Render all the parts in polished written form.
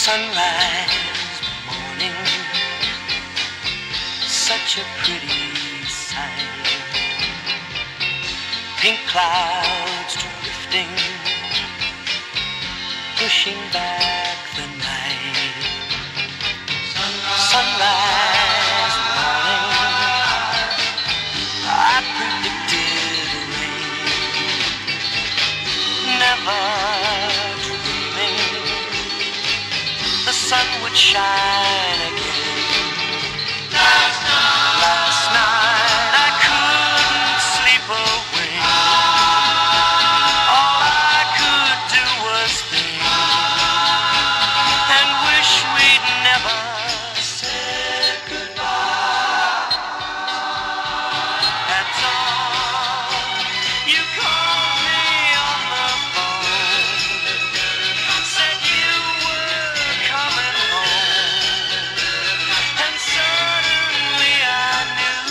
Sunrise morning, such a pretty sight. Pink clouds drifting, pushing back the night. Sunrise morning, I predicted rain. Never the sun would shine again. Last night I couldn't sleep away. All I could do was think and wish we'd never said goodbye. At dawn, you called me on the phone, said you were coming home, and suddenly I knew,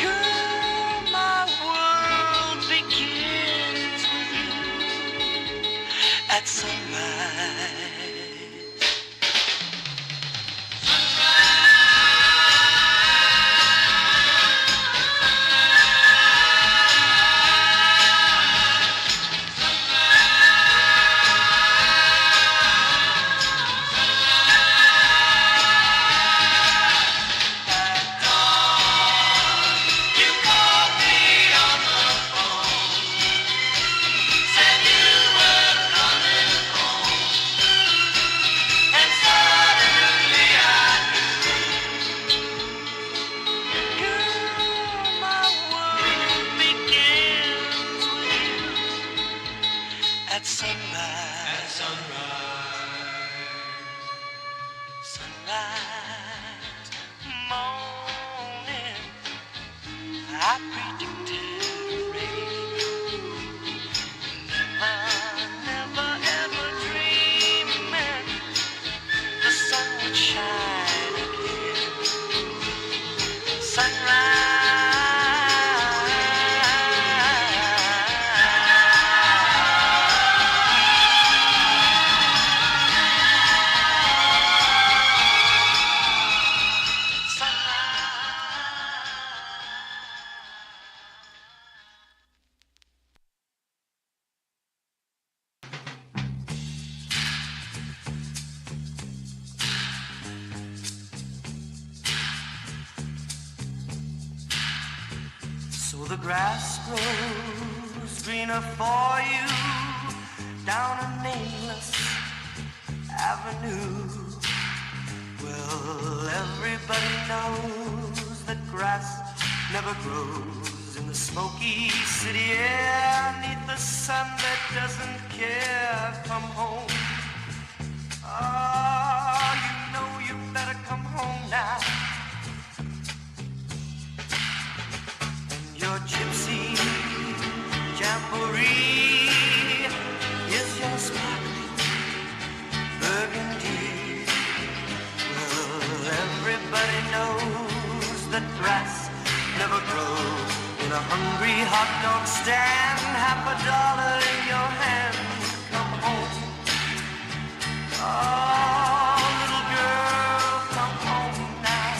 girl, my world begins with you at sunrise. At sunrise, sunrise morning, I predicted rain. Never ever dreaming the sun would shine again. Sunrise. So the grass grows greener for you down a nameless avenue. Well, everybody knows that grass never grows in the smoky city air, neath the sun that doesn't care. Come home. Oh, you know you better come home now. Your gypsy jamboree is your sparkling burgundy. Well, everybody knows that grass never grows in a hungry hot dog stand. $50 in your hand, come home. Oh, little girl, come home now.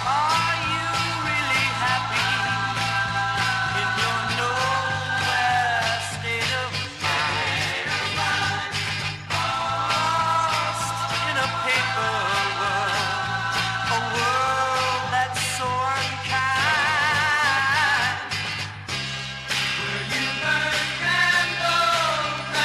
Are you really happy in your nowhere state of mind? Lost in a paper world, a world that's so unkind, where you burn candles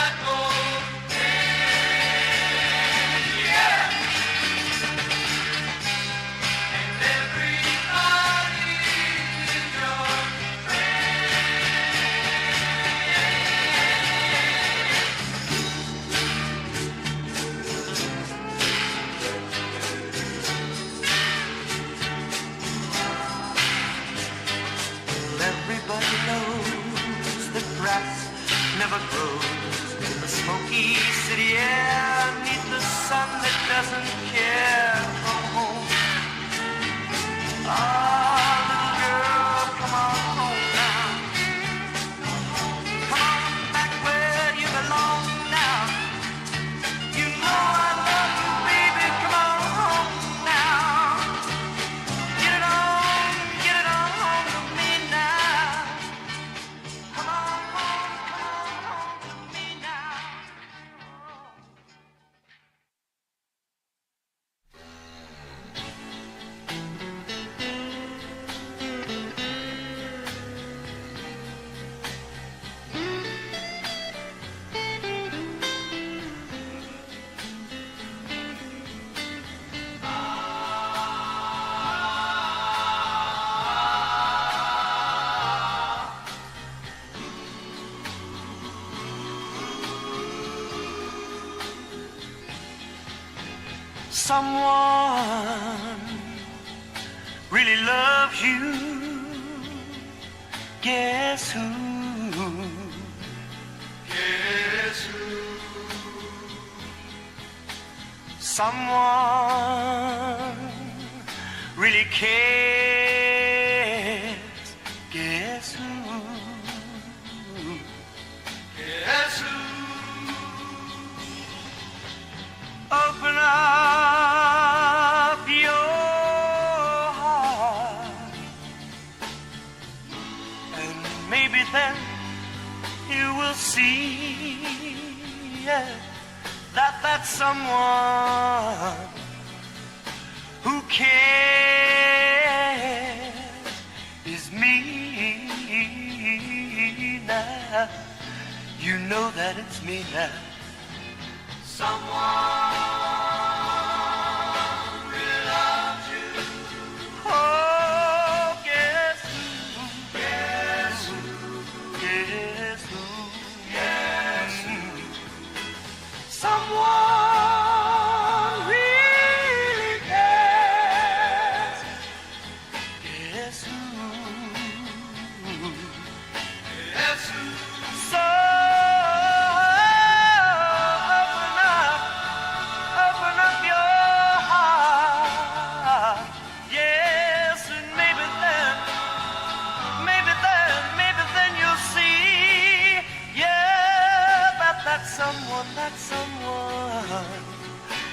someone really loves you, guess who? Guess who? Someone really cares, guess who? Guess who? Open up your heart, and maybe then you will see, yeah, that that's someone who cares is me now. You know that it's me now. Someone really loves you. Oh, guess who? Guess who? Guess who? Guess who? Someone really cares. Guess who? Guess who? So open up your heart. Yes, and maybe then you'll see, yeah, that's someone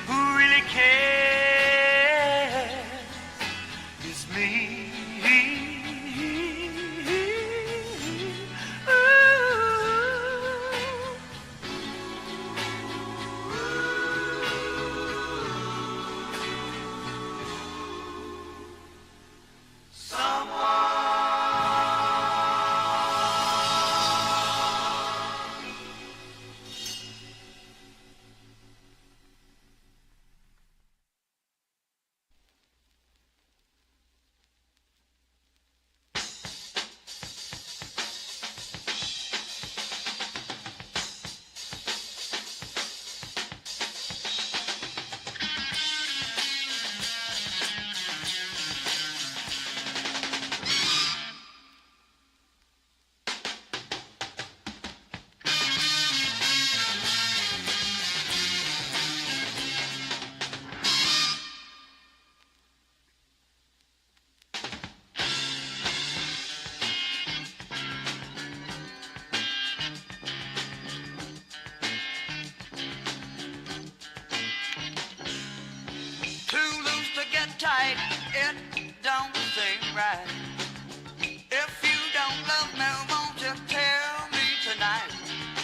who really cares is me. Tight, it don't seem right. If you don't love me, won't you tell me tonight?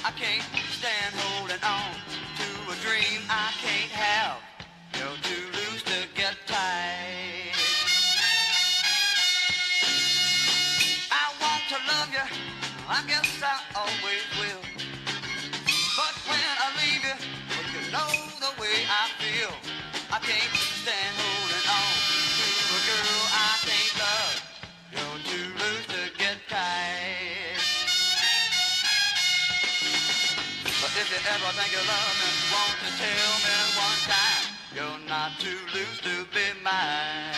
I can't stand holding on to a dream I can't have. You're too loose to get tight. I want to love you, I guess I always will. But when I leave you, well, you know the way I feel. I can't stand holding on to a girl I can't love. You're too loose to get tight. But if you ever think you love me, won't you tell me one time you're not too loose to be mine?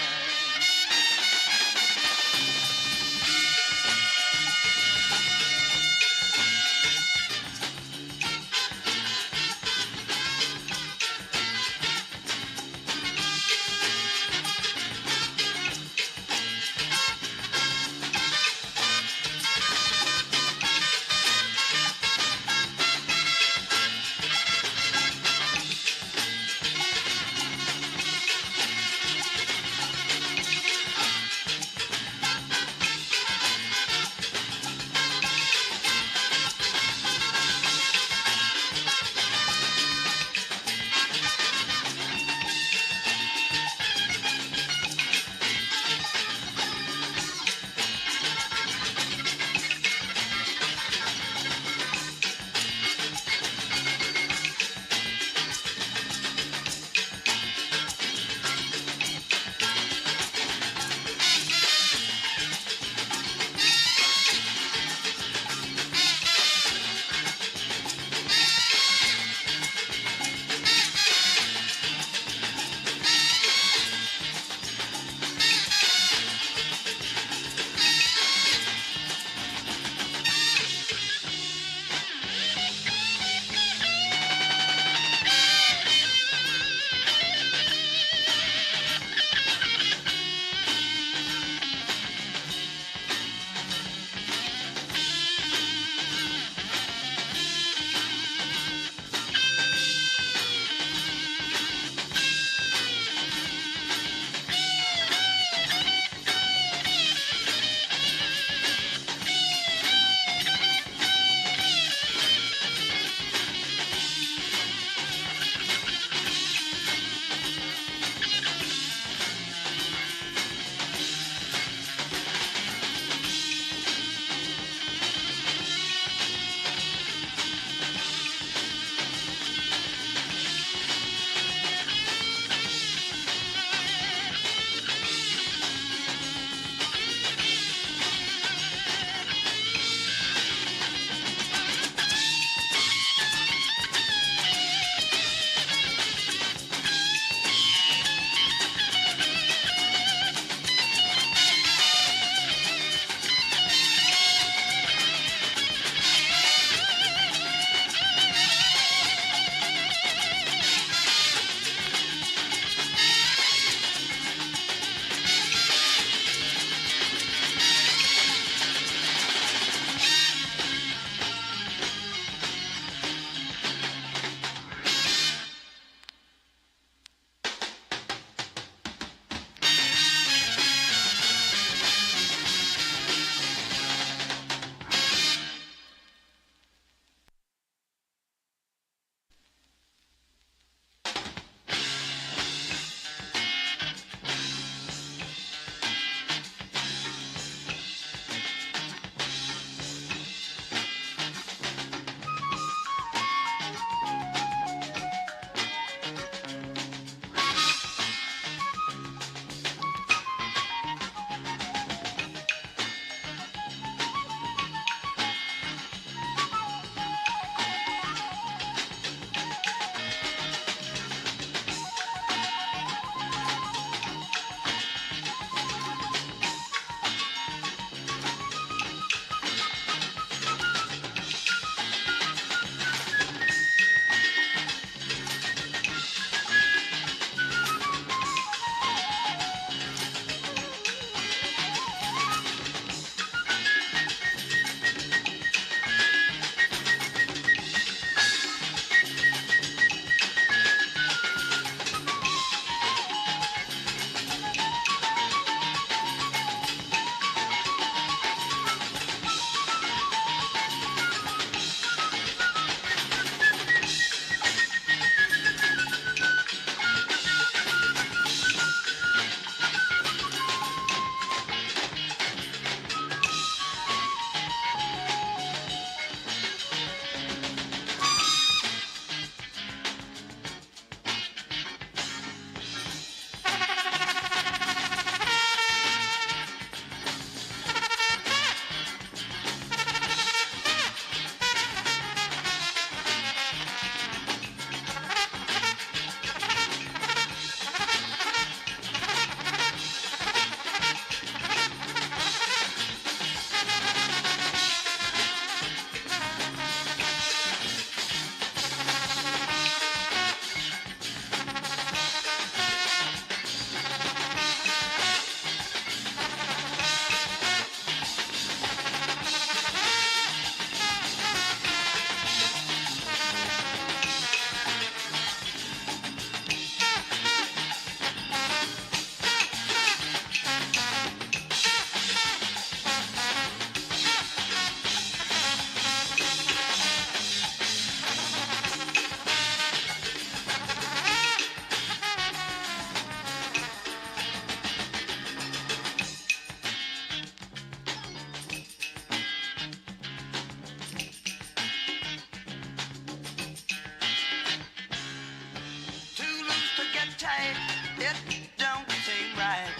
tight, it don't seem right.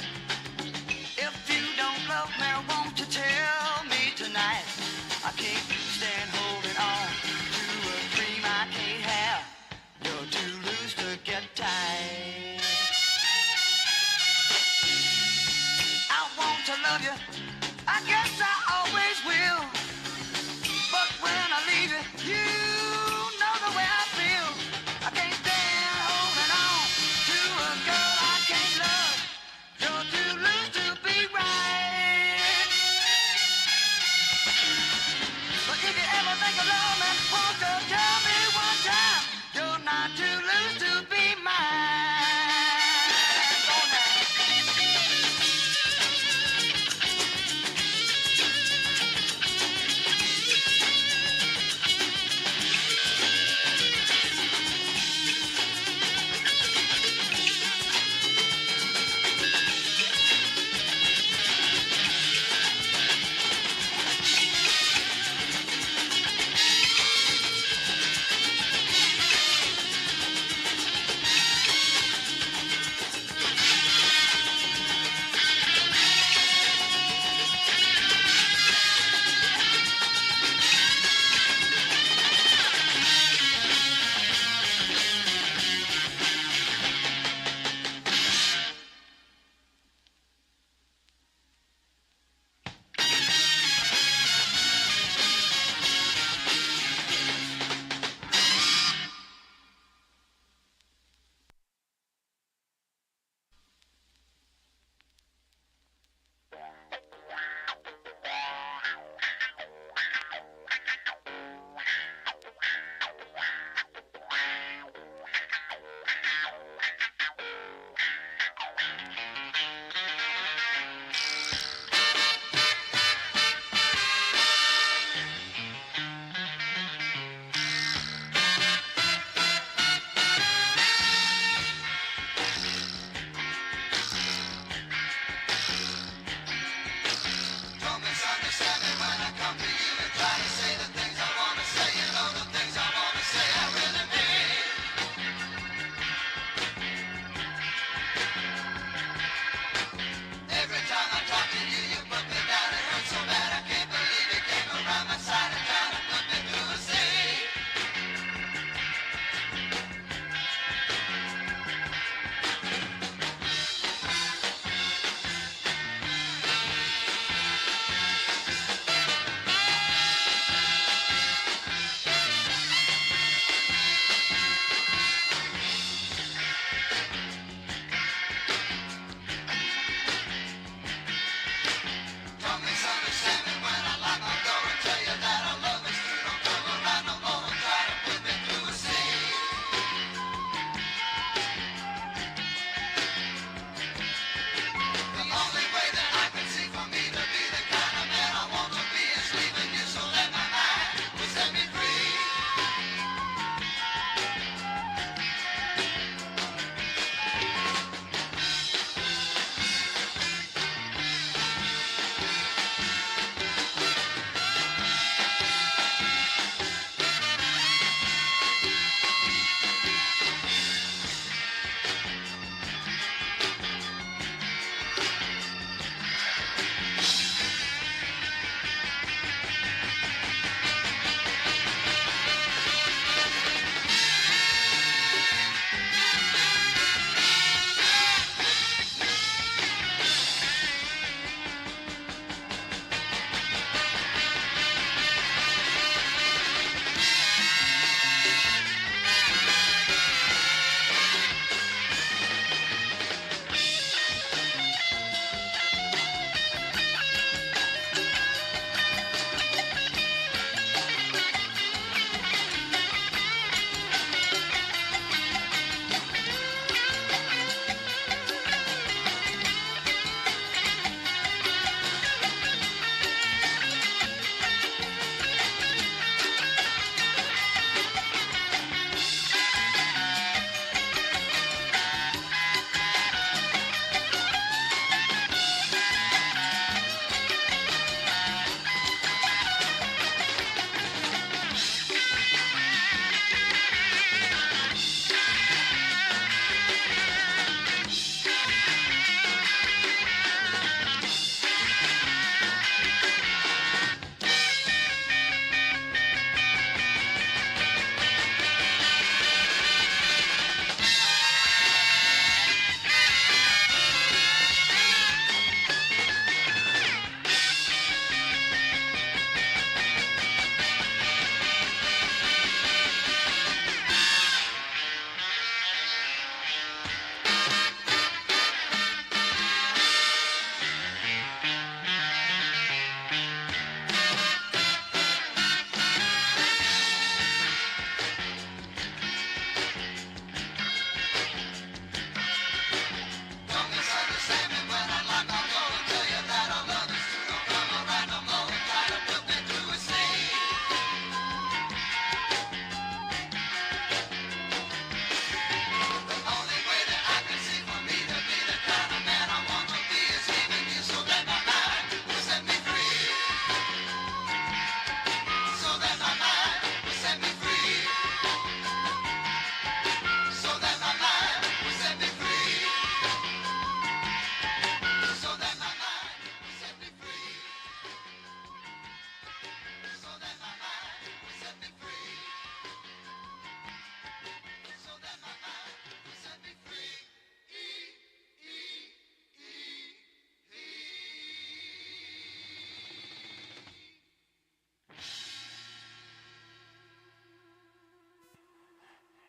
If you don't love me, won't you tell me tonight? I can't stand holding on to a dream I can't have. You're too loose to get tight. I want to love you, I guess I always will. But when I leave you, you know the way I feel. I can't stand holding on to a girl I can't love. You're too loose to be right. But if you ever think of love, man, won't you tell me one time you're not too loose to be mine? Go now.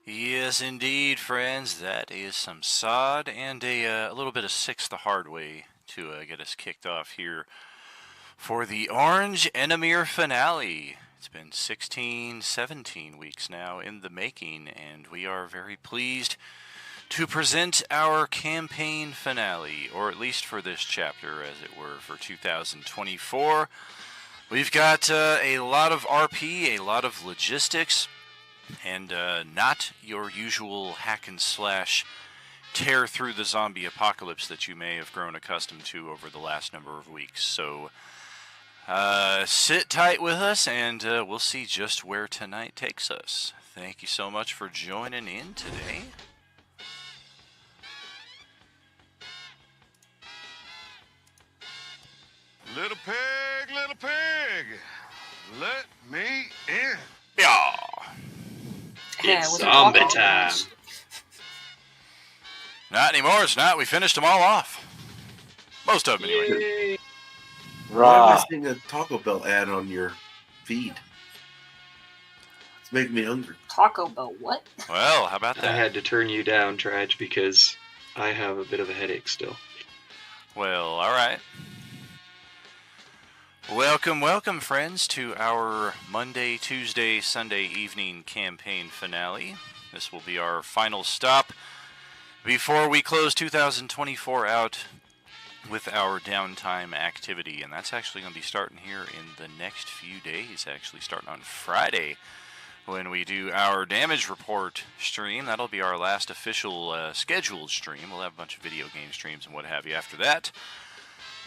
Yes, indeed, friends. That is some sod and a little bit of Six the Hard Way to get us kicked off here for the Orange Enemir finale. It's been 16, 17 weeks now in the making, and we are very pleased to present our campaign finale, or at least for this chapter, as it were, for 2024. We've got a lot of RP, a lot of logistics, and not your usual hack and slash tear through the zombie apocalypse that you may have grown accustomed to over the last number of weeks. So sit tight with us, and we'll see just where tonight takes us. Thank you so much for joining in today. Little pig, let me in. Yeah. It's zombie time. Not anymore, it's not. We finished them all off. Most of them, anyway. Why am I seeing a Taco Bell ad on your feed? It's making me hungry. Taco Bell, what? Well, how about that? I had to turn you down, Trage, because I have a bit of a headache still. Well, alright. Welcome, friends, to our Monday, Tuesday, Sunday evening campaign finale. This will be our final stop before we close 2024 out with our downtime activity. And that's actually going to be starting here in the next few days, actually starting on Friday when we do our damage report stream. That'll be our last official scheduled stream. We'll have a bunch of video game streams and what have you after that.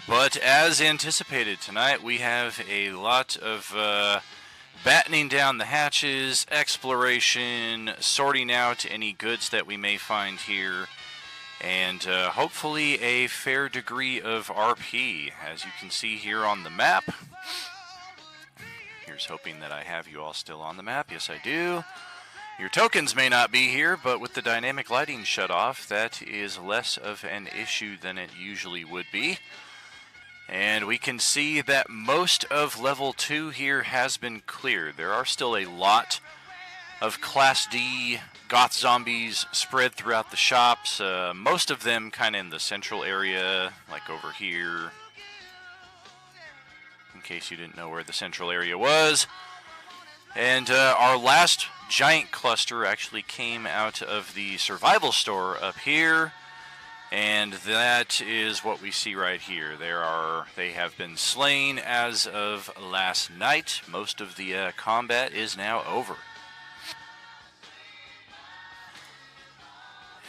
But as anticipated tonight, we have a lot of battening down the hatches, exploration, sorting out any goods that we may find here, and hopefully a fair degree of RP, as you can see here on the map. Here's hoping that I have you all still on the map. Yes, I do. Your tokens may not be here, but with the dynamic lighting shut off, that is less of an issue than it usually would be. And we can see that most of level 2 here has been cleared. There are still a lot of Class D goth zombies spread throughout the shops. Most of them kind of in the central area, like over here. In case you didn't know where the central area was. And our last giant cluster actually came out of the survival store up here. And that is what we see right here. They have been slain as of last night. Most of the combat is now over.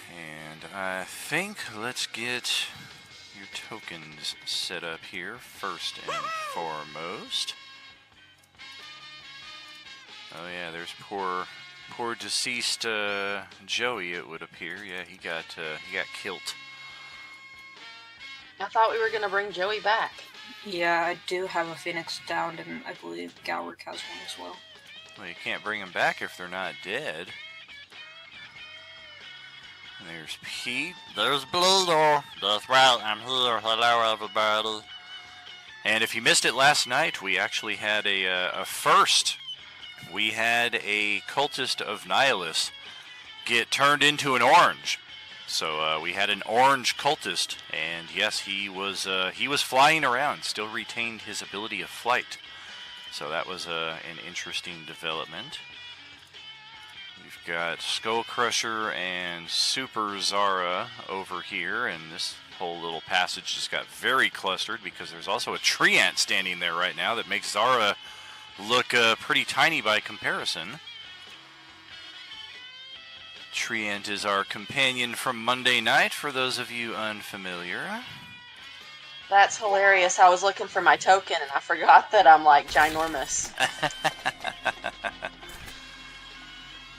And I think let's get your tokens set up here first and foremost. Oh yeah, there's poor deceased Joey, it would appear. Yeah, he got killed. I thought we were going to bring Joey back. Yeah, I do have a Phoenix down, and I believe Galric has one as well. Well, you can't bring them back if they're not dead. There's Pete. There's Bluto. That's right, I'm here. Hello, everybody. And if you missed it last night, we actually had a first. We had a cultist of Nihilus get turned into an orange. So we had an orange cultist, and yes, he was flying around, still retained his ability of flight. So that was an interesting development. We've got Skull Crusher and Super Zara over here, and this whole little passage just got very clustered because there's also a tree ant standing there right now that makes Zara look pretty tiny by comparison. Treant is our companion from Monday night, for those of you unfamiliar. That's hilarious. I was looking for my token and I forgot that I'm like ginormous.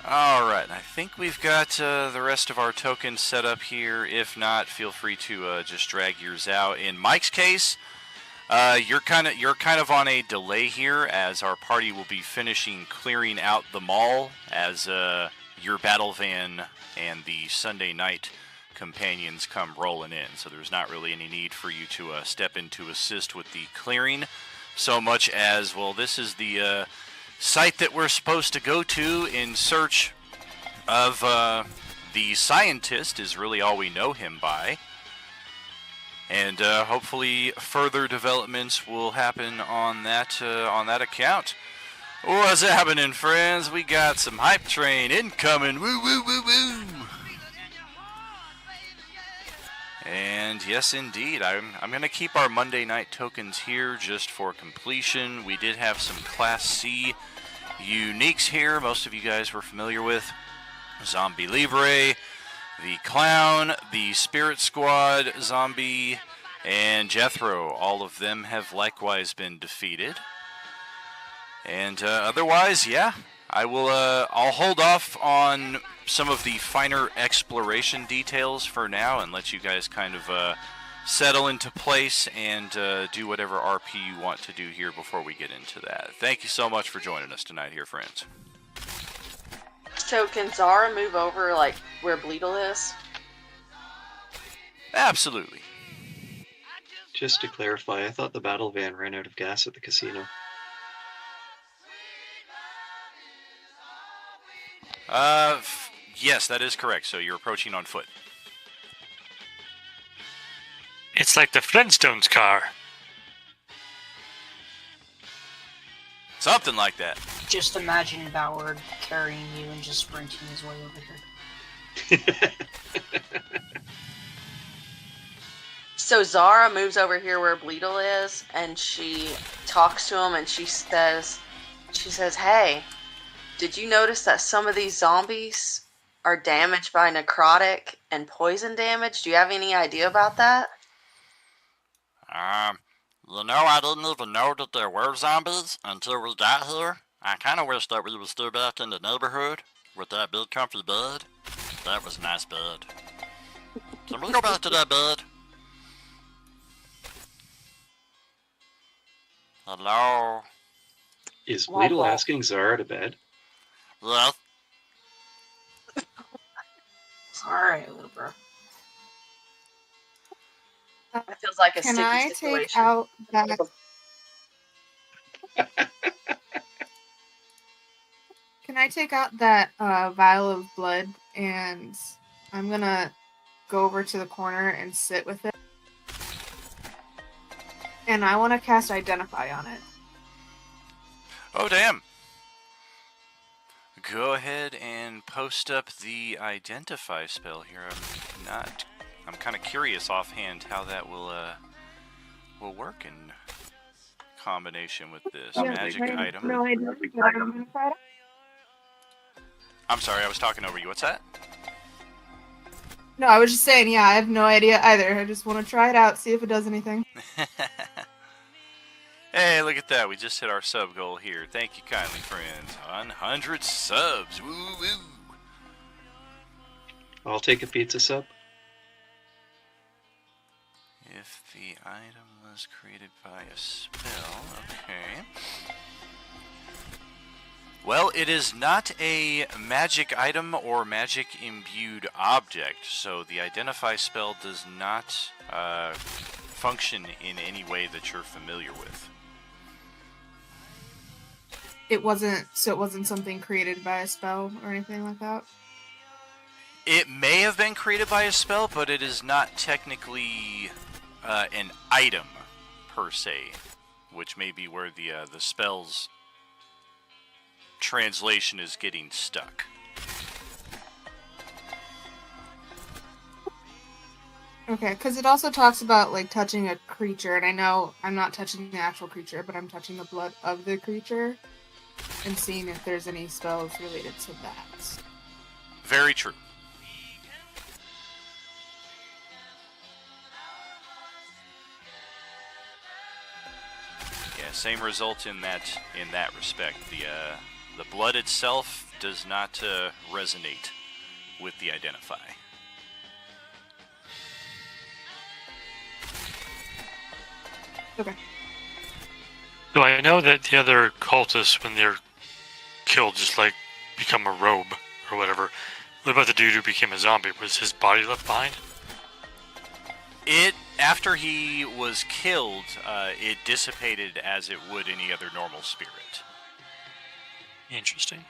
Alright, I think we've got the rest of our tokens set up here. If not, feel free to just drag yours out. In Mike's case, you're kind of on a delay here, as our party will be finishing clearing out the mall as your battle van and the Sunday night companions come rolling in. So there's not really any need for you to step in to assist with the clearing so much as, well, this is the site that we're supposed to go to in search of the scientist is really all we know him by. And hopefully further developments will happen on that account. What's happening, friends? We got some hype train incoming. Woo, woo, woo, woo. And yes, indeed, I'm going to keep our Monday night tokens here just for completion. We did have some Class C uniques here. Most of you guys were familiar with Zombie Libre, the Clown, the Spirit Squad, Zombie, and Jethro. All of them have likewise been defeated. And otherwise, yeah, I'll hold off on some of the finer exploration details for now and let you guys kind of settle into place and do whatever RP you want to do here before we get into that. Thank you so much for joining us tonight here, friends. So can Zara move over, like, where Bleedle is? Absolutely. Just to clarify, I thought the battle van ran out of gas at the casino. Yes, that is correct. So you're approaching on foot. It's like the Flintstones car. Something like that. Just imagine Ballard carrying you and just sprinting his way over here. So Zara moves over here where Bleedle is, and she talks to him, and she says, "Hey, did you notice that some of these zombies are damaged by necrotic and poison damage? Do you have any idea about that?" I didn't even know that there were zombies until we got here. I kind of wish that we were still back in the neighborhood with that big comfy bed. That was a nice bed. Can we go back to that bed? Hello? Is Bleedle asking Zara to bed? Yes. Alright, little bro. It feels like a Can sticky I situation. take out that? Can I take out that vial of blood, and I'm gonna go over to the corner and sit with it, and I want to cast Identify on it. Oh, damn. Go ahead and post up the Identify spell here. I'm kind of curious offhand how that will work in combination with this magic item. No idea, but I'm gonna try it. I'm sorry, I was talking over you. What's that? No, I was just saying, yeah, I have no idea either. I just want to try it out, see if it does anything. Hey, look at that. We just hit our sub goal here. Thank you kindly, friends. 100 subs. Woo woo. I'll take a pizza sub. If the item was created by a spell, okay. Well, it is not a magic item or magic imbued object, so the Identify spell does not function in any way that you're familiar with. It wasn't something created by a spell or anything like that? It may have been created by a spell, but it is not technically an item per se, which may be where the spell's translation is getting stuck. Okay, because it also talks about, like, touching a creature, and I know I'm not touching the actual creature, but I'm touching the blood of the creature and seeing if there's any spells related to that. Very true. Yeah, same result in that respect. The blood itself does not resonate with the Identify. Okay. So I know that the other cultists, when they're killed, just like become a robe or whatever. What about the dude who became a zombie? Was his body left behind? After he was killed, it dissipated as it would any other normal spirit. Interesting.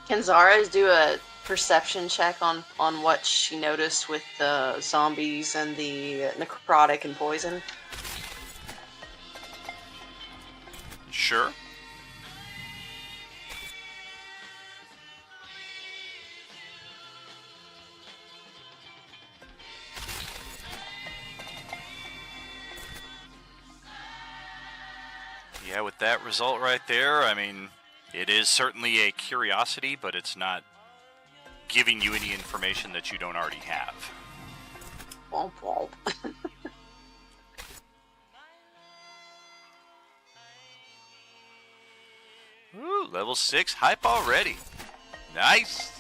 Can Zara do a perception check on what she noticed with the zombies and the necrotic and poison? Sure. Yeah, with that result right there, I mean, it is certainly a curiosity, but it's not giving you any information that you don't already have. Womp womp. Ooh, level 6 hype already. Nice.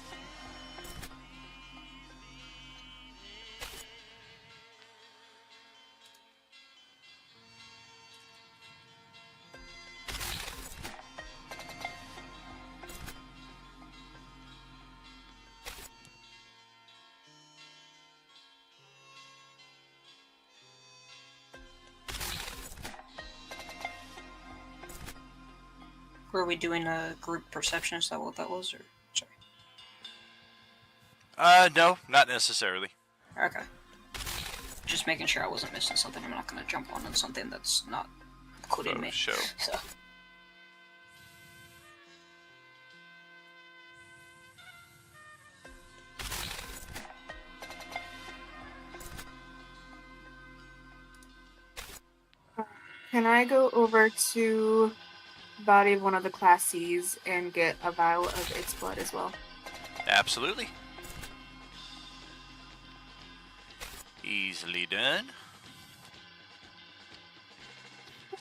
Were we doing a group perception? Is that what that was? Or sorry. No, not necessarily. Okay. Just making sure I wasn't missing something. I'm not going to jump on something that's not including me. Show. So. Can I go over to the body of one of the Class Cs and get a vial of its blood as well? Absolutely. Easily done.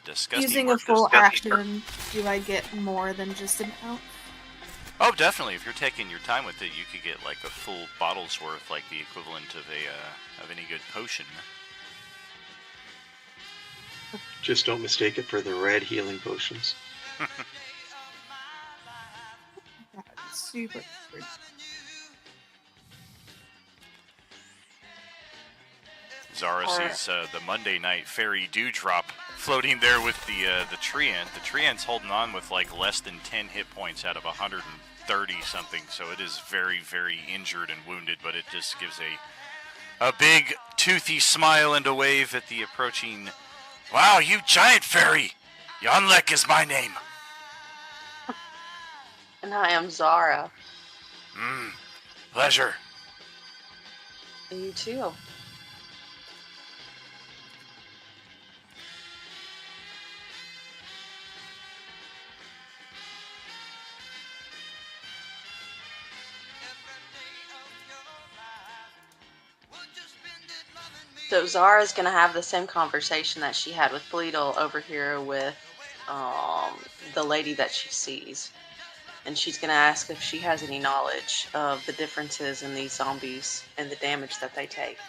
Disgusting Using work. a full action, do I get more than just an ounce? Oh, definitely. If you're taking your time with it, you could get like a full bottle's worth, like the equivalent of any good potion. Just don't mistake it for the red healing potions. That's super. Zara sees the Monday Night Fairy Dewdrop floating there with the Treant. The Treant's holding on with like less than 10 hit points out of 130 something, so it is very, very injured and wounded, but it just gives a big toothy smile and a wave at the approaching. Wow, you giant fairy! Yonlek is my name. And I am Zara. Pleasure. You too. So Zara's gonna have the same conversation that she had with Bleedle over here with the lady that she sees. And she's gonna ask if she has any knowledge of the differences in these zombies and the damage that they take.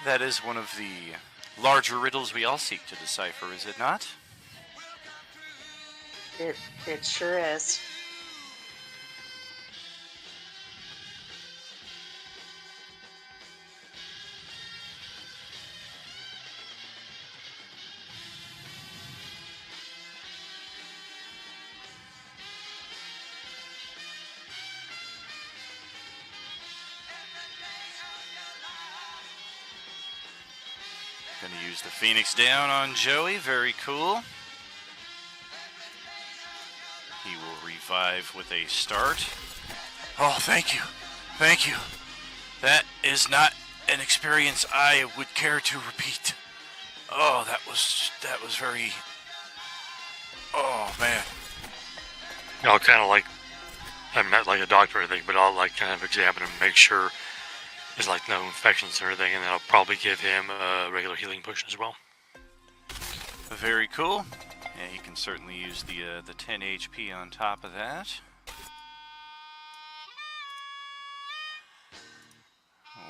That is one of the larger riddles we all seek to decipher, is it not? It sure is. Gonna use the Phoenix down on Joey. Very cool. He will revive with a start. Oh, thank you. Thank you. That is not an experience I would care to repeat. Oh, that was very... Oh, man. I'll kind of like, I'm not like a doctor or anything, but I'll like kind of examine him, make sure there's like no infections or anything, and then I'll probably give him a regular healing potion as well. Very cool. Yeah, he can certainly use the 10 HP on top of that.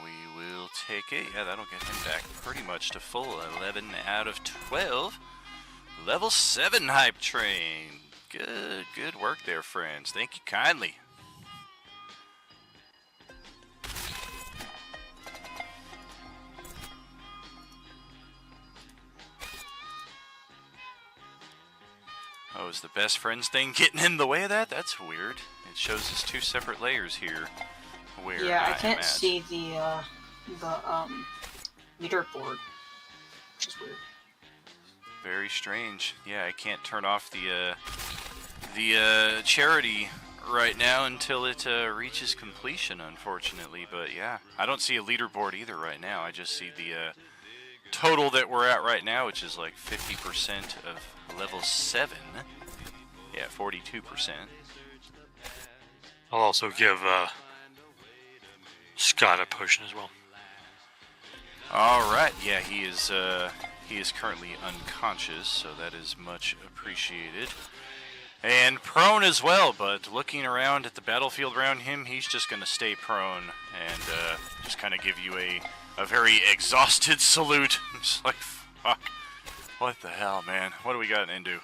We will take it. Yeah, that'll get him back pretty much to full. 11 out of 12. Level 7 hype train. Good work there, friends. Thank you kindly. Oh, is the best friends thing getting in the way of that? That's weird. It shows us two separate layers here. Where Yeah, I am can't at. see the leaderboard, which is weird. Very strange. Yeah, I can't turn off the charity right now until it reaches completion, unfortunately. But yeah, I don't see a leaderboard either right now. I just see the total that we're at right now, which is like 50% of level 7. Yeah, 42%. I'll also give Scott a potion as well. All right. Yeah, he is currently unconscious, so that is much appreciated. And prone as well, but looking around at the battlefield around him, he's just going to stay prone and just kind of give you a very exhausted salute. It's like, fuck. What the hell, man? What do we got into?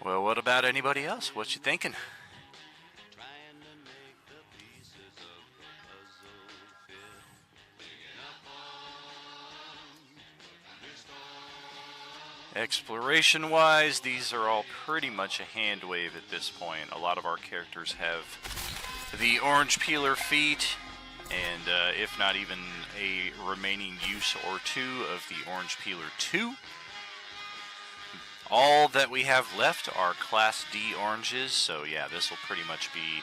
Well, what about anybody else? What you thinking? Exploration-wise, these are all pretty much a hand wave at this point. A lot of our characters have the orange peeler feat, and if not even a remaining use or two of the orange peeler 2. All that we have left are Class D oranges, so yeah, this will pretty much be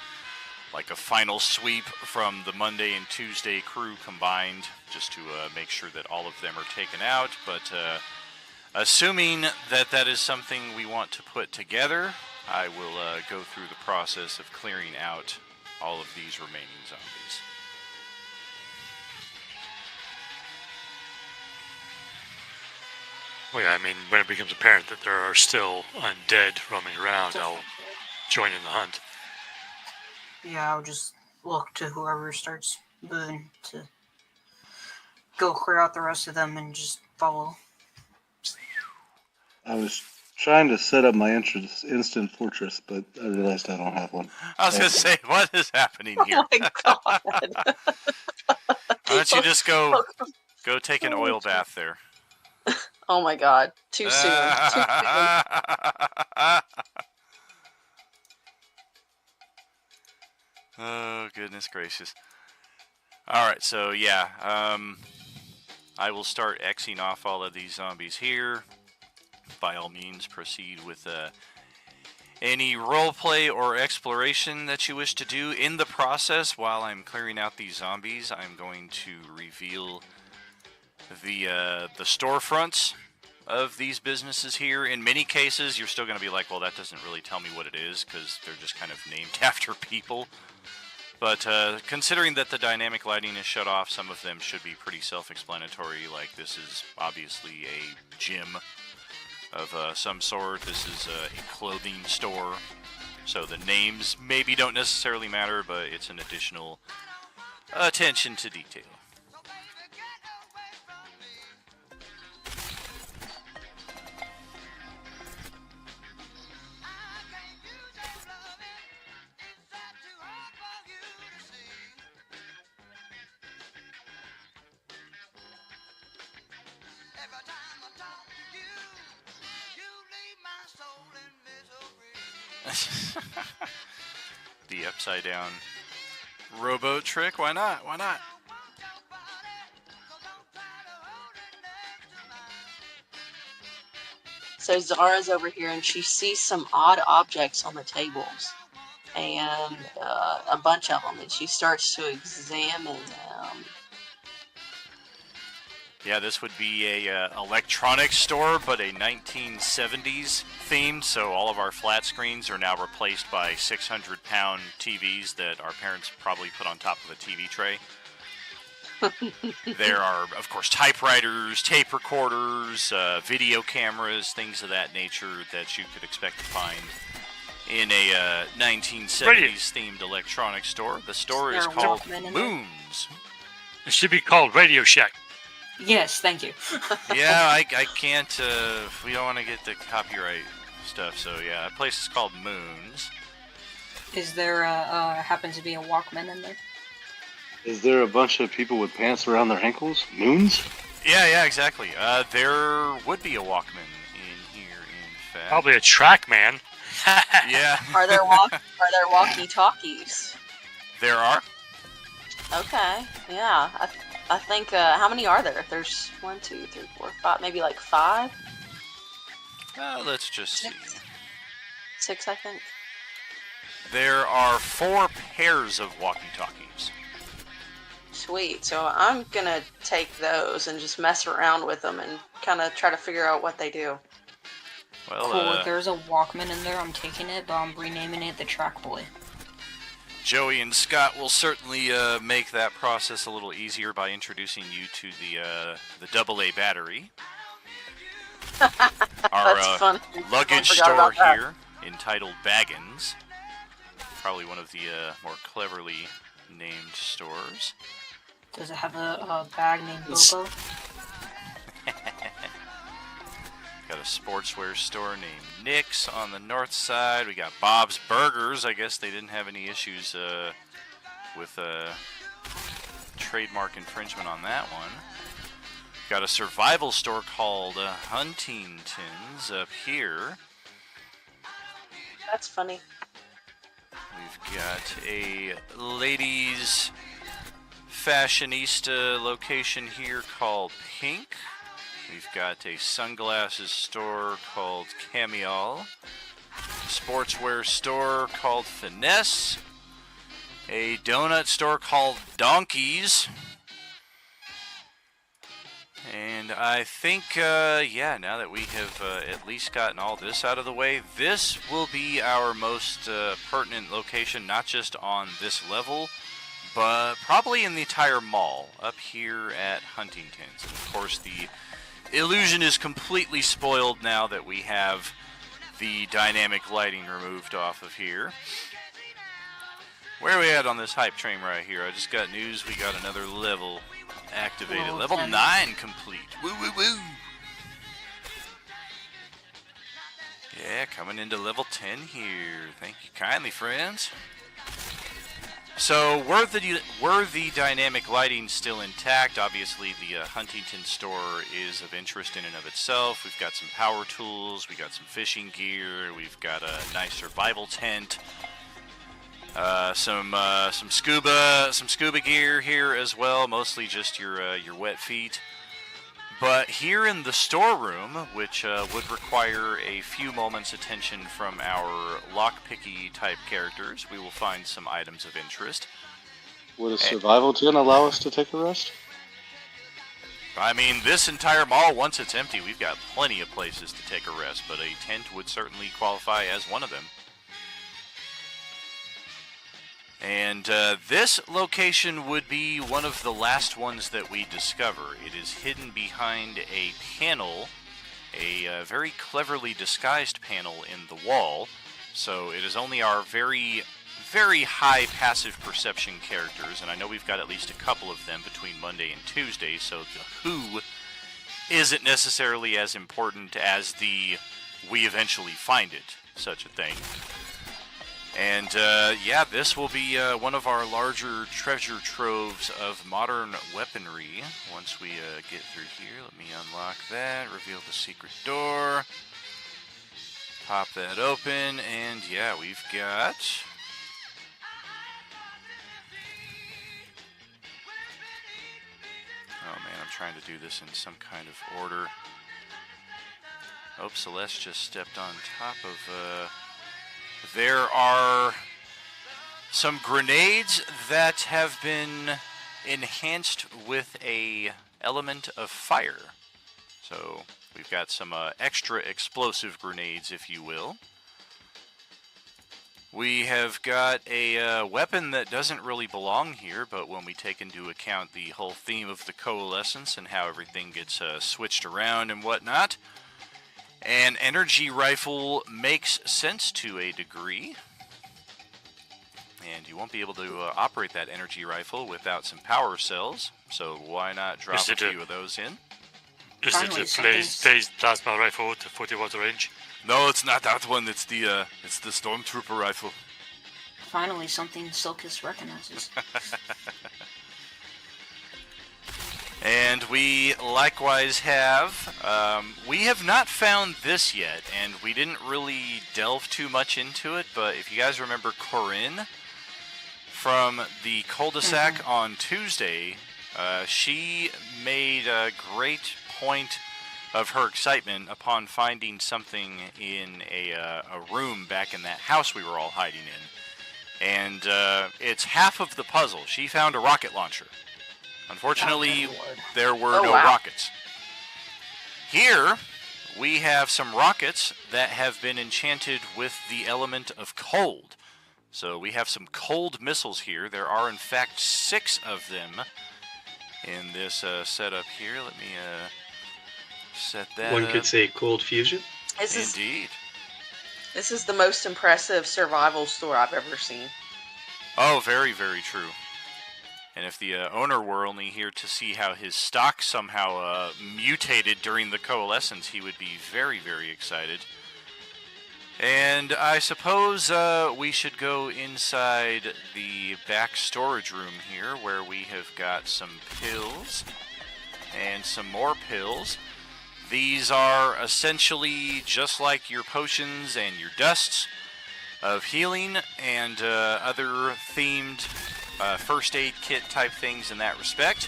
like a final sweep from the Monday and Tuesday crew combined, just to make sure that all of them are taken out. But assuming that that is something we want to put together, I will go through the process of clearing out all of these remaining zombies. Well, yeah, I mean, when it becomes apparent that there are still undead roaming around, I'll join in the hunt. Yeah, I'll just look to whoever starts moving to go clear out the rest of them and just follow. I was trying to set up my instant fortress, but I realized I don't have one. I was going to say, what is happening here? Oh my god. Why don't you just go take an oil bath there? Oh my god. Too soon. Too soon. Oh, goodness gracious. Alright, so yeah, I will start Xing off all of these zombies here. By all means, proceed with any roleplay or exploration that you wish to do. In the process, while I'm clearing out these zombies, I'm going to reveal the storefronts of these businesses here. In many cases, you're still going to be like, well, that doesn't really tell me what it is, because they're just kind of named after people. But considering that the dynamic lighting is shut off, some of them should be pretty self-explanatory. Like, this is obviously a gym of some sort. This is a clothing store. So the names maybe don't necessarily matter, but it's an additional attention to detail. The upside down rowboat trick, why not? Why not? So Zara's over here and she sees some odd objects on the tables. And a bunch of them. And she starts to examine them. Yeah, this would be a electronics store, but a 1970s theme. So all of our flat screens are now replaced by 600-pound TVs that our parents probably put on top of a TV tray. There are, of course, typewriters, tape recorders, video cameras, things of that nature that you could expect to find in a 1970s themed electronics store. The store is called Moons. It should be called Radio Shack. Yes, thank you. Yeah, I can't, we don't want to get the copyright stuff, so yeah, that place is called Moons. Is there happen to be a Walkman in there? Is there a bunch of people with pants around their ankles? Moons? Yeah, exactly. There would be a Walkman in here, in fact. Probably a TrackMan. Yeah. Are there walkie-talkies? There are. Okay, yeah. I think, how many are there? There's 1, 2, 3, 4, 5, maybe like 5? Let's just see. 6, I think. There are 4 pairs of walkie-talkies. Sweet. So I'm gonna take those and just mess around with them and kind of try to figure out what they do. Well, cool. If there's a Walkman in there, I'm taking it, but I'm renaming it the Track Boy. Joey and Scott will certainly make that process a little easier by introducing you to the AA battery. Our fun. luggage store here, entitled Baggins. Probably one of the more cleverly named stores. Does it have a bag named Bobo? Got a sportswear store named Nick's on the north side. We got Bob's Burgers. I guess they didn't have any issues with trademark infringement on that one. Got a survival store called Huntington's up here. That's funny. We've got a ladies' fashionista location here called Pink. We've got a sunglasses store called Camiol. A sportswear store called Finesse. A donut store called Donkeys. And I think, yeah, now that we have at least gotten all this out of the way, this will be our most pertinent location, not just on this level, but probably in the entire mall, up here at Huntington's. And of course, the illusion is completely spoiled now that we have the dynamic lighting removed off of here. Where are we at on this hype train right here? I just got news we got another level activated. Level 9 complete. Woo, woo, woo. Yeah, coming into level 10 here. Thank you kindly, friends. So, were the dynamic lighting still intact? Obviously, the Huntington store is of interest in and of itself. We've got some power tools. We got some fishing gear. We've got a nice survival tent. Some scuba gear here as well, mostly just your wet feet. But here in the storeroom, which would require a few moments' attention from our lockpicky type characters, we will find some items of interest. Would a survival tent allow us to take a rest? I mean, this entire mall, once it's empty, we've got plenty of places to take a rest, but a tent would certainly qualify as one of them. And this location would be one of the last ones that we discover. It is hidden behind a panel, a very cleverly disguised panel in the wall. So it is only our very, very high passive perception characters, and I know we've got at least a couple of them between Monday and Tuesday, so the who isn't necessarily as important as the we eventually find it, such a thing. And, yeah, this will be one of our larger treasure troves of modern weaponry. Once we get through here, let me unlock that, reveal the secret door, pop that open, and, yeah, we've got... Oh, man, I'm trying to do this in some kind of order. Oh, Celeste just stepped on top of... There are some grenades that have been enhanced with a element of fire. So we've got some extra explosive grenades, if you will. We have got a weapon that doesn't really belong here, but when we take into account the whole theme of the Coalescence and how everything gets switched around and whatnot, an energy rifle makes sense to a degree. And you won't be able to operate that energy rifle without some power cells, so why not drop a few of those in? Is it a phased plasma rifle with a 40-watt range? No, it's not that one. It's the Stormtrooper rifle. Finally, something Silkus recognizes. And we likewise have, we have not found this yet, and we didn't really delve too much into it, but if you guys remember Corinne from the cul-de-sac on Tuesday, she made a great point of her excitement upon finding something in a room back in that house we were all hiding in. And it's half of the puzzle. She found a rocket launcher. Unfortunately, there were no rockets. Here, we have some rockets that have been enchanted with the element of cold. So we have some cold missiles here. There are, in fact, 6 of them in this setup here. Let me set that One up. could say cold fusion. Indeed. This is the most impressive survival store I've ever seen. Oh, very, very true. And if the owner were only here to see how his stock somehow mutated during the Coalescence, he would be very, very excited. And I suppose we should go inside the back storage room here, where we have got some pills and some more pills. These are essentially just like your potions and your dusts of healing and other themed first aid kit type things in that respect.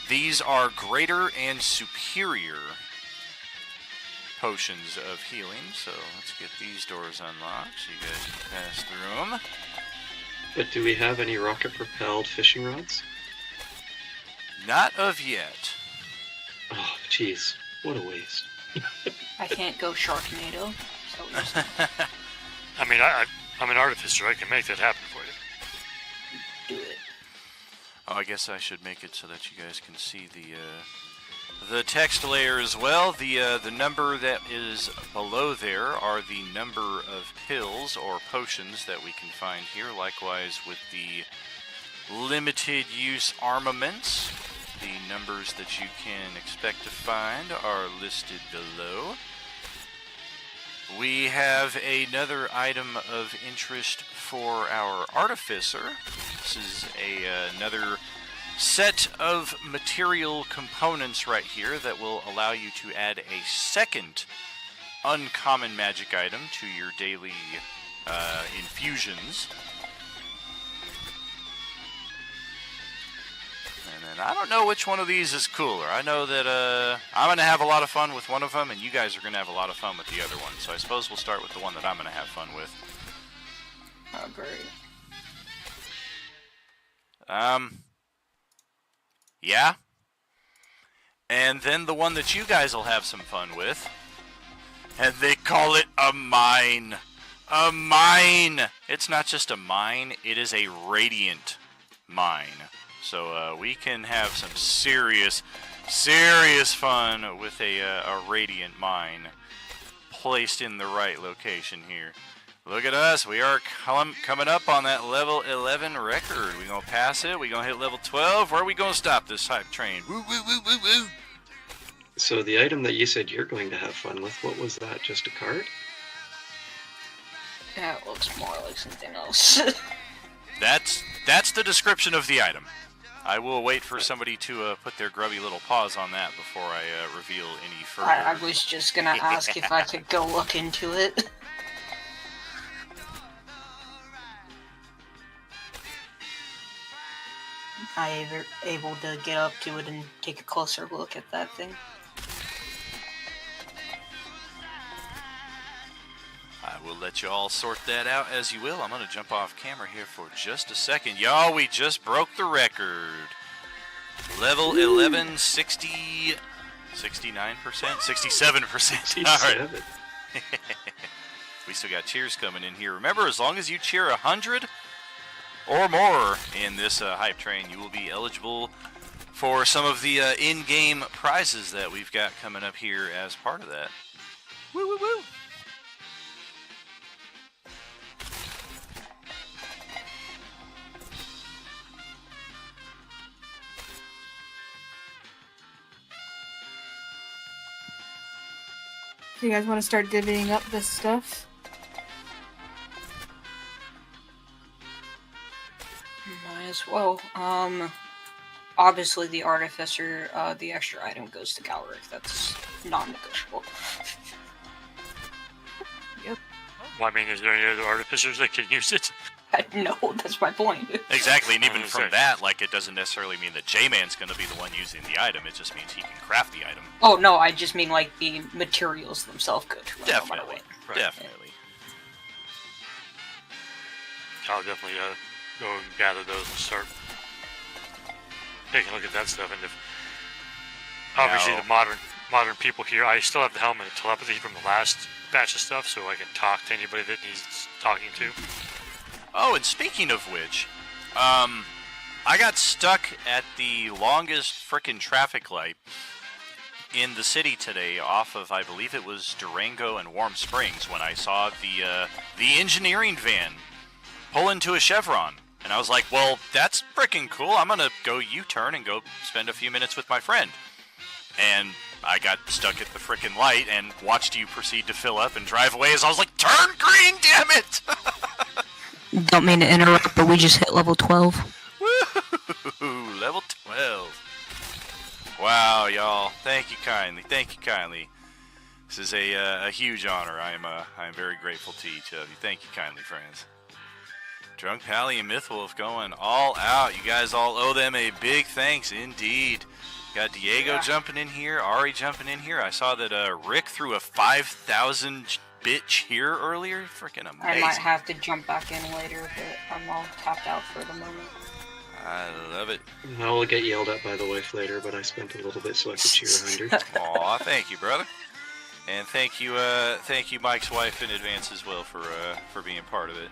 These are greater and superior potions of healing, so let's get these doors unlocked so you guys can pass through them. But do we have any rocket-propelled fishing rods? Not of yet. Oh, jeez. What a waste. I can't go Sharknado. So I mean, I'm an artificer. I can make that happen for you. do it. Oh, I guess I should make it so that you guys can see the text layer as well. The number that is below there are the number of pills or potions that we can find here. Likewise with the limited use armaments, the numbers that you can expect to find are listed below. We have another item of interest for our artificer. This is another set of material components right here that will allow you to add a second uncommon magic item to your daily infusions. And then I don't know which one of these is cooler. I know that I'm going to have a lot of fun with one of them, and you guys are going to have a lot of fun with the other one. So I suppose we'll start with the one that I'm going to have fun with. Oh, great. Yeah. And then the one that you guys will have some fun with. And they call it a mine. A mine! It's not just a mine, it is a radiant mine. So we can have some serious fun with a radiant mine placed in the right location here. Look at us, we are coming up on that level 11 record. We gonna pass it, we gonna hit level 12, where are we gonna stop this hype train? Woo, woo, woo, woo, woo. So the item that you said you're going to have fun with, what was that, just a card? That looks more like something else. That's the description of the item. I will wait for somebody to put their grubby little paws on that before I reveal any further. I was just gonna ask if I could go look into it. I able to get up to it and take a closer look at that thing? I will let you all sort that out as you will. I'm going to jump off camera here for just a second. Y'all, we just broke the record. Level 11, 60, 69%? 67%. All right. We still got cheers coming in here. Remember, as long as you cheer 100 or more in this hype train, you will be eligible for some of the in-game prizes that we've got coming up here as part of that. Woo, woo, woo! Do you guys want to start divvying up this stuff? Might as well. Obviously the Artificer, the extra item goes to Galric. That's non-negotiable. Yep. Well, I mean, is there any other artificers that can use it? No, that's my point. Exactly, and even from that, like, it doesn't necessarily mean that J-Man's going to be the one using the item. It just means he can craft the item. Oh, no, I just mean, like, the materials themselves go to him. Definitely, Right. definitely. I'll definitely go and gather those and start taking a look at that stuff. And if obviously the modern people here, I still have the helmet of telepathy from the last batch of stuff, so I can talk to anybody that needs talking to. Oh, and speaking of which, I got stuck at the longest frickin' traffic light in the city today off of, I believe it was Durango and Warm Springs, when I saw the engineering van pull into a Chevron. And I was like, well, that's frickin' cool. I'm gonna go U-turn and go spend a few minutes with my friend. And I got stuck at the frickin' light and watched you proceed to fill up and drive away as I was like, turn green, damn it! Don't mean to interrupt, but we just hit level 12. Woo! Level 12. Wow, y'all. Thank you kindly. Thank you kindly. This is a huge honor. I am very grateful to each of you. Thank you kindly, friends. Drunk Pally and Mythwolf going all out. You guys all owe them a big thanks indeed. Got Diego jumping in here, Ari jumping in here. I saw that Rick threw a 5,000 bit cheer earlier. Freaking amazing. I might have to jump back in later, but I'm all tapped out for the moment. I love it. I will get yelled at by the wife later, but I spent a little bit so I could cheer 100. Aw, thank you, brother. And thank you Mike's wife in advance as well for being part of it.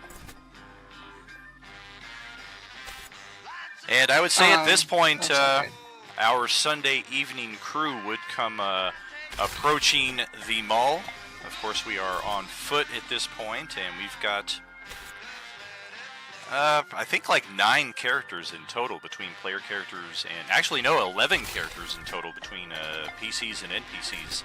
And I would say at this point, our Sunday evening crew would come approaching the mall. Of course, we are on foot at this point, and we've got, I think, like 9 characters in total between player characters and, actually, no, 11 characters in total between PCs and NPCs.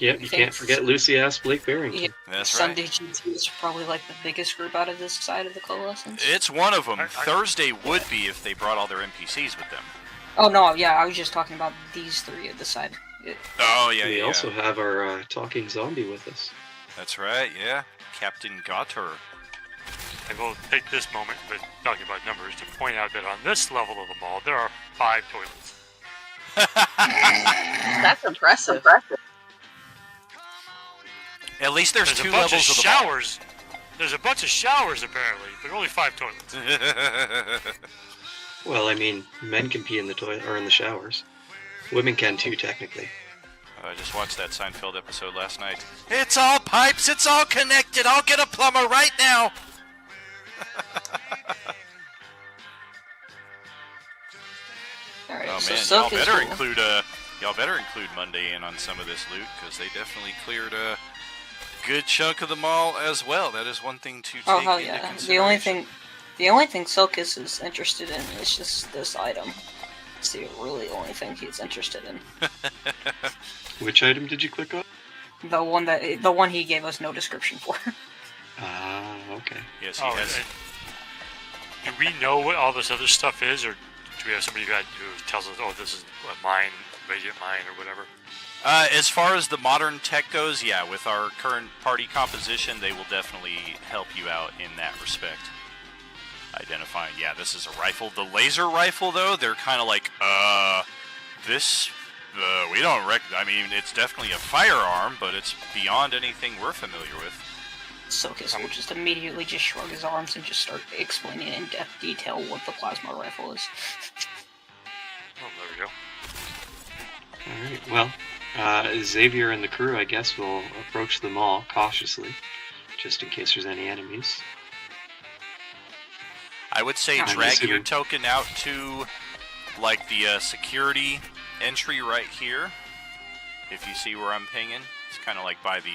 Yep, you can't forget Lucy-ass Blake Barrington. Yeah, That's Sunday right. GT is probably like the biggest group out of this side of the Coalescence. It's one of them. Thursday would be if they brought all their NPCs with them. Oh no, yeah, I was just talking about these 3 at the side. Oh, yeah, We yeah. also have our talking zombie with us. That's right, yeah. Captain Gotter. I will take this moment, but talking about numbers, to point out that on this level of the mall, there are 5 toilets. That's impressive. At least there's 2 a bunch levels of of the mall. showers. There's a bunch of showers apparently, but only 5 toilets. Well, I mean, men can pee in the toilet or in the showers. Women can too, technically. I just watched that Seinfeld episode last night. It's all pipes. It's all connected. I'll get a plumber right now. Alright, Oh so man, Silk y'all is better cool. include Monday in on some of this loot, because they definitely cleared a good chunk of the mall as well. That is one thing to take Oh hell into yeah! consideration. The only thing Silkus is interested in is just this item. It's the really only thing he's interested in. Which item did you click on? The one he gave us no description for. Ah, okay. Yes, he has. Do we know what all this other stuff is, or do we have somebody who tells us, oh, this is a mine, radiant mine, or whatever? As far as the modern tech goes, yeah, with our current party composition, they will definitely help you out in that respect. Identifying, yeah, this is a rifle. The laser rifle, though, they're kind of like, this, we don't I mean, it's definitely a firearm, but it's beyond anything we're familiar with. Silkus will just immediately just shrug his arms and just start explaining in depth detail what the plasma rifle is. Oh, there we go. Alright, well, Xavier and the crew, I guess, will approach the mall cautiously. just in case there's any enemies. I would say I'm drag your assuming- token out to like the security entry right here. If you see where I'm pinging, it's kind of like by the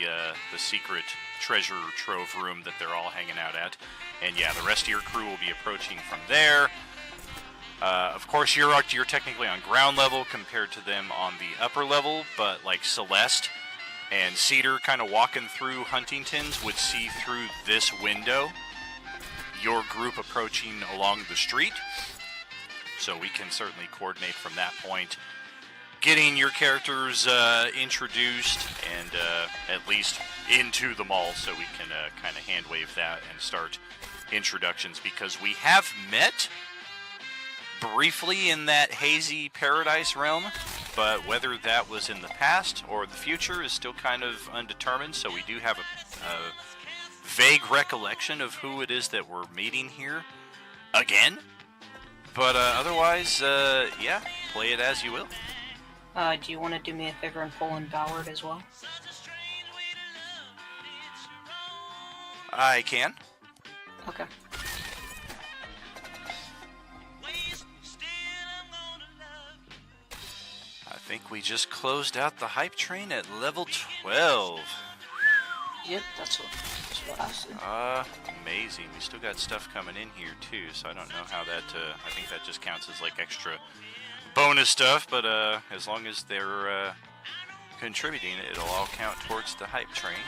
secret treasure trove room that they're all hanging out at. And yeah, the rest of your crew will be approaching from there. Of course, you're technically on ground level compared to them on the upper level, but like Celeste and Cedar kind of walking through Huntington's would see through this window your group approaching along the street. So we can certainly coordinate from that point, getting your characters introduced and at least into the mall, so we can kind of hand wave that and start introductions, because we have met briefly in that hazy paradise realm, but whether that was in the past or the future is still kind of undetermined. So we do have a vague recollection of who it is that we're meeting here again. But otherwise, yeah, play it as you will. Do you want to do me a favor and pull in Ballard as well? I can. Okay. I think we just closed out the hype train at level 12. Yep, that's what I said. Amazing. We still got stuff coming in here too, so I don't know how that, I think that just counts as like extra bonus stuff, but as long as they're contributing, it'll all count towards the hype train.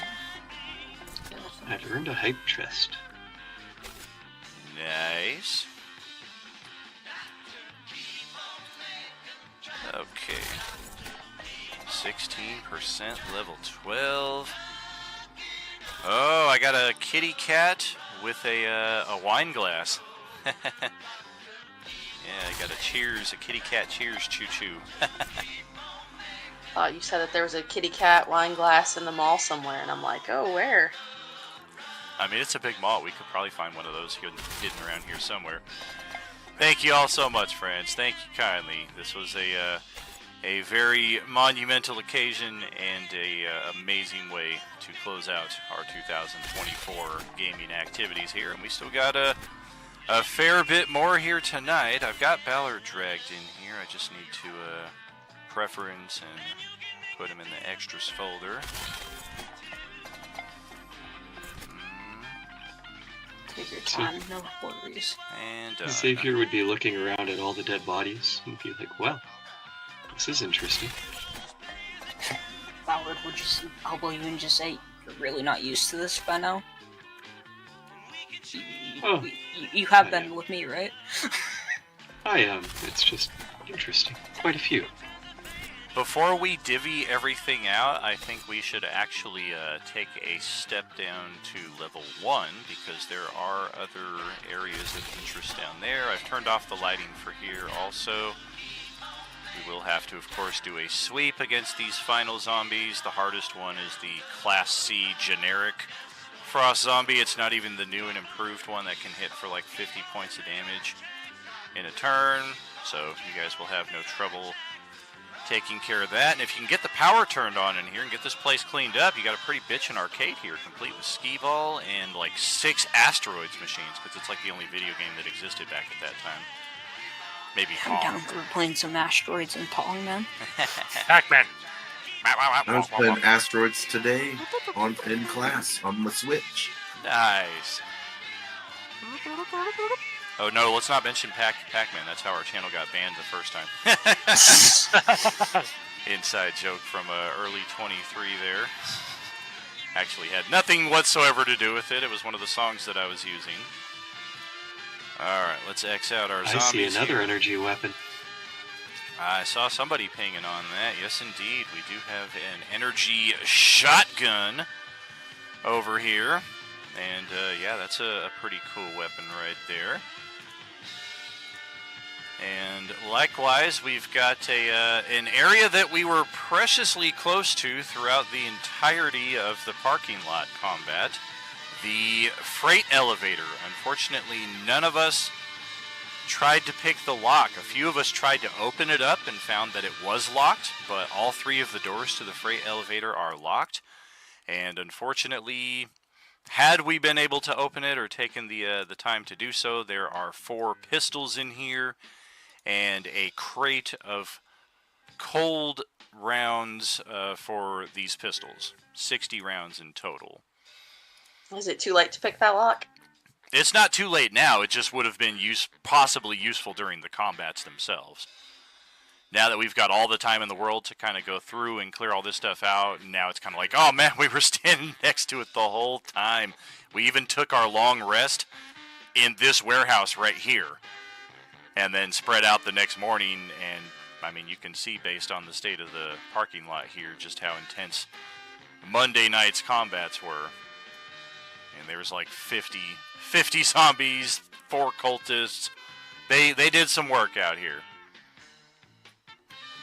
I've earned a hype chest. Nice. Okay. 16% level 12. Oh, I got a kitty cat with a wine glass. Yeah, I got a kitty cat cheers choo-choo. You said that there was a kitty cat wine glass in the mall somewhere, and I'm like, oh, where? I mean, it's a big mall. We could probably find one of those hidden around here somewhere. Thank you all so much, friends. Thank you kindly. This was a very monumental occasion and a amazing way to close out our 2024 gaming activities here. And we still got a fair bit more here tonight. I've got Ballard dragged in here. I just need to preference and put him in the extras folder. Take your time, no worries. And Xavier would be looking around at all the dead bodies and be like, well, this is interesting. Ballard would just elbow you and just say, you're really not used to this by now? You have been with me, right? I am. It's just interesting. Quite a few. Before we divvy everything out, I think we should actually take a step down to level 1, because there are other areas of interest down there. I've turned off the lighting for here also. We will have to, of course, do a sweep against these final zombies. The hardest one is the Class C generic Frost Zombie. It's not even the new and improved one that can hit for like 50 points of damage in a turn. So you guys will have no trouble taking care of that. And if you can get the power turned on in here and get this place cleaned up, you got a pretty bitchin' arcade here, complete with skee ball and like 6 asteroids machines, because it's like the only video game that existed back at that time. Maybe I'm Pong. down for playing some asteroids and Pong, man. Pac-Man. I was playing Asteroids today in class on the Switch. Nice. Oh no, let's not mention Pac-Man. That's how our channel got banned the first time. Inside joke from early 23 there. Actually had nothing whatsoever to do with it. It was one of the songs that I was using. Alright, let's X out our zombies. I see another here. energy weapon. I saw somebody pinging on that. Yes, indeed. We do have an energy shotgun over here. And, yeah, that's a pretty cool weapon right there. And likewise, we've got an area that we were preciously close to throughout the entirety of the parking lot combat. The freight elevator. Unfortunately, none of us tried to pick the lock. A few of us tried to open it up and found that it was locked, but all 3 of the doors to the freight elevator are locked. And unfortunately, Had we been able to open it or taken the time to do so, there are 4 pistols in here and a crate of cold rounds for these pistols. 60 rounds in total. Is it too late to pick that lock? It's not too late now. It just would have been possibly useful during the combats themselves. Now that we've got all the time in the world to kind of go through and clear all this stuff out, and now it's kind of like, oh man, we were standing next to it the whole time. We even took our long rest in this warehouse right here, and then spread out the next morning. And I mean, you can see based on the state of the parking lot here just how intense Monday night's combats were. And there was like 50 zombies, 4 cultists. They did some work out here.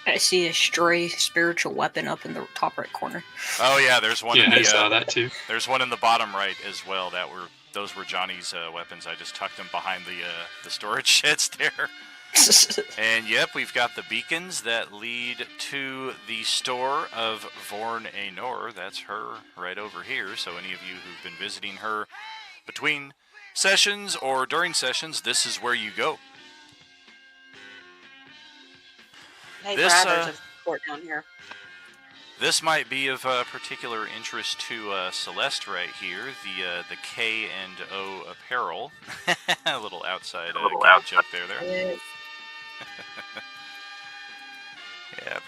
I see a stray spiritual weapon up in the top right corner. Oh yeah, there's one. Yeah, I saw that too. There's one in the bottom right as well. Those were Johnny's weapons. I just tucked them behind the storage sheds there. And yep, we've got the beacons that lead to the store of Vorn Anor. That's her right over here. So any of you who've been visiting her between sessions or during sessions, this is where you go. Hey, Brad, there's a fort down here. This might be of particular interest to Celeste right here, the K&O apparel. A little outside joke there. Yeah,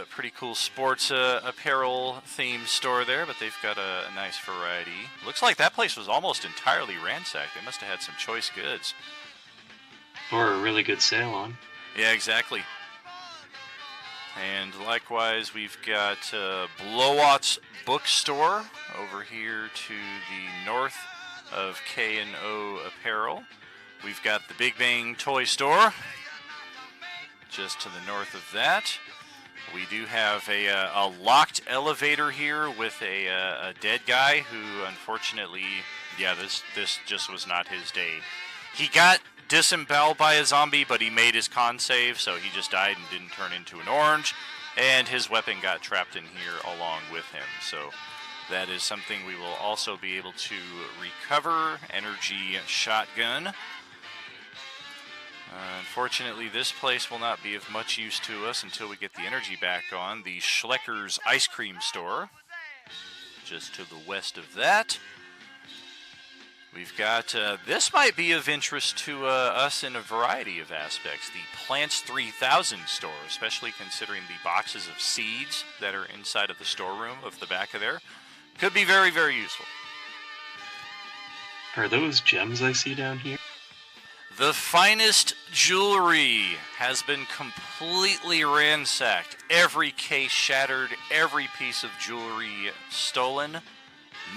pretty cool sports apparel themed store there, but they've got a nice variety. Looks like that place was almost entirely ransacked. They must have had some choice goods. Or a really good sale on. Yeah, exactly. And likewise, we've got Blowout's bookstore over here to the north of K&O Apparel. We've got the Big Bang Toy Store just to the north of that. We do have a locked elevator here with a dead guy who, unfortunately, yeah, this just was not his day. He got disemboweled by a zombie, but he made his con save, so he just died and didn't turn into an orange, and his weapon got trapped in here along with him. So that is something we will also be able to recover. Energy shotgun. Unfortunately, this place will not be of much use to us until we get the energy back on. The Schlecker's Ice Cream Store, just to the west of that. We've got, this might be of interest to us in a variety of aspects. The Plants 3000 store, especially considering the boxes of seeds that are inside of the storeroom of the back of there. Could be very, very useful. Are those gems I see down here? The finest jewelry has been completely ransacked. Every case shattered, every piece of jewelry stolen.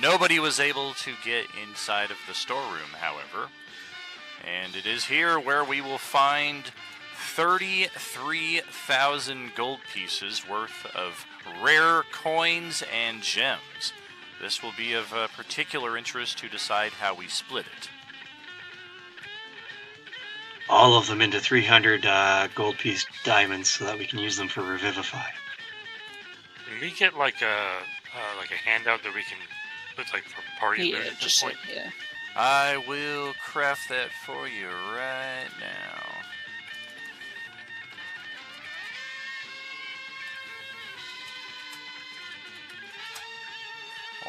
Nobody was able to get inside of the storeroom, however. And it is here where we will find 33,000 gold pieces worth of rare coins and gems. This will be of particular interest to decide how we split it. All of them into 300 gold piece diamonds so that we can use them for Revivify. Can we get like a handout that we can put like for party? Yeah, just say, yeah. I will craft that for you right now.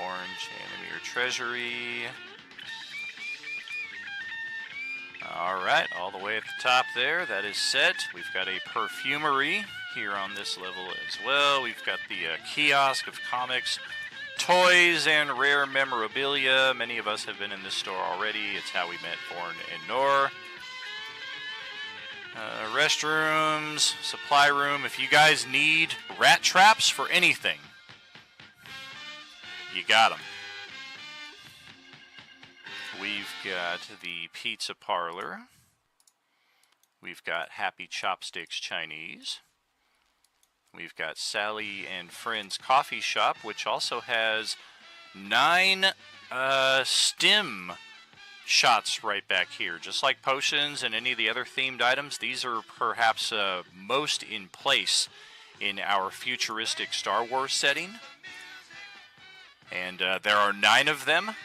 Orange Animeer Treasury. Alright, all the way at the top there, that is set. We've got a perfumery here on this level as well. We've got the kiosk of comics, toys, and rare memorabilia. Many of us have been in this store already. It's how we met Vorn and Nor. Restrooms, supply room. If you guys need rat traps for anything, you got them. We've got the pizza parlor. We've got Happy Chopsticks Chinese. We've got Sally and Friends Coffee Shop, which also has 9 stim shots right back here. Just like potions and any of the other themed items, these are perhaps most in place in our futuristic Star Wars setting. And there are 9 of them.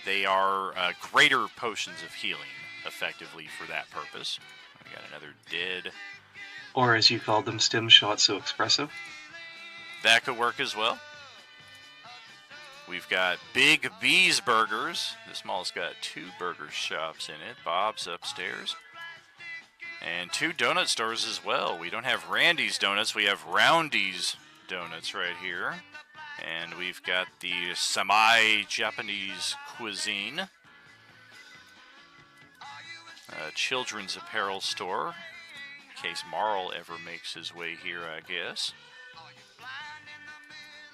They are greater potions of healing, effectively, for that purpose. We got another dead. Or as you called them, stim shots so espresso. That could work as well. We've got Big B's Burgers. This mall's got 2 burger shops in it. Bob's upstairs. And 2 donut stores as well. We don't have Randy's Donuts. We have Roundy's Donuts right here. And we've got the semi-Japanese cuisine. A children's apparel store. In case Marl ever makes his way here, I guess.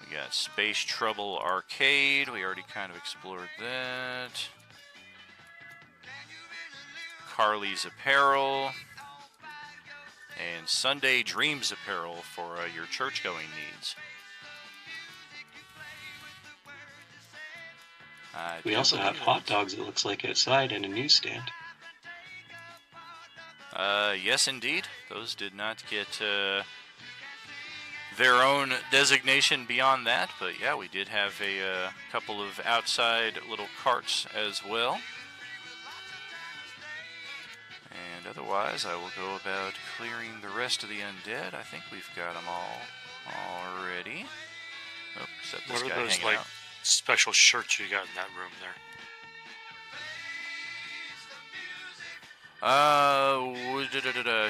We got Space Trouble Arcade. We already kind of explored that. Carly's Apparel. And Sunday Dreams Apparel for your church-going needs. We also have hot dogs, it looks like, outside and a newsstand. Yes, indeed. Those did not get their own designation beyond that, but yeah, we did have a couple of outside little carts as well. And otherwise, I will go about clearing the rest of the undead. I think we've got them all already. Oh, except this What guy are those, hanging like, out. special shirts you got in that room there?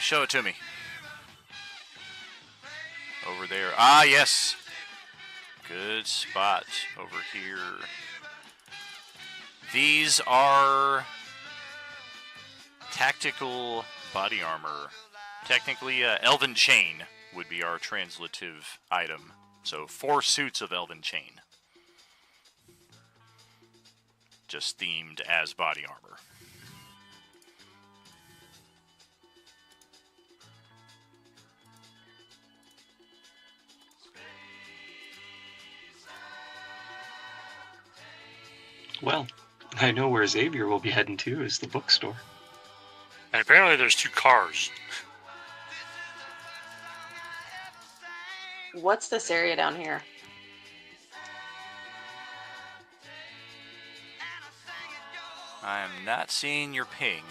Show it to me. Over there. Ah, yes. Good spot over here. These are tactical body armor. Technically, Elven Chain would be our translative item. So 4 suits of Elven Chain. Just themed as body armor. Well, I know where Xavier will be heading to, is the bookstore. And apparently there's 2 cars. What's this area down here? I am not seeing your ping.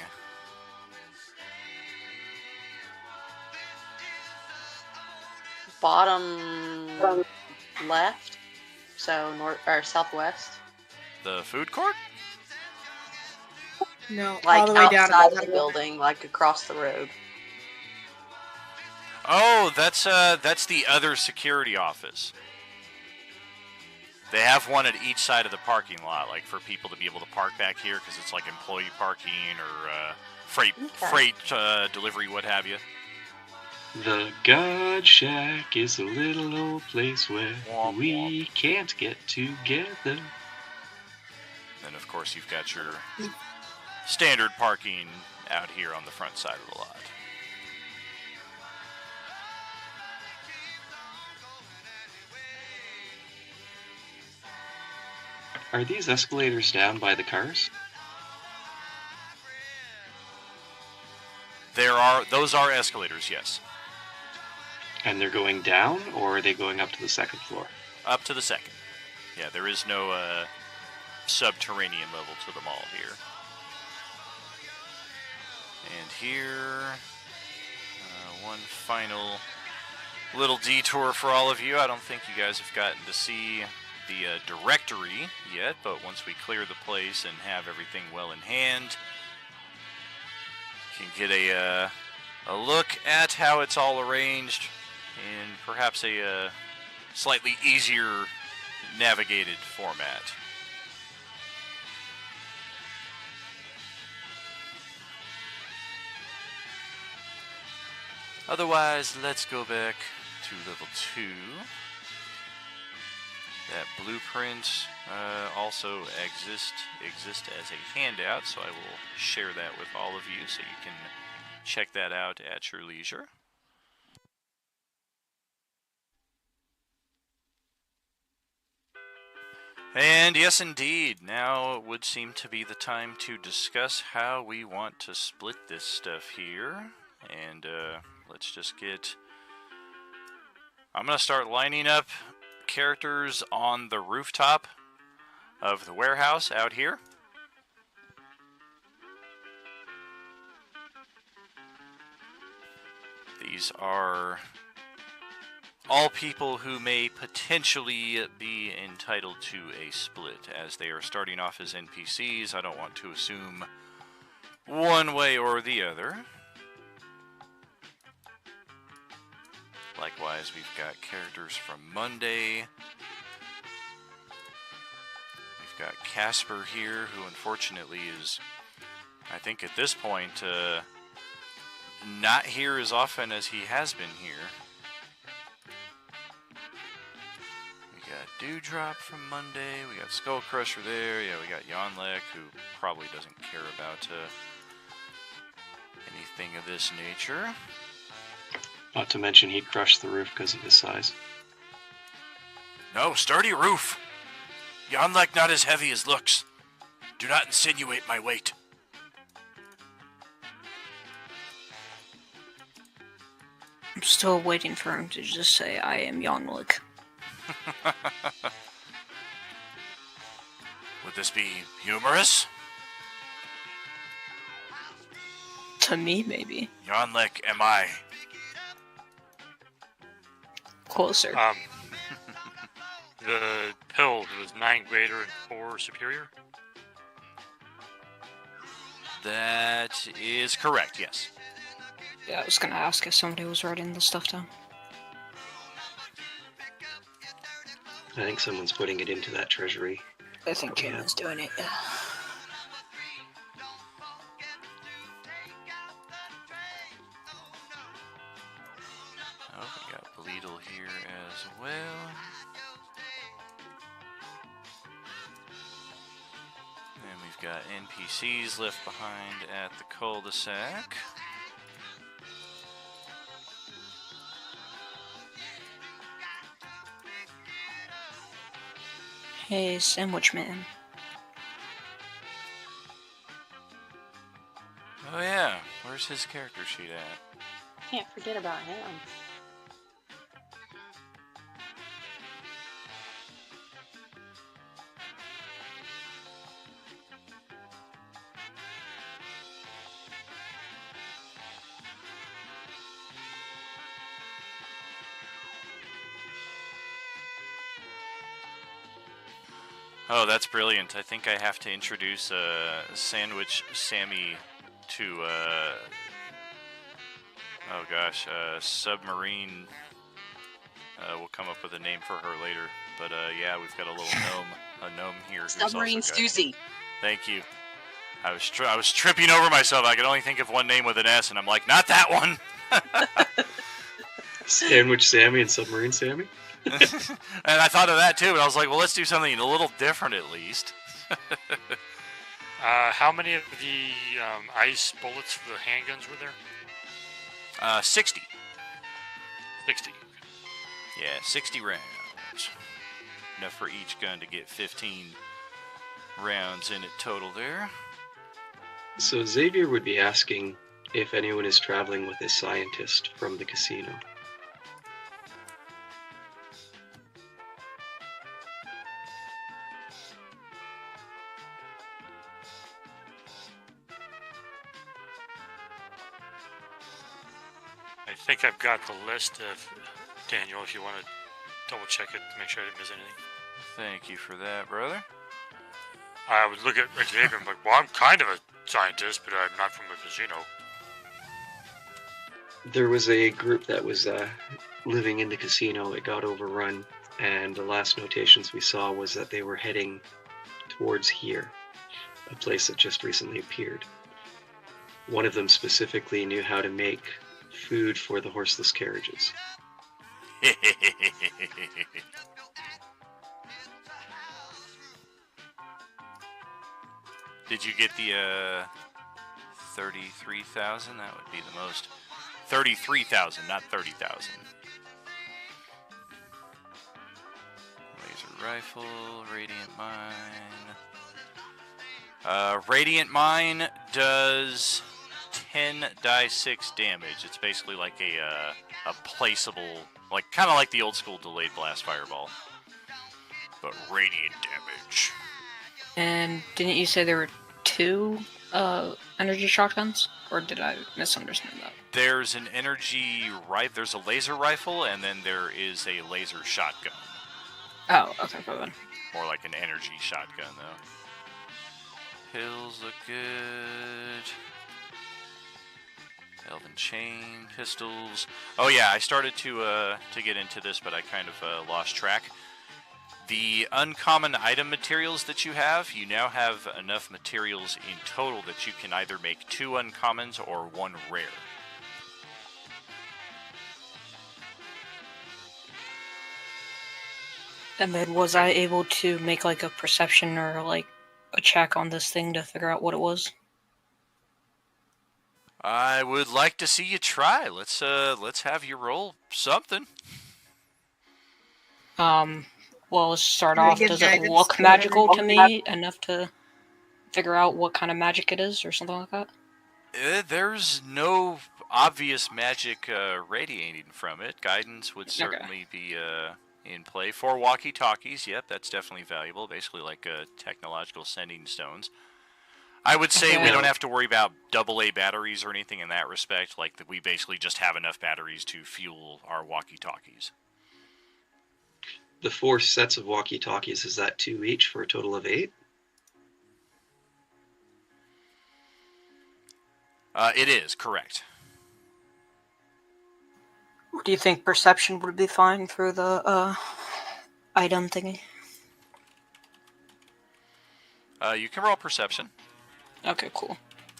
Bottom left, so north or southwest. The food court? No, Like all the way down outside to of the building, like across the road. Oh, that's the other security office. They have one at each side of the parking lot, like for people to be able to park back here, because it's like employee parking or freight delivery, what have you. The God Shack is a little old place where we can't get together. Then, of course, you've got your standard parking out here on the front side of the lot. Are these escalators down by the cars? Those are escalators, yes. And they're going down, or are they going up to the 2nd floor? Up to the 2nd. Yeah, there is no subterranean level to the mall here. And here, one final little detour for all of you. I don't think you guys have gotten to see the directory yet, but once we clear the place and have everything well in hand, you can get a look at how it's all arranged in perhaps a slightly easier navigated format. Otherwise, let's go back to level 2. That blueprint also exists as a handout, so I will share that with all of you so you can check that out at your leisure. And yes, indeed, now it would seem to be the time to discuss how we want to split this stuff here. And let's just get... I'm going to start lining up characters on the rooftop of the warehouse out here. These are all people who may potentially be entitled to a split, as they are starting off as NPCs. I don't want to assume one way or the other. Likewise, we've got characters from Monday. We've got Casper here, who unfortunately is, I think at this point, not here as often as he has been here. We got Dewdrop from Monday. We got Skull Crusher there. Yeah, we got Yonlek, who probably doesn't care about anything of this nature. Not to mention he'd crush the roof because of his size. No, sturdy roof. Yonlek not as heavy as looks. Do not insinuate my weight. I'm still waiting for him to just say, I am Yonlik. Would this be humorous? To me, maybe. Yonlek am I. Closer. The pill was 9 greater and 4 superior? That is correct, yes. Yeah, I was gonna ask if somebody was writing this stuff down. I think someone's putting it into that treasury. I think Cameron's doing it, yeah. Oh, we got Bleedle here as well. And we've got NPCs left behind at the cul-de-sac. Hey, Sandwich Man. Oh yeah, where's his character sheet at? Can't forget about him. Oh, that's brilliant. I think I have to introduce Sandwich Sammy to, oh gosh, Submarine. We'll come up with a name for her later. But yeah, we've got a little gnome here. Submarine Susie. Thank you. I was tripping over myself. I could only think of one name with an S, and I'm like, not that one! Sandwich Sammy and Submarine Sammy? And I thought of that too, but I was like, well, let's do something a little different at least. How many of the ice bullets for the handguns were there? 60. 60. Yeah, 60 rounds. Enough for each gun to get 15 rounds in it total there. So Xavier would be asking if anyone is traveling with a scientist from the casino. I think I've got the list of Daniel, if you want to double check it to make sure I didn't miss anything. Thank you for that, brother. I would look at Xavier and be like, well, I'm kind of a scientist, but I'm not from a casino. There was a group that was living in the casino. It got overrun, and the last notations we saw was that they were heading towards here, a place that just recently appeared. One of them specifically knew how to make food for the horseless carriages. Did you get the 33,000? That would be the most. 33,000, not 30,000. Laser rifle, radiant mine. Radiant mine does 10 die 6 damage. It's basically like a placeable, like kind of like the old school delayed blast fireball, but radiant damage. And didn't you say there were 2 energy shotguns, or did I misunderstand that? There's an energy rifle. There's a laser rifle, and then there is a laser shotgun. Oh, okay, go ahead. More like an energy shotgun, though. Hills look good. Elven chain pistols. Oh yeah, I started to get into this, but I kind of lost track. The uncommon item materials that you now have enough materials in total that you can either make 2 uncommons or 1 rare. And then was I able to make like a perception or like a check on this thing to figure out what it was? I would like to see you try. Let's have you roll something. Well, let's start Can I off. give Does it guidance look to magical whatever to me enough to figure out what kind of magic it is or something like that? There's no obvious magic radiating from it. Guidance would certainly be in play. 4 walkie-talkies, yep, that's definitely valuable. Basically like technological sending stones. I would say we don't have to worry about AA batteries or anything in that respect. Like, we basically just have enough batteries to fuel our walkie-talkies. The 4 sets of walkie-talkies, is that 2 each for a total of 8? It is, correct. Do you think perception would be fine for the item thingy? You can roll perception. Okay, cool.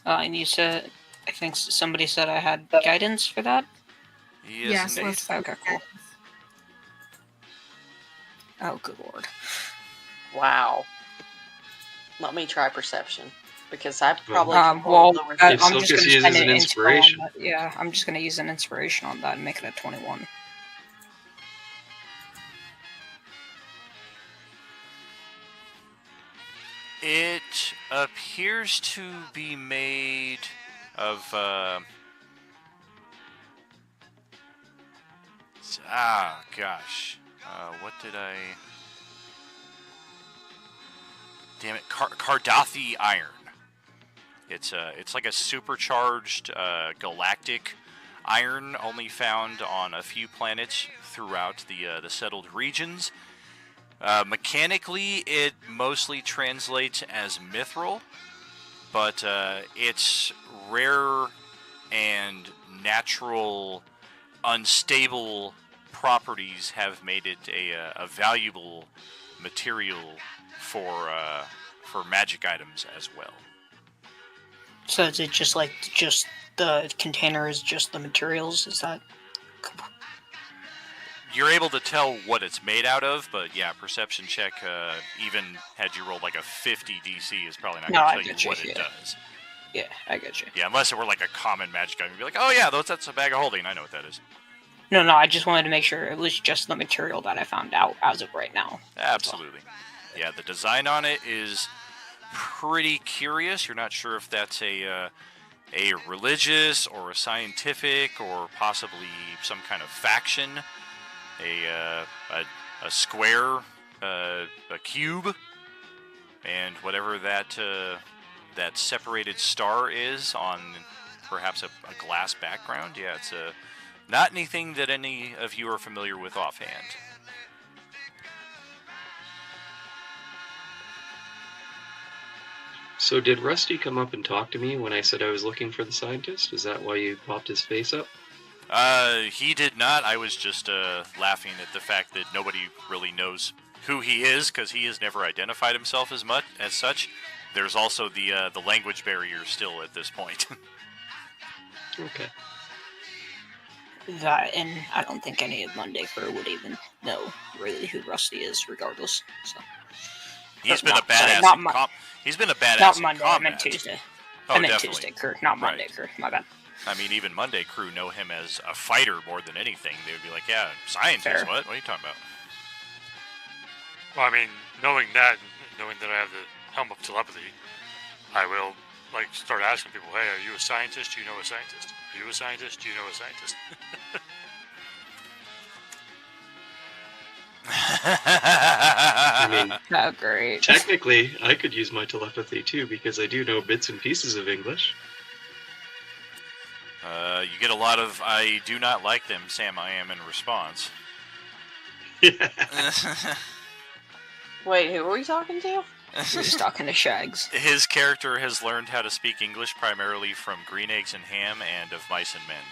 And you said, I think somebody said I had guidance for that? Yes, indeed. Okay, cool. Oh, good lord. Wow. Let me try perception. Because I probably I'm just going to uses spend an inspiration. Yeah, I'm just going to use an inspiration on that and make it a 21. It appears to be made of what did I... Damn it, Cardathi iron. It's like a supercharged galactic iron, only found on a few planets throughout the settled regions. Mechanically, it mostly translates as mithril, but its rare and natural unstable properties have made it a valuable material for magic items as well. So is it just the container is just the materials? Is that... You're able to tell what it's made out of, but yeah, perception check, even had you rolled like a 50 DC, is probably not going to tell you what it does. Yeah, I get you. Yeah, unless it were like a common magic item. You'd be like, oh yeah, that's a bag of holding. I know what that is. No, I just wanted to make sure it was just the material that I found out as of right now. Absolutely. Yeah, the design on it is pretty curious. You're not sure if that's a religious or a scientific or possibly some kind of faction. A square, a cube, and whatever that separated star is on perhaps a glass background. Yeah, it's not anything that any of you are familiar with offhand. So did Rusty come up and talk to me when I said I was looking for the scientist? Is that why you popped his face up? He did not. I was just laughing at the fact that nobody really knows who he is, because he has never identified himself as such. There's also the language barrier still at this point. Okay. That, and I don't think any of Monday Crew would even know really who Rusty is, regardless. So he's been a badass. He's been a badass. Not Monday. I meant Tuesday. Oh, I meant definitely. Tuesday Crew, not Monday Crew. My bad. I mean, even Monday Crew know him as a fighter more than anything. They would be like, "Yeah, scientist. Fair. What? What are you talking about?" Well, I mean, knowing that I have the helm of telepathy, I will start asking people, "Hey, are you a scientist? Do you know a scientist? Are you a scientist? Do you know a scientist?" I mean, Oh, great. Technically, I could use my telepathy too because I do know bits and pieces of English. You get a lot of "I do not like them, Sam. I am" in response. Wait, who are we talking to? You're just talking to Shags. His character has learned how to speak English primarily from Green Eggs and Ham and Of Mice and Men.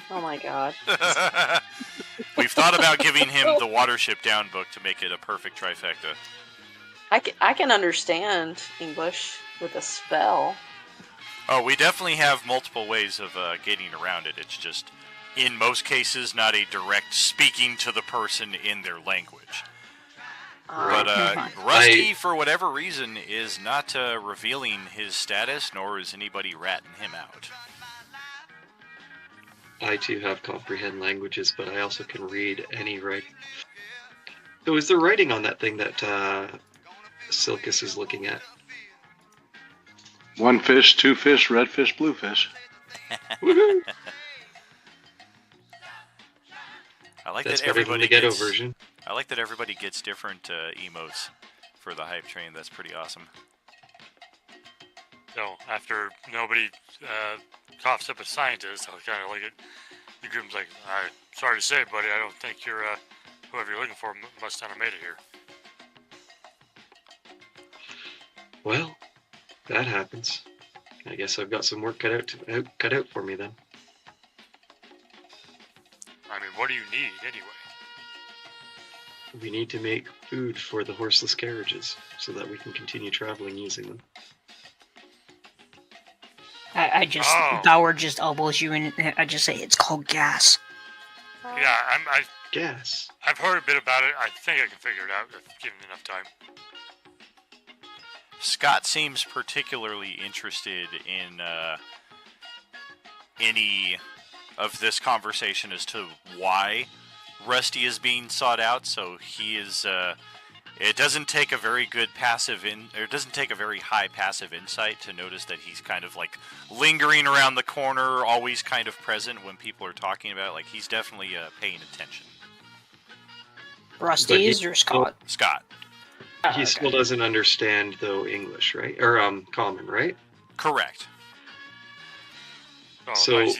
Oh my god. We've thought about giving him the Watership Down book to make it a perfect trifecta. I can understand English with a spell. Oh, we definitely have multiple ways of getting around it. It's just, in most cases, not a direct speaking to the person in their language. But Rusty, for whatever reason, is not revealing his status, nor is anybody ratting him out. I too have comprehend languages, but I also can read any writing. So is there writing on that thing that Silkus is looking at? 1 fish, 2 fish, red fish, blue fish. I like That's that better than everybody the ghetto gets, version. I like that everybody gets different emotes for the hype train. That's pretty awesome. So after nobody coughs up a scientist, I'll kind of like it. The groom's like, sorry to say, buddy, I don't think you're whoever you're looking for must not have made it here. Well, that happens. I guess I've got some work cut out for me then. I mean, what do you need anyway? We need to make food for the horseless carriages so that we can continue traveling using them. I just Bauer just elbows you and I just say it's called gas. Yeah, gas. I've heard a bit about it. I think I can figure it out if given enough time. Scott seems particularly interested in any of this conversation as to why Rusty is being sought out. So he is. It doesn't take a very good it doesn't take a very high passive insight to notice that he's kind of like lingering around the corner, always kind of present when people are talking about it. Like he's definitely paying attention. Rusty is or Scott? Scott. He still doesn't understand, though, English, right? Or common, right? Correct. Oh, so if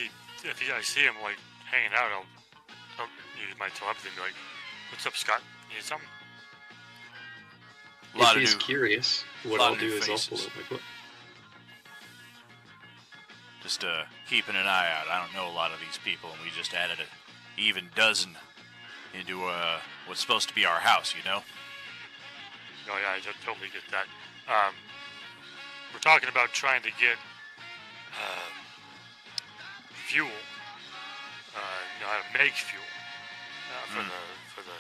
I see him like hanging out, I'll use my telepathy and be like, "What's up, Scott? You need something?" If he's curious, what I'll do is I'll pull out my book. Just keeping an eye out. I don't know a lot of these people, and we just added an even dozen into what's supposed to be our house, you know? No, yeah, I totally get that. We're talking about trying to get fuel. How to make fuel for the.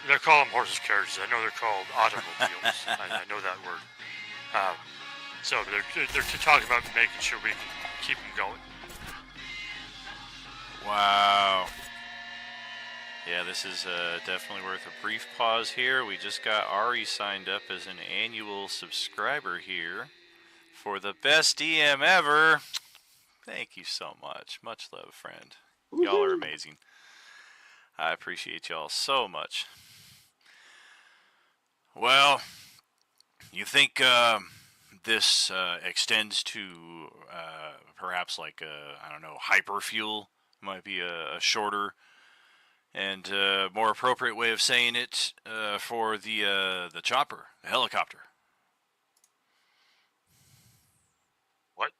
They call them horses carriages. I know they're called automobiles. I know that word. So they're talking about making sure we can keep them going. Wow. Yeah, this is definitely worth a brief pause here. We just got Ari signed up as an annual subscriber here for the best DM ever. Thank you so much. Much love, friend. Y'all are amazing. I appreciate y'all so much. Well, you think this extends to perhaps like I don't know, hyperfuel might be a shorter and more appropriate way of saying it for the chopper, the helicopter. What?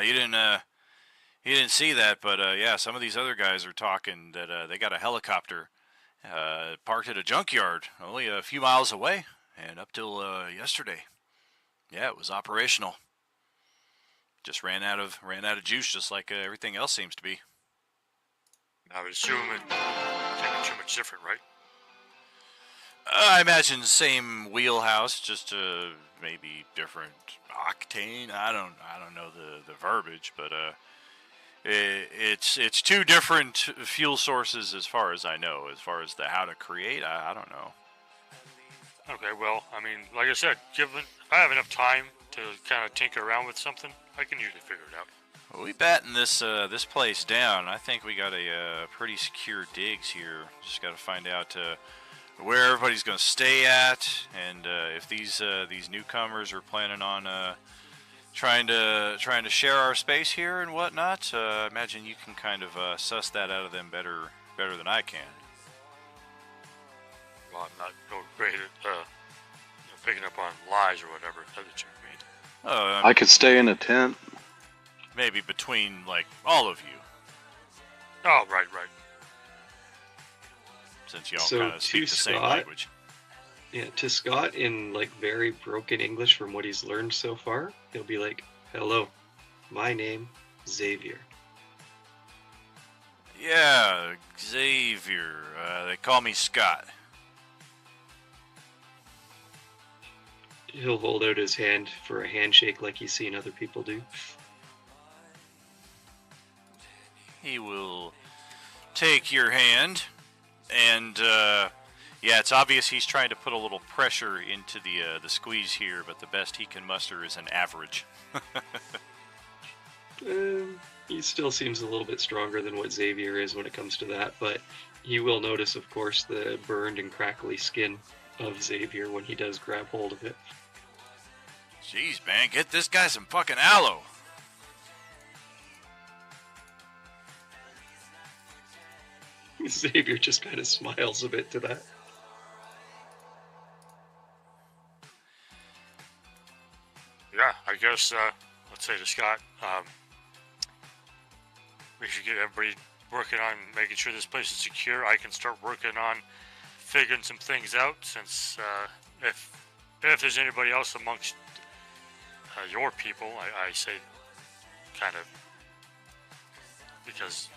You didn't see that, but yeah, some of these other guys are talking that they got a helicopter parked at a junkyard only a few miles away, and up till yesterday, yeah, it was operational. Just ran out of juice, just like everything else seems to be. I would assume it can't be too much different, right? I imagine same wheelhouse, just maybe different octane. I don't know the verbiage, but it's two different fuel sources as far as I know. As far as the how to create, I don't know. Okay, well, I mean, like I said, if I have enough time to kind of tinker around with something, I can usually figure it out. We batting this place down. I think we got a pretty secure digs here. Just got to find out where everybody's going to stay at, and if these newcomers are planning on trying to share our space here and whatnot. I imagine you can kind of suss that out of them better than I can. Well, I'm not great at picking up on lies or whatever that you mean. I could stay in a tent. Maybe between like all of you. Oh, right. Since y'all kind of speak the same language. Yeah, to Scott, in like very broken English from what he's learned so far, he'll be like, "Hello, my name, Xavier." Yeah, Xavier. They call me Scott. He'll hold out his hand for a handshake like he's seen other people do. He will take your hand, and yeah, it's obvious he's trying to put a little pressure into the squeeze here, but the best he can muster is an average. He still seems a little bit stronger than what Xavier is when it comes to that, but you will notice, of course, the burned and crackly skin of Xavier when he does grab hold of it. Jeez, man, get this guy some fucking aloe. Xavier just kind of smiles a bit to that. Yeah, I guess, let's say to Scott, we should get everybody working on making sure this place is secure. I can start working on figuring some things out, since if there's anybody else amongst your people, I say kind of, because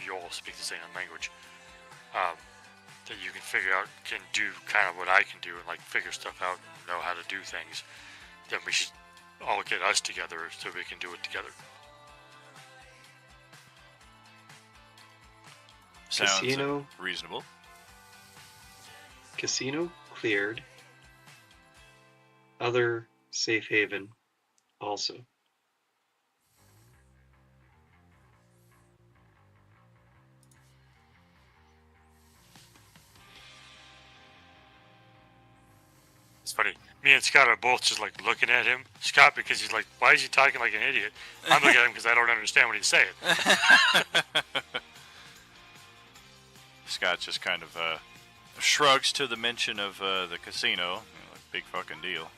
you all speak the same language, that you can do kind of what I can do and like figure stuff out and know how to do things, then we should all get us together so we can do it together. Sounds Casino. Reasonable. Casino cleared. Other safe haven also. It's funny. Me and Scott are both just like looking at him. Scott, because he's like, why is he talking like an idiot? I'm looking at him because I don't understand what he's saying. Scott just kind of shrugs to the mention of the casino. Big fucking deal.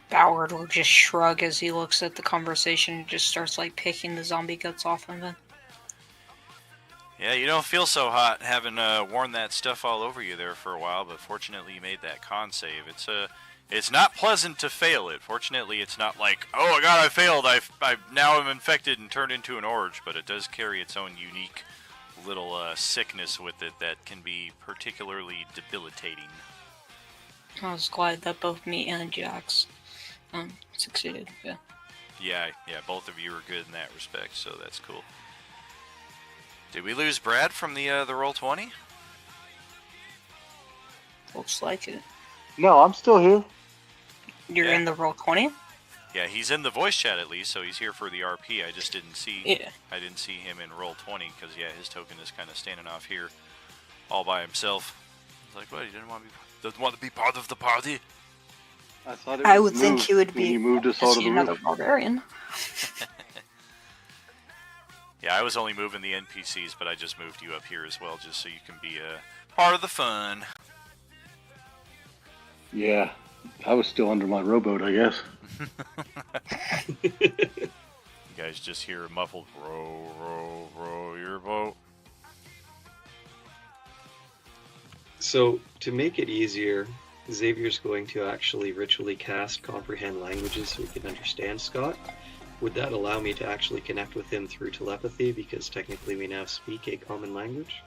Ballard will just shrug as he looks at the conversation and just starts like picking the zombie guts off of him. Yeah, you don't feel so hot having worn that stuff all over you there for a while, but fortunately you made that con save. It's not pleasant to fail it. Fortunately, it's not like, oh my god, I failed. I now am infected and turned into an orange, but it does carry its own unique little sickness with it that can be particularly debilitating. I was glad that both me and Jax succeeded. Yeah, both of you are good in that respect, so that's cool. Did we lose Brad from the Roll20? Looks like it. No, I'm still here. You're in the Roll20? Yeah, he's in the voice chat at least, so he's here for the RP. I just didn't see. Yeah. I didn't see him in Roll20 because his token is kind of standing off here, all by himself. I was like, what? He doesn't want to be part of the party. I would think he would be. He moved us all to the another roof. barbarian. Yeah, I was only moving the NPCs, but I just moved you up here as well, just so you can be part of the fun. Yeah, I was still under my rowboat, I guess. You guys just hear a muffled row, row, row your boat. So, to make it easier, Xavier's going to actually ritually cast Comprehend Languages so he can understand Scott. Would that allow me to actually connect with him through telepathy, because technically we now speak a common language?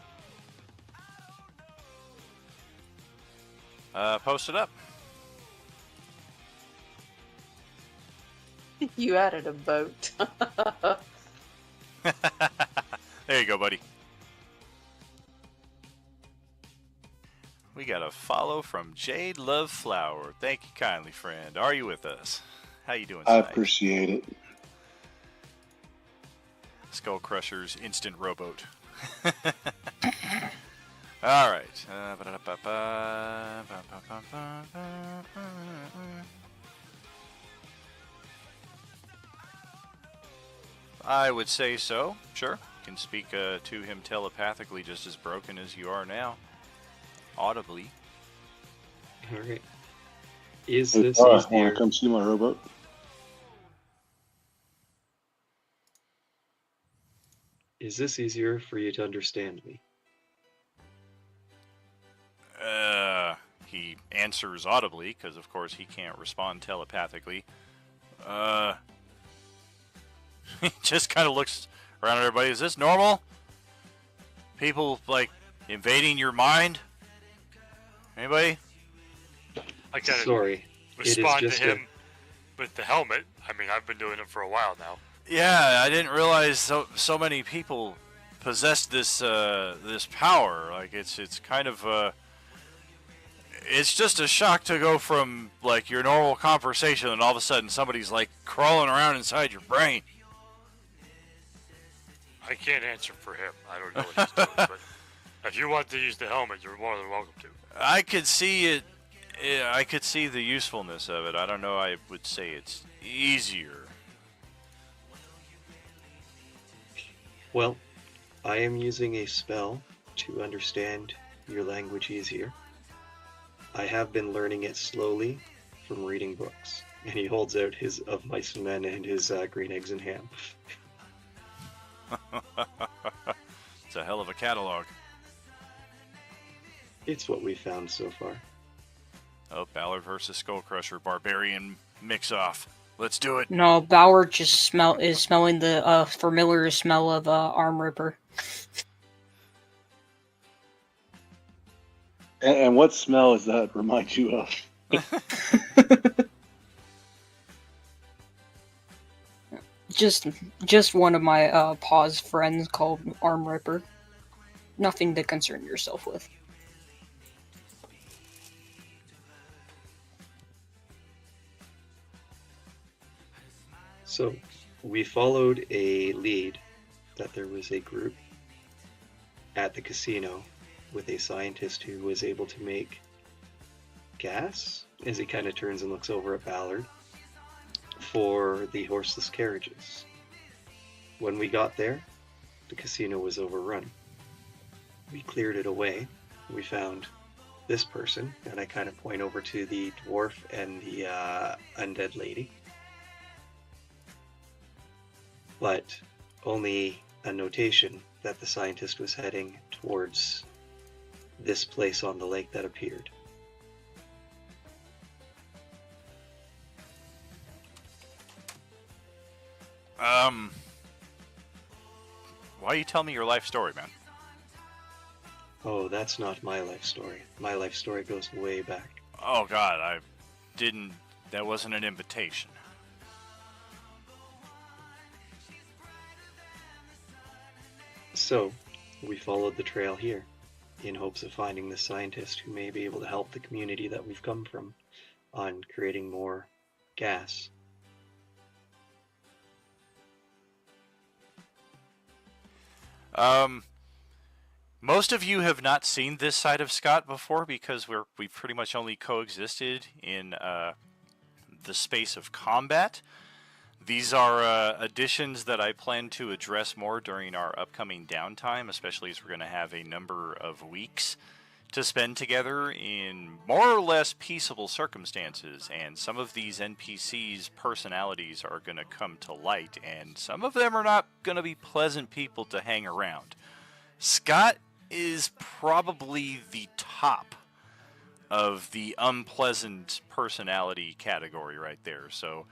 Post it up. You added a boat. There you go, buddy. We got a follow from Jade Love Flower. Thank you kindly, friend. Are you with us? How you doing I tonight? appreciate it. Skull Crusher's instant rowboat. All right. I would say so. Sure. Can speak to him telepathically, just as broken as you are now, audibly. All right. Is Hey, this want easier? to come see my rowboat? Is this easier for you to understand me? He answers audibly, because of course he can't respond telepathically. He just kind of looks around at everybody. Is this normal? People, like, invading your mind? Anybody? I gotta Sorry. respond to just him with the helmet. I mean, I've been doing it for a while now. Yeah, I didn't realize so many people possessed this this power. Like, it's kind of it's just a shock to go from, like, your normal conversation and all of a sudden somebody's, like, crawling around inside your brain. I can't answer for him. I don't know what he's doing, but if you want to use the helmet, you're more than welcome to. I could see it. I could see the usefulness of it. I don't know. I would say it's easier. Well, I am using a spell to understand your language easier. I have been learning it slowly from reading books. And he holds out his Of Mice and Men and his Green Eggs and Ham. It's a hell of a catalog. It's what we found so far. Oh, Ballard versus Skullcrusher, barbarian mix-off. Let's do it. No, Bauer just is smelling the familiar smell of Arm Ripper. And what smell does that remind you of? Just one of my paw's friends called Arm Ripper. Nothing to concern yourself with. So, we followed a lead that there was a group at the casino with a scientist who was able to make gas, as he kind of turns and looks over at Ballard, for the horseless carriages. When we got there, the casino was overrun. We cleared it away. We found this person, and I kind of point over to the dwarf and the undead lady. But only a notation that the scientist was heading towards this place on the lake that appeared. Why you tell me your life story, man? Oh, that's not my life story. My life story goes way back. Oh God, I didn't. That wasn't an invitation. So, we followed the trail here, in hopes of finding the scientist who may be able to help the community that we've come from on creating more gas. Most of you have not seen this side of Scott before because we've pretty much only coexisted in the space of combat. These are additions that I plan to address more during our upcoming downtime, especially as we're going to have a number of weeks to spend together in more or less peaceable circumstances. And some of these NPCs' personalities are going to come to light, and some of them are not going to be pleasant people to hang around. Scott is probably the top of the unpleasant personality category right there. So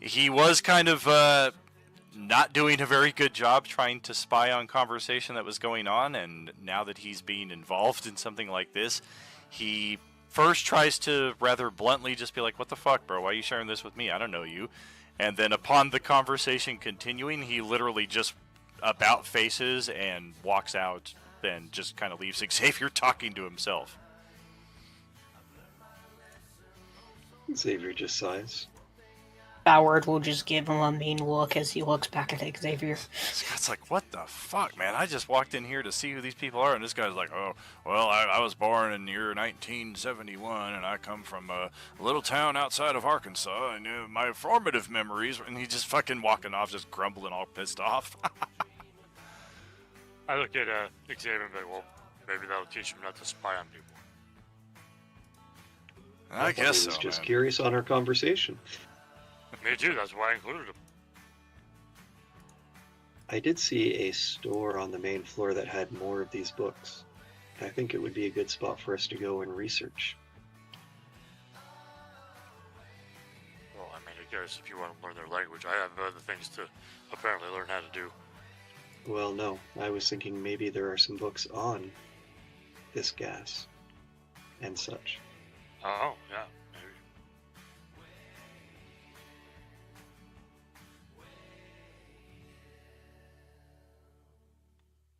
he was kind of not doing a very good job trying to spy on conversation that was going on, and now that he's being involved in something like this, he first tries to rather bluntly just be like, what the fuck, bro? Why are you sharing this with me? I don't know you. And then upon the conversation continuing, he literally just about faces and walks out and just kind of leaves Xavier talking to himself. Xavier just sighs. Ballard will just give him a mean look as he looks back at Xavier. Scott's like, what the fuck, man? I just walked in here to see who these people are, and this guy's like, oh, well, I was born in the year 1971, and I come from a little town outside of Arkansas, and my formative memories, and he's just fucking walking off, just grumbling, all pissed off. I look at Xavier and be like, well, maybe that'll teach him not to spy on people. I guess so. I was just man. curious on our conversation. Me too, that's why I included him. I did see a store on the main floor that had more of these books. I think it would be a good spot for us to go and research. Well, I mean, I guess if you want to learn their language, I have other things to apparently learn how to do. Well, no. I was thinking maybe there are some books on this gas and such. Oh, yeah, maybe.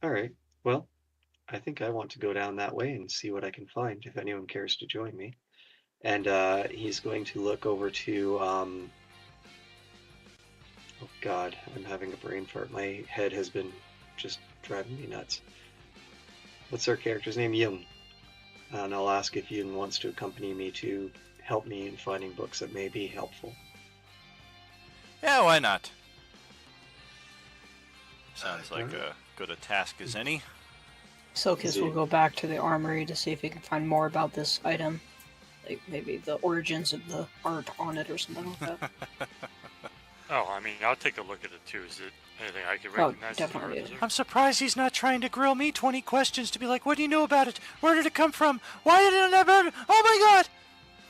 All right. Well, I think I want to go down that way and see what I can find if anyone cares to join me. And he's going to look over to oh God, I'm having a brain fart. My head has been just driving me nuts. What's our character's name? Jung. And I'll ask if Jung wants to accompany me to help me in finding books that may be helpful. Yeah, why not? Sounds like a good a task as any. Silkus will go back to the armory to see if he can find more about this item. Like maybe the origins of the art on it or something like that. Oh, I mean, I'll take a look at it too. Is it anything I can Oh, recognize? definitely is. I'm surprised he's not trying to grill me 20 questions to be like, what do you know about it? Where did it come from? Why did it never... Oh my god!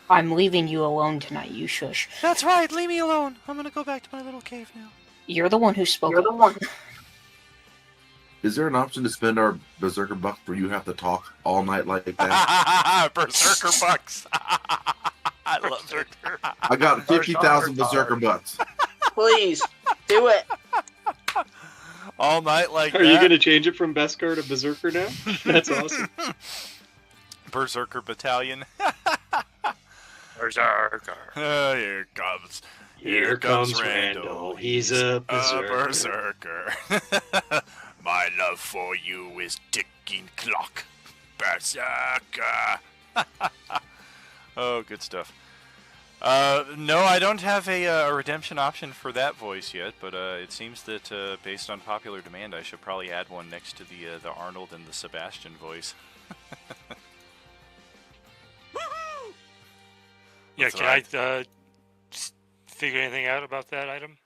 I'm leaving you alone tonight, you shush. That's right, leave me alone. I'm gonna go back to my little cave now. You're the one who spoke up. Is there an option to spend our berserker bucks where you have to talk all night like that? Berserker bucks. I love it. I got 50,000 berserker bucks. Please, do it. All night like that. Are you going to change it from Beskar to Berserker now? That's awesome. Berserker Battalion. Berserker. Here comes. Here comes Randall. He's a berserker. My love for you is ticking clock. Berserker. Oh, good stuff. No, I don't have a redemption option for that voice yet, but it seems that based on popular demand, I should probably add one next to the Arnold and the Sebastian voice. Yeah, can I figure anything out about that item?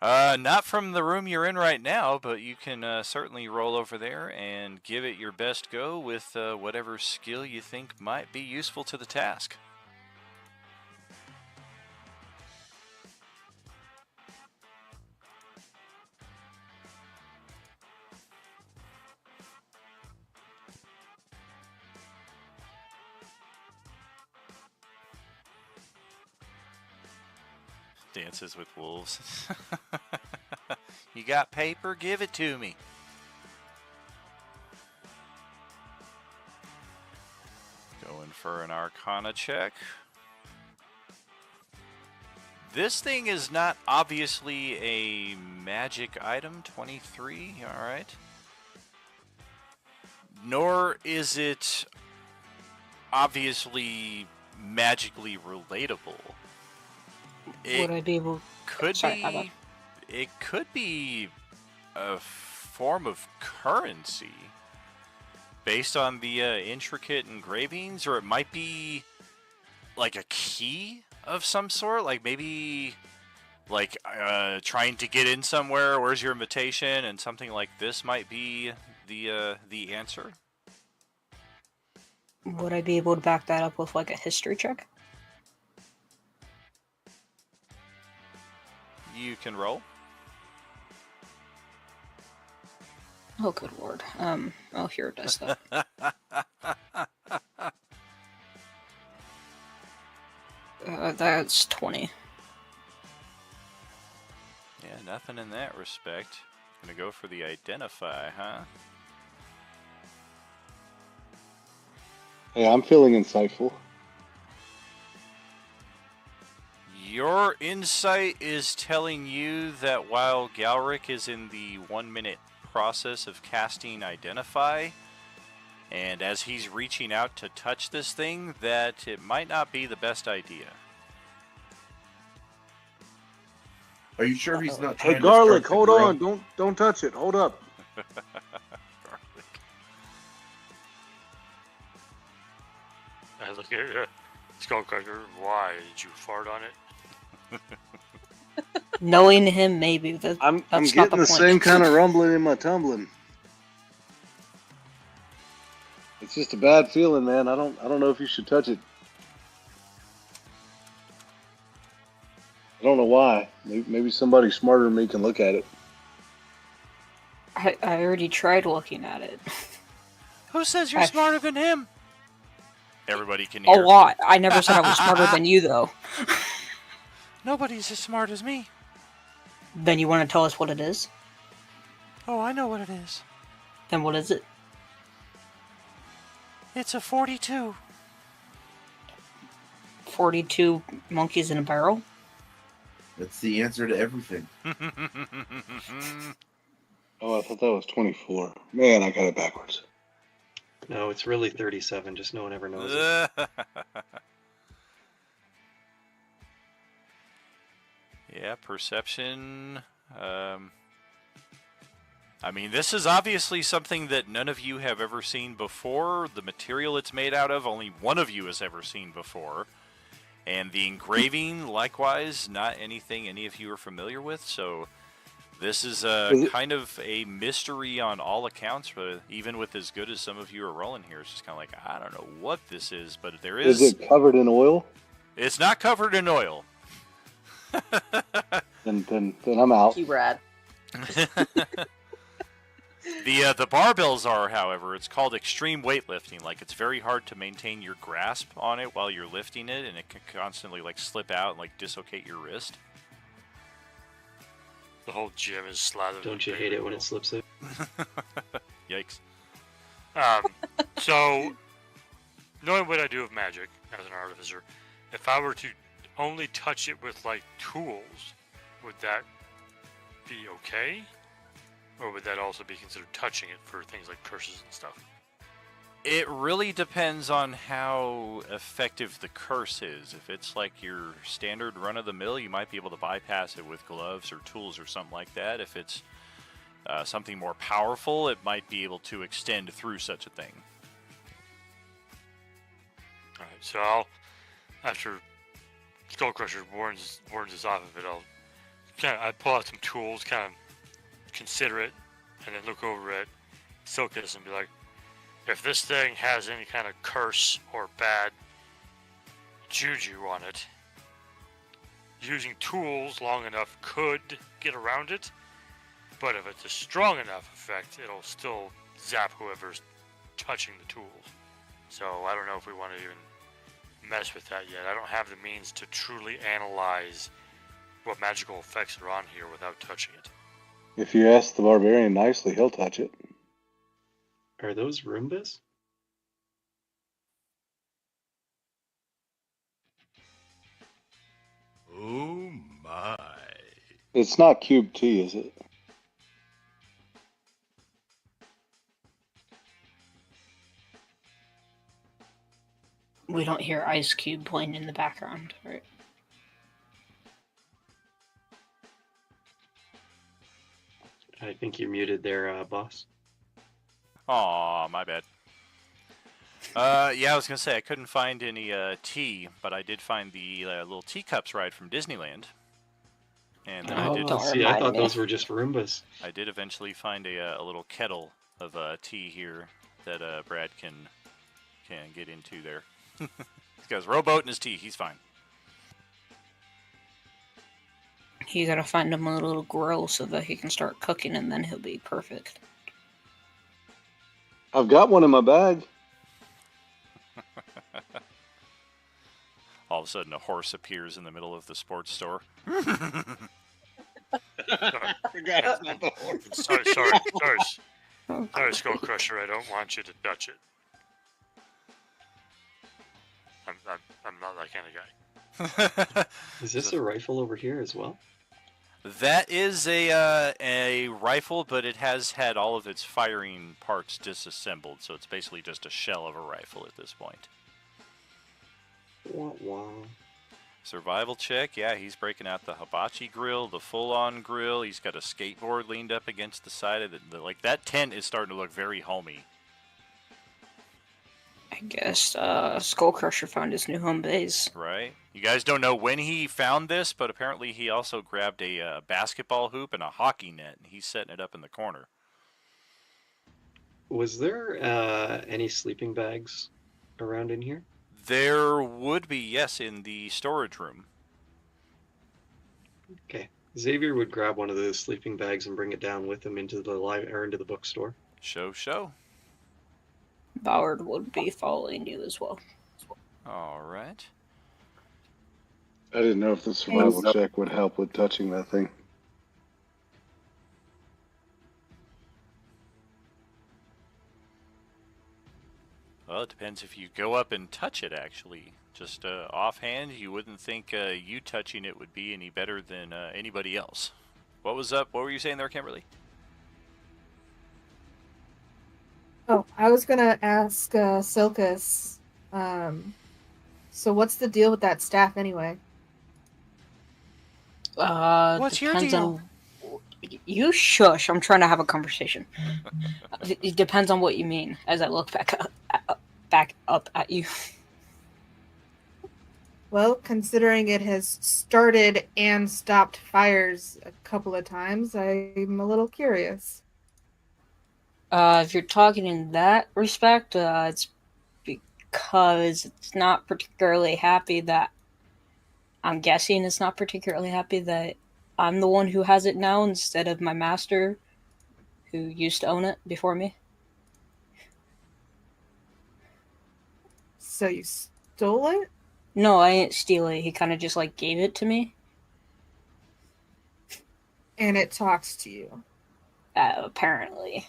Not from the room you're in right now, but you can certainly roll over there and give it your best go with whatever skill you think might be useful to the task. Dances with wolves. You got paper? Give it to me. Going for an Arcana check. This thing is not obviously a magic item, 23, alright. Nor is it obviously magically relatable. Would I be able? It could be a form of currency based on the intricate engravings, or it might be like a key of some sort, like maybe like trying to get in somewhere. Where's your invitation? And something like this might be the answer. Would I be able to back that up with like a history check? You can roll. Oh, good lord. Oh, here it does that. That's 20. Yeah, nothing in that respect. Gonna go for the identify, huh? Hey, I'm feeling insightful. Your insight is telling you that while Galric is in the 1 minute process of casting Identify, and as he's reaching out to touch this thing, that it might not be the best idea. Are you sure he's not Hey, trying Garlic, to start hold the on. grill? Don't touch it. Hold up. Garlic. I look at Skullcracker. Why did you fart on it? Knowing him, maybe I'm that's not getting the point. same kind of rumbling in my tumbling. It's just a bad feeling, man. I don't know if you should touch it. I don't know why. Maybe somebody smarter than me can look at it. I already tried looking at it. Who says you're smarter than him? Everybody can A hear. lot. I never said I was smarter than you, though. Nobody's as smart as me. Then you want to tell us what it is? Oh, I know what it is. Then what is it? It's a 42. 42 monkeys in a barrel? That's the answer to everything. Oh, I thought that was 24. Man, I got it backwards. No, it's really 37. Just no one ever knows it. Yeah, perception. I mean, this is obviously something that none of you have ever seen before. The material it's made out of, only one of you has ever seen before. And the engraving, likewise, not anything any of you are familiar with. So this is kind of a mystery on all accounts, but even with as good as some of you are rolling here, it's just kind of like, I don't know what this is, but there is... Is it covered in oil? It's not covered in oil. Then I'm out. You, Brad. The barbells are, however, it's called extreme weightlifting. Like, it's very hard to maintain your grasp on it while you're lifting it, and it can constantly like slip out and like dislocate your wrist. The whole gym is slathered. Don't you hate it when it slips out? Yikes. So, knowing what I do with magic as an artificer, if I were to only touch it with like tools, would that be okay? Or would that also be considered touching it for things like curses and stuff? It really depends on how effective the curse is. If it's like your standard run-of-the-mill, you might be able to bypass it with gloves or tools or something like that. If it's something more powerful, it might be able to extend through such a thing. Alright, so I'll, after Skullcrusher warns us off of it, I pull out some tools, kind of consider it, and then look over at Silkus and be like, if this thing has any kind of curse or bad juju on it, using tools long enough could get around it, but if it's a strong enough effect, it'll still zap whoever's touching the tools. So I don't know if we want to even mess with that yet. I don't have the means to truly analyze what magical effects are on here without touching it. If you ask the barbarian nicely, he'll touch it. Are those Roombas? Oh my. It's not cube tea, is it? We don't hear Ice Cube playing in the background, right? I think you're muted there, boss. Aw, my bad. Yeah, I was gonna say I couldn't find any tea, but I did find the little teacups ride from Disneyland. And then I did. See, I thought those were just Roombas. I did eventually find a little kettle of tea here that Brad can get into there. He's got his rowboat and his tea. He's fine. You gotta find him a little grill so that he can start cooking, and then he'll be perfect. I've got one in my bag. All of a sudden, a horse appears in the middle of the sports store. Forgot it's not the horse. Sorry, Skullcrusher. I don't want you to touch it. I'm not that kind of Is this a rifle over here as well? That is a rifle, but it has had all of its firing parts disassembled, so it's basically just a shell of a rifle at this point. Wah, wah. Survival check, yeah, he's breaking out the hibachi grill, the full-on grill. He's got a skateboard leaned up against the side of the like, that tent is starting to look very homey. I guess Skullcrusher found his new home base. Right. You guys don't know when he found this, but apparently he also grabbed a basketball hoop and a hockey net, and he's setting it up in the corner. Was there any sleeping bags around in here? There would be, yes, in the storage room. Okay. Xavier would grab one of those sleeping bags and bring it down with him into the into the bookstore. Show. Ballard would be following you as well. All right. I didn't know if the survival check would help with touching that thing. Well, it depends if you go up and touch it, actually. Just offhand, you wouldn't think you touching it would be any better than anybody else. What was up? What were you saying there, Kimberly? Oh, I was gonna ask Silkus. So what's the deal with that staff anyway? What's your deal? You shush. I'm trying to have a conversation. It depends on what you mean. As I look back up at you. Well, considering it has started and stopped fires a couple of times, I'm a little curious. If you're talking in that respect, it's because it's not particularly happy that... I'm guessing it's not particularly happy that I'm the one who has it now instead of my master, who used to own it before me. So you stole it? No, I didn't steal it. He kind of just, gave it to me. And it talks to you? Apparently.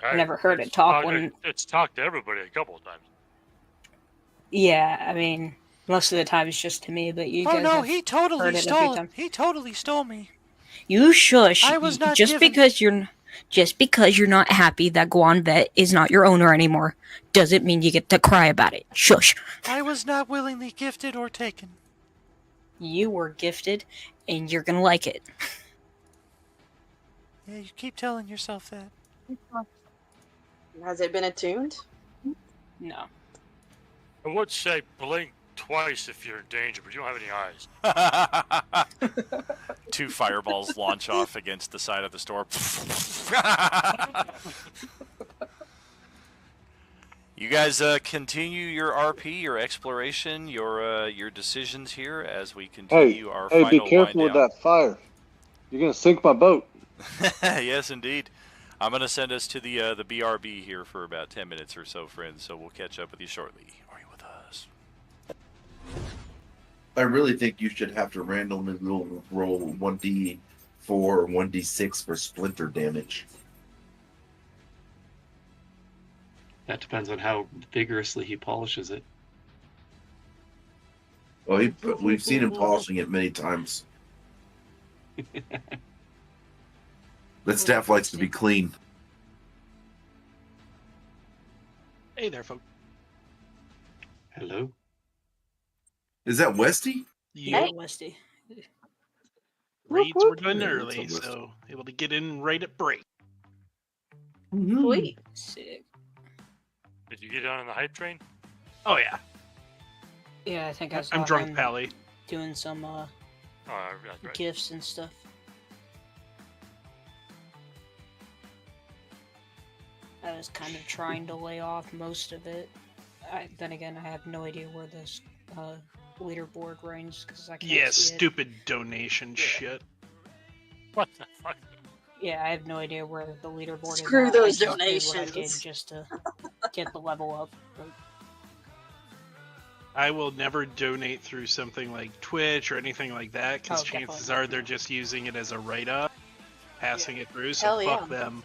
I never heard it talk when... It's talked to everybody a couple of times. Yeah, I mean, most of the time it's just to me, but you guys Oh no, have he totally heard it stole every time. He totally stole me. You shush. I was not just given... because you're not happy that Guan Vet is not your owner anymore doesn't mean you get to cry about it. Shush. I was not willingly gifted or taken. You were gifted, and you're gonna like it. Yeah, you keep telling yourself that. Has it been attuned? No. I would say blink twice if you're in danger, but you don't have any eyes. 2 fireballs launch off against the side of the store. You guys continue your RP, your exploration, your decisions here as we continue our final be careful with that fire. You're gonna sink my boat. Yes, indeed. I'm gonna send us to the BRB here for about 10 minutes or so, friends. So we'll catch up with you shortly. Are you with us? I really think you should have to randomly roll 1d4 or 1d6 for splinter damage. That depends on how vigorously he polishes it. Well, we've seen him polishing it many times. That staff likes to be clean. Hey there, folks. Hello. Is that Westy? Yeah, Westy. Raids were done Yeah, early, that's a so able to get in right at break. Sweet. Sick. Did you get on the hype train? Oh yeah, Yeah, I think I saw I'm drunk, him Pally. doing some Oh, that's right. gifts and stuff. I was kind of trying to lay off most of it. Then again, I have no idea where this leaderboard ranges because I can't Yeah, see it. stupid donation shit. What the fuck? Yeah, I have no idea where the leaderboard is. Screw at. those I just did what I did donations. just to get the level up. But I will never donate through something like Twitch or anything like that because Oh, chances definitely. are they're just using it as a write-up, passing it through. So Hell fuck yeah. them.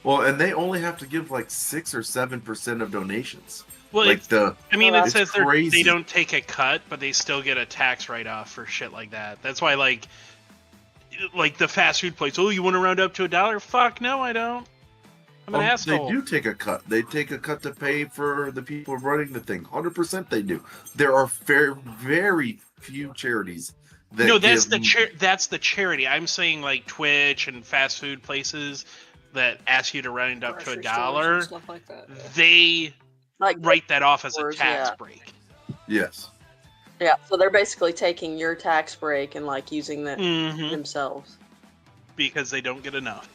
Well, and they only have to give like 6 or 7% of donations. Well, like it says crazy. they don't take a cut, but they still get a tax write-off for shit like that. That's why, like the fast food place. Oh, you want to round up to $1? Fuck no, I don't. I'm an asshole. They do take a cut. They take a cut to pay for the people running the thing. 100% they do. There are very few charities that No, that's the charity. I'm saying like Twitch and fast food places that ask you to round up to $1. Stuff like that, yeah. They write that off as a tax yeah. break. Yes. Yeah, so they're basically taking your tax break and like using that Mhm. themselves. Because they don't get enough.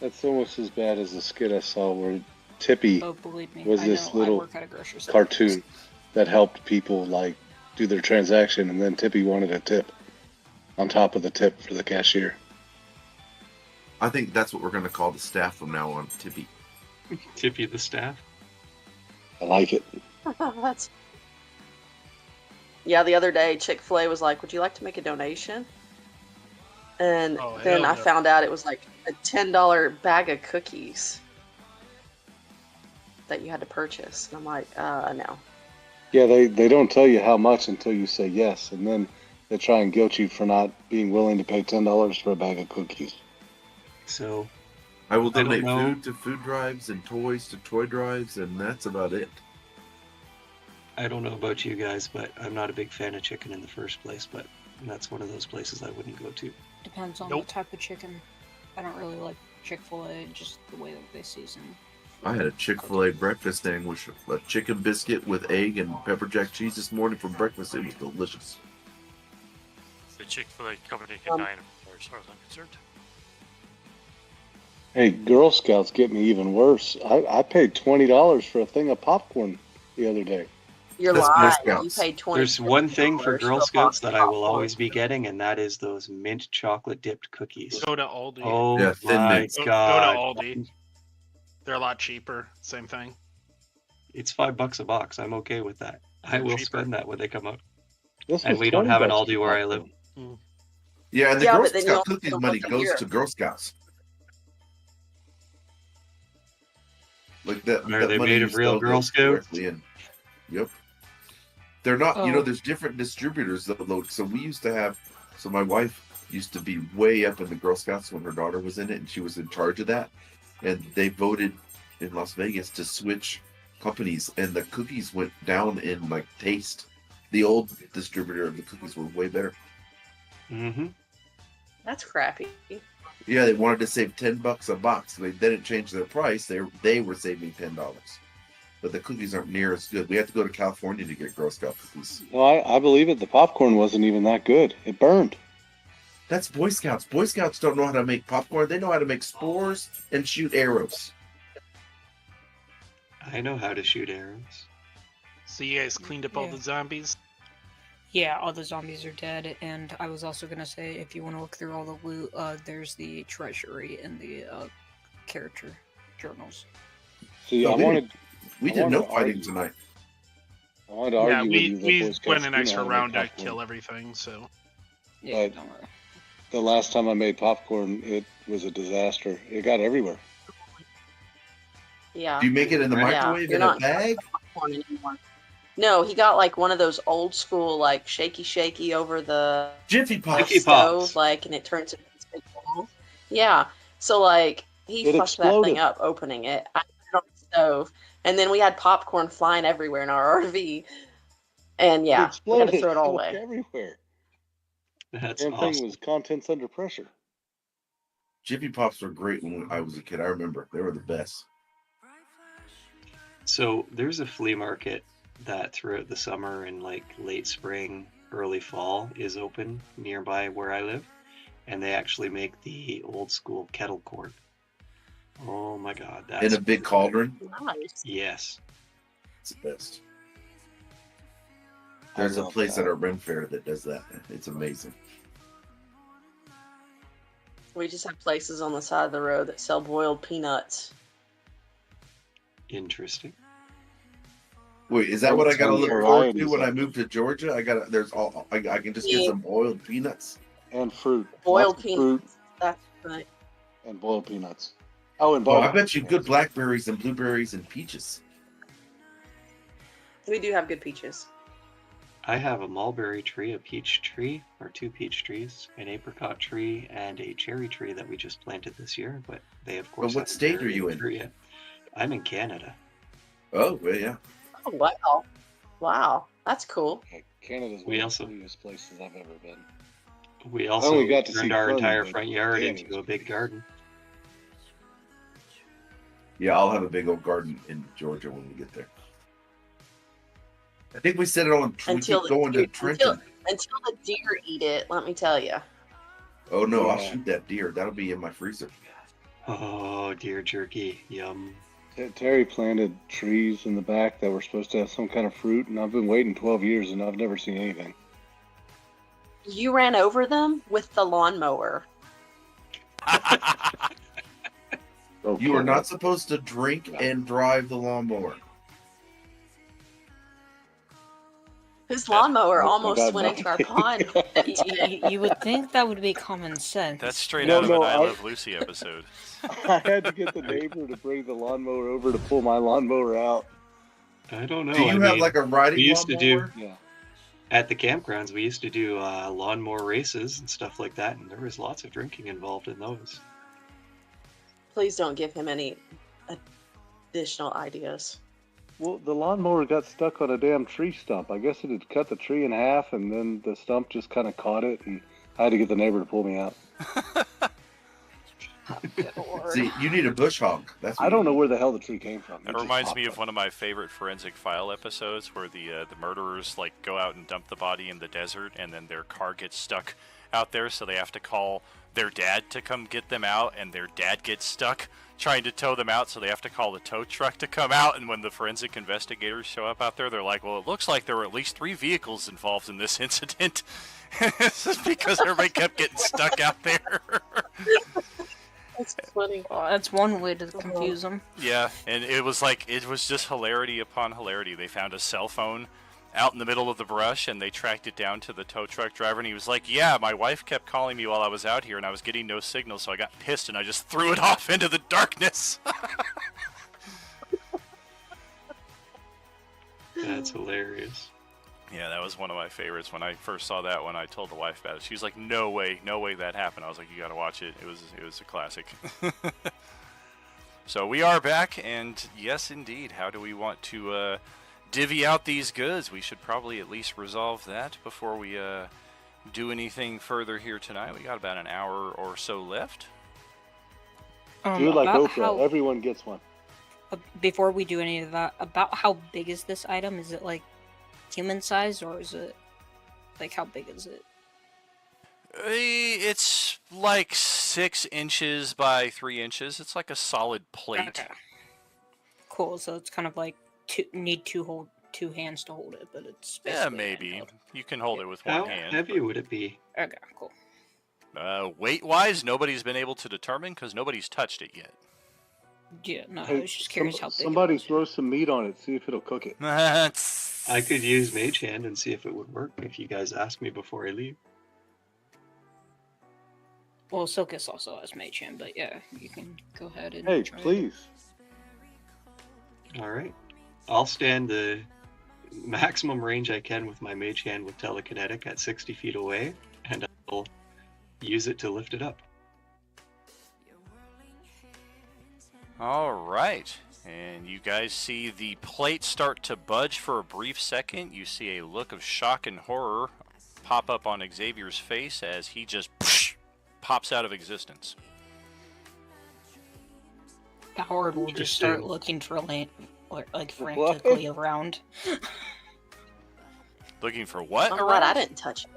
That's almost as bad as the skit I saw where Tippy Oh, believe me, was I this know, I little work at a grocery store. cartoon that helped people like do their transaction, and then Tippy wanted a tip on top of the tip for the cashier. I think that's what we're going to call the staff from now on, Tippy. Tippy the staff. I like it. That's... Yeah, the other day Chick-fil-A was like, "Would you like to make a donation?" And then I found out it was like a $10 bag of cookies that you had to purchase, and I'm like, no. Yeah, they don't tell you how much until you say yes, and then they try and guilt you for not being willing to pay $10 for a bag of cookies. So I will I don't donate know. food to food drives and toys to toy drives, and that's about it. I don't know about you guys, but I'm not a big fan of chicken in the first place, but that's one of those places I wouldn't go to. Depends on what type of chicken. I don't really like Chick-fil-A, just the way that they season. I had a Chick-fil-A breakfast sandwich, a chicken biscuit with egg and pepper jack cheese this morning for breakfast. It was delicious. The Chick-fil-A company can dine as far as I'm concerned. Hey, Girl Scouts get me even worse. I paid $20 for a thing of popcorn the other day. You're lying. You paid $20. There's one thing for Girl for Scouts that I will popcorn. always be getting, and that is those mint chocolate dipped cookies. Go to Aldi. Oh Yeah, Thin my Mints. god! Go to Aldi. They're a lot cheaper. Same thing. It's $5 a box. I'm okay with that. I will cheaper. spend that when they come out. This And was we don't have an $20 Aldi where I live. Yeah, and the Yeah, Girl but then you Scout only cookies get them money once a goes year. to Girl Scouts. Like that. Are that they money made of real still Girl goes Scouts? directly in. Yep. They're not. You know, Oh. there's different distributors though. So we used to have. So my wife used to be way up in the Girl Scouts when her daughter was in it, and she was in charge of that. And they voted in Las Vegas to switch companies, and the cookies went down in like taste. The old distributor of the cookies were way better. Mm-hmm. That's crappy. Yeah, they wanted to save $10 a box. They didn't change their price. They were saving $10, but the cookies aren't near as good. We had to go to California to get Girl Scout cookies. No, I believe it. The popcorn wasn't even that good. It burned. That's Boy Scouts. Boy Scouts don't know how to make popcorn. They know how to make s'mores and shoot arrows. I know how to shoot arrows. So you guys cleaned up all Yeah. the zombies? Yeah, all the zombies are dead, and I was also gonna say, if you want to look through all the loot, there's the treasury and the character journals. See, No, I wanted. We I did no wanted to fighting argue. tonight. I wanted to Yeah, argue with you that Boy we Scouts went an do know extra how to make round to popcorn. kill everything, so... Yeah, But- don't worry. The last time I made popcorn, it was a disaster. It got everywhere. Yeah. Do you make it in the Yeah, microwave you're in a not bag? popcorn anymore. No, he got like one of those old school like shaky over the Jiffy Pops. Jiffy stove, Pops. like, and it turns into this big ball. Yeah. So like he It fucked that exploded. thing up opening it. I put it on the stove, and then we had popcorn flying everywhere in our RV. And It yeah, we had exploded. to throw it all went away. everywhere. That's Damn awesome. thing was contents under pressure. Jiffy Pops were great when I was a kid. I remember they were the best. So there's a flea market that throughout the summer and like late spring, early fall is open nearby where I live, and they actually make the old school kettle corn. Oh my god, that's In a big cauldron. Nice. Yes. It's the best. There's a love place that. at our Ren Fair that does that. It's amazing. We just have places on the side of the road that sell boiled peanuts. Interesting. Wait, is that what I gotta look forward to Varieties when of I it. move to Georgia? I can just get Yeah. some boiled peanuts. And fruit. Boiled Lots of fruit peanuts. That's right. and boiled peanuts. Oh, and Oh, I barbecue bet you good blackberries and blueberries and peaches. We do have good peaches. I have a mulberry tree, a peach tree, or 2 peach trees, an apricot tree, and a cherry tree that we just planted this year. But they, of course, what haven't state are barely you in? matured yet. I'm in Canada. Oh, well, yeah. Oh, wow. Wow. That's cool. Okay, Canada's one of the prettiest places I've ever been. We I also only got to turned see our Fernie, entire but front yard damn, it into a big garden. Yeah, I'll have a big old garden in Georgia when we get there. I think we set it on. Until we the keep going deer, to Trenton. until the deer eat it, let me tell you. Oh no, I'll Yeah. shoot that deer. That'll be in my freezer. Oh, deer jerky. Yum. Terry planted trees in the back that were supposed to have some kind of fruit, and I've been waiting 12 years and I've never seen anything. You ran over them with the lawnmower. You are not supposed to drink and drive the lawnmower. His lawnmower almost got went into our pond. You would think that would be common sense. That's straight No, out of no, an I I- Love Lucy episode. I had to get the neighbor to bring the lawnmower over to pull my lawnmower out. I don't know. Do you have like a riding we used lawnmower? to do Yeah. at the campgrounds. We used to do lawnmower races and stuff like that, and there was lots of drinking involved in those. Please don't give him any additional ideas. Well, the lawnmower got stuck on a damn tree stump. I guess it had cut the tree in half, and then the stump just kind of caught it, and I had to get the neighbor to pull me out. See, you need a bush hog. That's what I don't know you where the hell the tree came from. It That just reminds popped me of up. one of my favorite forensic file episodes where the murderers like go out and dump the body in the desert, and then their car gets stuck out there, so they have to call their dad to come get them out, and their dad gets stuck trying to tow them out, so they have to call the tow truck to come out. And when the forensic investigators show up out there, they're like, well, it looks like there were at least 3 vehicles involved in this incident. This is because everybody kept getting stuck out there. That's funny. Well, that's one way to confuse them. Yeah, and it was just hilarity upon hilarity. They found a cell phone out in the middle of the brush, and they tracked it down to the tow truck driver, and he was like, yeah, my wife kept calling me while I was out here, and I was getting no signal, so I got pissed, and I just threw it off into the darkness. That's hilarious. Yeah, that was one of my favorites. When I first saw that one, I told the wife about it. She was like, no way that happened. I was like, you gotta watch it. It was a classic. So we are back, and yes, indeed, how do we want to divvy out these goods? We should probably at least resolve that before we do anything further here tonight. We got about an hour or so left. Do it like about Oprah. how- Everyone gets one. Before we do any of that, about how big is this item? Is it like human size, or is it like how big is it? It's like 6 inches by 3 inches. It's like a solid plate. Okay. Cool. So it's kind of like need two hands to hold it, but it's Yeah, basically maybe. handheld. You can hold it with How one hand. heavy would it be? Okay, cool. Weight-wise, nobody's been able to determine because nobody's touched it yet. Yeah, no, I Hey, was just curious how big. somebody throw some meat on it. See if it'll cook it. I could use Mage Hand and see if it would work if you guys ask me before I leave. Well, Silkus also has Mage Hand, but yeah, you can go ahead and. Hey, try it. please. All right. I'll stand the maximum range I can with my Mage Hand with telekinetic at 60 feet away, and I'll use it to lift it up. All right. And you guys see the plate start to budge for a brief second. You see a look of shock and horror pop up on Xavier's face as he just pops out of existence. Howard will just start Interesting. looking for like frantically around. Looking for what? I'm glad I didn't touch it.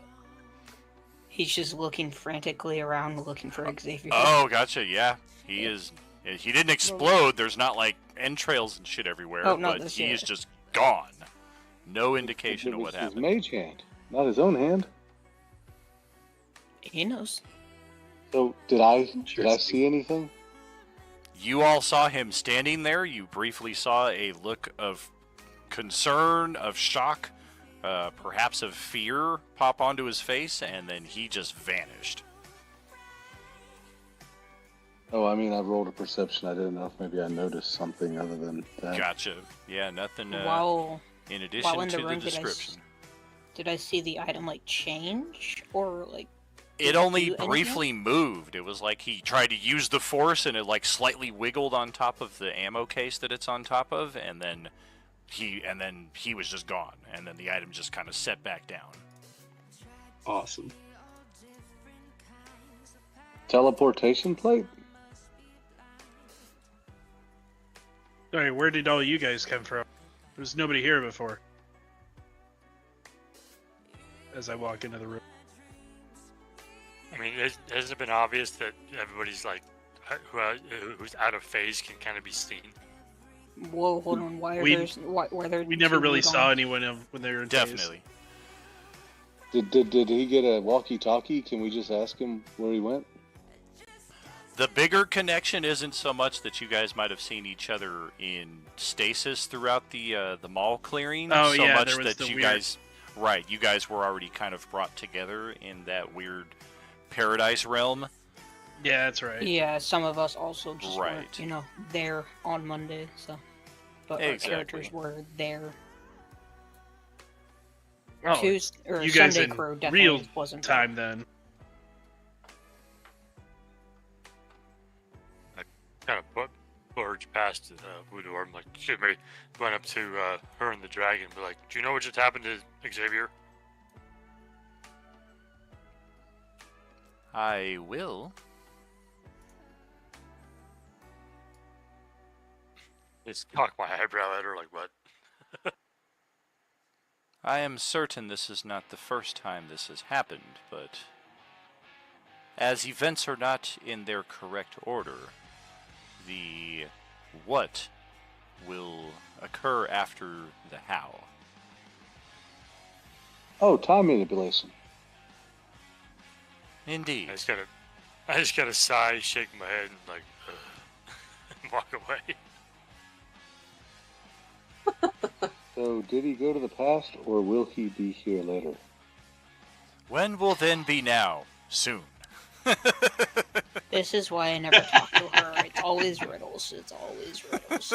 He's just looking frantically around, looking for Xavier. Oh, gotcha. Yeah. He is. He didn't explode. There's not like entrails and shit everywhere, Oh, no, but this- he yeah. is just gone. No indication It of was what his happened. mage hand, not his own hand. He knows. So did I Interesting. see anything? You all saw him standing there. You briefly saw a look of concern, of shock, perhaps of fear pop onto his face, and then he just vanished. Oh, I mean, I rolled a perception. I didn't know if maybe I noticed something other than that. Gotcha. Yeah, nothing While in addition in the to the room, description. did I see the item like change or like? It only do anything briefly moved. It was like he tried to use the force and it like slightly wiggled on top of the ammo case that it's on top of, and then he was just gone, and then the item just kind of set back down. Awesome. Teleportation plate? Sorry, where did all you guys come from? There was nobody here before. As I walk into the room. I mean, hasn't it been obvious that everybody's like, who's out of phase can kind of be seen? Whoa, hold on. Why are We- there? We never two really lit on? saw anyone when they were in phase. Definitely. Did he get a walkie-talkie? Can we just ask him where he went? The bigger connection isn't so much that you guys might have seen each other in stasis throughout the mall clearing, Oh, so yeah, much there was that the you weird- guys, right? You guys were already kind of brought together in that weird paradise realm. Yeah, that's right. Yeah, some of us also just Right. weren't, there on Monday, so. But Exactly. our characters were there. Oh, Tuesday or you guys Sunday in crew definitely real wasn't there. time then. Kind of barge past Voodoo. I'm like, shit, maybe went up to her and the dragon and be like, do you know what just happened to Xavier? I will. Just cock my eyebrow at her like, what? I am certain this is not the first time this has happened, but as events are not in their correct order, the what will occur after the how. Oh, time manipulation. Indeed. I just gotta sigh, shake my head, and like, and walk away. So, did he go to the past, or will he be here later? When will then be now? Soon. This is why I never talk to her. It's always riddles. It's always riddles.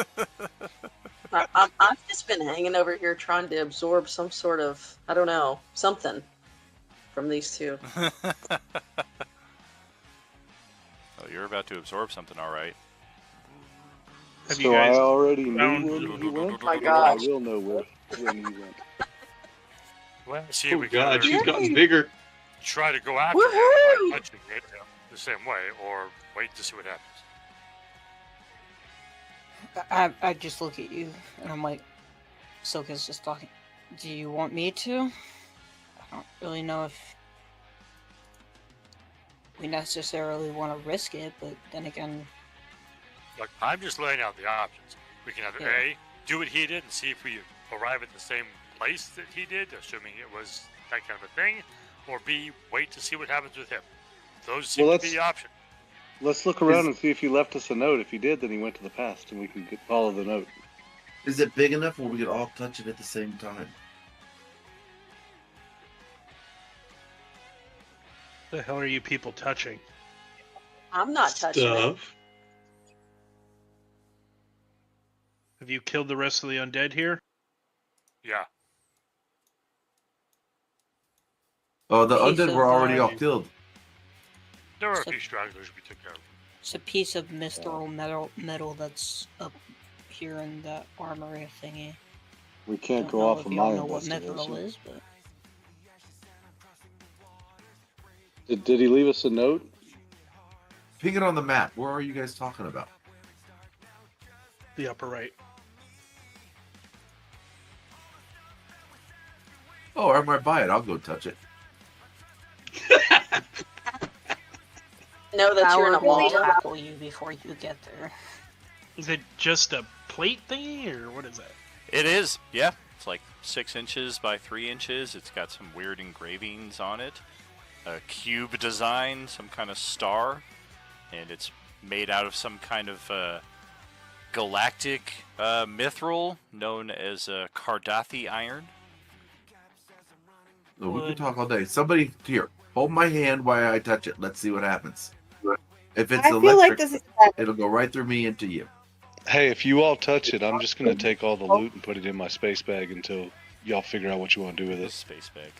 I've just been hanging over here trying to absorb some sort of, I don't know, something from these two. Oh, you're about to absorb something, all right. Have So you guys I already found- knew when he went? My or gosh. I will know when he went. Well, see, Oh we god, gotta she's gotten bigger. try to go after him Woohoo! by touching it the same way, or wait to see what happens. I just look at you and I'm like, Silka's just talking. Do you want me to? I don't really know if we necessarily want to risk it, but then again, Look, I'm just laying out the options. We can either Yeah. A, do what he did and see if we arrive at the same place that he did, assuming it was that kind of a thing, or B, wait to see what happens with him. Those seem Well, to be the option. Let's look around and see if he left us a note. If he did, then he went to the past, and we can follow the note. Is it big enough where we could all touch it at the same time? the hell are you people touching? I'm not touching it. Stuff. Have you killed the rest of the undead here? Yeah. Oh, the Piece undead of, were already all uh, killed. There were a So- few stragglers we took care of. it's a piece of mithril metal that's up here in that armory thingy. We can't Don't go know off if of you all my know what investigation. mithril is, but Did he leave us a note? Ping it on the map. Where are you guys talking about? The upper right. Oh, I'm right by it. I'll go touch it. Know that you're in a I will wall. tackle you before you get there. Is it just a plate thingy, or what is that? It is, yeah. It's like 6 inches by 3 inches. It's got some weird engravings on it. A cube design, some kind of star. And it's made out of some kind of galactic mithril known as Cardathi iron. No, we can Wood. talk all day. Somebody here, hold my hand while I touch it. Let's see what happens. If it's I feel electric, like this is it'll go right through me into you. Hey, if you all touch it, I'm just gonna take all the loot and put it in my space bag until y'all figure out what you want to do with The it. space bag.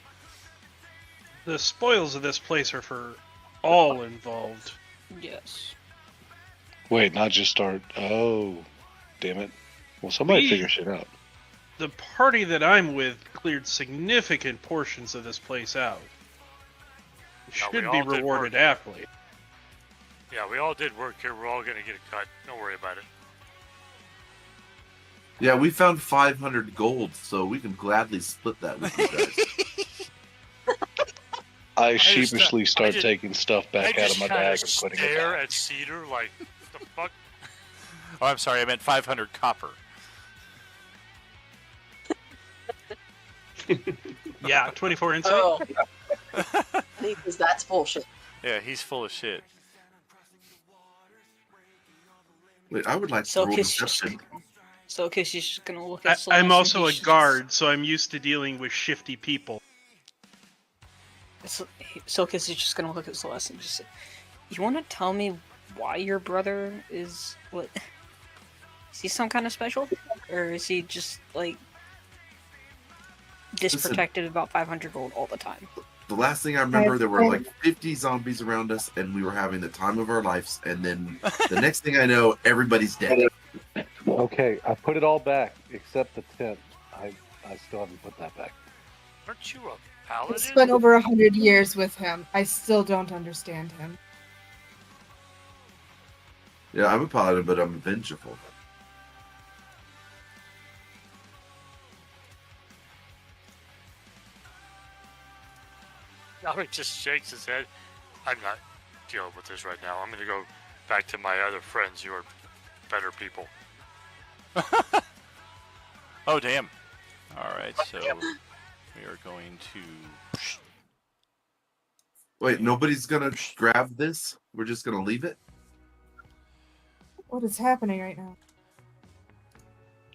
The spoils of this place are for all involved. Yes. Wait, not just start. Oh, damn it. Well, somebody We- figure shit out. The party that I'm with cleared significant portions of this place out. Yeah, we Should all be did work. rewarded aptly. Yeah, we all did work here. We're all gonna get a cut. Don't worry about it. Yeah, we found 500 gold, so we can gladly split that with you guys. I just- sheepishly I start just- taking stuff back out of my kinda bag and putting it stare back. at Cedar like, what the fuck? Oh, I'm sorry. I meant 500 copper. Yeah, 24 insight. Oh. Because that's bullshit. Yeah, he's full of shit. Wait, I would like So to roll he's just, deception. so he's just gonna look at. I'm Celeste and also a he's guard, so I'm used to dealing with shifty people. So he's just gonna look at Celeste and just say, "You want to tell me why your brother is what? Is he some kind of special, or is he just like disprotected about 500 gold all the time?" The last thing I remember, there were like 50 zombies around us, and we were having the time of our lives. And then the next thing I know, everybody's dead. Okay, I put it all back except the tent. I still haven't put that back. Aren't you a I paladin? spent over 100 years with him. I still don't understand him. Yeah, I'm a paladin, but I'm vengeful. Albert just shakes his head. I'm not dealing with this right now. I'm gonna go back to my other friends who are better people. Oh, damn. Alright, so we are going to... Wait, nobody's gonna grab this? We're just gonna leave it? What is happening right now?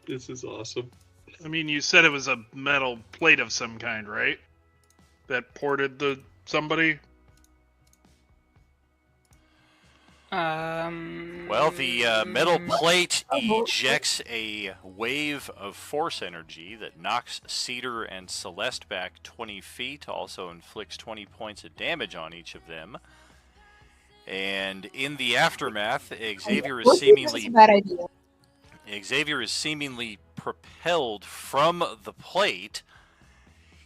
This is awesome. I mean, you said it was a metal plate of some kind, right? That ported the somebody. Well, the metal plate ejects a wave of force energy that knocks Cedar and Celeste back 20 feet, also inflicts 20 points of damage on each of them. And in the aftermath, Xavier is seemingly... bad idea. Xavier is seemingly propelled from the plate.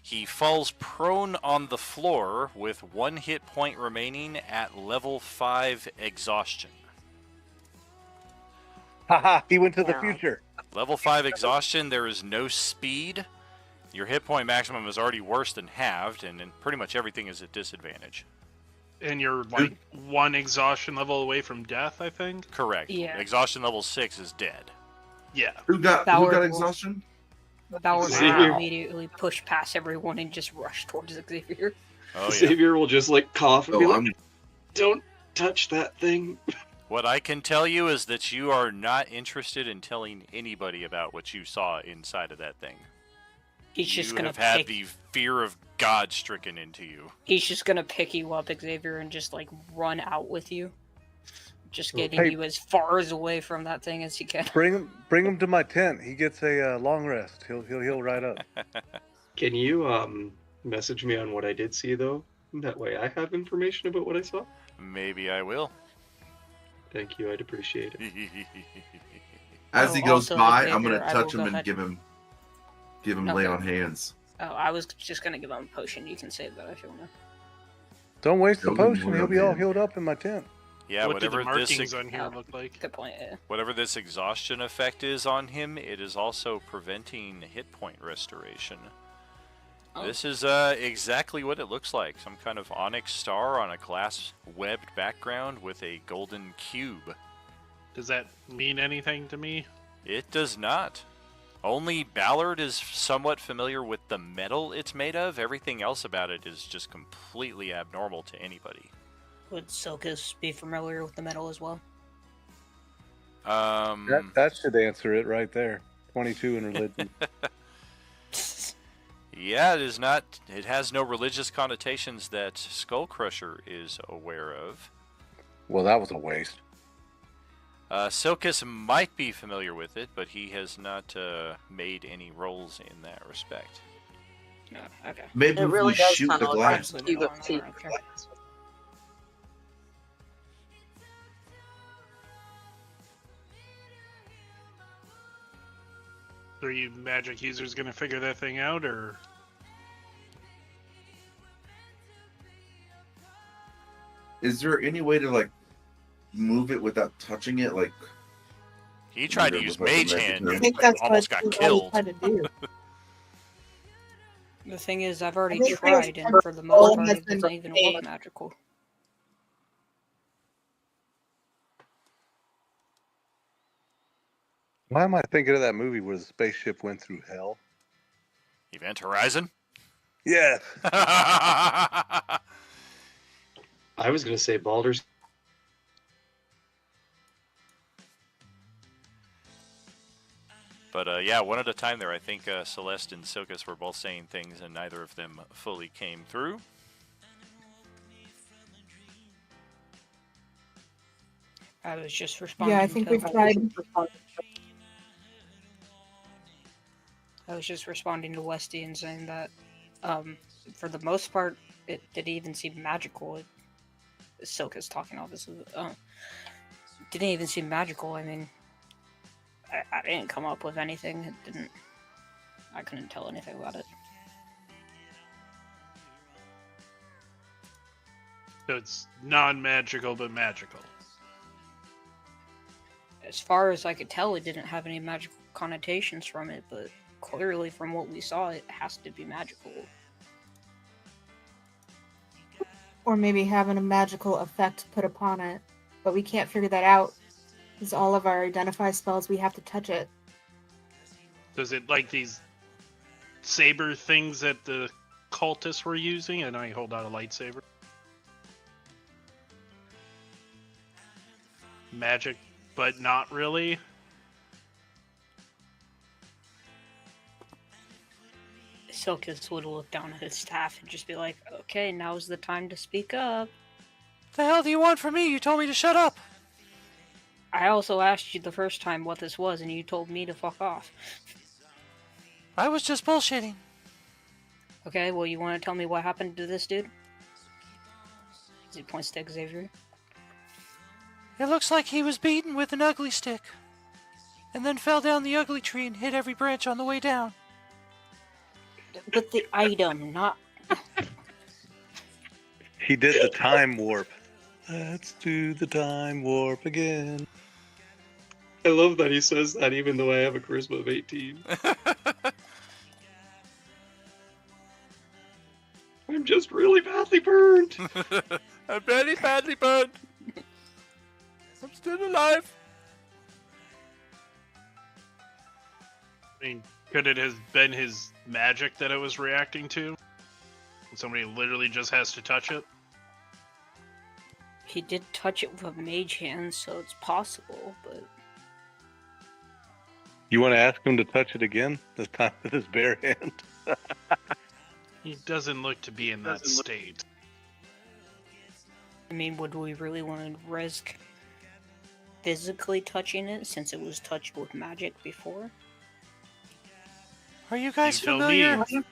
He falls prone on the floor with 1 hit point remaining at level 5 exhaustion. Haha, he went to the future. Level 5 exhaustion, there is no speed. Your hit point maximum is already worse than halved, and then pretty much everything is at disadvantage. And you're like 1 exhaustion level away from death, I think? Correct. Yeah. Exhaustion level 6 is dead. Yeah. Who got exhaustion? That would Xavier. immediately push past everyone and just rush towards Xavier. Oh, yeah. Xavier will just like cough and be Oh, like, "Don't touch that thing." What I can tell you is that you are not interested in telling anybody about what you saw inside of that thing. He's just You gonna have had pick. the fear of God stricken into you. He's just gonna pick you up, Xavier, and just like run out with you, just getting Hey. you as far as away from that thing as he can. Bring him to my tent. He gets a long rest. He'll heal right up. Can you message me on what I did see though? That way I have information about what I saw. Maybe I will. Thank you, I'd appreciate it. As he Oh, goes also, by, Xavier, I'm gonna I touch will him go and ahead. give him lay Okay. on hands. Oh, I was just gonna give him a potion. You can save that if you want. Don't waste the He'll be potion. more He'll be all than- healed up in my tent. Yeah, What do the whatever this markings on here look like? Good point. Yeah. whatever this exhaustion effect is on him, it is also preventing hit point restoration. Oh. This is exactly what it looks like. Some kind of onyx star on a glass webbed background with a golden cube. Does that mean anything to me? It does not. Only Ballard is somewhat familiar with the metal it's made of. Everything else about it is just completely abnormal to anybody. Would Silkus be familiar with the metal as well? That should answer it right there. 22 in religion. Yeah, it is not. It has no religious connotations that Skullcrusher is aware of. Well, that was a waste. Silkus might be familiar with it, but he has not made any rolls in that respect. No, okay. Maybe It if really we does shoot kind the of look like glass. a cube of tea. Are you magic users gonna figure that thing out, or? Is there any way to like move it without touching it? Like He tried to Either use with, like, a Mage magic Hand hand. I think that's almost what got he's killed. always tried to do. The thing is, I've already think tried, and for the all most part, has it been doesn't even made. look magical. Why am I thinking of that movie where the spaceship went through hell? Event Horizon? Yes. I was going to say Baldur's. But yeah, one at a time there. I think Celeste and Silkus were both saying things, and neither of them fully came through. I was just responding. Yeah, I think we've tried. I was just responding to Westy and saying that, for the most part, it didn't even seem magical. Silka's talking obviously. Didn't even seem magical. I mean, I didn't come up with anything. It didn't. I couldn't tell anything about it. So it's non-magical but magical. As far as I could tell, it didn't have any magical connotations from it, but clearly from what we saw, it has to be magical. Or maybe having a magical effect put upon it. But we can't figure that out. Because all of our identify spells, we have to touch it. Does it like these saber things that the cultists were using? I know he hold out a lightsaber. Magic, but not really. Silkus would look down at his staff and just be like, okay, now's the time to speak up. The hell do you want from me? You told me to shut up. I also asked you the first time what this was, and you told me to fuck off. I was just bullshitting. Okay, well, you want to tell me what happened to this dude? He points to Xavier. It looks like he was beaten with an ugly stick, and then fell down the ugly tree and hit every branch on the way down. With the item, not... He did the time warp. Let's do the time warp again. I love that he says that even though I have a charisma of 18. I'm just really badly burned. I'm very badly burned. I'm still alive. I mean, could it have been his magic that it was reacting to? Somebody literally just has to touch it? He did touch it with a mage hand, so it's possible, but... You want to ask him to touch it again? This time with his bare hand? He doesn't look to be in that state. I mean, would we really want to risk physically touching it since it was touched with magic before? Are you guys You tell familiar? me.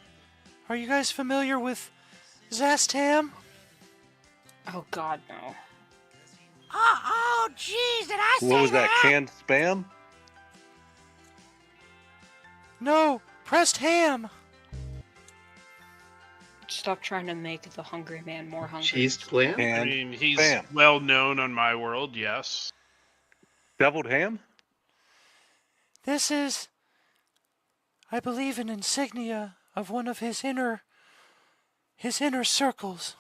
Are you guys familiar with Zastam? Oh god, no. Oh, jeez, did I say What was that, canned spam? No, pressed ham. Stop trying to make the hungry man more hungry. Cheesed clam? I And mean, he's spam. well known on my world, yes. Deviled ham? This is, I believe, an insignia of one of his inner circles.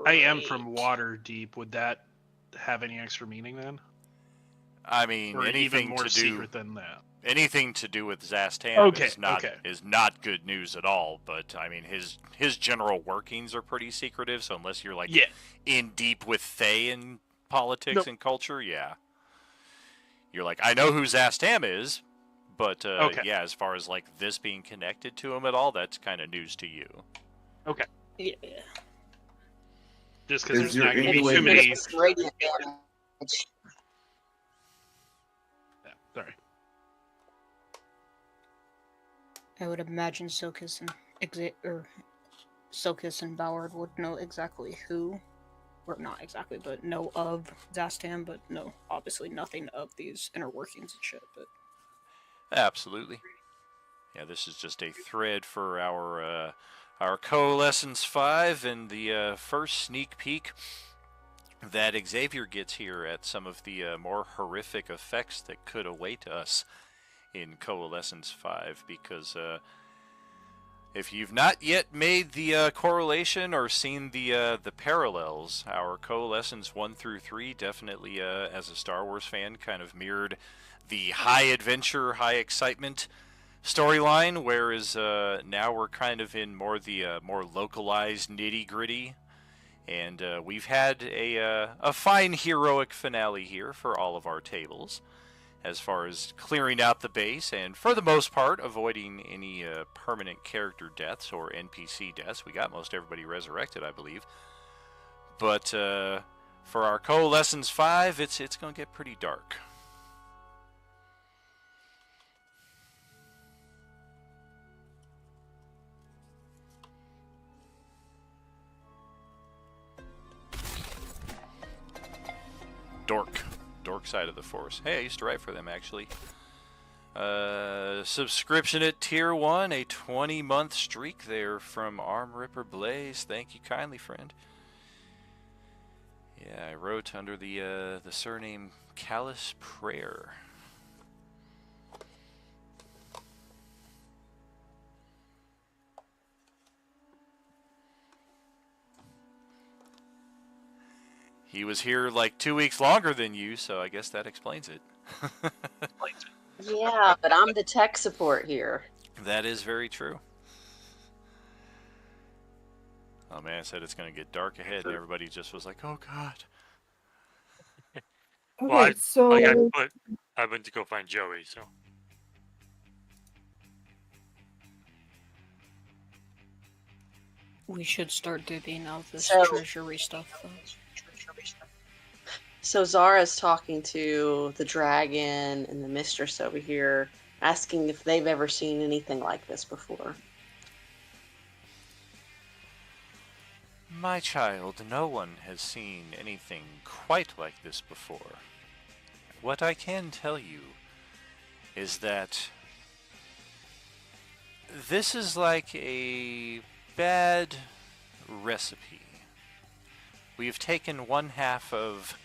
I am from Waterdeep. Would that have any extra meaning then? I mean, Or even anything more to secret than that? anything to do with Zastam Okay, is not good news at all. But I mean, his general workings are pretty secretive. So unless you're like Yeah. in deep with Fae and politics Nope. and culture, yeah, you're like, I know who Zastam is, but Okay. yeah, as far as like this being connected to him at all, that's kind of news to you. Okay. Yeah. Just because Is there's there not going to any be way too we- many. It's radiant damage. Yeah, sorry. I would imagine Silkus and Ballard would know exactly who, or not exactly, but know of Zastan, but no, obviously nothing of these inner workings and shit. But Absolutely. Yeah, this is just a thread for our Coalescence 5 and the first sneak peek that Xavier gets here at some of the more horrific effects that could await us in Coalescence 5, because if you've not yet made the correlation or seen the parallels, our Coalescence 1 through 3 definitely, as a Star Wars fan, kind of mirrored the high adventure, high excitement storyline, whereas now we're kind of in more the more localized nitty gritty, and we've had a fine heroic finale here for all of our tables, as far as clearing out the base and for the most part avoiding any permanent character deaths or NPC deaths. We got most everybody resurrected, I believe, but for our Coalescence 5, it's going to get pretty dark. Dork side of the Force. Hey, I used to write for them, actually. Subscription at Tier 1, a 20-month streak there from Arm Ripper Blaze. Thank you kindly, friend. Yeah, I wrote under the surname Callous Prayer. He was here like 2 weeks longer than you, so I guess that explains it. Yeah, but I'm the tech support here. That is very true. Oh man, I said it's going to get dark ahead, and everybody just was like, "Oh God." Well, Okay, so I went to go find Joey, so. we should start divvying out this So- treasury stuff, though. So Zara's talking to the dragon and the mistress over here, asking if they've ever seen anything like this before. My child, no one has seen anything quite like this before. What I can tell you is that this is like a bad recipe. We've taken one half of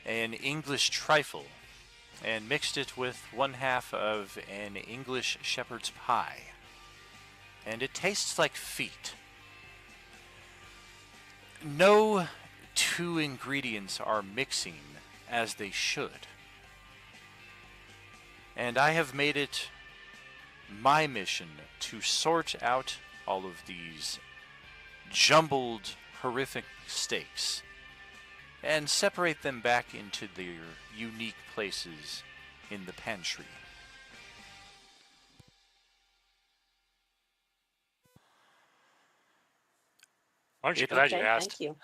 an English trifle and mixed it with one half of an English shepherd's pie, and it tastes like feet. No two ingredients are mixing as they should. And I have made it my mission to sort out all of these jumbled, horrific steaks and separate them back into their unique places in the pantry. Aren't you glad you Okay, asked? thank you.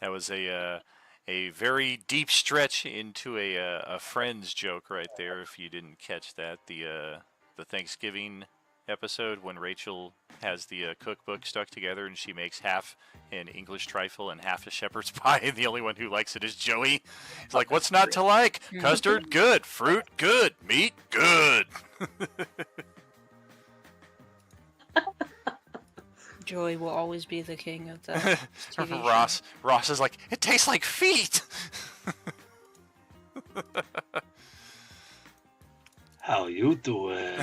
That was a very deep stretch into a Friends joke right there. If you didn't catch that, the Thanksgiving episode when Rachel has the cookbook stuck together and she makes half an English trifle and half a shepherd's pie, and the only one who likes it is Joey. He's like, "What's not to like? Custard, good. Fruit, good. Meat, good." Joey will always be the king of that TV show. Ross is like, "It tastes like feet." How you doing?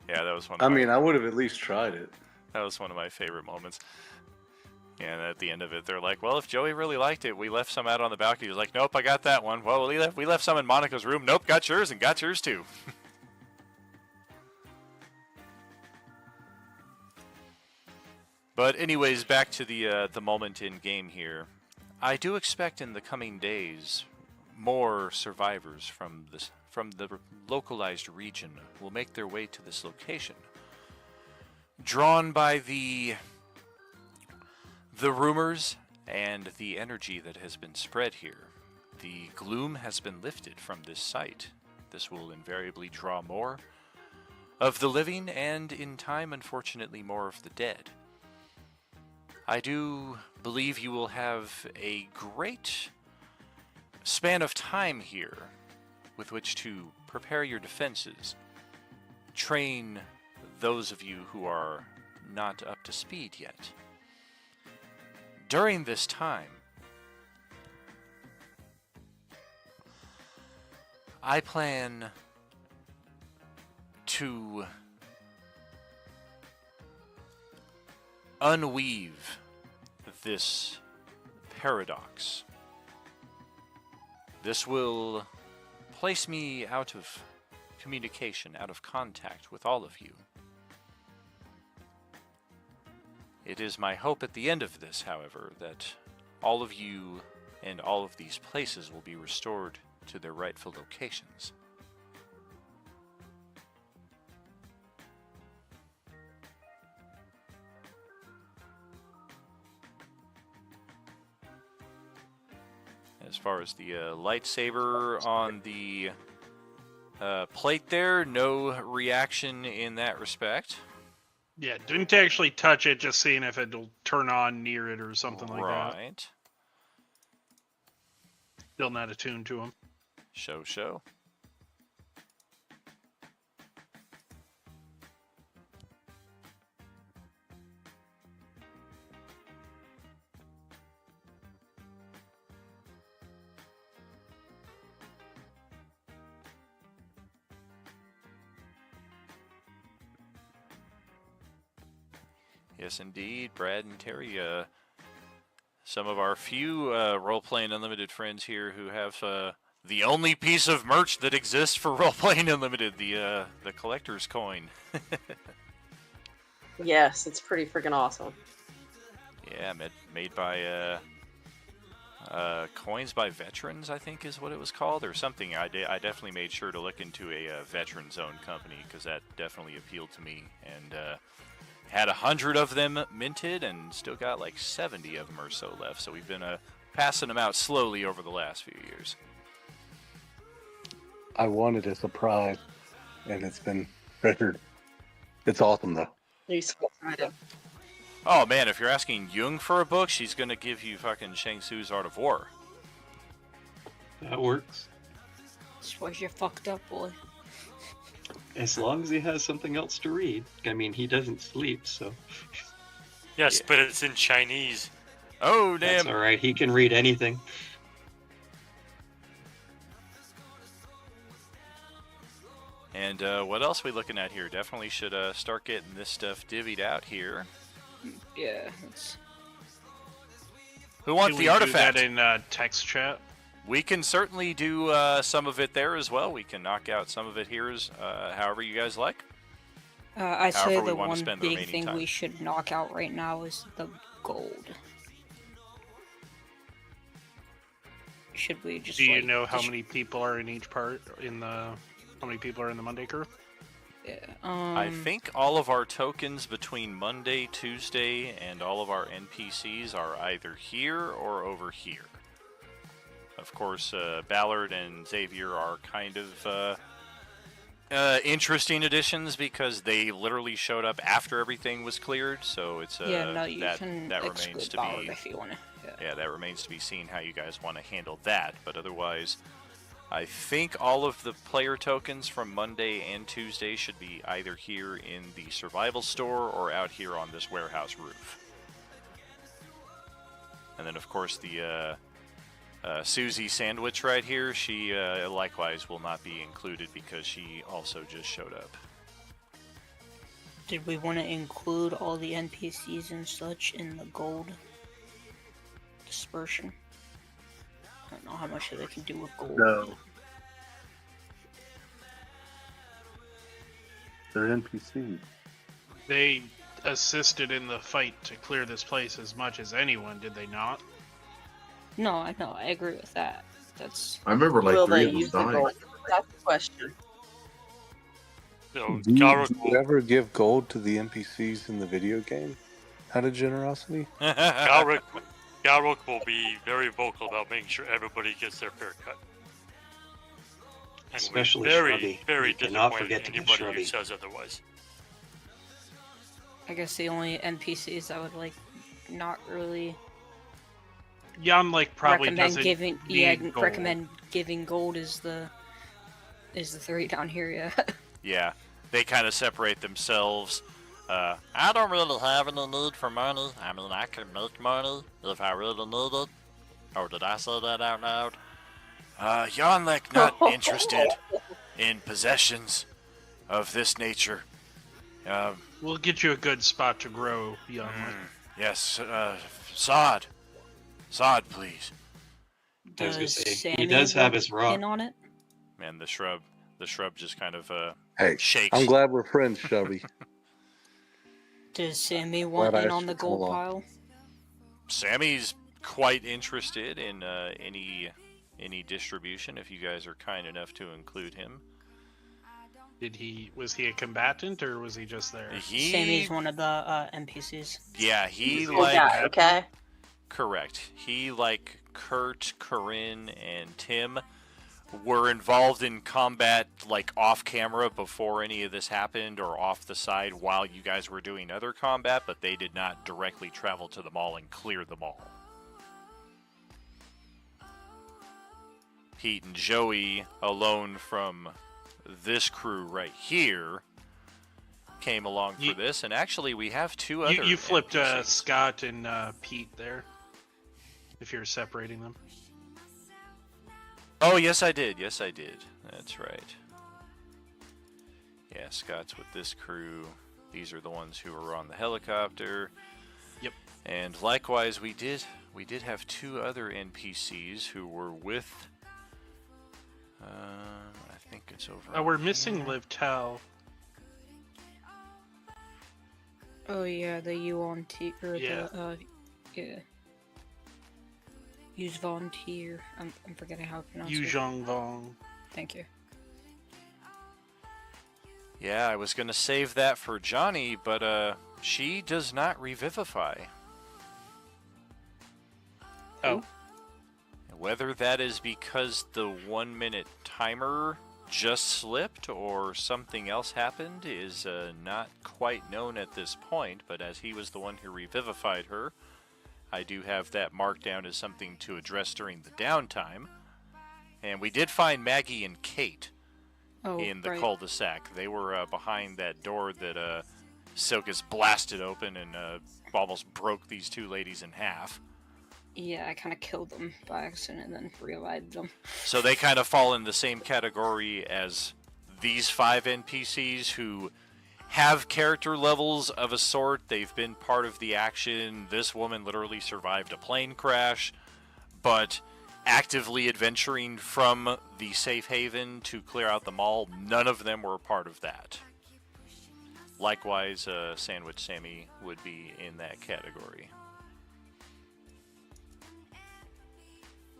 Yeah, that was one. I mean, I would have at least tried it. That was one of my favorite moments. And at the end of it, they're like, "Well, if Joey really liked it, we left some out on the balcony." He was like, "Nope, I got that one." "Well, we left some in Monica's room." "Nope, got yours and got yours too." But anyways, back to the moment in game here. I do expect in the coming days more survivors from the localized region will make their way to this location, drawn by the the rumors and the energy that has been spread here, the gloom has been lifted from this site. This will invariably draw more of the living and, in time, unfortunately, more of the dead. I do believe you will have a great span of time here with which to prepare your defenses, train those of you who are not up to speed yet. During this time, I plan to unweave this paradox. This will place me out of communication, out of contact with all of you. It is my hope at the end of this, however, that all of you and all of these places will be restored to their rightful locations. As far as the lightsaber on the plate there, no reaction in that respect. Yeah, didn't actually touch it, just seeing if it'll turn on near it or something like that. Right. Still not attuned to him. Show. Yes, indeed, Brad and Terry, some of our few Role-Playing Unlimited friends here who have the only piece of merch that exists for Role-Playing Unlimited, the collector's coin. Yes, it's pretty freaking awesome. Yeah, made by Coins by Veterans, I think is what it was called, or something. I definitely made sure to look into a veterans-owned company because that definitely appealed to me, and had 100 of them minted and still got like 70 of them or so left. So we've been passing them out slowly over the last few years. I wanted a surprise, and it's been treasured. It's awesome, though. Oh man, if you're asking Jung for a book, she's gonna give you fucking Shang Tsu's Art of War. That works. That's why you're fucked up, boy. As long as he has something else to read. I mean, he doesn't sleep, so. Yes, but it's in Chinese. Oh, damn. That's alright, he can read anything. And what else are we looking at here? Definitely should start getting this stuff divvied out here. Yeah. Who wants the artifact? Do that in text chat? We can certainly do some of it there as well. We can knock out some of it here, however you guys like. I'd say However we the want to one spend the big remaining thing time. we should knock out right now is the gold. Should we just? Do you like, know how many people are in each part? How many people are in the Monday crew? Yeah. I think all of our tokens between Monday, Tuesday, and all of our NPCs are either here or over here. Of course, Ballard and Xavier are kind of interesting additions because they literally showed up after everything was cleared. So it's yeah, no, you that can remains exclude to Ballard be if you want to. yeah, that remains to be seen how you guys want to handle that. But otherwise, I think all of the player tokens from Monday and Tuesday should be either here in the survival store or out here on this warehouse roof. And then, of course, the Susie sandwich right here, she likewise will not be included because she also just showed up. Did we want to include all the NPCs and such in the gold dispersion? I don't know how much they can do with gold. No. They're NPCs. They assisted in the fight to clear this place as much as anyone, did they not? No, I know. I agree with that. That's. I remember like Will 3 they of them use the dying. gold? That's the question. So, Do you ever give gold to the NPCs in the video game? Out of generosity? Galric will be very vocal about making sure everybody gets their fair cut. And Especially will be Shrubby. very You cannot disappointed forget in to get anybody who Shrubby. says otherwise. I guess the only NPCs I would like not really Jan like probably recommend doesn't giving. need Yeah, gold. recommend giving gold is the three down here. Yeah. Yeah, they kind of separate themselves. I don't really have any need for money. I mean, I can make money if I really need it. Or did I say that out loud? Yonlek not interested in possessions of this nature. We'll get you a good spot to grow, Jan. Yes, sod. Sod, please. I was gonna Does say, Sammy he does have his want rock. in on it? Man, the shrub just kind of Hey, shakes. I'm glad we're friends, Shelby. Does Sammy want Glad I in asked on you the to come gold along. pile? Sammy's quite interested in any distribution. If you guys are kind enough to include him, Was he a combatant or was he just there? Sammy's one of the NPCs. Yeah, he The like guy, okay. correct. He like Kurt, Corinne, and Tim were involved in combat like off camera before any of this happened, or off the side while you guys were doing other combat, but they did not directly travel to the mall and clear the mall. Pete and Joey, alone from this crew right here, came along for this, and actually we have two other You flipped NPCs. Scott and Pete there. If you're separating them. Oh, yes I did. Yes I did. That's right. Yeah, Scott's with this crew. These are the ones who were on the helicopter. Yep. And likewise, we did have two other NPCs who were with. I think it's over. Oh, we're missing Liv Tell. Oh yeah, the volunteer. Yeah. Yeah. Use volunteer. I'm forgetting how to pronounce Yu it. Zhong Vong. Thank you. Yeah, I was gonna save that for Johnny, but she does not revivify. Oh. Whether that is because the 1 minute timer just slipped or something else happened is not quite known at this point, but as he was the one who revivified her, I do have that marked down as something to address during the downtime. And we did find Maggie and Kate in the cul-de-sac. They were behind that door that Silkus blasted open and almost broke these two ladies in half. Yeah, I kind of killed them by accident and then revived them. So they kind of fall in the same category as these 5 NPCs who have character levels of a sort. They've been part of the action. This woman literally survived a plane crash, but actively adventuring from the safe haven to clear out the mall, none of them were a part of that. Likewise, Sandwich Sammy would be in that category.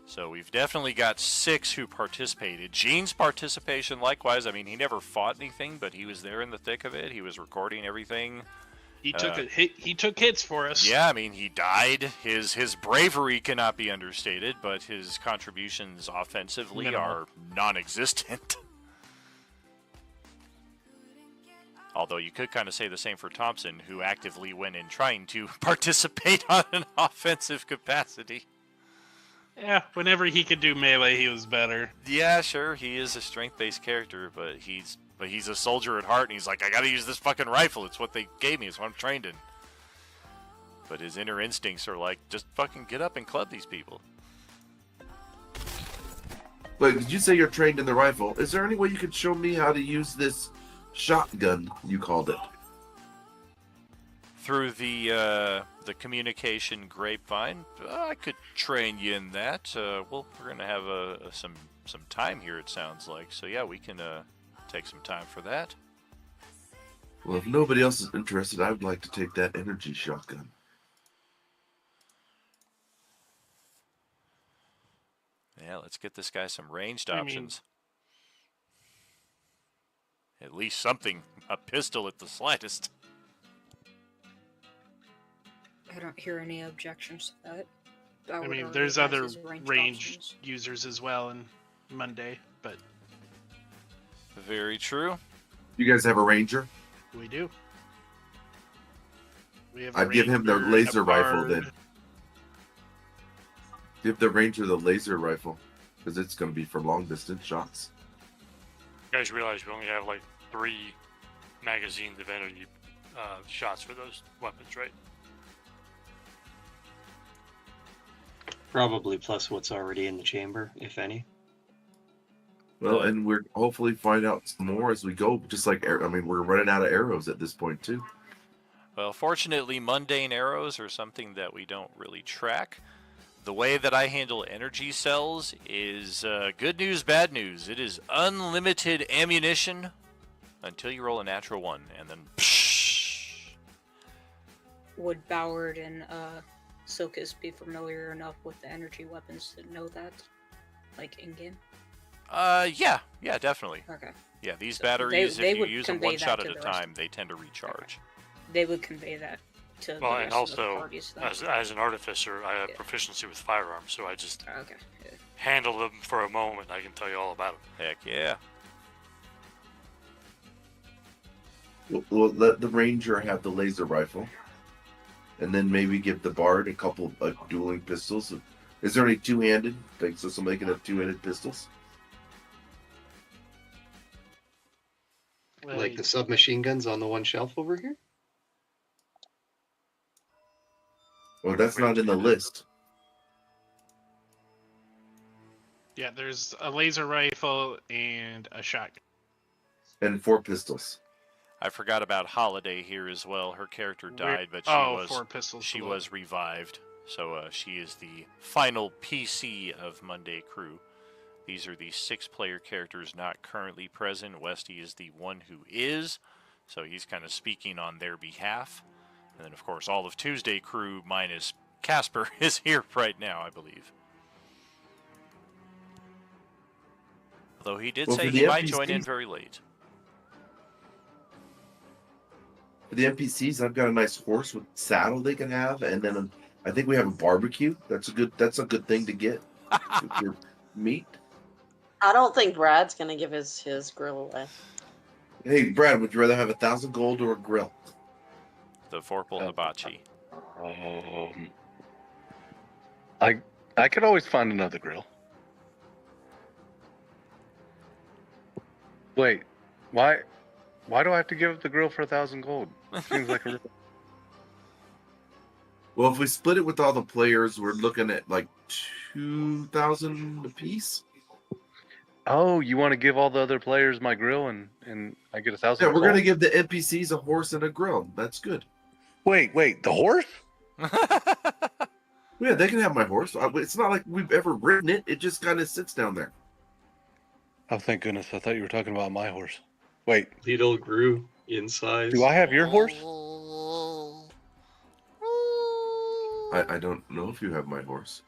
So we've definitely got 6 who participated. Gene's participation, likewise. I mean, he never fought anything, but he was there in the thick of it. He was recording everything. He took a hit. He took hits for us. Yeah, I mean, he died. His bravery cannot be understated, but his contributions offensively Minimal. are non-existent. Although you could kind of say the same for Thompson, who actively went in trying to participate on an offensive capacity. Yeah, whenever he could do melee, he was better. Yeah, sure, he is a strength-based character, but he's a soldier at heart, and he's like, I gotta use this fucking rifle. It's what they gave me. It's what I'm trained in. But his inner instincts are like, just fucking get up and club these people. Wait, did you say you're trained in the rifle? Is there any way you could show me how to use this shotgun, you called it? Through the communication grapevine, I could train you in that. We're gonna have some time here, it sounds like. So yeah, we can take some time for that. Well, if nobody else is interested, I would like to take that energy shotgun. Yeah, let's get this guy some ranged I mean- options. At least something, a pistol at the slightest. I don't hear any objections to that. I would mean, argue there's that other is ranged range options. users as well in Monday, but Very true. You guys have a ranger? we do. We have a I'd give him the ranger and a laser rifle bard. then. Give the ranger the laser rifle, because it's going to be for long distance shots. You guys realize we only have like 3 magazines of energy shots for those weapons, right? Probably plus what's already in the chamber, if any. Well, and we're hopefully find out some more as we go. Just like, I mean, we're running out of arrows at this point too. Well, fortunately, mundane arrows are something that we don't really track. The way that I handle energy cells is good news, bad news. It is unlimited ammunition until you roll a natural 1, and then psh. Would Boward and Silkus be familiar enough with the energy weapons to know that? Like in-game? Yeah, definitely. Okay. Yeah, these So batteries, they if you would use them convey one that shot to at a the rest time, they tend to recharge. They would convey that to the Well, rest and of the also, parties. Then. as an artificer, I have proficiency with firearms, so I just Okay. Yeah. handle them for a moment. I can tell you all about them. Heck yeah. We'll let the ranger have the laser rifle, and then maybe give the bard a couple of dueling pistols. Is there any two-handed? Like, so somebody can have two-handed pistols? Like the submachine guns on the one shelf over here? Well, that's not in the list. Yeah, there's a laser rifle and a shotgun. And 4 pistols. I forgot about Holiday here as well. Her character died, but she was revived. So she is the final PC of Monday Crew. These are the 6-player characters not currently present. Westy is the one who is, so he's kind of speaking on their behalf. And then, of course, all of Tuesday Crew minus Casper is here right now, I believe. Although he did say he might join in very late. For the NPCs, I've got a nice horse with saddle they can have, and then I think we have a barbecue. That's a good thing to get with your meat. I don't think Brad's gonna give his grill away. Hey, Brad, would you rather have 1,000 gold or a grill? The Vorpal Hibachi. I could always find another grill. Wait, why do I have to give up the grill for 1,000 gold? Seems like a... Well, if we split it with all the players, we're looking at like 2,000 apiece. Oh, you want to give all the other players my grill and I get 1,000? Yeah, we're gonna give the NPCs a horse and a grill. That's good. Wait, the horse? Yeah, they can have my horse. It's not like we've ever ridden it. It just kind of sits down there. Oh, thank goodness. I thought you were talking about my horse. Wait. Lidl grew in size. Do I have your horse? I don't know if you have my horse.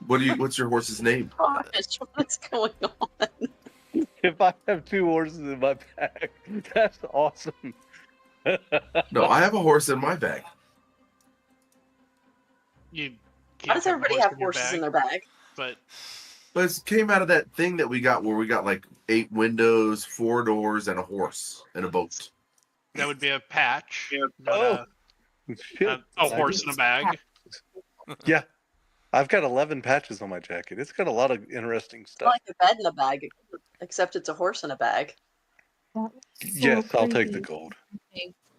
What's your horse's name? Gosh, what's going on? If I have 2 horses in my bag, that's awesome. No, I have a horse in my bag. Why does everybody have horses in their bag? But it came out of that thing that we got where we got like 8 windows, 4 doors, and a horse and a boat. that would be a patch. Oh, a horse in a bag. Yeah. I've got 11 patches on my jacket. It's got a lot of interesting stuff. Like a bed in a bag, except it's a horse in a bag. Yes, I'll take the gold.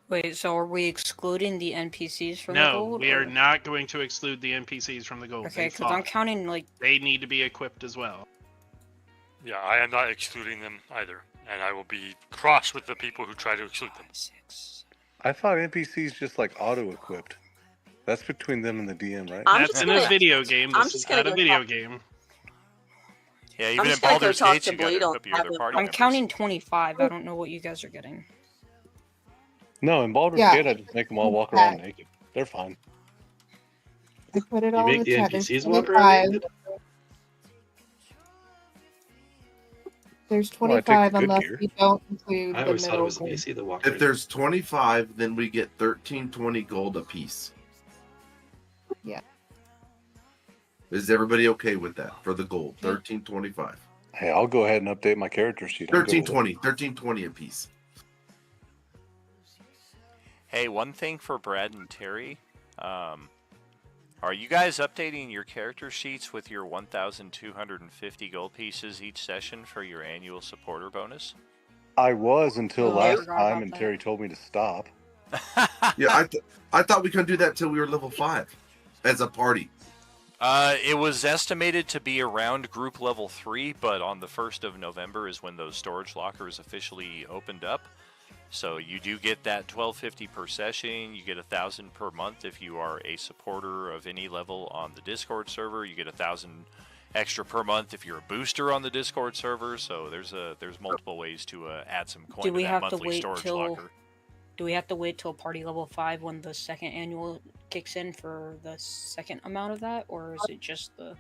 Wait, so are we excluding the NPCs from the gold? No, we are not going to exclude the NPCs from the gold. Okay, because I'm counting like... They need to be equipped as well. Yeah, I am not excluding them either, and I will be cross with the people who try to exclude them. I thought NPCs just like auto-equipped. That's between them and the DM, right? That's in a video game. This is not a video game. Yeah, even in Baldur's Gate, you gotta equip your other party I'm members. counting 25. I don't know what you guys are getting. No, in Baldur's Gate, I just make them all walk around naked. They're fine. I put it all make in the chat. NPCs walk around? There's Well, I take 25 the good unless gear. we don't include I the always thought it middle was gold. Macy that walked If around. there's 25, then we get 1320 gold apiece. Yeah. Is everybody okay with that for the gold? 1325. Hey, I'll go ahead and update my character sheet. I'm good with it. 1320 apiece. Hey, one thing for Brad and Terry. Are you guys updating your character sheets with your 1,250 gold pieces each session for your annual supporter bonus? I was until Oh, I last forgot time, about and that. Terry told me to stop. Yeah, I thought we couldn't do that until we were level 5 as a party. It was estimated to be around group level 3, but on the 1st of November is when those storage lockers officially opened up. So you do get that 1250 per session. You get 1,000 per month if you are a supporter of any level on the Discord server. You get 1,000 extra per month if you're a booster on the Discord server. So there's multiple ways to add some coin Do we to that have to monthly wait storage till? locker. Do we have to wait till party level 5 when the second annual kicks in for the second amount of that, or is it just the?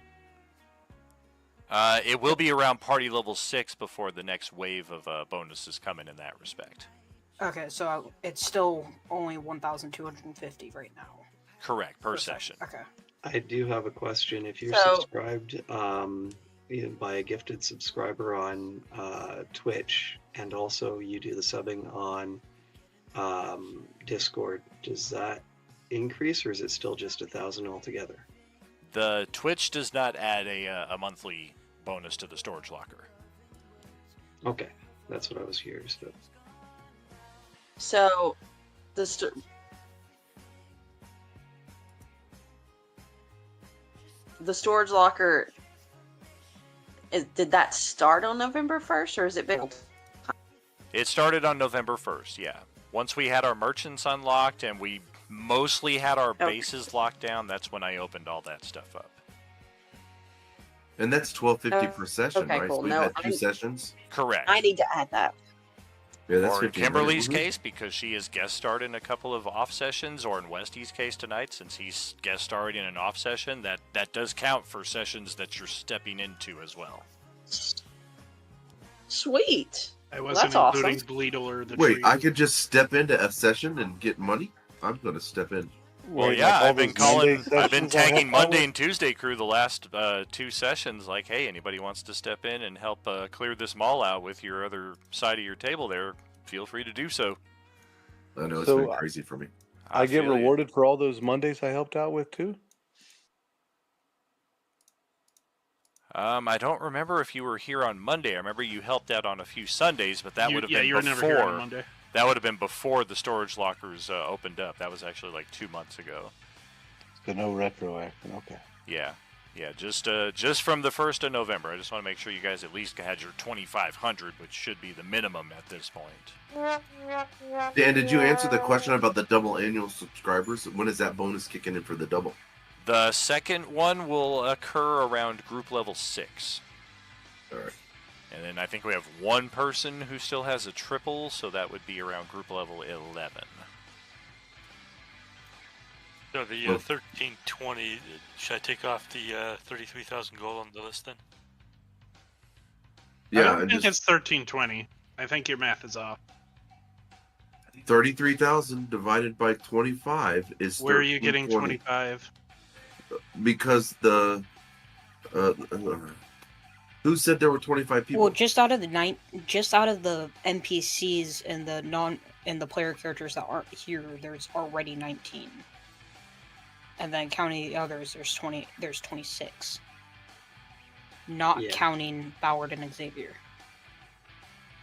It will be around party level 6 before the next wave of bonuses come in that respect. Okay, so it's still only 1,250 right now. Correct, per session. Okay. I do have a question. If you're So- subscribed by a gifted subscriber on Twitch, and also you do the subbing on Discord, does that increase, or is it still just 1,000 altogether? The Twitch does not add a monthly bonus to the storage locker. Okay, that's what I was curious about. So, the storage locker, did that start on November 1st, or has it been? It started on November 1st, yeah. Once we had our merchants unlocked and we mostly had our bases locked down, that's when I opened all that stuff up. And that's 1250 per session, okay, right? cool. So we've No, had 2 sessions. Correct. I need to add that. Yeah, that's Or in 1500. Kimberly's case, because she is guest starred in a couple of off sessions, or in Westy's case tonight, since he's guest starred in an off session, that does count for sessions that you're stepping into as well. Sweet. I Well, wasn't that's including awesome. Bleedle or the Wait, tree. I could just step into a session and get money? I'm going to step in. Well, Wait, yeah, like all I've been those Monday I've been sessions I tagging helped out Monday with? and Tuesday crew the last 2 sessions. Like, hey, anybody wants to step in and help clear this mall out with your other side of your table there? Feel free to do so. I know it's So, been crazy for me. I get feel you. rewarded for all those Mondays I helped out with too. I don't remember if you were here on Monday. I remember you helped out on a few Sundays, but that would have been you were before. never here on Monday. That would have been before the storage lockers opened up. That was actually like 2 months ago. So no retroacting. Okay. Yeah, just from the 1st of November. I just want to make sure you guys at least had your 2,500, which should be the minimum at this point. Dan, did you answer the question about the double annual subscribers? When is that bonus kicking in for the double? The second one will occur around group level 6. All right. And then I think we have one person who still has a triple, so that would be around group level 11. So the 1320, should I take off the 33,000 gold on the list then? I don't think it's 1320. I think your math is off. 33,000 divided by 25 is. Where are you getting 1320. 25? Because the who said there were 25 people? Well, just out of the NPCs and the player characters that aren't here, there's already 19. And then counting the others, there's 26. Not Yeah. counting Ballard and Xavier.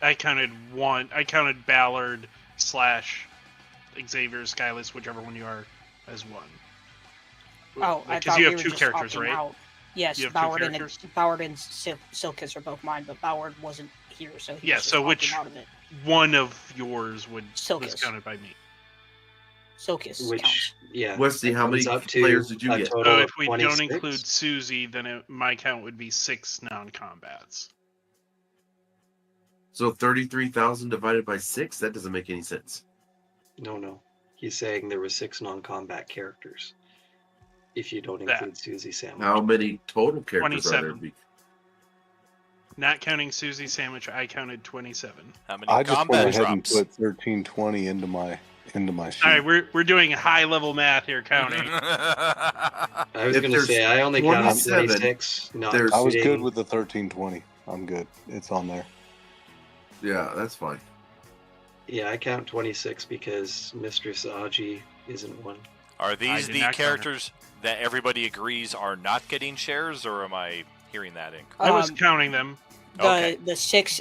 I counted one. I counted Ballard / Xavier, Skyless, whichever one you are, as one. Oh, I Because thought you we have were two just characters, opting right? out. Yes, You have two characters? Ballard and Silkus are both mine, but Ballard wasn't here, so he Yeah, was just so opting which out of it. one of yours was Silkus. counted by me? Silkus counts. Which, yeah. Wesley, how many comes up to players did you a get? total So of if we don't 26? include Susie, then my count would be 6 non-combats. So 33,000 divided by 6? That doesn't make any sense. No. He's saying there were 6 non-combat characters. If you don't That. include Susie Sandwich. How many total characters are 27. there? Not counting Susie Sandwich, I counted 27. How many I just went combat ahead and drops? put 1320 into my sheet. All right, we're doing high level math here, counting. I was If going to there's say I only counted 27, 26. Not there's- I was good including- with the 1320. I'm good. It's on there. Yeah, that's fine. Yeah, I count 26 because Mistress Aji isn't one. Are I these did the not count her. characters that everybody agrees are not getting shares, or am I hearing that incorrectly? I was counting them. Okay. The six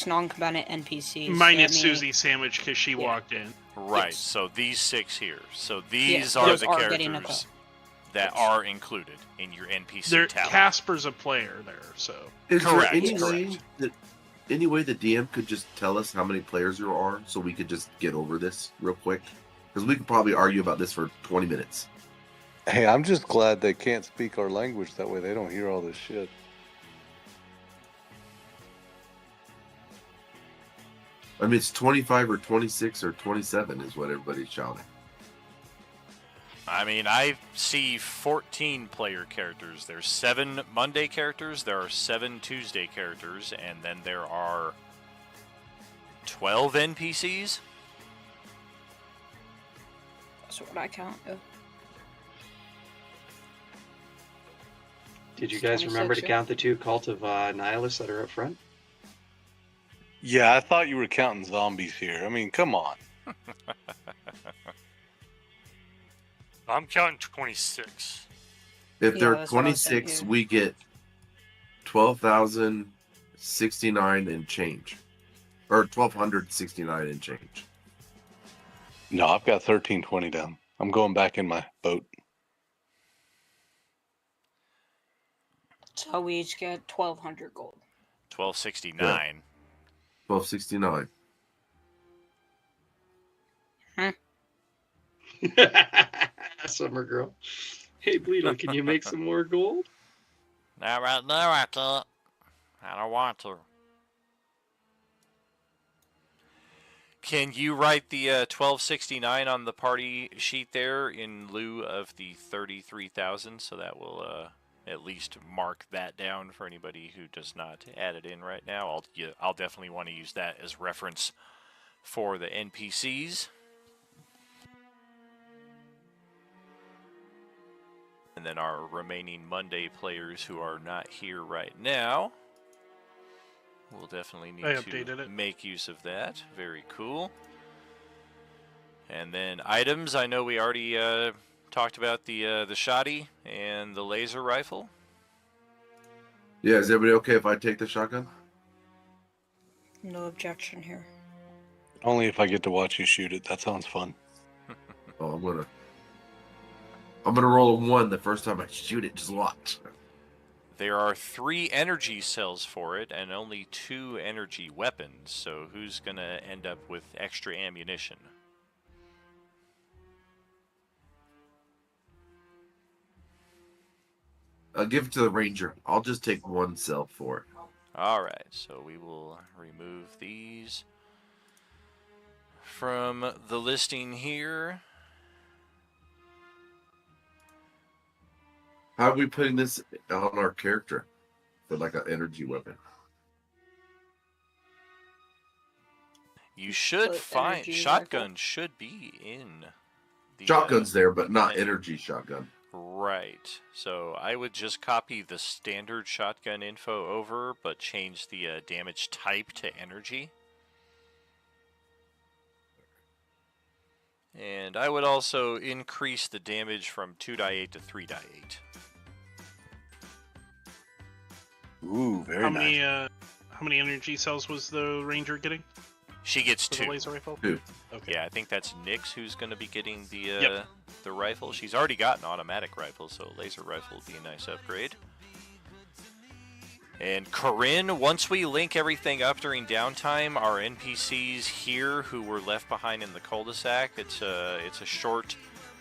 non-combatant NPCs. Minus Sammy- Susie Sandwich because she walked in. Right, Yes. so these 6 here. So these Yeah, are those the are getting a characters vote. that are included in your NPC There, tally. Casper's a player there, so. Is Correct, there any correct. way that any way the DM could just tell us how many players there are, so we could just get over this real quick? Because we could probably argue about this for 20 minutes. Hey, I'm just glad they can't speak our language. That way they don't hear all this shit. I mean, it's 25 or 26 or 27 is what everybody's shouting. I mean, I see 14 player characters. There's 7 Monday characters, there are 7 Tuesday characters, and then there are 12 NPCs. That's what I count. Did you guys remember to 26, yeah. count the 2 Cult of Nihilists that are up front? Yeah, I thought you were counting zombies here. I mean, come on. I'm counting 26. If Yeah, there are that's what I was 26, thinking. we get 12,069 and change. Or 1,269 and change. No, I've got 1320 down. I'm going back in my boat. So we each get 1,200 gold. 1269. 1,269. Summer girl. Hey, Bleedle, can you make some more gold? Not right now, I can't. I don't want to. Can you write the 1269 on the party sheet there in lieu of the 33,000? So that will at least mark that down for anybody who does not add it in right now. I'll definitely want to use that as reference for the NPCs. And then our remaining Monday players who are not here right now, we'll definitely need I to updated it. make use of that. Very cool. And then items, I know we already talked about the shoddy and the laser rifle. Yeah, is everybody okay if I take the shotgun? No objection here. Only if I get to watch you shoot it. That sounds fun. Oh, I'm gonna roll a 1 the first time I shoot it. Just watch. There are 3 energy cells for it and only 2 energy weapons, so who's gonna end up with extra ammunition? I'll give it to the ranger. I'll just take 1 cell for it. Alright, so we will remove these from the listing here. How are we putting this on our character for like an energy weapon? You should So find energy shotgun rifle? should be in the Shotgun's there, but not and- energy shotgun. Right. So I would just copy the standard shotgun info over, but change the damage type to energy. And I would also increase the damage from 2/8 to 3/8. Ooh, very How nice. many energy cells was the ranger getting She gets for the 2. laser rifle? 2. Okay. Yeah, I think that's Nyx who's going to be getting the Yep. the rifle. She's already got an automatic rifle, so a laser rifle would be a nice upgrade. And Corinne, once we link everything up during downtime, our NPCs here who were left behind in the cul-de-sac, it's a short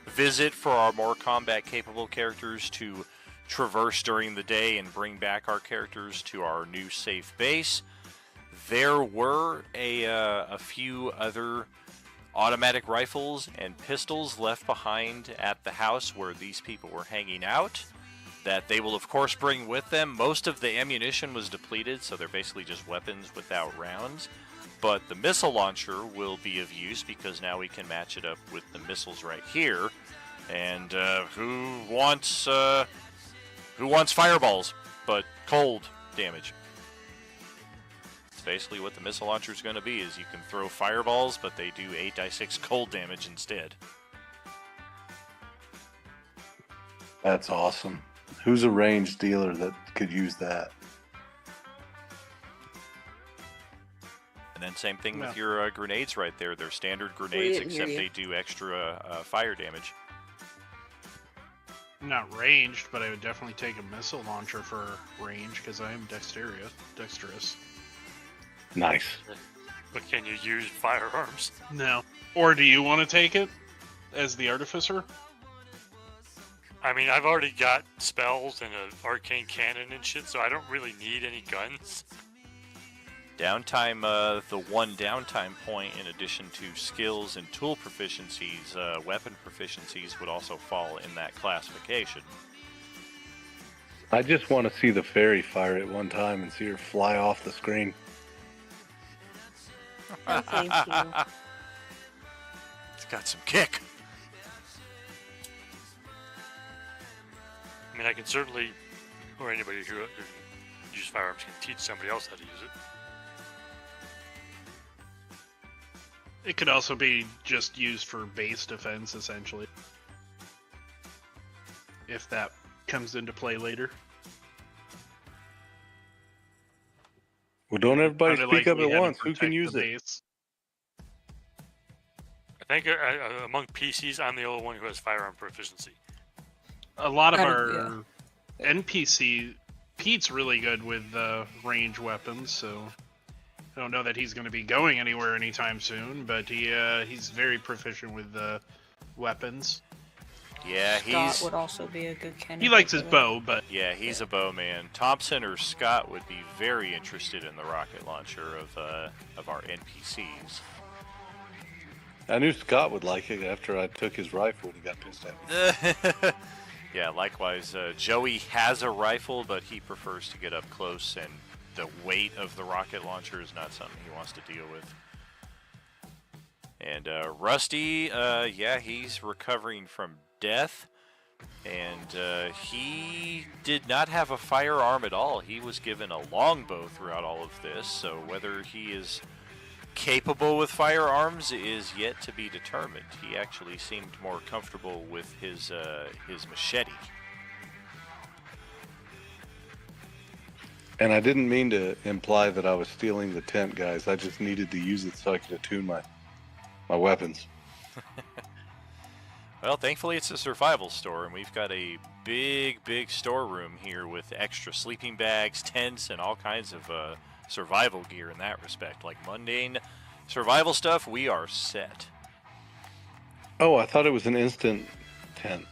visit for our more combat-capable characters to traverse during the day and bring back our characters to our new safe base. There were a few other automatic rifles and pistols left behind at the house where these people were hanging out that they will of course bring with them. Most of the ammunition was depleted, so they're basically just weapons without rounds. but the missile launcher will be of use because now we can match it up with the missiles right here. And who wants fireballs but cold damage? It's basically what the missile launcher is going to be. Is you can throw fireballs, but they do 8d6 cold damage instead. That's awesome. Who's a ranged dealer that could use that? And then same thing with your grenades right there. They're standard grenades, except they do extra fire damage. Not ranged, but I would definitely take a missile launcher for range because I am dexterous. Nice. But can you use firearms? No. Or do you want to take it as the artificer? I mean, I've already got spells and an arcane cannon and shit, so I don't really need any guns. Downtime, the one downtime point in addition to skills and tool proficiencies, weapon proficiencies would also fall in that classification. I just want to see the fairy fire it one time and see her fly off the screen. Oh, thank you. It's got some kick. I mean, I can certainly, or anybody who uses firearms can teach somebody else how to use it. It could also be just used for base defense, essentially. If that comes into play later. Well, don't everybody Kinda speak like up we at had to once. Who protect can the use it? base. I think among PCs, I'm the only one who has firearm proficiency. A lot of I our don't- NPC, Pete's really good with range weapons, so I don't know that he's going to be going anywhere anytime soon, but he's very proficient with weapons. Yeah, Scott would also be a good candidate. He likes his for that. bow, but Yeah, he's a bowman. Thompson or Scott would be very interested in the rocket launcher of our NPCs. I knew Scott would like it after I took his rifle and he got pissed at me. Yeah, likewise. Joey has a rifle, but he prefers to get up close, and the weight of the rocket launcher is not something he wants to deal with. And Rusty, yeah, he's recovering from death, and he did not have a firearm at all. He was given a longbow throughout all of this, so whether he is capable with firearms is yet to be determined. He actually seemed more comfortable with his machete. And I didn't mean to imply that I was stealing the tent, guys. I just needed to use it so I could attune my weapons. Well, thankfully it's a survival store, and we've got a big storeroom here with extra sleeping bags, tents, and all kinds of survival gear in that respect. Like mundane survival stuff, we are set. Oh, I thought it was an instant tent.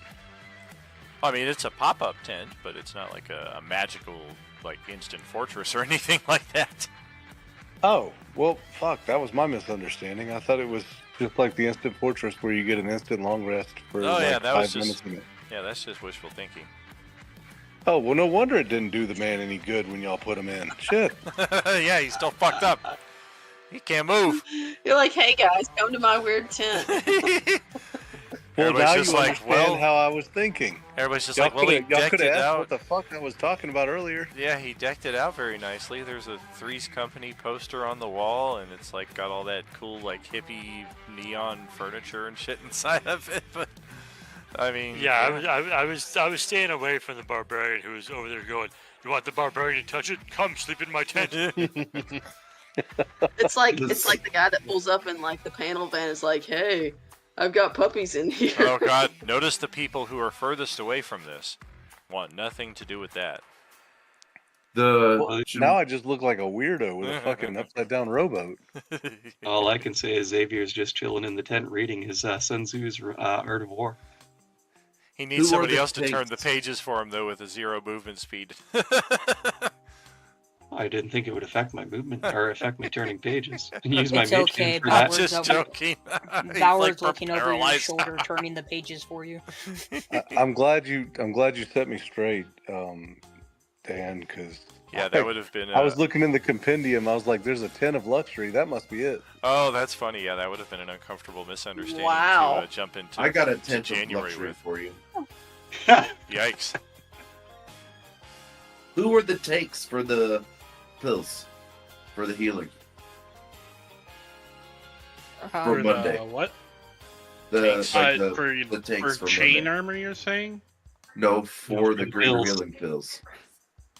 I mean, it's a pop-up tent, but it's not like a magical, like, instant fortress or anything like that. Oh, well, fuck, that was my misunderstanding. I thought it was just like the instant fortress where you get an instant long rest for Oh, like yeah, that was 5 minutes just, in it. yeah, that's just wishful thinking. Oh, well, no wonder it didn't do the man any good when y'all put him in. Shit. Yeah, he's still fucked up. He can't move. You're like, hey guys, come to my weird tent. Well, Everybody's now just you like, understand well- how I was thinking. Everybody's just Y'all like, well, he coulda decked it asked out. what the fuck I was talking about earlier. Yeah, he decked it out very nicely. There's a Three's Company poster on the wall, and it's like got all that cool, like, hippie neon furniture and shit inside of it. But I mean, Yeah, I was staying away from the barbarian who was over there going, "You want the barbarian to touch it? Come sleep in my tent." It's like the guy that pulls up in like the panel van is like, hey, I've got puppies in here. Oh God! Notice the people who are furthest away from this want nothing to do with that. Well, now I just look like a weirdo with a fucking upside down rowboat. All I can say is Xavier's just chilling in the tent reading his Sun Tzu's Art of War. He needs Who are somebody the else to turn the tanks? pages for him, though, with a 0 movement speed. I didn't think it would affect my movement or affect me turning pages. I can use my It's mage okay, hand for Bauer's that. Just over- joking. He's Bauer's like looking over your paralyzed. shoulder, turning the pages for you. I'm glad you set me straight, Dan, because Yeah, that would have been. I was looking in the compendium. I was like, "There's a 10 of luxury. That must be it." Oh, that's funny. Yeah, that would have been an uncomfortable misunderstanding Wow. to jump into. I got a to 10 of January luxury with. for you. Yikes! Who were the takes for the pills for the healing for Monday? What? The Takes. like for the takes for for chain Monday. armor, you're saying? No, for the the greater pills. healing pills.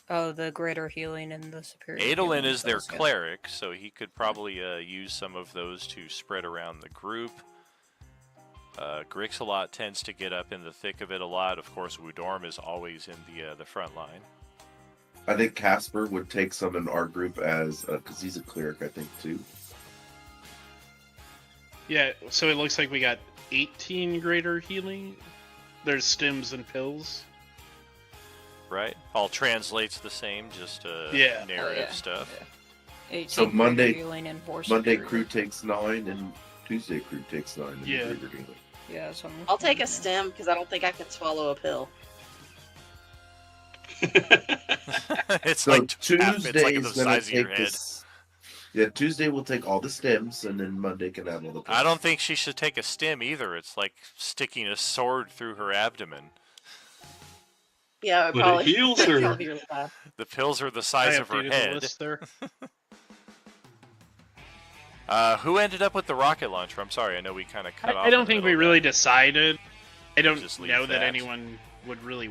Oh, the greater healing and the superior. Adolin healing is their spells, yeah. cleric, so he could probably use some of those to spread around the group. Grixalot tends to get up in the thick of it a lot. Of course, Wudorm is always in the front line. I think Casper would take some in our group as because he's a cleric, I think too. Yeah, so it looks like we got 18 greater healing. There's stims and pills. Right? All translates the same, just Yeah. narrative stuff. Yeah. 18 So greater Monday- healing and 4 Monday superior. crew takes 9 and Tuesday crew takes 9 in Yeah. the greater healing. Yeah, something. I'll take a stem because I don't think I can swallow a pill. It's So like Tuesday's it's like the gonna size of your take head. this. Yeah, Tuesday will take all the stems, and then Monday can have all the pills. I don't think she should take a stem either. It's like sticking a sword through her abdomen. Yeah, it But it probably heals her. it'd probably be really bad. The pills are the I size of her updated the head. list there. Who ended up with the rocket launcher? I'm sorry, I know we kind of cut off. I don't in the think we middle really of that. decided. I don't Just leave know that that. anyone would really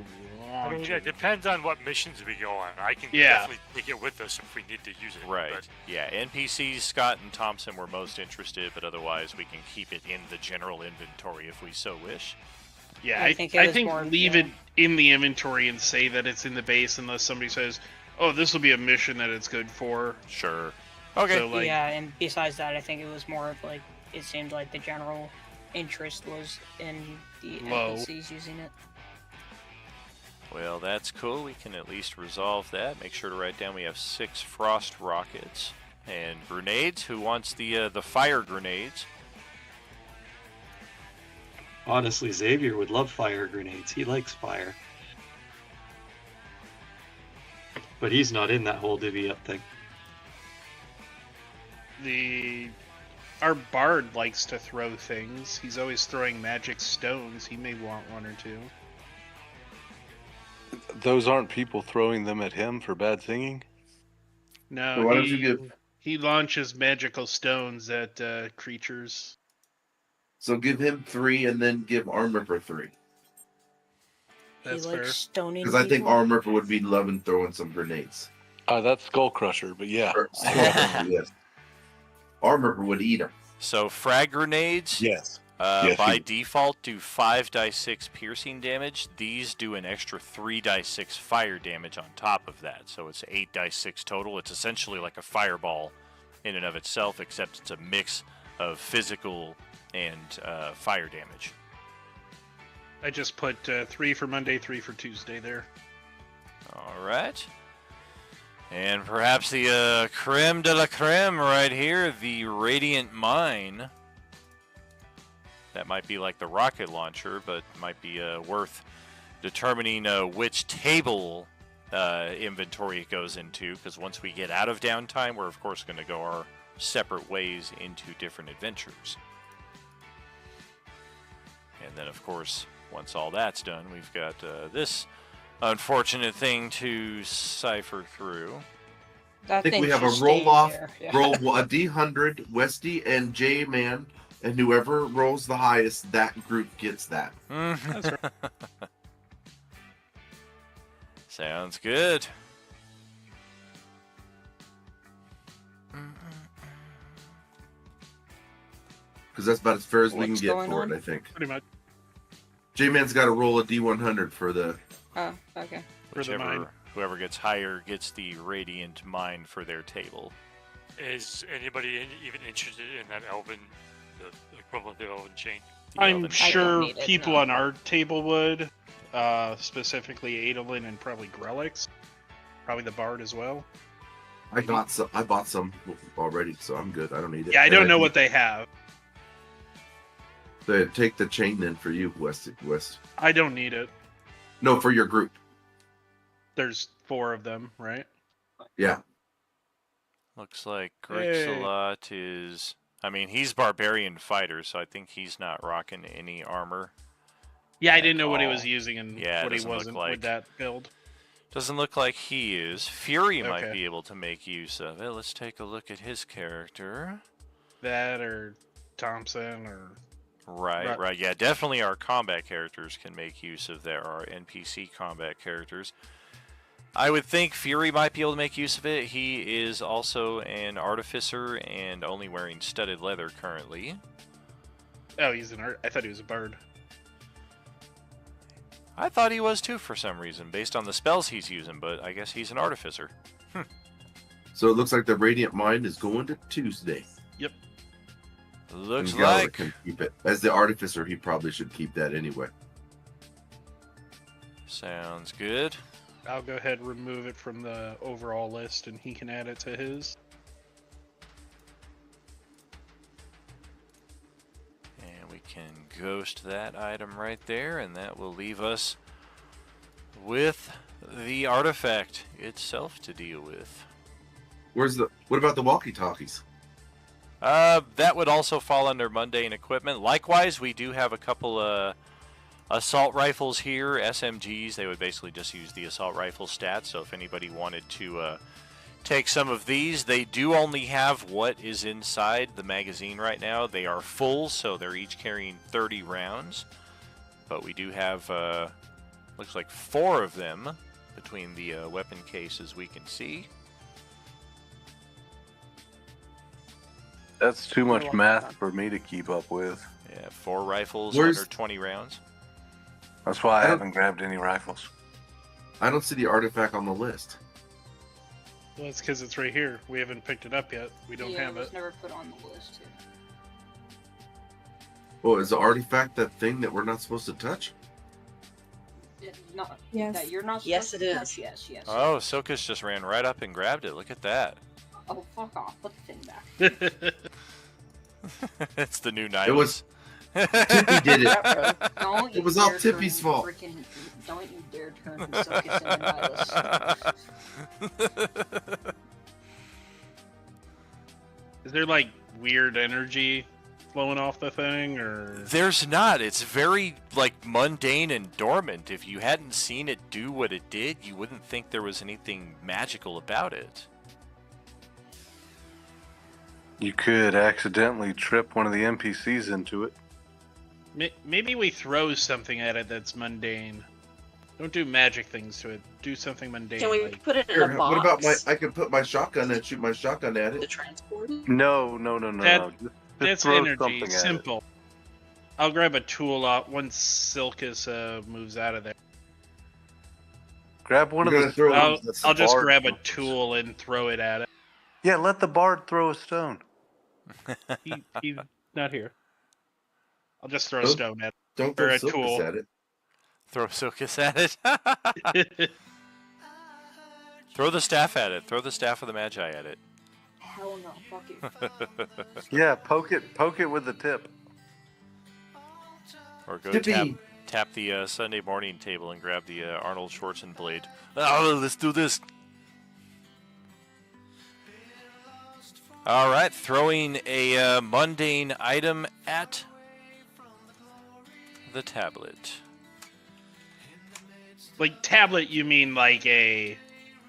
I want mean, to. it depends on what missions we go on. I can Yeah. definitely take it with us if we need to use it. Right. But Yeah, NPCs, Scott and Thompson were most interested, but otherwise we can keep it in the general inventory if we so wish. Yeah, I I think think, it was more- leave yeah. it in the inventory and say that it's in the base unless somebody says, "Oh, this will be a mission that it's good for." Sure. Okay. So, like, Yeah, and besides that, I think it was more of like it seemed like the general interest was in the Low. NPCs using it. Well, that's cool. We can at least resolve that. Make sure to write down we have 6 frost rockets and grenades. Who wants the fire grenades? Honestly, Xavier would love fire grenades. He likes fire. But he's not in that whole divvy up thing. our bard likes to throw things. He's always throwing magic stones. He may want one or two. Those aren't people throwing them at him for bad singing? No, So why don't you give? he launches magical stones at creatures. So give him 3, and then give Armripper 3. That's he fair. likes stoning Because I think people. Armripper would be loving throwing some grenades. That's Skull Crusher, but yeah. Or Skullcrusher, yes. Armripper would eat them. So frag grenades, Yes. Yes, by he- default, do 5d6 piercing damage. These do an extra 3d6 fire damage on top of that. So it's 8d6 total. It's essentially like a fireball in and of itself, except it's a mix of physical and fire damage. I just put 3 for Monday, 3 for Tuesday there. All right. And perhaps the creme de la creme right here, the Radiant Mine. That might be like the rocket launcher, but might be worth determining which table inventory it goes into, because once we get out of downtime, we're of course going to go our separate ways into different adventures. And then of course, once all that's done, we've got this unfortunate thing to cipher through. I think we have a roll-off, roll a D100, Westy, and J-Man, and whoever rolls the highest, that group gets that. That's right. Sounds good. Because that's about as fair as we can What's get going for on? it, I think. Pretty much. J-Man's got to roll a D100 for the... Oh, okay. For the mine. Whoever gets higher gets the Radiant Mine for their table. is anybody even interested in that elven, the equivalent of elven chain? I'm Elven- sure need it, people no. on our table would, specifically Adolin and probably Grelix, probably the Bard as well. I bought some already, so I'm good. I don't need it. Yeah, I don't And know what they have. Take the chain then for you, West. I don't need it. No, for your group. There's 4 of them, right? Yeah. Looks like Hey. Grixalot is... I mean, he's Barbarian Fighter, so I think he's not rocking any armor. Yeah, I at didn't know what he all. was using and Yeah, it what he doesn't look wasn't like... with that build. Doesn't look like he is. Fury might Okay. be able to make use of it. Let's take a look at his character. That or Thompson or... Right. Yeah, definitely our combat characters can make use of that, our NPC combat characters. I would think Fury might be able to make use of it. He is also an artificer and only wearing studded leather currently. Oh, he's an art. I thought he was a bard. I thought he was too for some reason, based on the spells he's using, but I guess he's an artificer. So it looks like the Radiant Mind is going to Tuesday. Yep. Looks And Gallagher like... can keep it. As the artificer, he probably should keep that anyway. Sounds good. I'll go ahead and remove it from the overall list, and he can add it to his. And we can ghost that item right there, and that will leave us with the artifact itself to deal with. What about the walkie-talkies? That would also fall under mundane equipment. Likewise, we do have a couple assault rifles here, SMGs. They would basically just use the assault rifle stats, so if anybody wanted to take some of these, they do only have what is inside the magazine right now. They are full, so they're each carrying 30 rounds. But we do have, looks like 4 of them between the weapon cases we can see. That's too much math for me to keep up with. Yeah, 4 rifles Where's- under 20 rounds. That's why I don't- haven't grabbed any rifles. I don't see the artifact on the list. Well, it's because it's right here. We haven't picked it up yet. We don't have it was it. never put on the list. Oh, is the artifact that thing that we're not supposed to touch? It's not, Yes. that you're not Yes, supposed it to is. touch. Yes. Oh, Silkus just ran right up and grabbed it. Look at that. Oh, fuck off. Put the thing back. It's the new It Nihilus. was Tippy did it. Don't you It was all dare Tippy's turn fault. Don't you dare turn Silkus into Nihilus. Is there like weird energy flowing off the thing, or? There's not. It's very, like, mundane and dormant. If you hadn't seen it do what it did, you wouldn't think there was anything magical about it. You could accidentally trip one of the NPCs into it. Maybe we throw something at it that's mundane. Don't do magic things to it. Do something mundane. Can we like... put it in Here, a box? what about I could put my shotgun and shoot my shotgun at to it. transport it? No. Just That's throw energy. something at it. Simple. I'll grab a tool out once Silkus moves out of there. Grab one You're of gonna the throw stones. it- I'll just Bard grab a throws. tool and throw it at it. Yeah, let the bard throw a stone. He's not here. I'll just throw a Oh. stone at Don't Or throw a Silkus tool. at it. Throw Silkus at it. it. Throw the staff at it. Throw the staff of the Magi at it. Hell no. Fuck you. Yeah, poke it with the tip. Or go Tippy. tap the Sunday morning table and grab the Arnold Schwarzenegger blade. Oh, let's do this. All right, throwing a mundane item at the tablet. Like tablet, you mean like a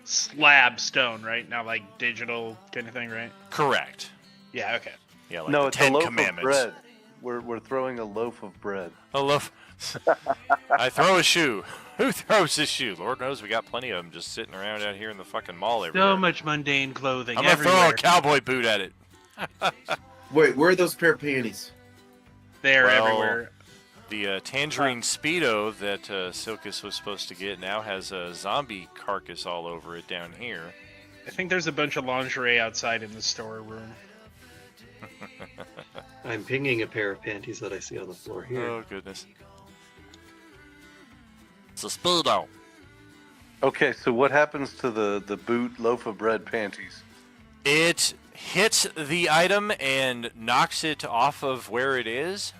slab stone, right? Not like digital kind of thing, right? Correct. Yeah. Okay. Yeah, like No, the it's Ten a loaf Commandments. of bread. We're throwing a loaf of bread. A loaf. I throw a shoe. Who throws a shoe? Lord knows we got plenty of them just sitting around out here in the fucking mall everywhere. So much mundane clothing I'm gonna everywhere. throw a cowboy boot at it. Wait, where are those pair of panties? They're Well, everywhere. The Tangerine Speedo that Silkus was supposed to get now has a zombie carcass all over it down here. I think there's a bunch of lingerie outside in the storeroom. I'm pinging a pair of panties that I see on the floor here. Oh, goodness. It's a Speedo. Okay, so what happens to the boot loaf of bread panties? It hits the item and knocks it off of where it is.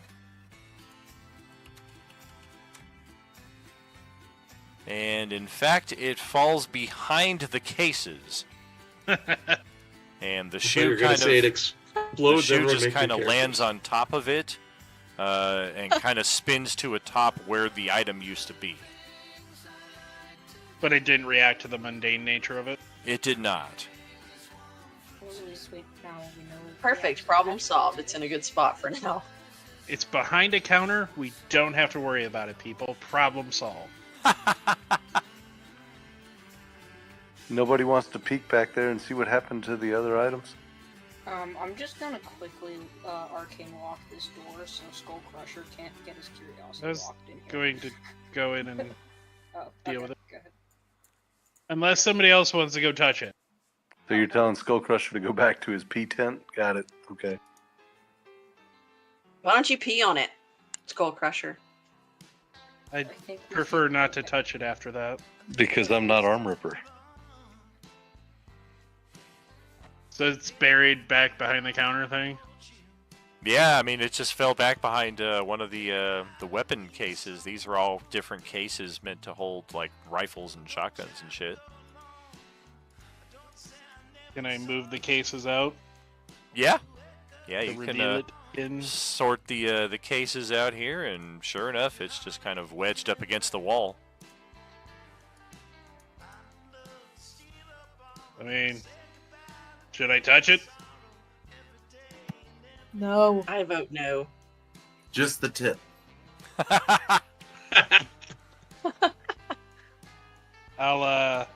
And in fact, it falls behind the cases. And the I thought you shoe were gonna kind say it of explodes. the shoe everyone just make kind your of characters. lands on top of it, and kind of spins to a top where the item used to be. But it didn't react to the mundane nature of it. It did not. Well, at least now we know. Perfect. Problem solved. It's in a good spot for now. It's behind a counter. We don't have to worry about it, people. Problem solved. Nobody wants to peek back there and see what happened to the other items? I'm just gonna quickly arcane lock this door so Skull Crusher can't get his curiosity I was locked in here. going to go in and Oh, deal okay, with it. go ahead. Unless somebody else wants to go touch it. So you're telling Skull Crusher to go back to his P tent? Got it. Okay. Why don't you pee on it, Skull Crusher? I think we prefer not to touch it after that. Because I'm not Arm Ripper. So it's buried back behind the counter thing? Yeah, I mean, it just fell back behind one of the weapon cases. These are all different cases meant to hold, like, rifles and shotguns and shit. Can I move the cases out? Yeah. Yeah, to you can reveal it in... sort the cases out here, and sure enough, it's just kind of wedged up against the wall. I mean, should I touch it? No. I vote no. Just the tip. I'll, I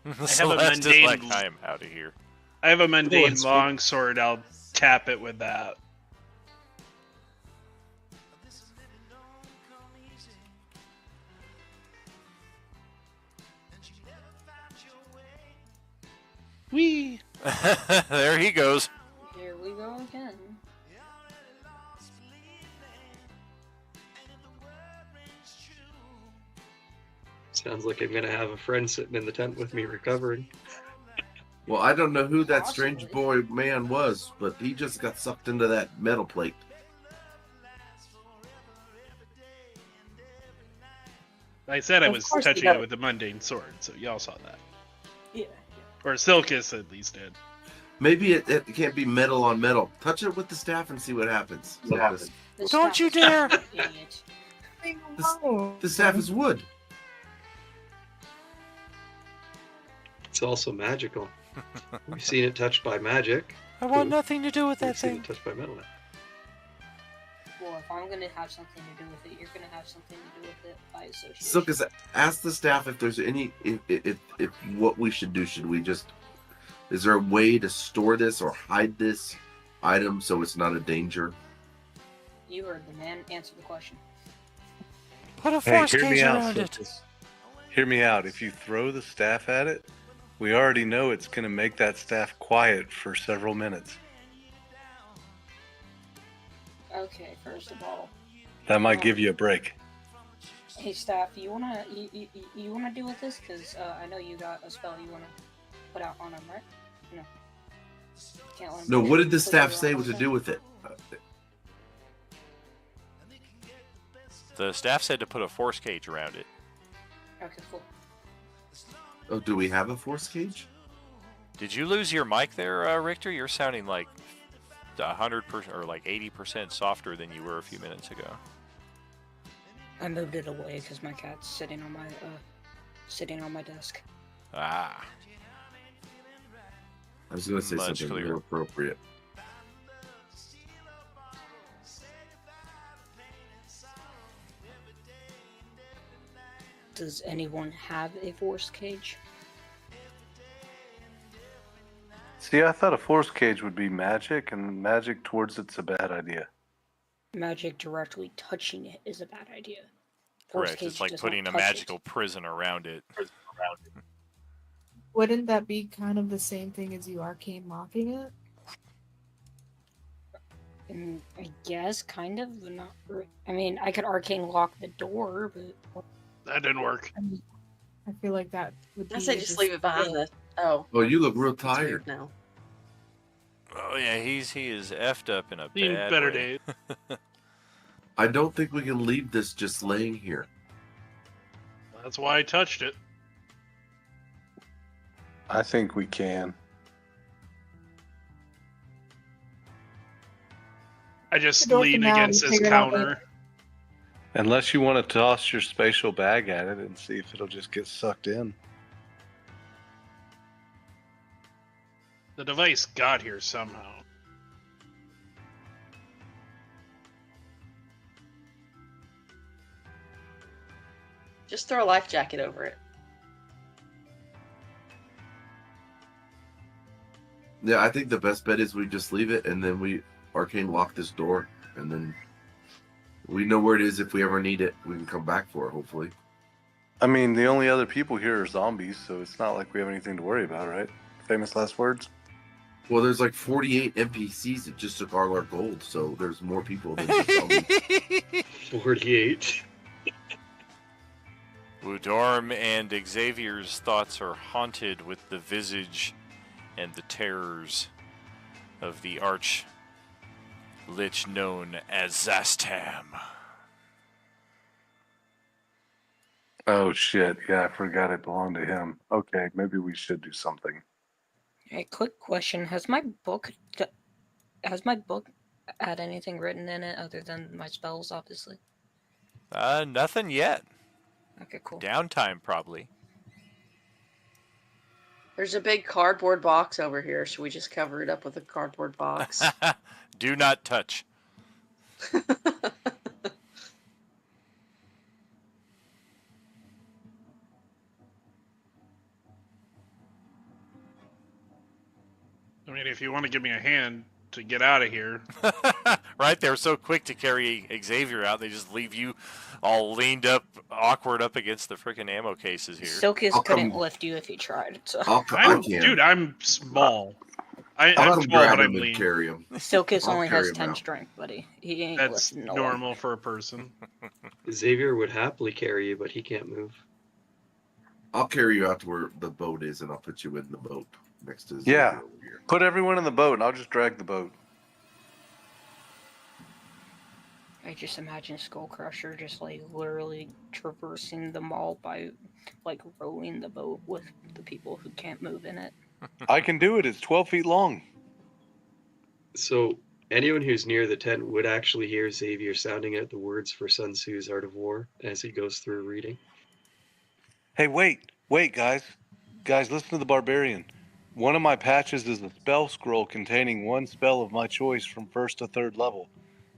have a Celeste is mundane... like, I am out of here. I have a mundane Let's- longsword. I'll tap it with that. Whee! There he goes. Here we go again. Sounds like I'm gonna have a friend sitting in the tent with me recovering. Well, I don't know who that strange Possibly. boy man was, but he just got sucked into that metal plate. I said I Of was course he touching it does. with the mundane sword, so y'all saw that. Yeah. Or Silkus at least did. Maybe it can't be metal on metal. Touch it with the staff and see what happens. The Don't staff you is dare! an idiot. The staff is wood. It's also magical. We've seen it touched by magic. I want Ooh. nothing to do with We've that seen thing. it touched by metal. Well, if I'm gonna have something to do with it, you're gonna have something to do with it by association. Silkus, ask the staff if there's any if what we should do. Should we just? Is there a way to store this or hide this item so it's not a danger? You heard the man. Answer the question. Put a Hey, force hear me cage out, around it. Silkus. Hear me out. If you throw the staff at it, we already know it's going to make that staff quiet for several minutes. Okay, first of all, That might give you a break. hey staff, you wanna deal with this? Cause I know you got a spell you wanna put out on him, right? No. Can't let him No. What did the put staff you say on what to him? do with it? The staff said to put a force cage around it. Okay, cool. Oh, do we have a force cage? Did you lose your mic there, Richter? You're sounding like 100% or like 80% softer than you were a few minutes ago. I moved it away because my cat's sitting on my desk. Ah. I was going to say Much something clearer. more appropriate. Does anyone have a force cage? See, I thought a force cage would be magic, and magic towards it's a bad idea. Magic directly touching it is a bad idea. Force Correct. It's cage like does putting not a touch magical prison around it. Wouldn't that be kind of the same thing as you arcane locking it? I guess, kind of, but not. I mean, I could arcane lock the door, but That didn't work. I mean, I feel like that would I be. say just leave it behind the. Oh, Oh, you look real it's weird tired. now. Oh yeah, he is effed up in a Seen bad better way. days. I don't think we can leave this just laying here. That's why I touched it. I think we can. I just The door lean can now against be this figured out counter. Unless you want to toss your spatial bag at it and see if it'll just get sucked in. The device got here somehow. Just throw a life jacket over it. Yeah, I think the best bet is we just leave it and then we arcane lock this door and then we know where it is. If we ever need it, we can come back for it, hopefully. I mean, the only other people here are zombies, so it's not like we have anything to worry about, right? Famous last words? Well, there's like 48 NPCs that just took all our gold, so there's more people than just zombies. 48. Udorm and Xavier's thoughts are haunted with the visage and the terrors of the arch lich known as Zastam. Oh shit, yeah, I forgot it belonged to him. Okay, maybe we should do something. Hey, quick question: Has my book had anything written in it other than my spells, obviously? Nothing yet. Okay, cool. Downtime, probably. There's a big cardboard box over here. Should we just cover it up with a cardboard box? Do not touch. I mean, if you want to give me a hand to get out of here. Right? They're so quick to carry Xavier out, they just leave you all leaned up, awkward up against the freaking ammo cases here. Silkus couldn't lift you if he tried. So. Dude, I'm small. I'm I'll small, grab but him I'm and lean. carry him. Silkus I'll only carry has him 10 out. strength, buddy. He ain't That's lifting no normal for a person. Xavier would happily carry you, but he can't move. I'll carry you out to where the boat is, and I'll put you in the boat next to Xavier Yeah, over here. put everyone in the boat, and I'll just drag the boat. I just imagine Skullcrusher just like literally traversing the mall by like rowing the boat with the people who can't move in it. I can do it. It's 12 feet long. So anyone who's near the tent would actually hear Xavier sounding out the words for Sun Tzu's Art of War as he goes through reading. Hey, wait, guys. Guys, listen to the barbarian. One of my patches is a spell scroll containing one spell of my choice from 1st to 3rd level.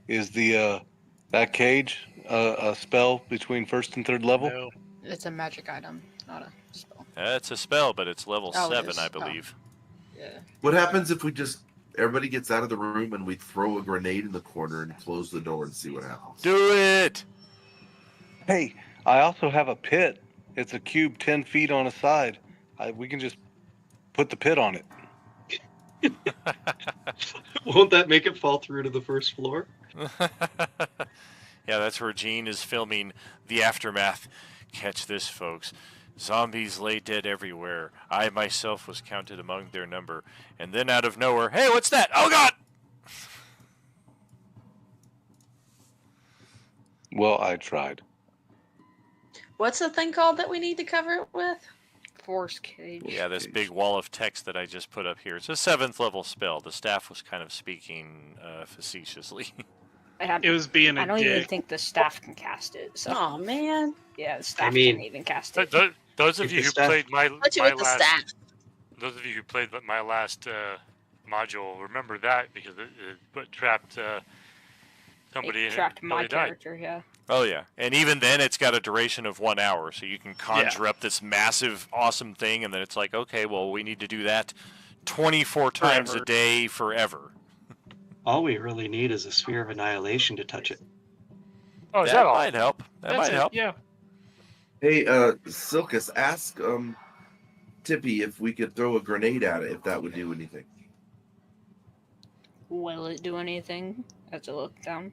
Is the that cage a spell between 1st and 3rd level? No. It's a magic item, not a spell. It's a spell, but it's level Oh, it 7, is. I believe. Yeah. What happens if we just everybody gets out of the room and we throw a grenade in the corner and close the door and see what happens? Do it! Hey, I also have a pit. It's a cube 10 feet on a side. We can just put the pit on it. Won't that make it fall through to the 1st floor? Yeah, that's where Gene is filming the aftermath. Catch this, folks. Zombies lay dead everywhere. I myself was counted among their number. And then out of nowhere, hey, what's that? Oh, God! Well, I tried. What's the thing called that we need to cover it with? Force cage. Yeah, this big wall of text that I just put up here. It's a 7th level spell. The staff was kind of speaking facetiously. It was being a I don't dick. even think the staff can cast it. So. Oh man. Yeah, the staff mean, can't even cast it. Those of If you the who staff- played my Touch it with the last, staff. those of you who played my last module, remember that because it trapped somebody It in trapped it. my until they died. character, yeah. Oh, yeah. And even then, it's got a duration of 1 hour. So you can conjure up this massive, awesome thing. And then it's like, okay, well, we need to do that 24 times a Forever. day forever. All we really need is a sphere of annihilation to touch it. Oh, is that that all? might help. That That's might it, help. yeah. Hey, Silkus, ask Tippy if we could throw a grenade at it, if that would do anything. Will it do anything as I look down?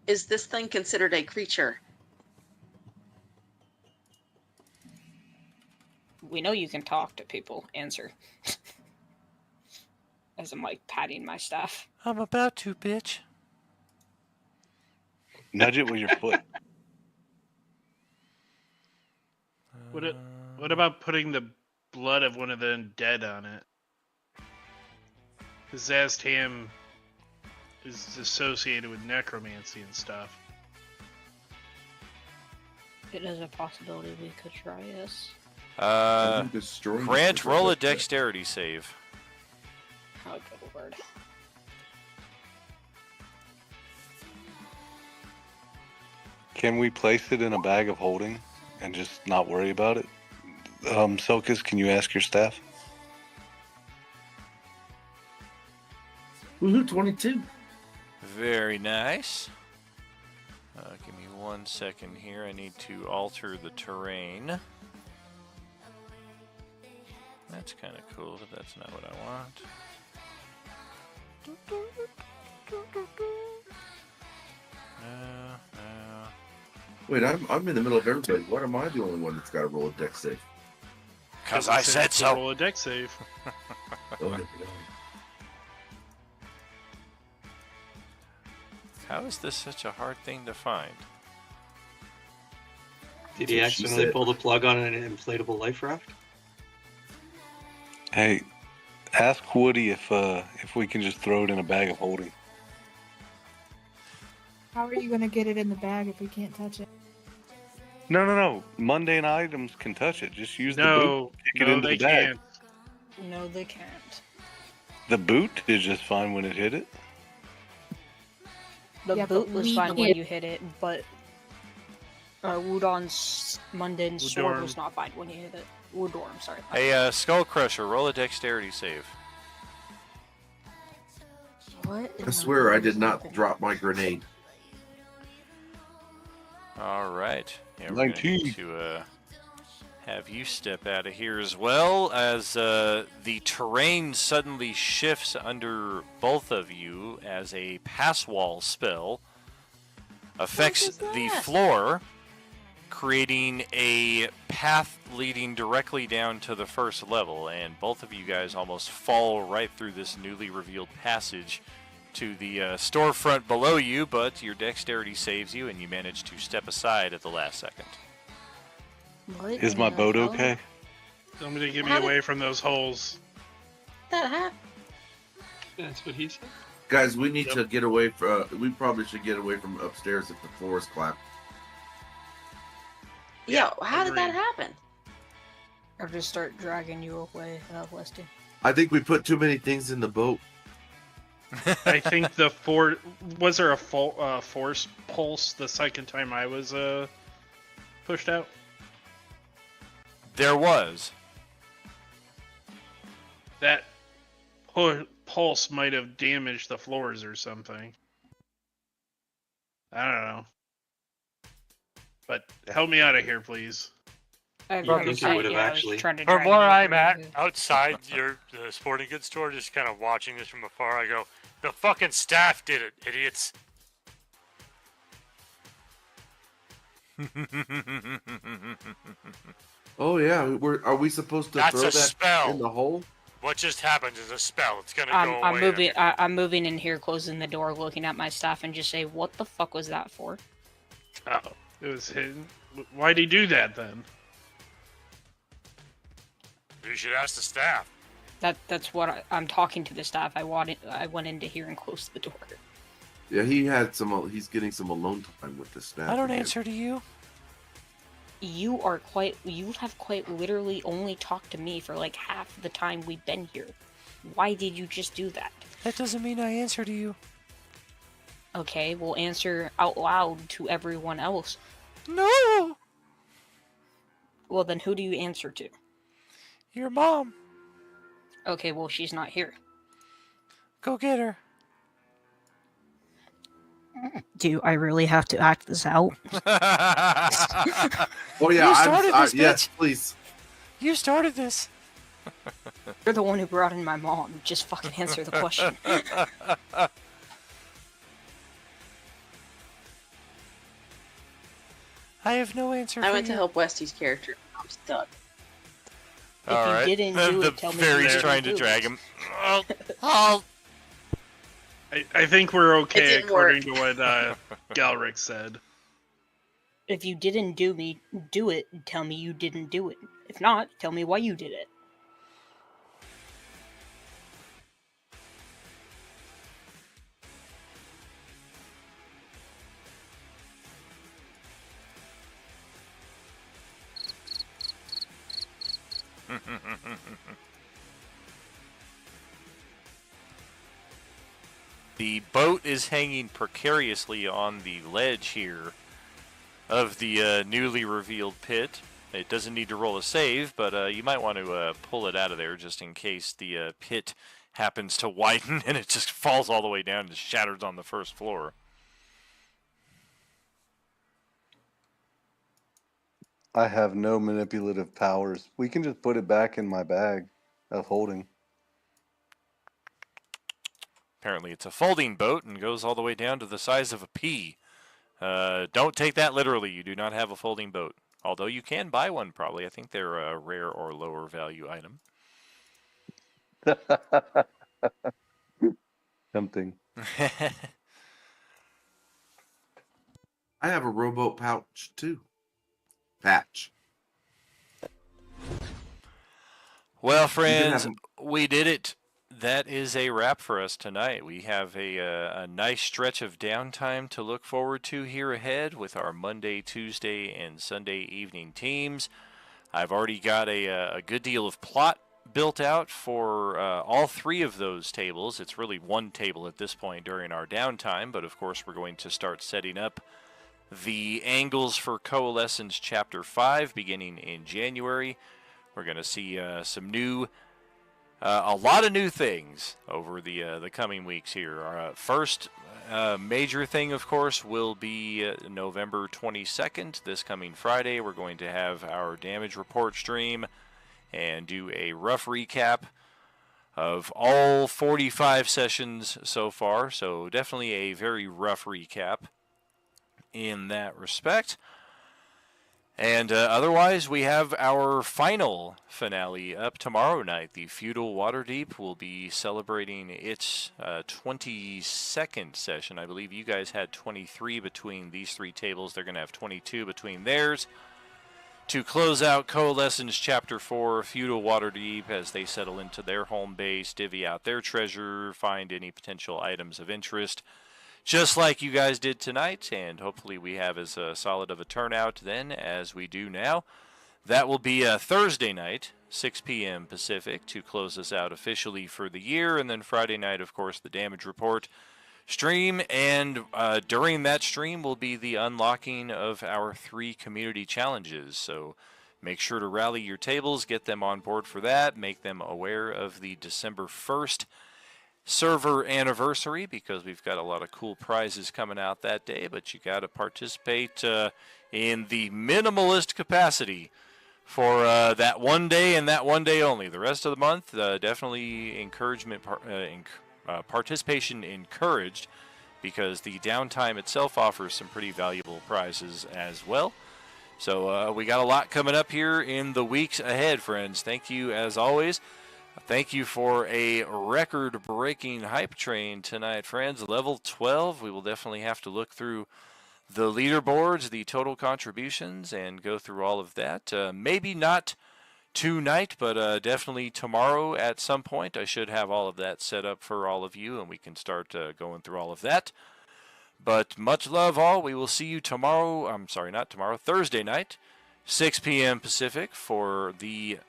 Is this thing considered a creature? We know you can talk to people. Answer. As I'm like patting my staff. I'm about to, bitch. Nudge it with your foot. What about putting the blood of one of the undead on it. Zaztam is associated with necromancy and stuff. It is a possibility we could try, yes. Grant, roll a dexterity save. Oh, good word. Can we place it in a bag of holding and just not worry about it? Sokas, can you ask your staff? Woohoo, 22. Very nice. Give me 1 second here. I need to alter the terrain. That's kind of cool, but that's not what I want. Wait, I'm in the middle of everybody. What am I the only one that's got to roll a dex save? Because I said so. Roll a dex save. How is this such a hard thing to find? Did he accidentally pull the plug on an inflatable life raft? Hey, ask Woody if we can just throw it in a bag of holding. How are you gonna get it in the bag if we can't touch it? No. Mundane items can touch it. Just use the No, boot. Kick it no, into they the bag. can't. No, they can't. The boot did just fine when it hit it. The Yeah, boot but was we fine when can't- you hit it, but Wudon's mundane sword Wudorm. was not fine when you hit it. Wudorm, sorry. Hey, Skull Crusher, roll a dexterity save. What? I swear I did not drop my grenade. All right. Yeah, we're gonna 19. need to have you step out of here as well, as the terrain suddenly shifts under both of you as a pass wall spell affects the floor, creating a path leading directly down to the first level, and both of you guys almost fall right through this newly revealed passage to the storefront below you, but your dexterity saves you and you manage to step aside at the last second. What Is in my the boat hell? okay? Somebody get me How did- away from those holes. That happened. That's what he said. Guys, we need to get away from. We probably should get away from upstairs if the floor is clapped. Yeah, how did that agreed. happen? Or just start dragging you away, Westy. I think we put too many things in the boat. I think was there a force pulse the second time I was pushed out? There was. That pulse might have damaged the floors or something. I don't know. But help me out of here, please. I think it would have actually. From where I'm at, outside the sporting goods store, just kind of watching this from afar, I go, the fucking staff did it, idiots. Oh yeah, are we supposed to That's throw a that spell. in the hole? What just happened is a spell. It's gonna go I'm away. moving. I'm moving in here, closing the door, looking at my staff, and just say, "What the fuck was that for?" Oh, it was hidden. Why'd he do that then? You should ask the staff. That's what I'm talking to the staff. I went into here and closed the door. Yeah, he had some. He's getting some alone time with the staff. I don't again. answer to you. You have quite literally only talked to me for like half the time we've been here. Why did you just do that? That doesn't mean I answer to you. Okay, we'll answer out loud to everyone else. No! Well, then who do you answer to? Your mom. Okay, well, she's not here. Go get her. Do I really have to act this out? Oh yeah, You started this, yes, bitch. please. You started this. You're the one who brought in my mom. Just fucking answer the question. I have no answer I for went to you. help Westy's character. I'm stuck. If All you right. didn't do The it, tell me fairy's you trying didn't to do drag it. him. Oh. I think we're okay didn't according to what Galric said. If you didn't do it, tell me you didn't do it. If not, tell me why you did it. The boat is hanging precariously on the ledge here of the newly revealed pit. It doesn't need to roll a save, but you might want to pull it out of there just in case the pit happens to widen and it just falls all the way down and shatters on the first floor. I have no manipulative powers. We can just put it back in my bag of holding. Apparently it's a folding boat and goes all the way down to the size of a pea. Don't take that literally. You do not have a folding boat. Although you can buy one probably. I think they're a rare or lower value item. Something. I have a rowboat pouch too. Patch. Well, friends, we did it. That is a wrap for us tonight. We have a nice stretch of downtime to look forward to here ahead with our Monday, Tuesday, and Sunday evening teams. I've already got a good deal of plot built out for all three of those tables. It's really one table at this point during our downtime, but of course we're going to start setting up the angles for Coalescence Chapter 5 beginning in January. We're going to see some new... a lot of new things over the coming weeks here. Our first major thing, of course, will be November 22nd. This coming Friday, we're going to have our damage report stream and do a rough recap of all 45 sessions so far. So definitely a very rough recap in that respect. And otherwise, we have our final finale up tomorrow night. The Feudal Waterdeep will be celebrating its 22nd session. I believe you guys had 23 between these three tables. They're going to have 22 between theirs. To close out Coalescence Chapter 4, Feudal Waterdeep, as they settle into their home base, divvy out their treasure, find any potential items of interest, just like you guys did tonight, and hopefully we have as solid of a turnout then as we do now. That will be Thursday night, 6 p.m. Pacific, to close us out officially for the year, and then Friday night, of course, the damage report stream, and during that stream will be the unlocking of our 3 community challenges. So make sure to rally your tables, get them on board for that, make them aware of the December 1st server anniversary, because we've got a lot of cool prizes coming out that day, but you got to participate in the minimalist capacity for that one day and that one day only. The rest of the month, definitely participation encouraged, because the downtime itself offers some pretty valuable prizes as well. So we got a lot coming up here in the weeks ahead, friends. Thank you as always. Thank you for a record-breaking hype train tonight, friends. Level 12. We will definitely have to look through the leaderboards, the total contributions, and go through all of that. Maybe not tonight, but definitely tomorrow at some point. I should have all of that set up for all of you, and we can start going through all of that. But much love all. We will see you tomorrow. I'm sorry, not tomorrow. Thursday night, 6 p.m. Pacific, for the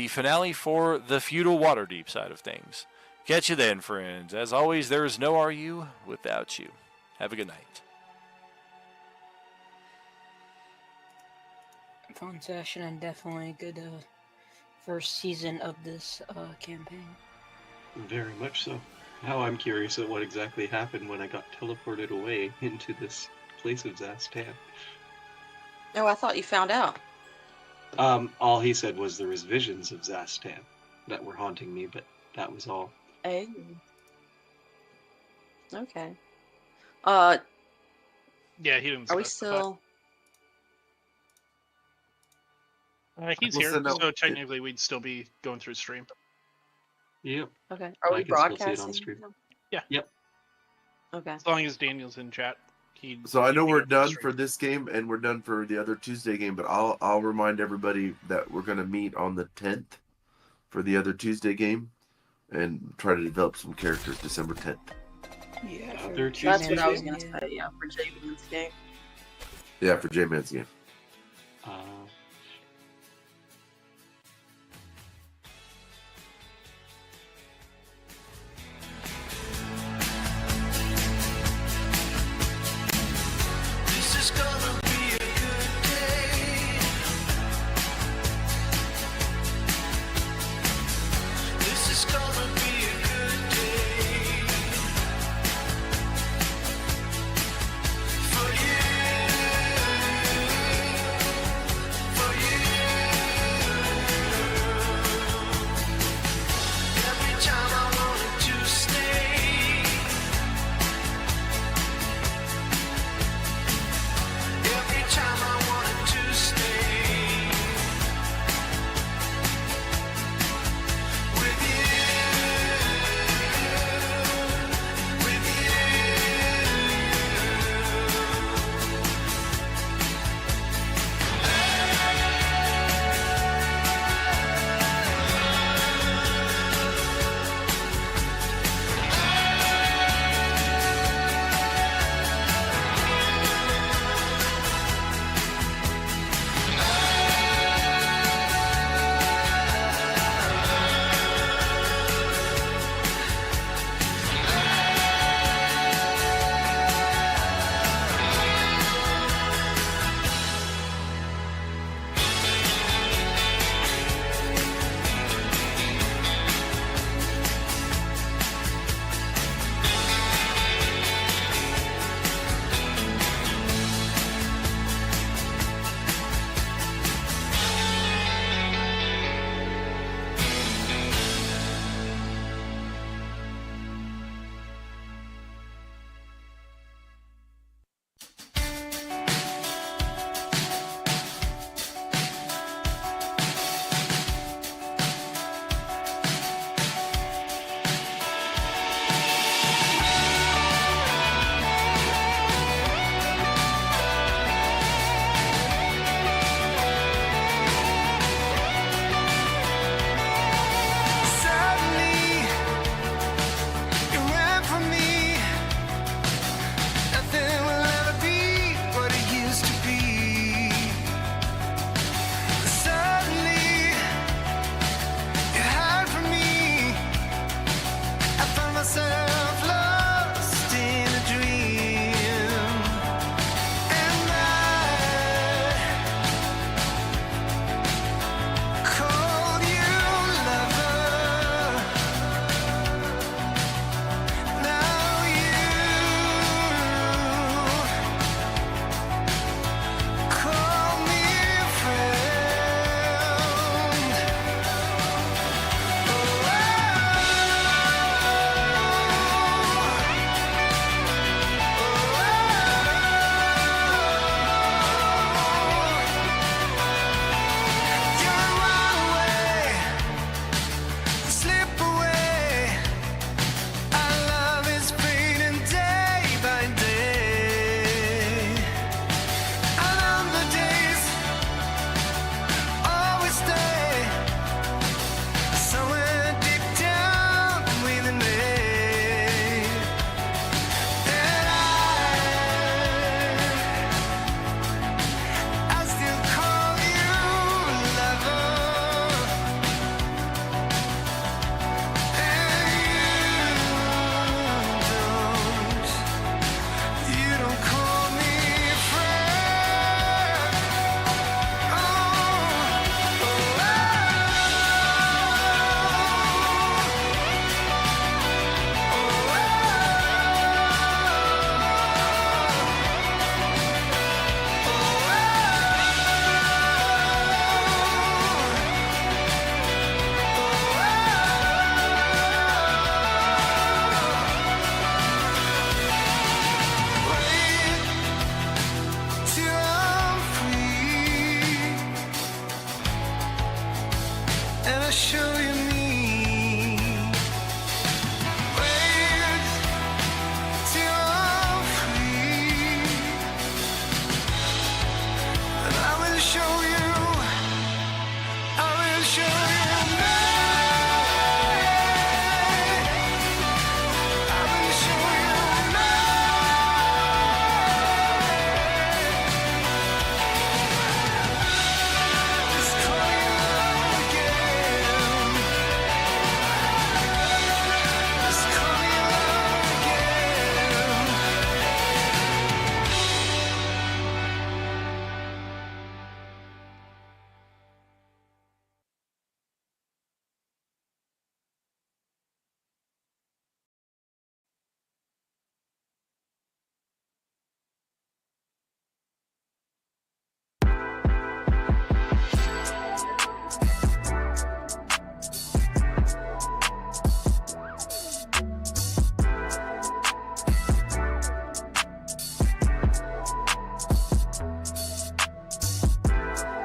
finale for the Feudal Waterdeep side of things. Catch you then, friends. As always, there is no RU without you. Have a good night. Fun session, and definitely a good first season of this campaign. Very much so. Now I'm curious at what exactly happened when I got teleported away into this place of Zastan. Oh, I thought you found out. All he said was there was visions of Zastan that were haunting me, but that was all. Oh. Okay. Yeah, he didn't. Are we still? He's We'll here, send out- so technically we'd still be going through stream. Yep. Okay. Are we I can still see it on broadcasting? stream. Yeah. Yep. Okay. As long as Daniel's in chat. So I know he'd we're be on done stream. for this game and we're done for the other Tuesday game, but I'll remind everybody that we're going to meet on the 10th for the other Tuesday game and try to develop some characters December 10th. Yeah, That's what I was gonna say. Yeah, for J-Man's game. Yeah, for J-Man's game. wanna show you me. Wait till I'm free, and I will show you. I will show you me. I will show you me. Just call you love again. Just call you love again.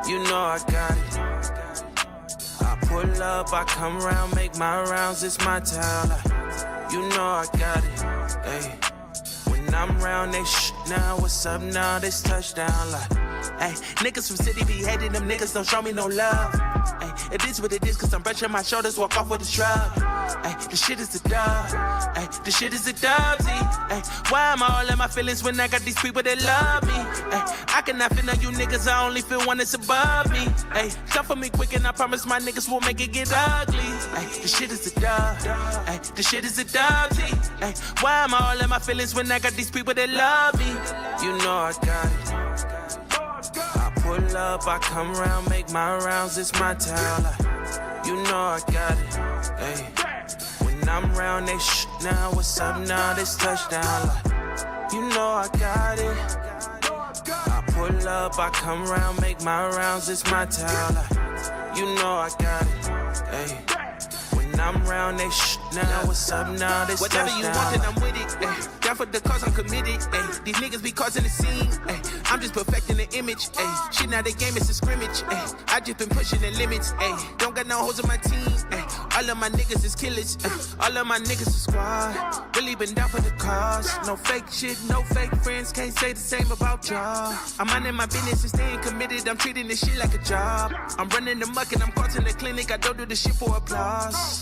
You know I got it. I pull up, I come around, make my rounds, it's my town. You know I got it. Hey, when I'm round, they now. What's up now? This touchdown like. Hey, niggas from city be hating them niggas, don't show me no love. Hey, it is what it is, cause I'm brushing my shoulders, walk off with a shrug. Hey, the shit is a dub. Hey, the shit is a dub, Z. Hey, why am I all in my feelings when I got these people that love me? Hey, I cannot feel on you niggas, I only feel one that's above me. Hey, come for me quick and I promise my niggas won't make it get ugly. Hey, the shit is a dub. Hey, the shit is a dub, Z. Hey, why am I all in my feelings when I got these people that love me? You know I got it. I pull up, I come around, make my rounds, it's my town. You know I got it. Hey, when I'm round, they now. What's up now? This touchdown. You know I got it. I pull up, I come around, make my rounds, it's my town. You know I got it. Hey, when I'm round, they now. What's up now? This whatever touchdown. You want, then I'm with it. Ay, down for the cause, I'm committed. Ay, these niggas be causing the scene. Ay, I'm just perfecting the image. Ay, shit, now the game is a scrimmage. Ay, I just been pushing the limits. Ay, don't got no hoes on my team. Ay, all of my niggas is killers. Ay, all of my niggas is squad. Really been down for the cause. No fake shit, no fake friends. Can't say the same about y'all. I'm minding my business and staying committed. I'm treating this shit like a job. I'm running the muck and I'm causing the clinic. I don't do this shit for applause.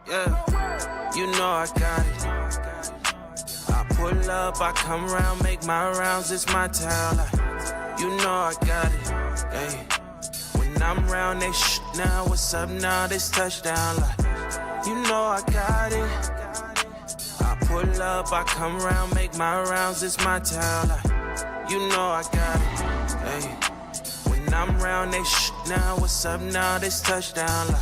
Yeah, you know I got it. I pull up, I come around, make my rounds, it's my town. You know I got it. Hey, when I'm round, they now. What's up now? This touchdown. You know I got it. I pull up, I come around, make my rounds, it's my town. You know I got it. Hey, when I'm round, they now. What's up now? This touchdown.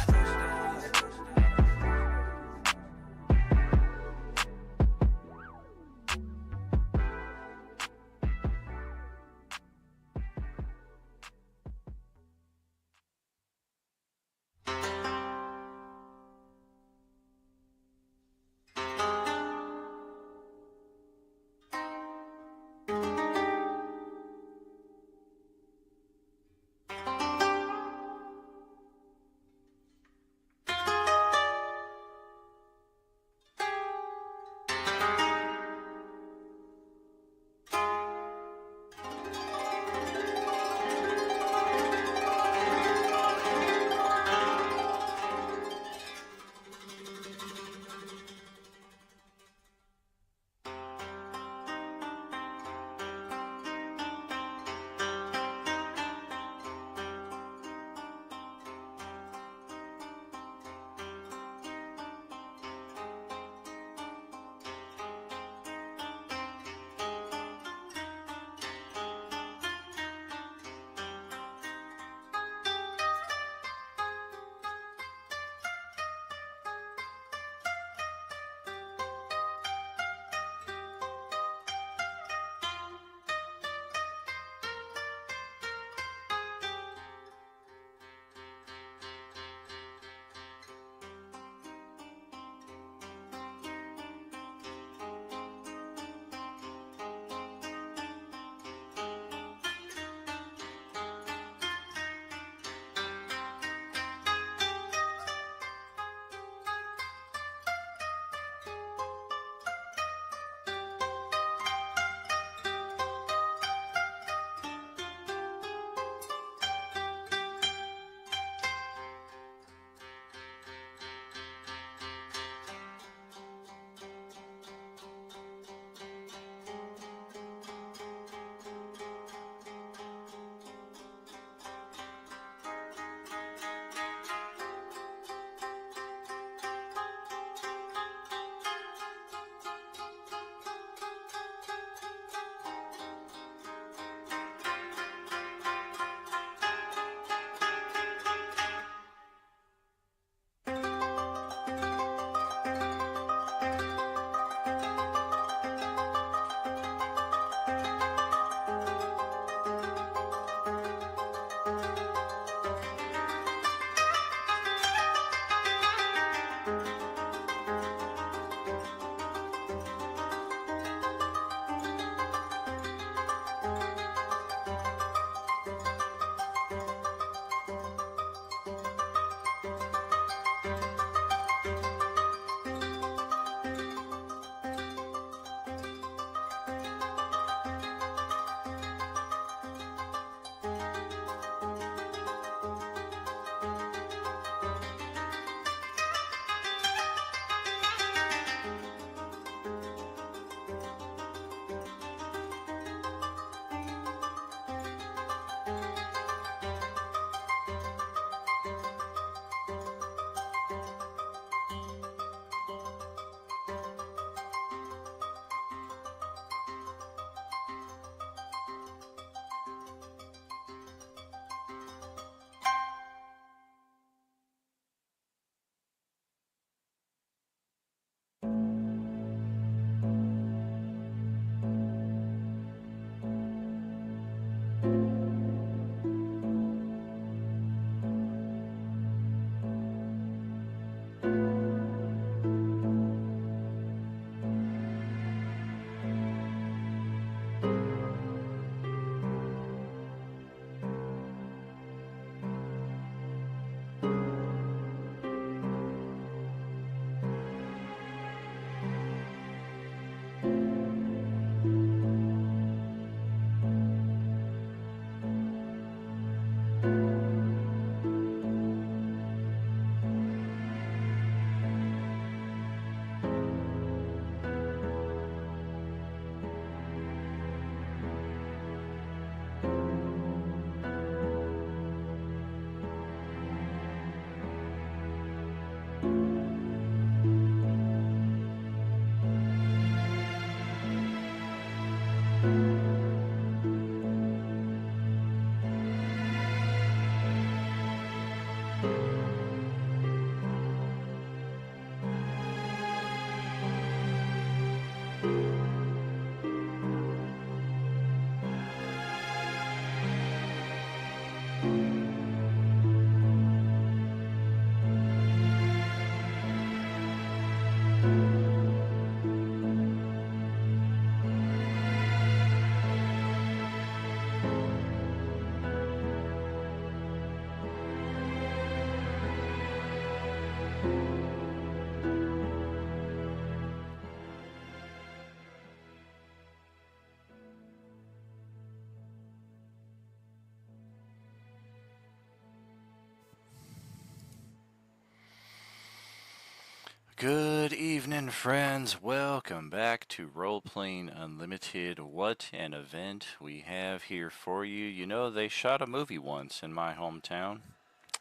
Good evening, friends. Welcome back to Roleplaying Unlimited. What an event we have here for you. You know, they shot a movie once in my hometown.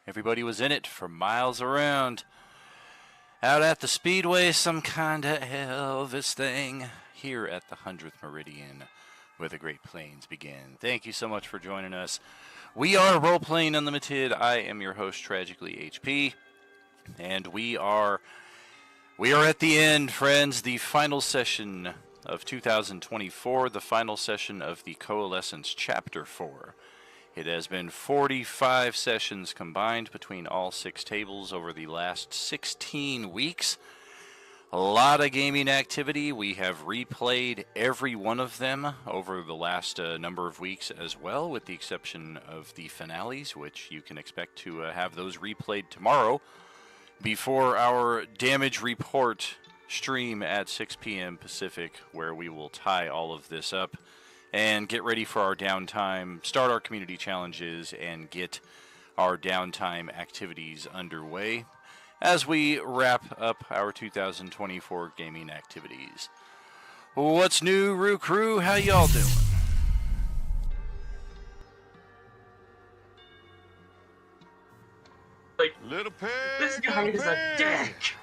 Everybody was in it for miles around. Out at the Speedway, some kind of Elvis thing. Here at the 100th Meridian, where the Great Plains begin. Thank you so much for joining us. We are Roleplaying Unlimited. I am your host, Tragically HP. And we are at the end, friends. The final session of 2024, the final session of the Coalescence Chapter 4. It has been 45 sessions combined between all 6 tables over the last 16 weeks. A lot of gaming activity. We have replayed every one of them over the last number of weeks as well, with the exception of the finales, which you can expect to have those replayed tomorrow, before our damage report stream at 6 p.m. Pacific, where we will tie all of this up and get ready for our downtime, start our community challenges, and get our downtime activities underway as we wrap up our 2024 gaming activities. What's new, Roo Crew? How y'all doing? Like, little pig, this guy is a dick.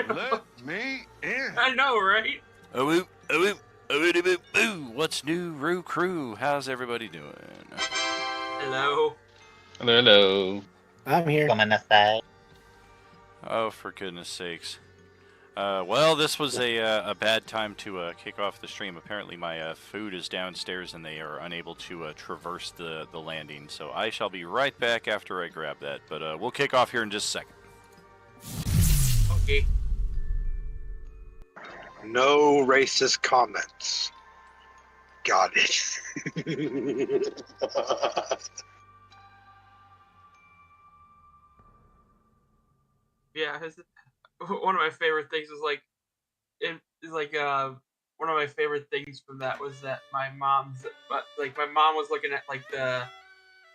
Let me in. I know, right? What's new, Roo Crew? How's everybody doing? Hello. Hello. I'm here. Oh, for goodness sakes. Well, this was a bad time to kick off the stream. Apparently my food is downstairs and they are unable to traverse the landing. So I shall be right back after I grab that. But we'll kick off here in just a second. Okay. No racist comments. Got it. Yeah, one of my favorite things was one of my favorite things from that was that my mom was looking at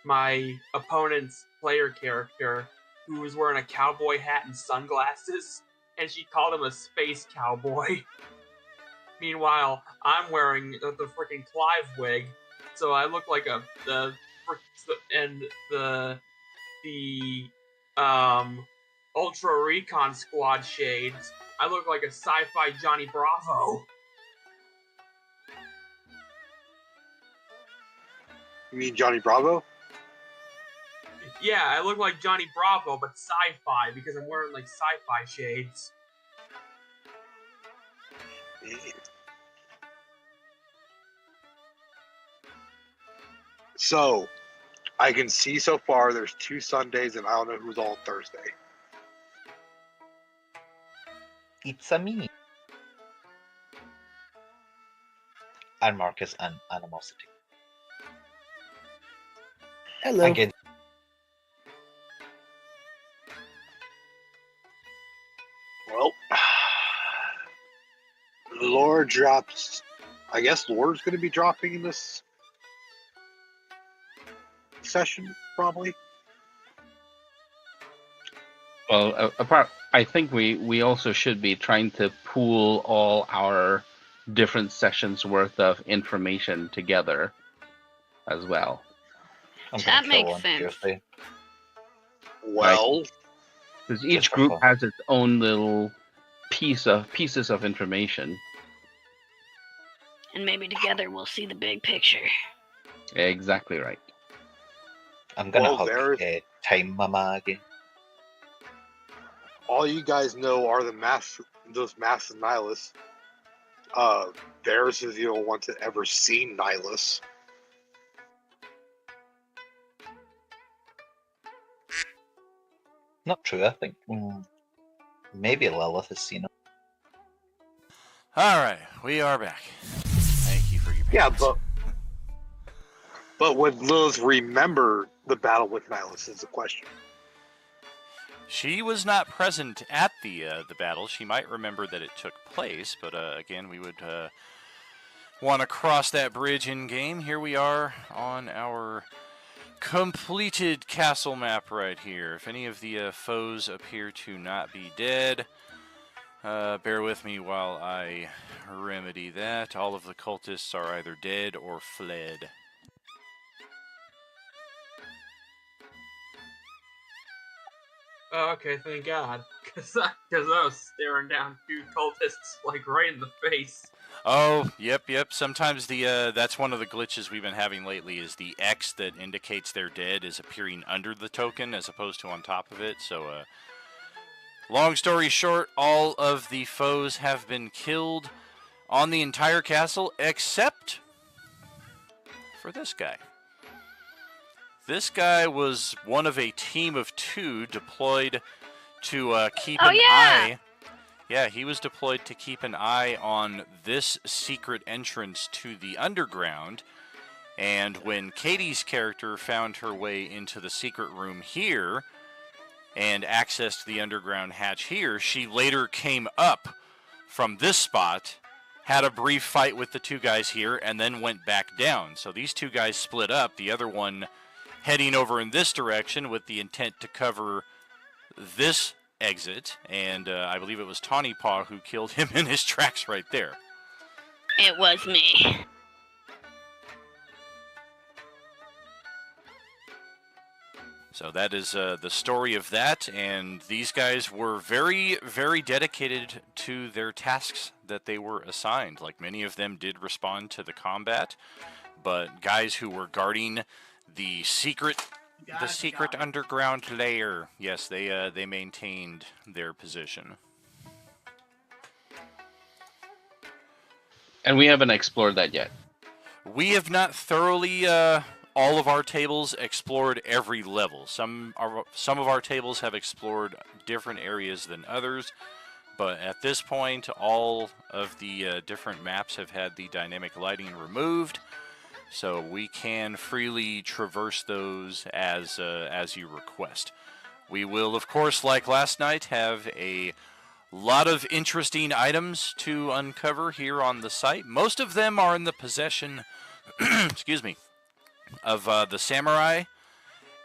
my opponent's player character who was wearing a cowboy hat and sunglasses, and she called him a space cowboy. Meanwhile, I'm wearing the freaking Clive wig, so I look like Ultra Recon Squad shades. I look like a sci-fi Johnny Bravo. You mean Johnny Bravo? Yeah, I look like Johnny Bravo, but sci-fi, because I'm wearing, like, sci-fi shades. So, I can see so far there's 2 Sundays and I don't know who's on Thursday. It's a me. And Marcus and Animosity. Hello. Again. Well, lore drops. I guess lore's going to be dropping in this session, probably. Well, apart, I think we also should be trying to pool all our different sessions worth of information together as well. That makes sense. Well, because each group has its own little pieces of information. And maybe together we'll see the big picture. Exactly right. I'm gonna Well, hug there's- Time Mama again. all you guys know are those massive Nihilus. Theirs is the only one to ever seen Nihilus. Not true. I think maybe Lilith has seen it. All right, we are back. Thank you for your patience. Yeah, but would Lilith remember the battle with Nihilus is the question. She was not present at the battle. She might remember that it took place, but again, we would want to cross that bridge in game. Here we are on our completed castle map right here. If any of the foes appear to not be dead, bear with me while I remedy that. All of the cultists are either dead or fled. Oh, okay, thank God. Because I was staring down two cultists, like, right in the face. Oh, yep. Sometimes that's one of the glitches we've been having lately is the X that indicates they're dead is appearing under the token as opposed to on top of it. So, long story short, all of the foes have been killed on the entire castle except for this guy. This guy was one of a team of 2 deployed to keep an eye. Yeah, he was deployed to keep an eye on this secret entrance to the underground. And when Katie's character found her way into the secret room here and accessed the underground hatch here, she later came up from this spot, had a brief fight with the 2 guys here, and then went back down. So these 2 guys split up, the other one heading over in this direction with the intent to cover this exit, and I believe it was Tawny Paw who killed him in his tracks right there. It was me. So that is the story of that, and these guys were very, very dedicated to their tasks that they were assigned. Like, many of them did respond to the combat, but guys who were guarding the secret underground layer, yes, they maintained their position. And we haven't explored that yet. We have not thoroughly all of our tables explored every level. Some of our tables have explored different areas than others, but at this point, all of the different maps have had the dynamic lighting removed. So we can freely traverse those as you request. We will, of course, like last night, have a lot of interesting items to uncover here on the site. Most of them are in the possession, excuse me, of the samurai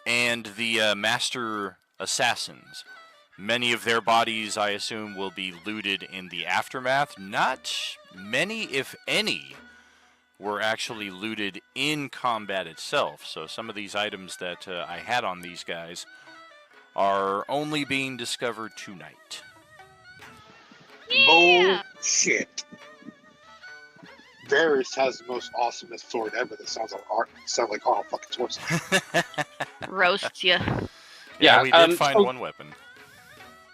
and the master assassins. Many of their bodies, I assume, will be looted in the aftermath. Not many, if any, were actually looted in combat itself. So some of these items that I had on these guys are only being discovered tonight. Yeah. Bullshit. Varys has the most awesomest sword ever. That sounds like Arnold fucking Schwarzenegger. Roast ya. Yeah, we did find one weapon.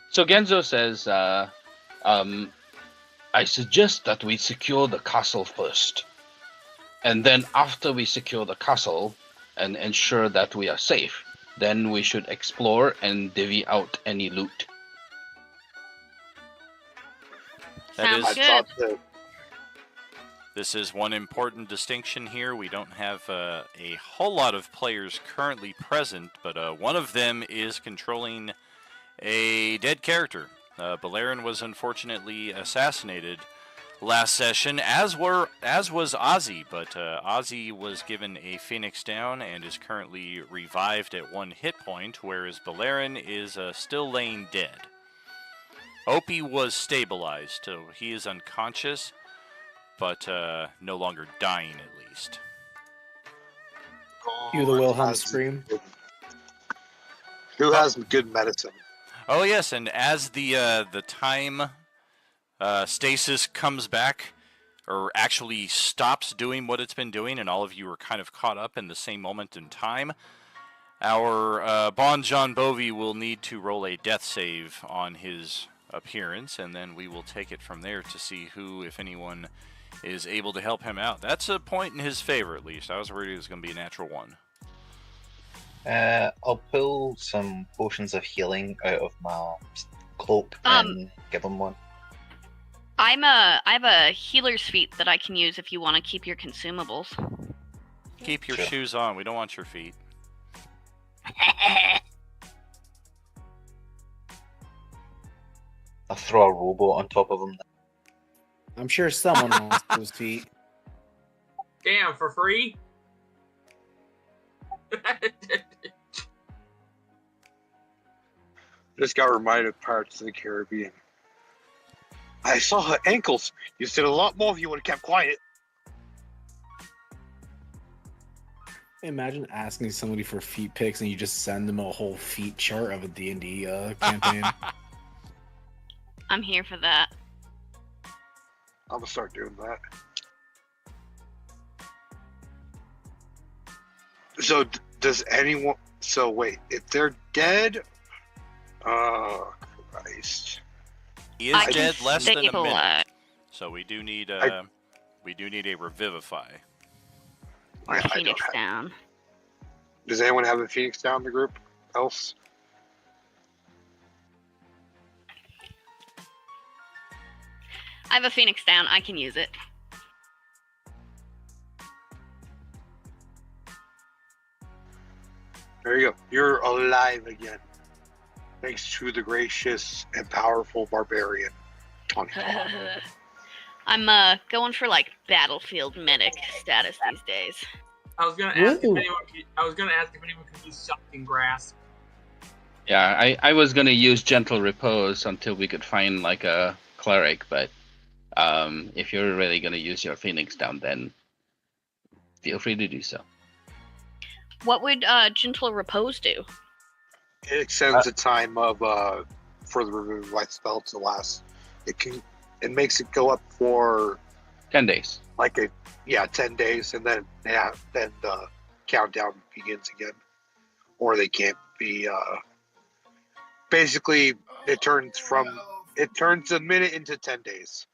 So Genzo says, I suggest that we secure the castle first. And then after we secure the castle and ensure that we are safe, then we should explore and divvy out any loot. Sounds good. This is one important distinction here. We don't have a whole lot of players currently present, but one of them is controlling a dead character Balerion was unfortunately assassinated last session, as was Ozzy, but Ozzy was given a Phoenix down and is currently revived at 1 hit point, whereas Balerion is still laying dead. Opie was stabilized, so he is unconscious, but no longer dying at least. Cue the Wilhelm scream. Who has good medicine? Oh yes, and as the time stasis comes back, or actually stops doing what it's been doing, and all of you are kind of caught up in the same moment in time, our Bon John Bovi will need to roll a death save on his appearance, and then we will take it from there to see who, if anyone, is able to help him out. That's a point in his favor, at least. I was worried it was going to be a natural 1. I'll pull some potions of healing out of my cloak and give him one. I have a healer's feat that I can use if you want to keep your consumables. Keep your shoes on. We don't want your feet. I'll throw a rowboat on top of him. I'm sure someone wants those feet. Damn, for free? Just got reminded of Pirates of the Caribbean. I saw her ankles. You said a lot more if you would have kept quiet. Imagine asking somebody for feet pics and you just send them a whole feet chart of a D&D campaign. I'm here for that. I'm gonna start doing that. So does anyone? So wait, if they're dead, oh Christ! He is dead less than a minute, so we do need a revivify. Phoenix down. Does anyone have a Phoenix down in the group? Else? I have a Phoenix down. I can use it. There you go. You're alive again. Thanks to the gracious and powerful barbarian. I'm going for like battlefield medic status these days. I was gonna ask if anyone could use shocking grasp. Yeah, I was gonna use gentle repose until we could find like a cleric, but if you're really gonna use your Phoenix down, then feel free to do so. What would gentle repose do? It extends the time of for the remove light spell to last. It makes it go up for 10 days. 10 days, and then the countdown begins again, or they can't be. Basically, it turns a minute into 10 days.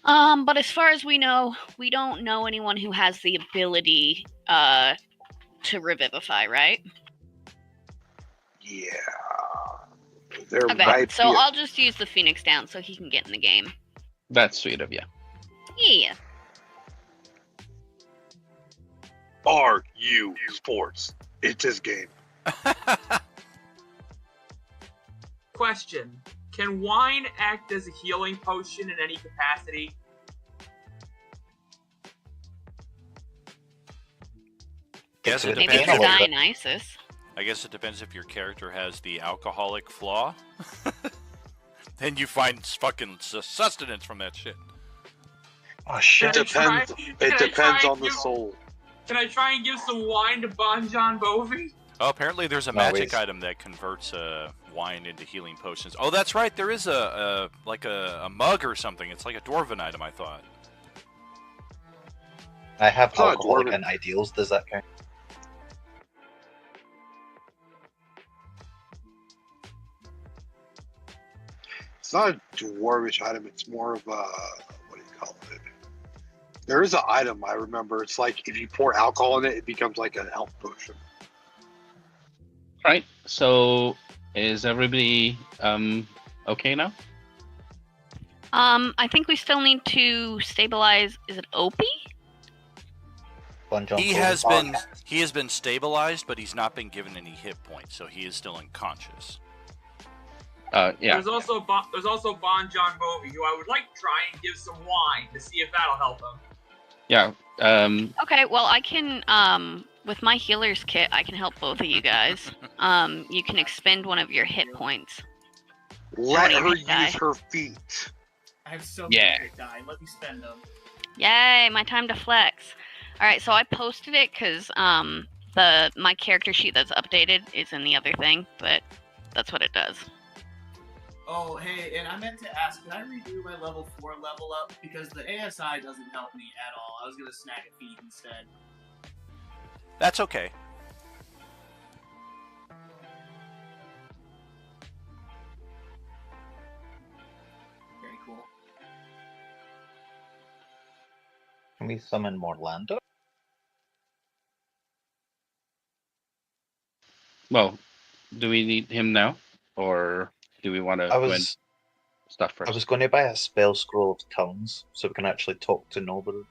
But as far as we know, we don't know anyone who has the ability to revivify, right? Yeah. Okay, so I'll just use the Phoenix down so he can get in the game. That's sweet of you. Yeah. Are you sports? It's his game. Question: can wine act as a healing potion in any capacity? Guess it Maybe depends. for Dionysus. I guess it depends if your character has the alcoholic flaw. Then you find fucking sustenance from that shit. Oh shit! It depends on the soul. Can I try and give some wine to Bon John Bovi? Oh, apparently there's a magic item that converts wine into healing potions. Oh, that's right. There is a mug or something. It's like a dwarven item, I thought. I have alcoholic and ideals. Does that count? It's not a dwarvish item. It's more of a, what do you call it? There is an item I remember. It's like if you pour alcohol in it, it becomes like a health potion. All right. So is everybody okay now? I think we still need to stabilize. Is it Opie? He has been stabilized, but he's not been given any hit points, so he is still unconscious. Yeah. There's also Bon John Jovi, who I would like to try and give some wine to see if that'll help him. Yeah. Okay, well, I can, with my healer's kit, I can help both of you guys. You can expend one of your hit points. Let her use her feet. I have so many hit die. Let me spend them. Yay, my time to flex. Alright, so I posted it because, my character sheet that's updated is in the other thing, but that's what it does. Oh, hey, and I meant to ask, can I redo my level 4 level up? Because the ASI doesn't help me at all. I was going to snag a feed instead. That's okay. Very cool. Can we summon more Lando? Well, do we need him now, or do we want to win stuff first? I was going to buy a spell scroll of tongues so we can actually talk to Nobu.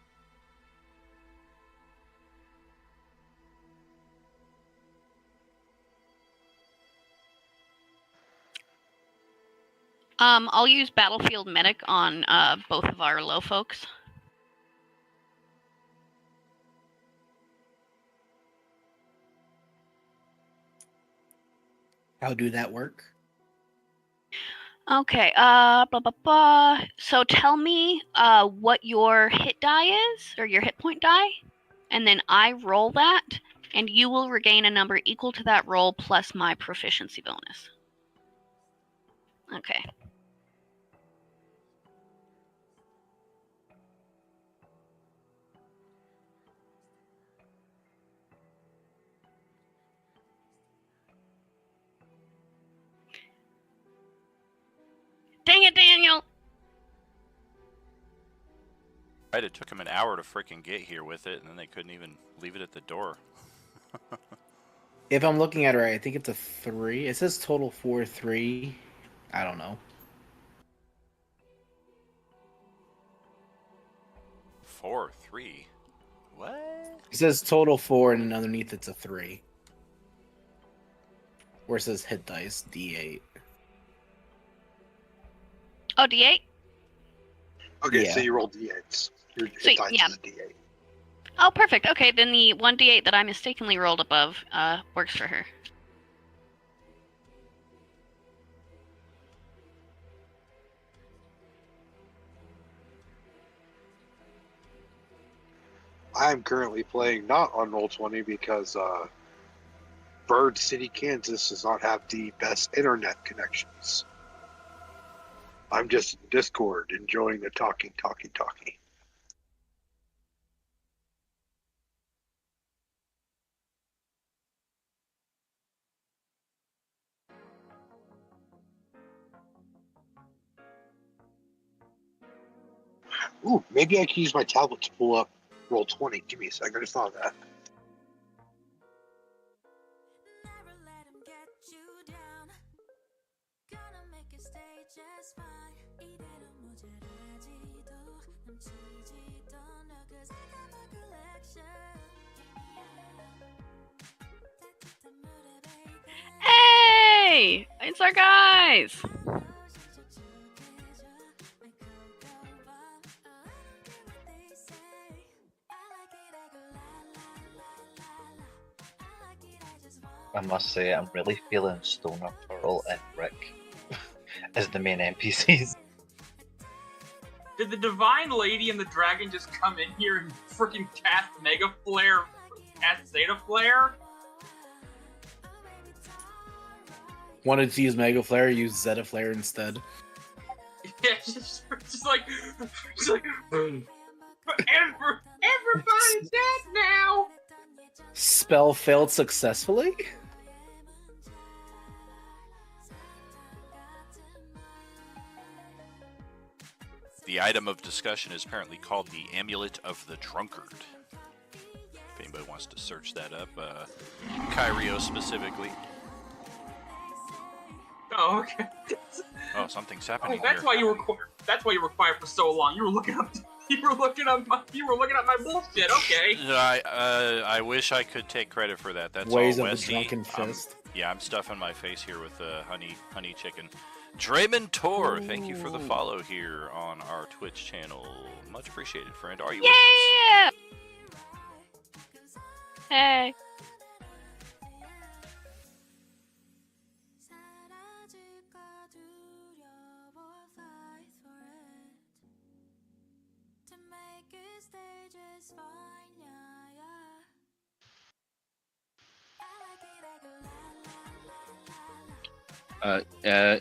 I'll use Battlefield Medic on both of our low folks. How do that work? Okay, so tell me what your hit die is, or your hit point die, and then I roll that, and you will regain a number equal to that roll plus my proficiency bonus. Okay. Dang it, Daniel! Right, it took him an hour to freaking get here with it, and then they couldn't even leave it at the door. If I'm looking at it right, I think it's a 3. It says total 4-3. I don't know. 4-3. What? It says total 4, and then underneath it's a 3. Where it says hit dice, D8. Oh, D8? Okay, Yeah. so you roll D8s. Your hit Sweet, dice yeah. is a D8. Oh, perfect. Okay, then the 1d8 that I mistakenly rolled above works for her. I'm currently playing not on Roll20 because Bird City, Kansas does not have the best internet connections. I'm just in Discord enjoying the talking. Ooh, maybe I can use my tablet to pull up Roll20. Give me a second. I just thought of that. Hey! It's our guys! I must say, I'm really feeling Stoner, Pearl, and Rick as the main NPCs. Did the Divine Lady and the Dragon just come in here and freaking cast Mega Flare, cast Zeta Flare? Wanted to use Mega Flare, use Zeta Flare instead. Yeah, it's just like everybody's dead now. Spell failed successfully? The item of discussion is apparently called the Amulet of the Drunkard. If anybody wants to search that up, Kyrio specifically. Oh, okay. Oh, something's happening That's here. why you were. That's why you were quiet for so long. You were looking up. You were looking at my bullshit. Okay. I wish I could take credit for that. That's Ways all of the Westy. drunken fist. Yeah, I'm stuffing my face here with honey chicken. Draymond Tor, thank you for the follow here on our Twitch channel. Much appreciated, friend. Are you with us? Yeah. Hey.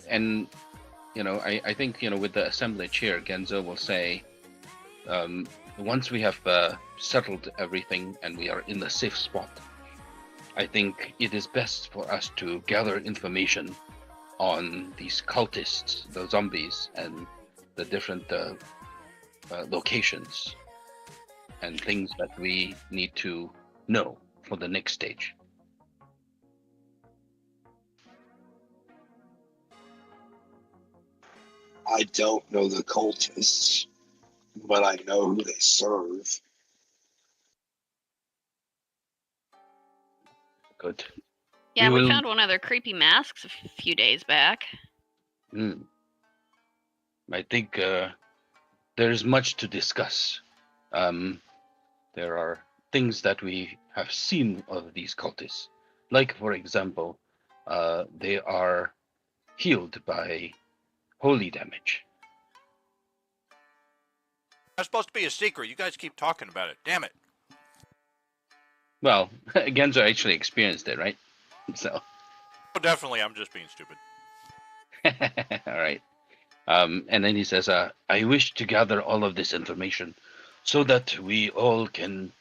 And I think with the assemblage here, Genzo will say, once we have settled everything and we are in the safe spot, I think it is best for us to gather information on these cultists, the zombies, and the different locations and things that we need to know for the next stage. I don't know the cultists, but I know who they serve. Good. Yeah, we will- found one of their creepy masks a few days back. I think there's much to discuss. There are things that we have seen of these cultists. Like, for example, they are healed by holy damage. That's supposed to be a secret. You guys keep talking about it. Damn it. Well, Genzo actually experienced it, right? So, Oh, definitely, I'm just being stupid. all right. And then he says, I wish to gather all of this information so that we all can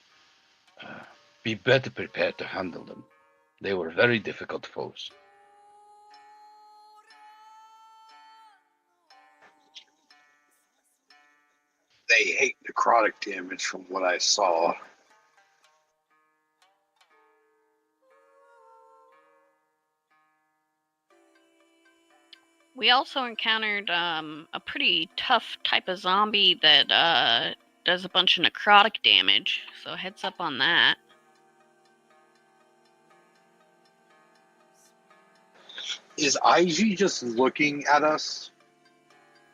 be better prepared to handle them. They were very difficult foes. They hate necrotic damage from what I saw. We also encountered a pretty tough type of zombie that does a bunch of necrotic damage, so heads up on that. Is IG just looking at us?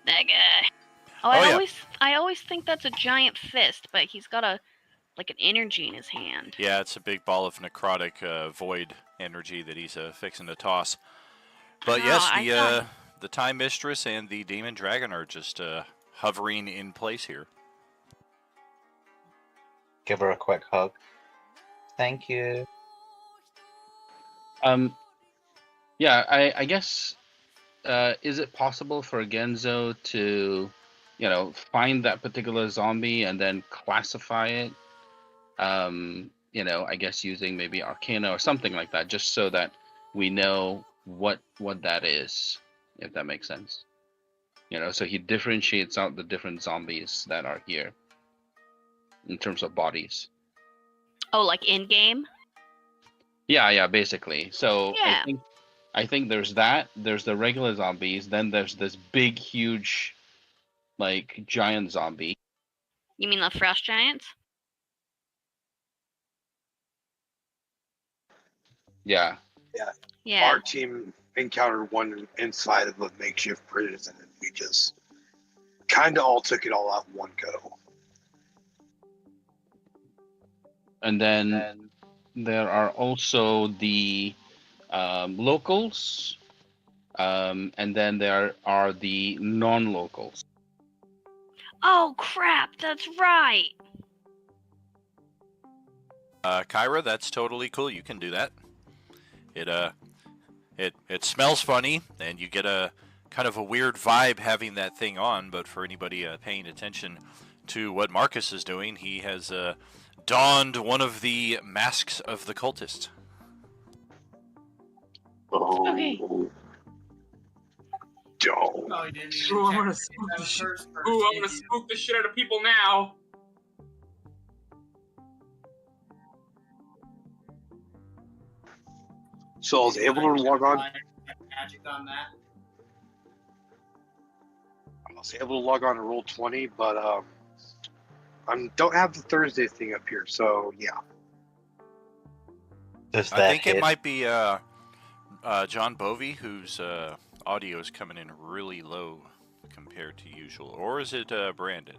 That guy. Oh, I always think that's a giant fist, but he's got an energy in his hand. Yeah, it's a big ball of necrotic void energy that he's fixing to toss. But Oh, yes, the Time Mistress and the Demon Dragon are just hovering in place here. Give her a quick hug. Thank you. Yeah, I guess, is it possible for Genzo to, find that particular zombie and then classify it? I guess using maybe Arcana or something like that, just so that we know what that is, if that makes sense. So he differentiates out the different zombies that are here in terms of bodies. Oh, like in game? Yeah, basically. So Yeah. I think there's that. There's the regular zombies. Then there's this big, huge, giant zombie. You mean the frost giants? Yeah. Yeah. Our team encountered one inside of a makeshift prison, and we just kind of all took it all out in one go. And then there are also the locals, and then there are the non-locals. Oh crap! That's right. Kyra, that's totally cool. You can do that. It smells funny, and you get a kind of a weird vibe having that thing on. But for anybody paying attention to what Marcus is doing, he has donned one of the masks of the cultist. Okay. Don't. Probably didn't even Ooh, I'm check gonna if spook that the was shit. first Ooh, I'm gonna spook the shit out of people now. So I was able to log on. Magic on that. I was able to log on to Roll20, but Don't have the Thursday thing up here, so yeah. Does I that think it hit? might be John Bovey, whose audio is coming in really low compared to usual. Or is it Brandon?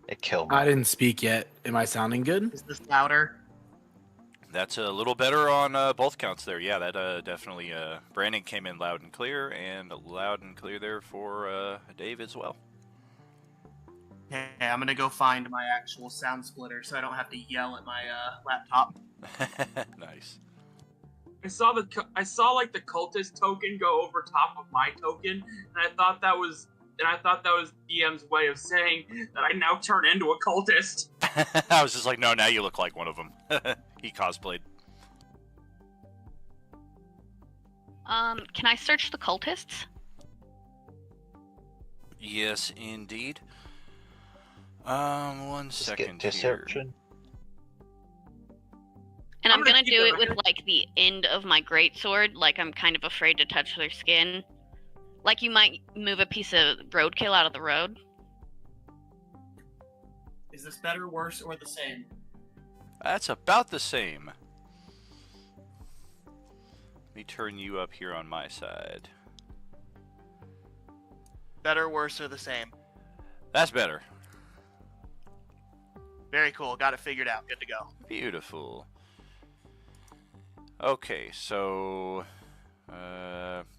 It killed me. I didn't speak yet. Am I sounding good? Is this louder? That's a little better on both counts there. Yeah, that definitely. Brandon came in loud and clear there for Dave as well. Okay, I'm gonna go find my actual sound splitter so I don't have to yell at my laptop. Nice. I saw like the cultist token go over top of my token, and I thought that was DM's way of saying that I now turn into a cultist. I was just like, no, now you look like one of them. He cosplayed. Can I search the cultists? Yes, indeed. One second Get here. searching. And I'm gonna keep do it it with like the end of my greatsword, like I'm kind of afraid to touch their skin. Like you might move a piece of roadkill out of the road. Is this better, worse, or the same? That's about the same. Let me turn you up here on my side. Better, worse, or the same? That's better. Very cool. Got it figured out. Good to go. Beautiful. Okay, so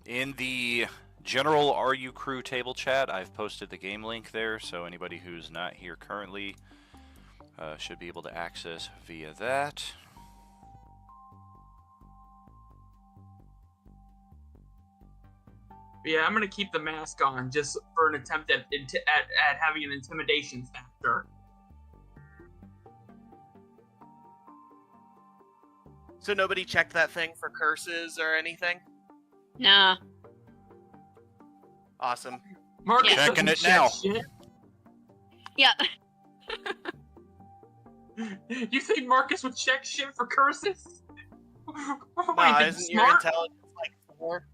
in the general RU Crew table chat, I've posted the game link there, so anybody who's not here currently should be able to access via that. Yeah, I'm gonna keep the mask on just for an attempt at having an intimidation factor. So nobody checked that thing for curses or anything? Nah. Awesome. Marcus Checking doesn't it now. check Yeah. shit. You think Marcus would check shit for curses? Nah, isn't your intelligence like 4?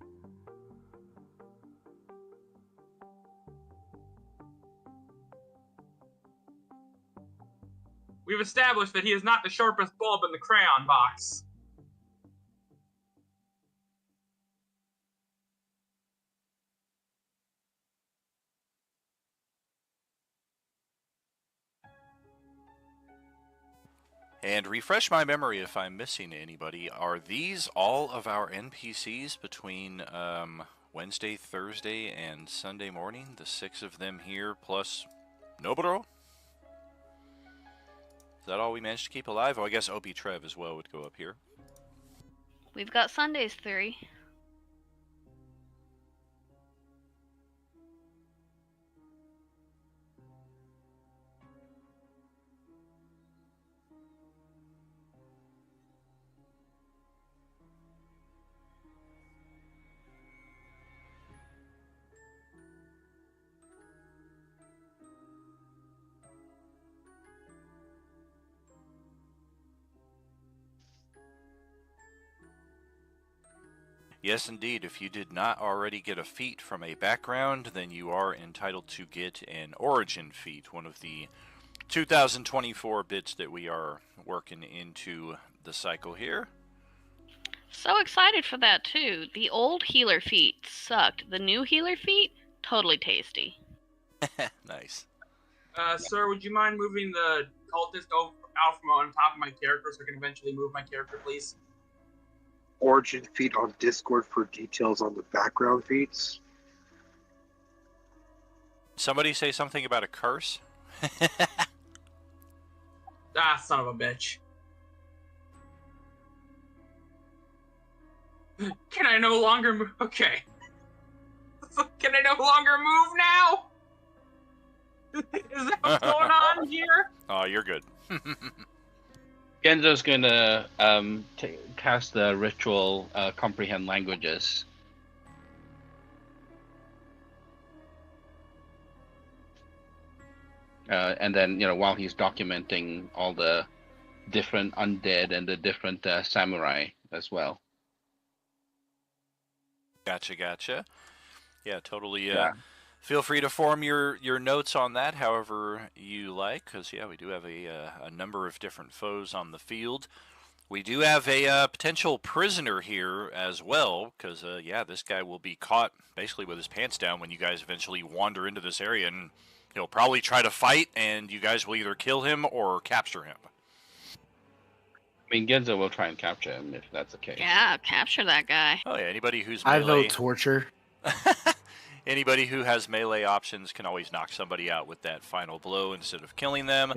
We've established that he is not the sharpest bulb in the crayon box. And refresh my memory if I'm missing anybody. Are these all of our NPCs between Wednesday, Thursday, and Sunday morning? The 6 of them here plus Noburo? Is that all we managed to keep alive? Oh, I guess Opie Trev as well would go up here. We've got Sunday's 3. Yes, indeed. If you did not already get a feat from a background, then you are entitled to get an origin feat, one of the 2024 bits that we are working into the cycle here. So excited for that too. The old healer feat sucked. The new healer feat, totally tasty. Nice. Sir, would you mind moving the cultist out from on top of my character so I can eventually move my character, please? Origin feed on Discord for details on the background feeds. Somebody say something about a curse? Ah, son of a bitch. Can I no longer move? Okay. Can I no longer move now? Is that what's going on here? Oh, you're good. Genzo's gonna cast the ritual comprehend languages. And then, while he's documenting all the different undead and the different samurai as well. Gotcha. Yeah, totally Feel free to form your notes on that however you like, because yeah, we do have a number of different foes on the field. We do have a potential prisoner here as well, because yeah, this guy will be caught basically with his pants down when you guys eventually wander into this area, and he'll probably try to fight, and you guys will either kill him or capture him. I mean, Genzo will try and capture him if that's the case. Yeah, capture that guy. Oh yeah, anybody who's I melee. vote torture. Anybody who has melee options can always knock somebody out with that final blow instead of killing them.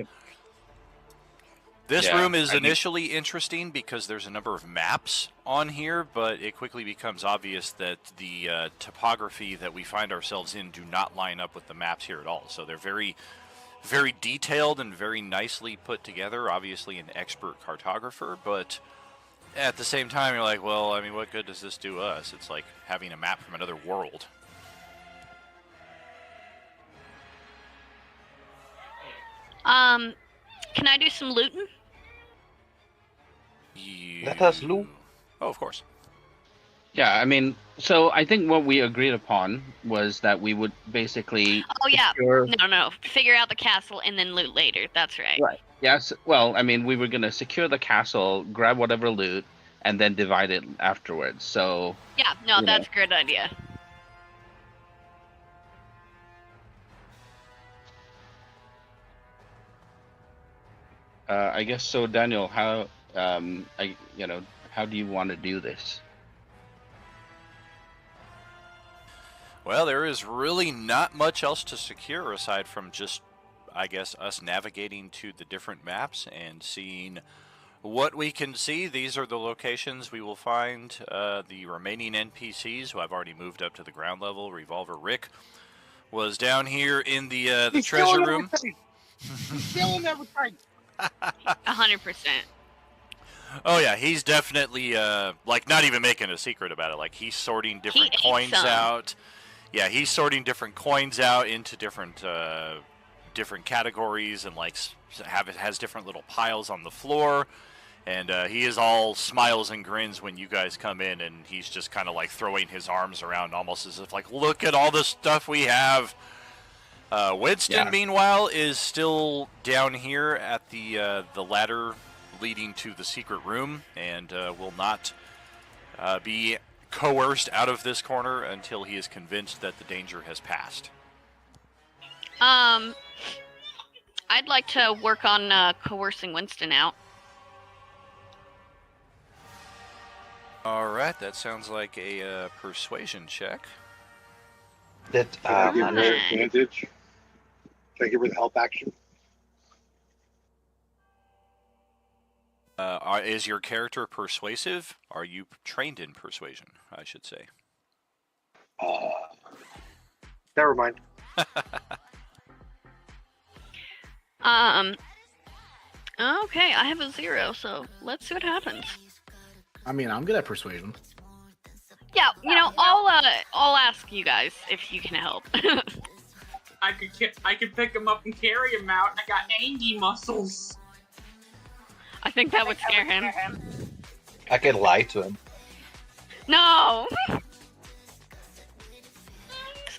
This room is initially interesting because there's a number of maps on here, but it quickly becomes obvious that the topography that we find ourselves in do not line up with the maps here at all. So they're very, very detailed and very nicely put together. Obviously an expert cartographer, but at the same time you're like, well, I mean, what good does this do us? It's like having a map from another world. Can I do some looting? Let us loot. Oh, of course. Yeah, I mean, so I think what we agreed upon was that we would basically. Oh yeah. secure- No. Figure out the castle and then loot later. That's right. Right. Yes. Well, I mean, we were gonna secure the castle, grab whatever loot, and then divide it afterwards. So. Yeah. No, you that's know. a good idea. I guess so, Daniel. How how do you want to do this? Well, there is really not much else to secure aside from just, I guess, us navigating to the different maps and seeing what we can see. These are the locations we will find the remaining NPCs who I've already moved up to the ground level. Revolver Rick was down here in the treasure room. He's stealing everything. 100%. Oh yeah, he's definitely like not even making a secret about it. Like he's sorting different ate coins some. out. Yeah, he's sorting different coins out into different different categories, and like has different little piles on the floor. And he is all smiles and grins when you guys come in, and he's just kind of like throwing his arms around, almost as if like, look at all the stuff we have. Winston, meanwhile, is still down here at the ladder leading to the secret room, and will not be coerced out of this corner until he is convinced that the danger has passed. I'd like to work on coercing Winston out. All right, that sounds like a persuasion check. Can I give her advantage? Can I give her the help action? Is your character persuasive? Are you trained in persuasion, I should say? Never mind. Okay, I have a 0, so let's see what happens. I mean, I'm good at persuasion. Yeah, I'll ask you guys if you can help. I could pick him up and carry him out. I got angy muscles. I think that would scare him. I could lie to him. No!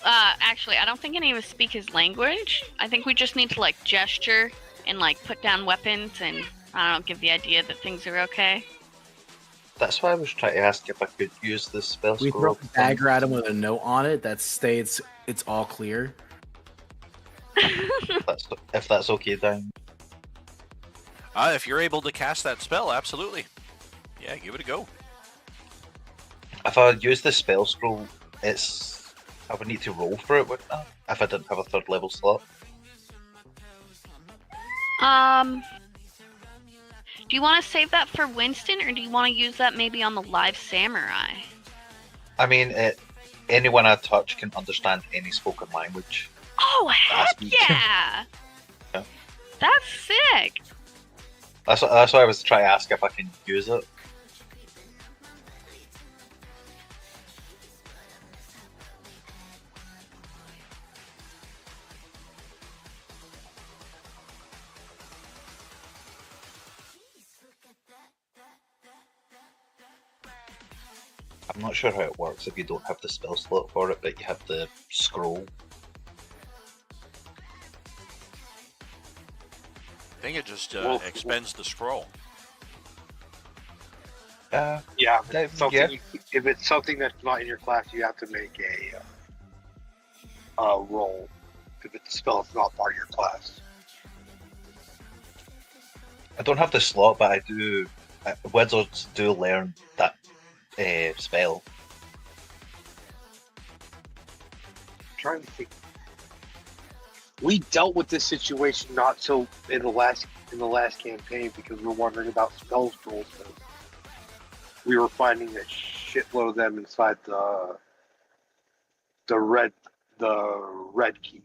Actually, I don't think any of us speak his language. I think we just need to, like, gesture and, like, put down weapons and, I don't know, give the idea that things are okay. That's why I was trying to ask if I could use this spell We scroll. throw a dagger at him with a note on it that states it's all clear. If that's okay, then. If you're able to cast that spell, absolutely. Yeah, give it a go. If I use the spell scroll, I would need to roll for it, wouldn't I? If I didn't have a 3rd level slot. Do you want to save that for Winston, or do you want to use that maybe on the live samurai? I mean, anyone I touch can understand any spoken language. Oh, heck yeah! Yeah. That's sick! That's why I was trying to ask if I can use it. I'm not sure how it works if you don't have the spell slot for it, but you have the scroll. think it just expends the scroll. Yeah, if it's something, if it's something that's not in your class, you have to make a roll. If it's a spell, it's not part of your class. I don't have the slot, but I do. Wizards do learn that spell. I'm trying to think. We dealt with this situation not so in the last campaign because we were wondering about spell scrolls. We were finding a shitload of them inside the red keep.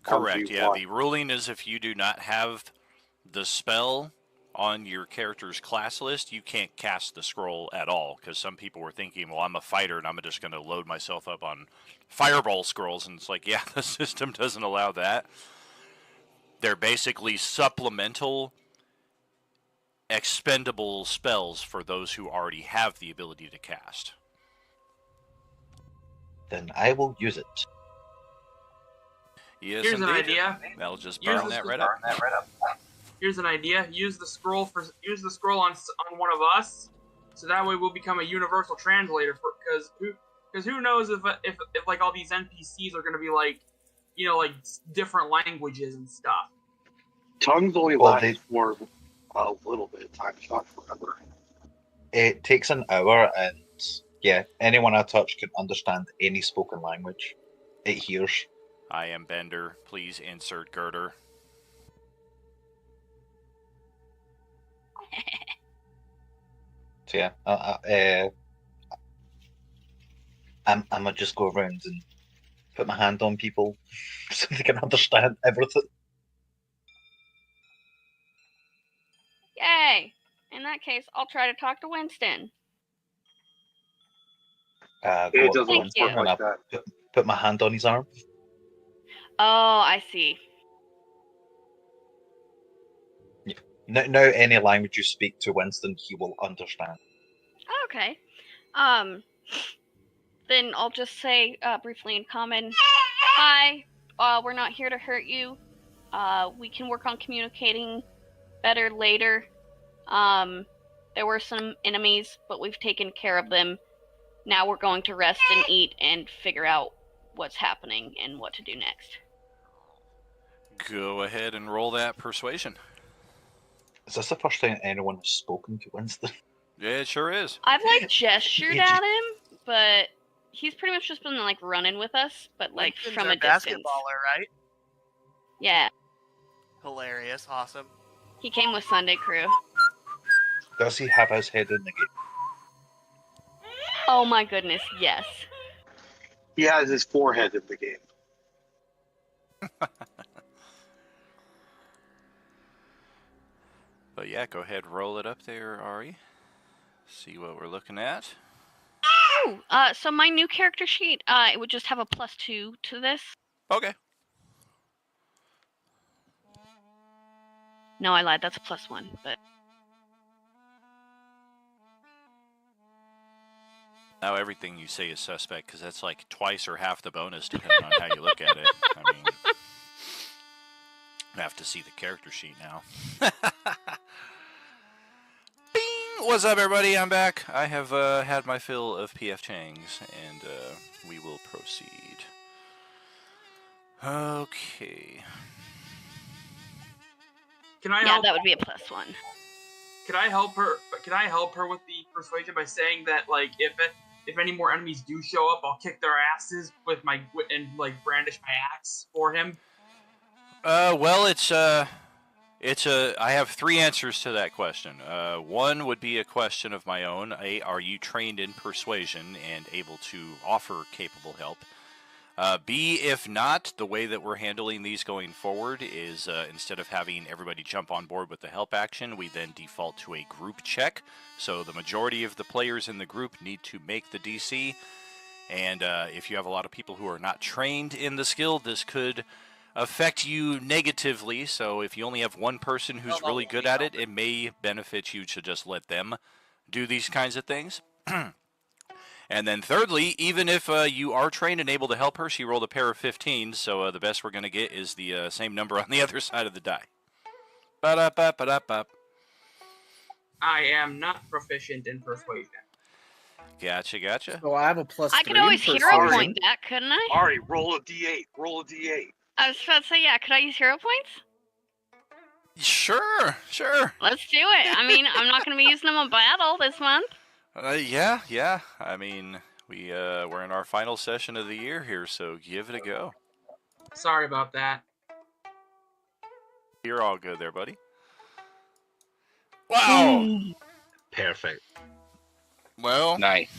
Correct, yeah. The ruling is if you do not have the spell on your character's class list, you can't cast the scroll at all. Because some people were thinking, well, I'm a fighter and I'm just going to load myself up on fireball scrolls. And it's like, yeah, the system doesn't allow that. They're basically supplemental expendable spells for those who already have the ability to cast. Then I will use it. Yes, Here's indeed. an idea. That'll just burn that right up. Here's an idea. Use the scroll on one of us, so that way we'll become a universal translator. Because who knows if like all these NPCs are gonna be like, like different languages and stuff. Tongues only last for a little bit of time, not forever. It takes an hour, and yeah, anyone I touch can understand any spoken language it hears. I am Bender. Please insert girder. So yeah, I'm gonna just go around and put my hand on people so they can understand everything. Yay! In that case, I'll try to talk to Winston. It doesn't Thank you. work like that. Put my hand on his arm. Oh, I see. Now, any language you speak to Winston, he will understand. Okay. Then I'll just say briefly in common, hi, we're not here to hurt you. We can work on communicating better later. There were some enemies, but we've taken care of them. Now we're going to rest and eat and figure out what's happening and what to do next. Go ahead and roll that persuasion. Is this the first time anyone has spoken to Winston? Yeah, it sure is. I've gestured at him, but he's pretty much just been running with us, but Winston's from our a distance. basketballer, right? Yeah, Hilarious, awesome. he came with Sunday Crew. Does he have his head in the game? Oh my goodness, yes. He has his forehead in the game. But yeah, go ahead, roll it up there, Ari. See what we're looking at. Ooh, so my new character sheet, it would just have a +2 to this. Okay. No, I lied. That's a +1, but Now everything you say is suspect because that's like twice or half the bonus depending on how you look at it. I mean, I have to see the character sheet now. Bing! What's up, everybody? I'm back. I have had my fill of PF Changs, and we will proceed. Okay. Can I yeah, help? that would be a +1. Can I help her? Can I help her with the persuasion by saying that if any more enemies do show up, I'll kick their asses with my and brandish my axe for him? Well, I have three answers to that question. One would be a question of my own. A, are you trained in persuasion and able to offer capable help? B, if not, the way that we're handling these going forward is instead of having everybody jump on board with the help action, we then default to a group check. So the majority of the players in the group need to make the DC. And if you have a lot of people who are not trained in the skill, this could affect you negatively. So if you only have one person who's really good at it, it may benefit you to just let them do these kinds of things. And then thirdly, even if you are trained and able to help her, she rolled a pair of 15s, so the best we're going to get is the same number on the other side of the die. Ba-da-ba-ba-da-ba. I am not proficient in persuasion. Gotcha. So I have a plus I could 3 in always hero persuasion. point that, couldn't I? Ari, roll a d8. Roll a d8. I was about to say, yeah, could I use hero points? Sure. Let's do it. I mean, I'm not going to be using them on battle this month. Yeah. I mean, we're in our final session of the year here, so give it a go. Sorry about that. You're all good there, buddy. Wow. Perfect. Well, nice.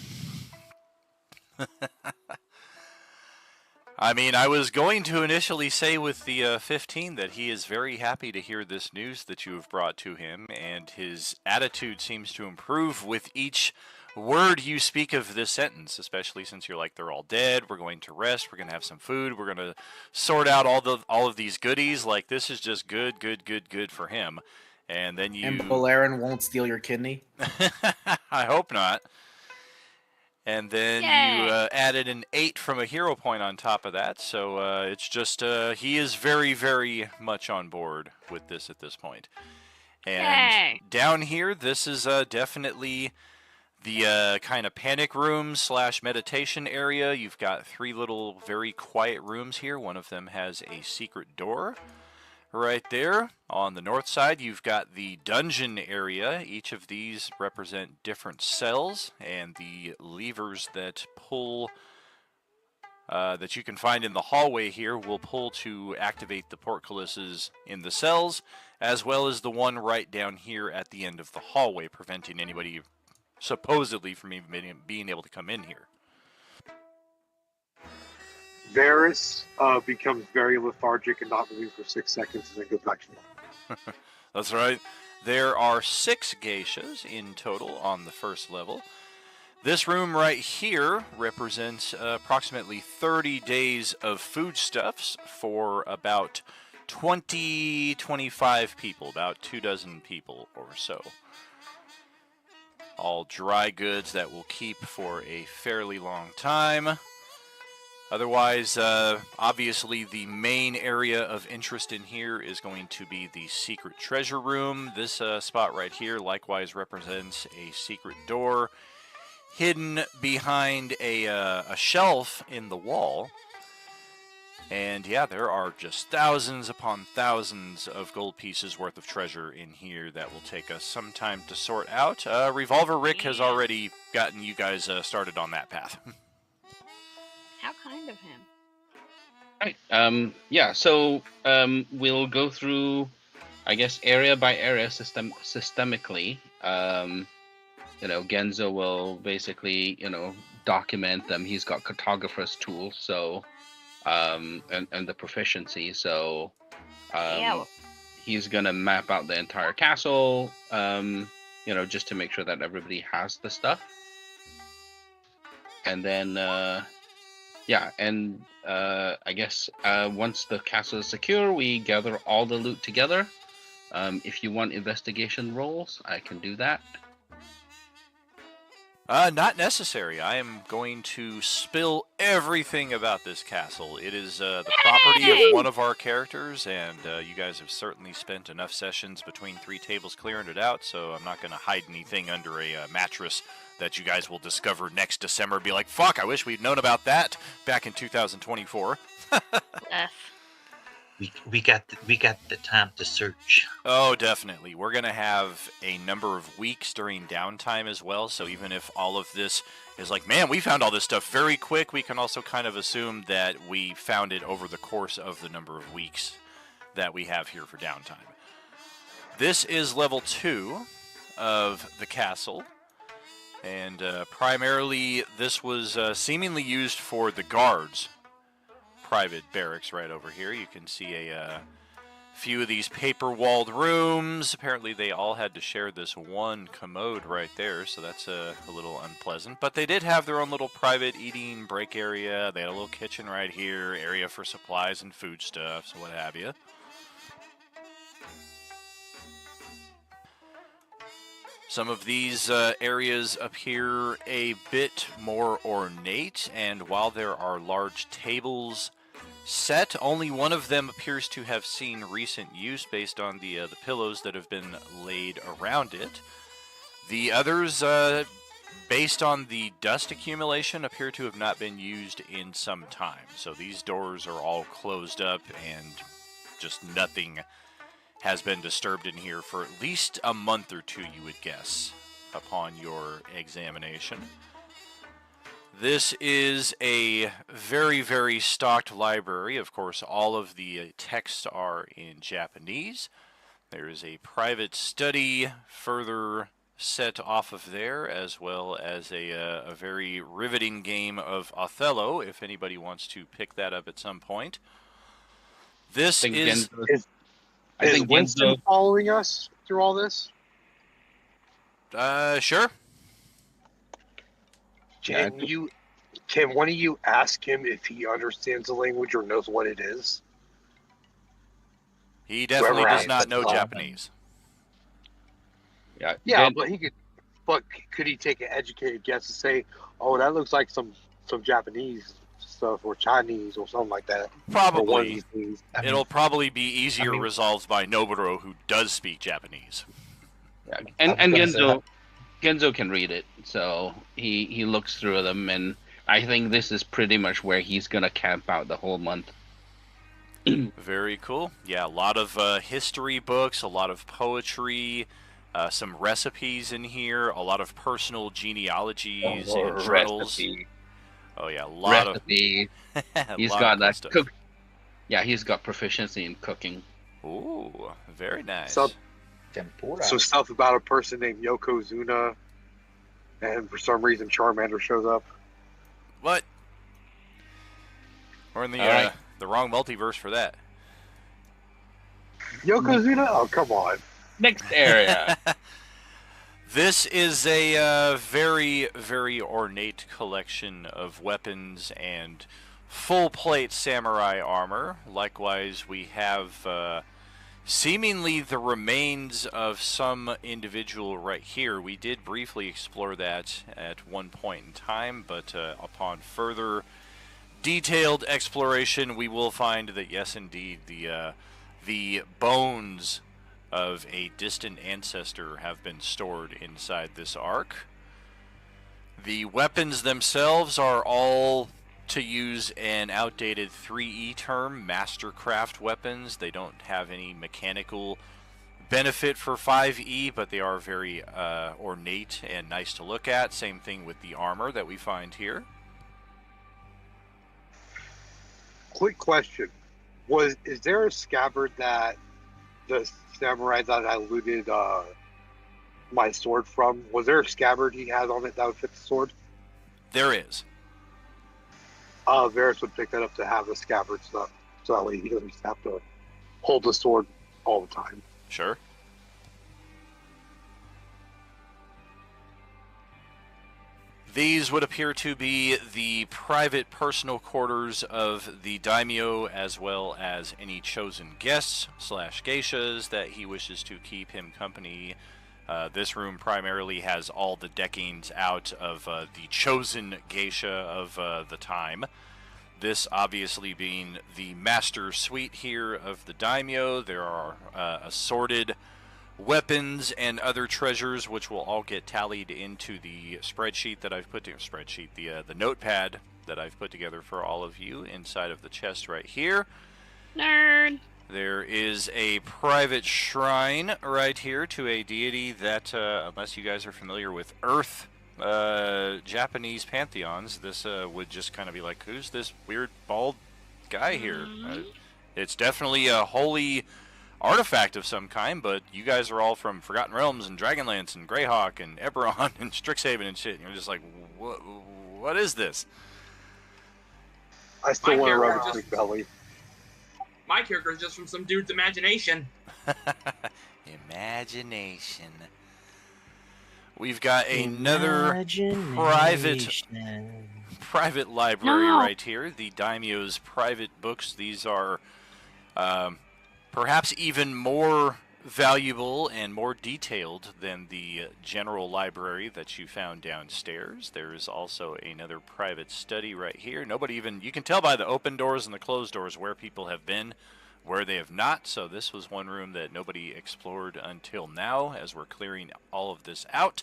I mean, I was going to initially say with the 15 that he is very happy to hear this news that you have brought to him, and his attitude seems to improve with each word you speak of this sentence, especially since you're like, they're all dead, we're going to rest, we're going to have some food, we're going to sort out all of these goodies. Like, this is just good for him. And then you... And Valerian won't steal your kidney? I hope not. And then you added an 8 from a hero point on top of that, so it's just, he is very, very much on board with this at this point. And down here, this is definitely the kind of panic room / meditation area. You've got 3 little very quiet rooms here. One of them has a secret door. Right there on the north side, you've got the dungeon area. Each of these represent different cells, and the levers that pull that you can find in the hallway here will pull to activate the portcullises in the cells, as well as the one right down here at the end of the hallway, preventing anybody supposedly from even being able to come in here. Varys becomes very lethargic and not moving for 6 seconds and then goes back to normal. That's right. There are 6 geishas in total on the first level. This room right here represents approximately 30 days of foodstuffs for about 25 people, about 24 people or so. All dry goods that will keep for a fairly long time. Otherwise, obviously the main area of interest in here is going to be the secret treasure room. This spot right here likewise represents a secret door hidden behind a shelf in the wall. And yeah, there are just thousands upon thousands of gold pieces worth of treasure in here that will take us some time to sort out. Revolver Rick has already gotten you guys started on that path. How kind of him. Right. Yeah, so we'll go through, I guess, area by area systemically. Genzo will basically, document them. He's got cartographer's tools, so and the proficiency, so he's gonna map out the entire castle, just to make sure that everybody has the stuff. And then I guess once the castle is secure, we gather all the loot together. If you want investigation rolls, I can do that. Not necessary. I am going to spill everything about this castle. It is the property of one of our characters, and you guys have certainly spent enough sessions between 3 tables clearing it out, so I'm not going to hide anything under a mattress that you guys will discover next December. Be like, fuck, I wish we'd known about that back in 2024. We got the time to search. Oh, definitely. We're going to have a number of weeks during downtime as well, so even if all of this is like, man, we found all this stuff very quick, we can also kind of assume that we found it over the course of the number of weeks that we have here for downtime. This is level 2 of the castle, and primarily this was seemingly used for the guards' private barracks right over here. You can see a few of these paper-walled rooms. Apparently they all had to share this one commode right there, so that's a little unpleasant. But they did have their own little private eating break area. They had a little kitchen right here, area for supplies and foodstuffs, what have you. Some of these areas appear a bit more ornate, and while there are large tables set. Only one of them appears to have seen recent use based on the pillows that have been laid around it. The others, based on the dust accumulation, appear to have not been used in some time. So these doors are all closed up and just nothing has been disturbed in here for at least a month or two, you would guess, upon your examination. This is a very, very stocked library. Of course, all of the texts are in Japanese. There is a private study further set off of there, as well as a very riveting game of Othello, if anybody wants to pick that up at some point. This is... Is Winston following us through all this? Sure. Can one of you ask him if he understands the language or knows what it is? He definitely does not know Japanese. Yeah, but he could. But could he take an educated guess and say, "Oh, that looks like some Japanese stuff or Chinese or something like that"? Probably. It'll probably be easier resolved by Noburo, who does speak Japanese. Yeah. And Genzo can read it, so he looks through them, and I think this is pretty much where he's gonna camp out the whole month. Very cool. Yeah, a lot of history books, a lot of poetry, some recipes in here, a lot of personal genealogies and journals. Oh yeah, a lot of He's lot got of that stuff. cook. Yeah, he's got proficiency in cooking. Ooh, very nice. So stuff about a person named Yokozuna, and for some reason Charmander shows up. What? We're in the wrong multiverse for that. Yokozuna? Oh, come on. Next area. This is a very, very ornate collection of weapons and full-plate samurai armor. Likewise, we have seemingly the remains of some individual right here. We did briefly explore that at one point in time, but upon further detailed exploration, we will find that yes, indeed, the bones of a distant ancestor have been stored inside this ark. The weapons themselves are all, to use an outdated 3E term, mastercraft weapons. They don't have any mechanical benefit for 5E, but they are very ornate and nice to look at. Same thing with the armor that we find here. Quick question: is there a scabbard that the samurai that I looted my sword from? Was there a scabbard he had on it that would fit the sword? There is. Varys would pick that up to have the scabbard stuff, so that way he doesn't have to hold the sword all the time. Sure. These would appear to be the private personal quarters of the daimyo, as well as any chosen guests / geishas that he wishes to keep him company. This room primarily has all the deckings out of the chosen geisha of the time. This obviously being the master suite here of the daimyo. There are assorted weapons and other treasures, which will all get tallied into the spreadsheet that I've put together. The notepad that I've put together for all of you inside of the chest right here. Nerd. There is a private shrine right here to a deity that, unless you guys are familiar with Earth Japanese pantheons, this would just kind of be like, who's this weird bald guy here? It's definitely a holy artifact of some kind, but you guys are all from Forgotten Realms and Dragonlance and Greyhawk and Eberron and Strixhaven and shit, and you're just like, what is this? I still want to rub a big belly. My character is just from some dude's imagination. Imagination. We've got another private library right here. The daimyo's private books. These are perhaps even more valuable and more detailed than the general library that you found downstairs. There is also another private study right here. Nobody even, you can tell by the open doors and the closed doors where people have been, where they have not. So this was one room that nobody explored until now as we're clearing all of this out.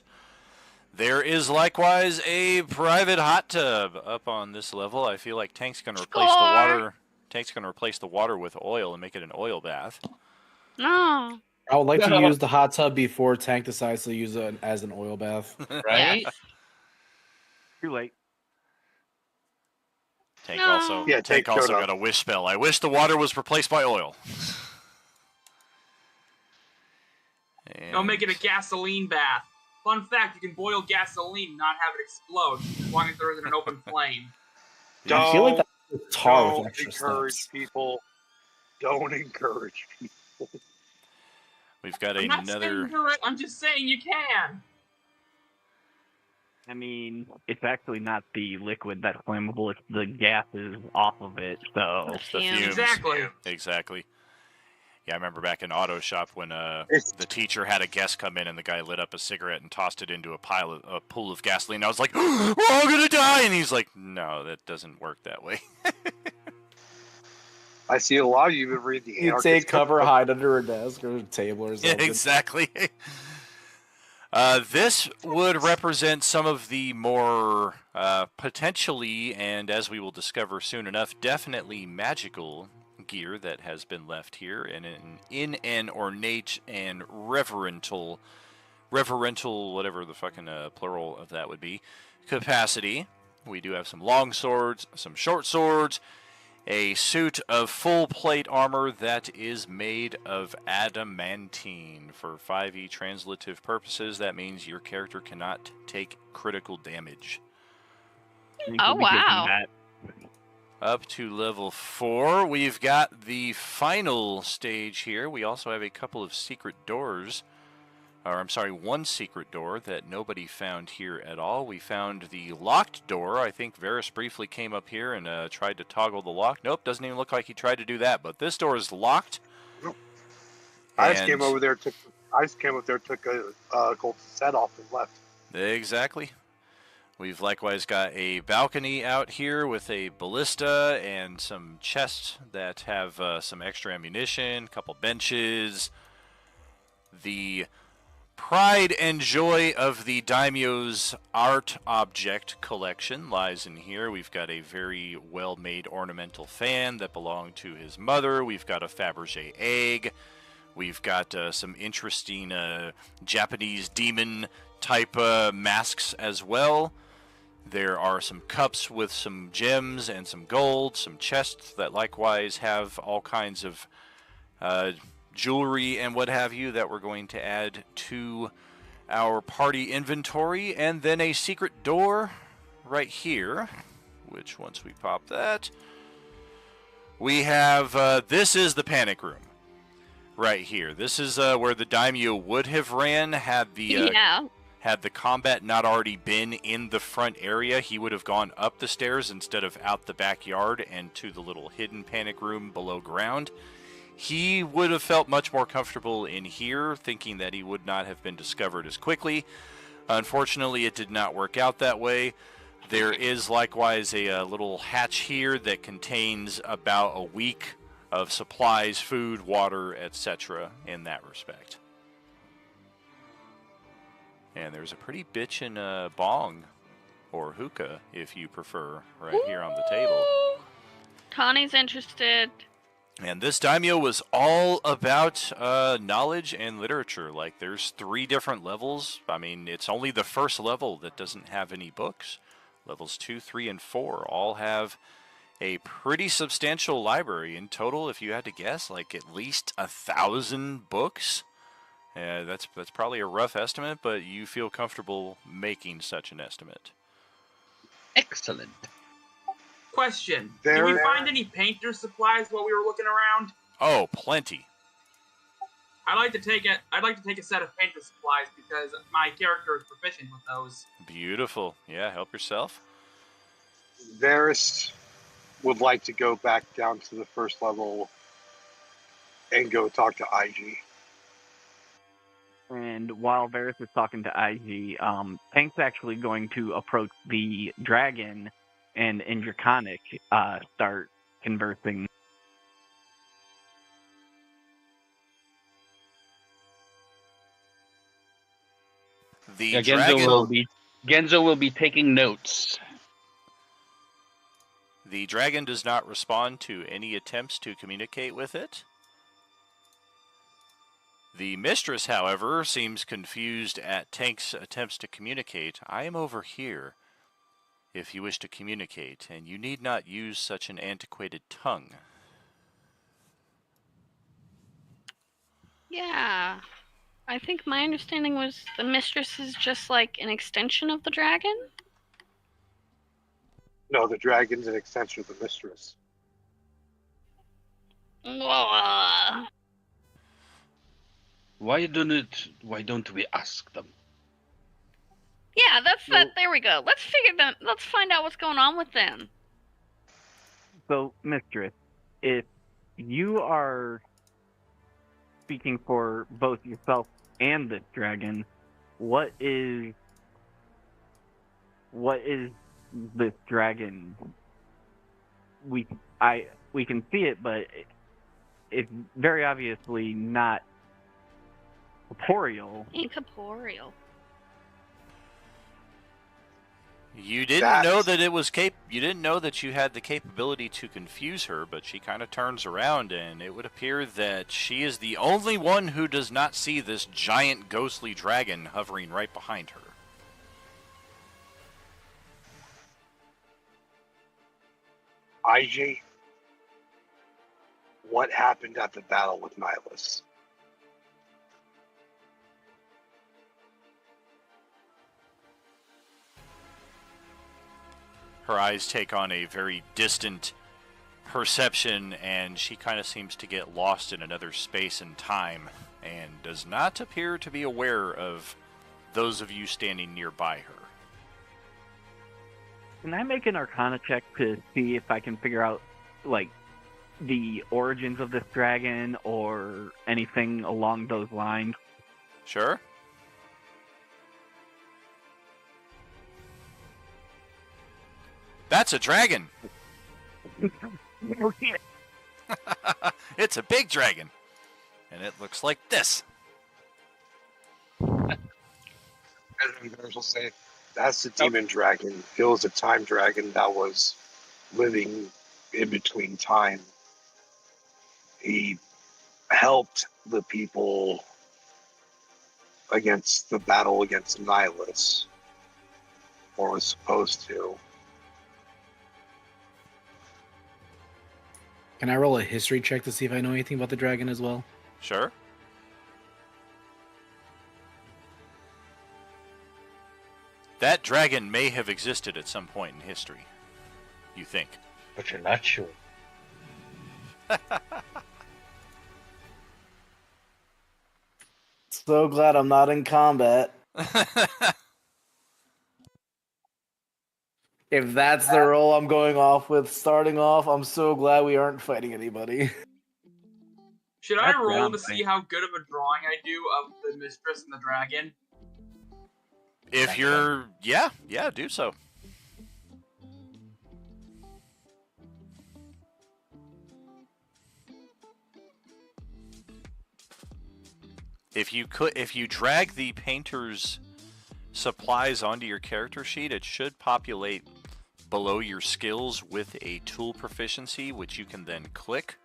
There is likewise a private hot tub up on this level. I feel like Tank's going to replace the water. Tank's going to replace the water with oil and make it an oil bath. No. I would like to use the hot tub before Tank decides to use it as an oil bath. Right? Too late. Tank No. also, Yeah, Tank Tank also showed got up. a wish spell. I wish the water was replaced by oil. Don't make it a gasoline bath. Fun fact, you can boil gasoline and not have it explode, as long as there isn't an open flame. I feel like that's tar with Don't extra encourage steps. people. Don't encourage people. We've got I'm not saying another. do it, I'm just saying you can. I mean, it's actually not the liquid that's flammable, it's the gases off of it, so... It's the fumes. Exactly. Yeah, I remember back in auto shop when the teacher had a guest come in and the guy lit up a cigarette and tossed it into a pool of gasoline. I was like, we're all gonna die! And he's like, no, that doesn't work that way. I see a lot of you even read the You take cover, hide under a desk or a table or Yeah, something. exactly. This would represent some of the more potentially, and as we will discover soon enough, definitely magical gear that has been left here in an ornate and reverential, whatever the fucking plural of that would be, capacity. We do have some long swords, some short swords, a suit of full plate armor that is made of adamantine. For 5e translative purposes, that means your character cannot take critical damage. Oh, wow. Up to level 4, we've got the final stage here. We also have a couple of secret doors. Or, I'm sorry, one secret door that nobody found here at all. We found the locked door. I think Varys briefly came up here and tried to toggle the lock. Nope, doesn't even look like he tried to do that. But this door is locked. Nope. I just came over there, took a gold set off and left. Exactly. We've likewise got a balcony out here with a ballista and some chests that have some extra ammunition, a couple benches. The pride and joy of the daimyo's art object collection lies in here. We've got a very well-made ornamental fan that belonged to his mother. We've got a Fabergé egg. We've got some interesting Japanese demon-type masks as well. There are some cups with some gems and some gold, some chests that likewise have all kinds of jewelry and what have you that we're going to add to our party inventory, and then a secret door right here, which once we pop that, we have, this is the panic room right here. This is where the daimyo would have ran had the had the combat not already been in the front area. He would have gone up the stairs instead of out the backyard and to the little hidden panic room below ground. He would have felt much more comfortable in here, thinking that he would not have been discovered as quickly. Unfortunately, it did not work out that way. There is likewise a little hatch here that contains about a week of supplies, food, water, etc. in that respect. And there's a pretty bitchin' bong, or hookah, if you prefer, right here on the table. Connie's interested. And this daimyo was all about knowledge and literature. Like, there's 3 different levels. I mean, it's only the first level that doesn't have any books. Levels 2, 3, and 4 all have a pretty substantial library. In total, if you had to guess, like at least 1,000 books. That's probably a rough estimate, but you feel comfortable making such an estimate. Excellent. Question: did we find any painter supplies while we were looking around? Oh, plenty. I'd like to take a set of painter supplies because my character is proficient with those. Beautiful. Yeah, help yourself. Varys would like to go back down to the first level and go talk to IG. And while Varys is talking to IG, Tank's actually going to approach the dragon and in Draconic start conversing. The Yeah, dragon. Genzo will be taking notes. The dragon does not respond to any attempts to communicate with it. The mistress, however, seems confused at Tank's attempts to communicate. I am over here, if you wish to communicate, and you need not use such an antiquated tongue. Yeah. I think my understanding was the mistress is just like an extension of the dragon. No, the dragon's an extension of the mistress. Why don't we ask them? Yeah, that's that. There we go. Let's find out what's going on with them. So, Mistress, if you are speaking for both yourself and this dragon, what is this dragon? We can see it, but it's very obviously not corporeal. Incorporeal. You didn't know that it was you didn't know that you had the capability to confuse her, but she kind of turns around, and it would appear that she is the only one who does not see this giant ghostly dragon hovering right behind her. IG, what happened at the battle with Nihilus? Her eyes take on a very distant perception, and she kind of seems to get lost in another space and time, and does not appear to be aware of those of you standing nearby her. Can I make an Arcana check to see if I can figure out, like, the origins of this dragon or anything along those lines? Sure. That's a dragon. Oh, shit. It's a big dragon. And it looks like this. As will say, that's the demon dragon. It was a time dragon that was living in between time. He helped the people against the battle against Nihilus, or was supposed to. Can I roll a history check to see if I know anything about the dragon as well? Sure. That dragon may have existed at some point in history. You think. But you're not sure. So glad I'm not in combat. If that's the role I'm going off with starting off, I'm so glad we aren't fighting anybody. Should I roll to see how good of a drawing I do of the mistress and the dragon? If you're... Yeah, do so. If you drag the painter's supplies onto your character sheet, it should populate below your skills with a tool proficiency, which you can then click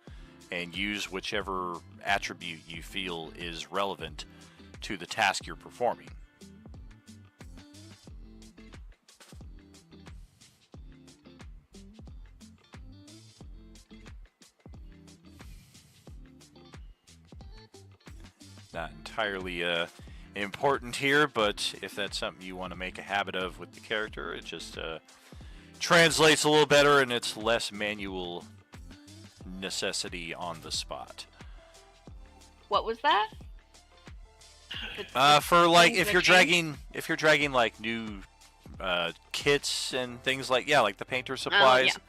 and use whichever attribute you feel is relevant to the task you're performing. Not entirely important here, but if that's something you want to make a habit of with the character, it just translates a little better and it's less manual necessity on the spot. What was that? For like things if you're that change? dragging like new kits and things like like the painter supplies,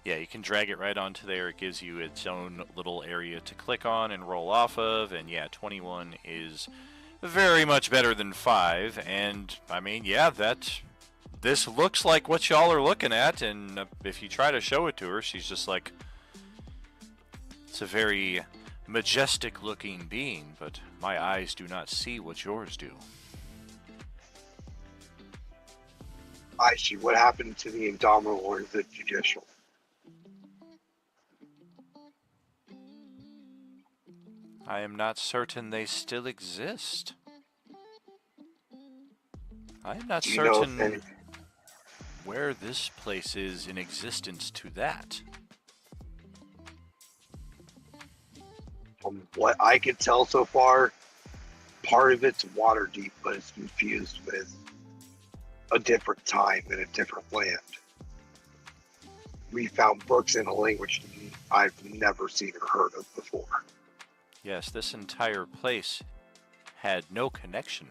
Yeah, you can drag it right onto there. It gives you its own little area to click on and roll off of. And yeah, 21 is very much better than 5. And I mean, yeah, this looks like what y'all are looking at. And if you try to show it to her, she's just like, it's a very majestic looking being, but my eyes do not see what yours do. I see what happened to the Indomitable or the Judicial. I am not certain they still exist. I am not Do you know if certain where this place is in existence to that. From what I can tell so far, part of it's water deep, but it's confused with a different time and a different land. We found books in a language I've never seen or heard of before. Yes, this entire place had no connection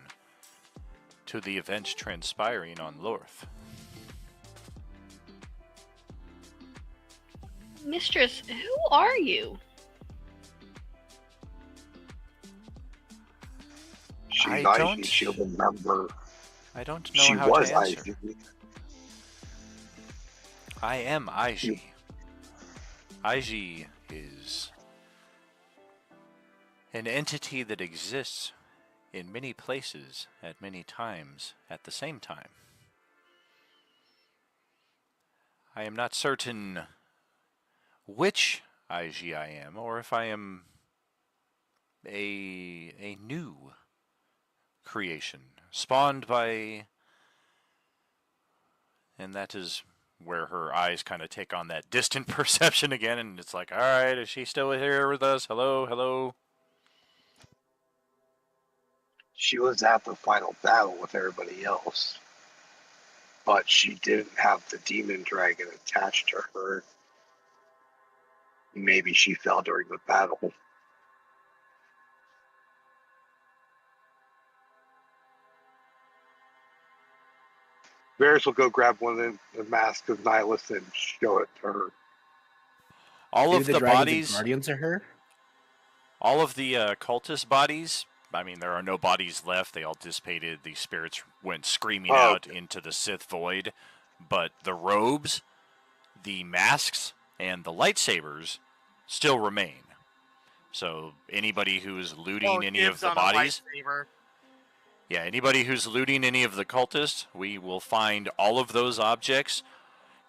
to the events transpiring on Lorth. Mistress, who are you? She's Ivy. She'll remember. I don't know She how was to answer. Ivy. I am Aiji. Aiji is an entity that exists in many places at many times at the same time. I am not certain which Aiji I am, or if I am a new creation, spawned by... And that is where her eyes kind of take on that distant perception again, and it's like, alright, is she still here with us? Hello, hello? She was at the final battle with everybody else, but she didn't have the demon dragon attached to her. Maybe she fell during the battle. Varys will go grab one of the masks of Nihilus and show it to her. All Maybe of the the dragons and bodies... guardians are her? All of the cultist bodies, I mean, there are no bodies left. They all dissipated. The spirits went screaming out into the Sith void. But the robes, the masks, and the lightsabers still remain. So anybody who is looting any of the bodies... Yeah, anybody who's looting any of the cultists, we will find all of those objects.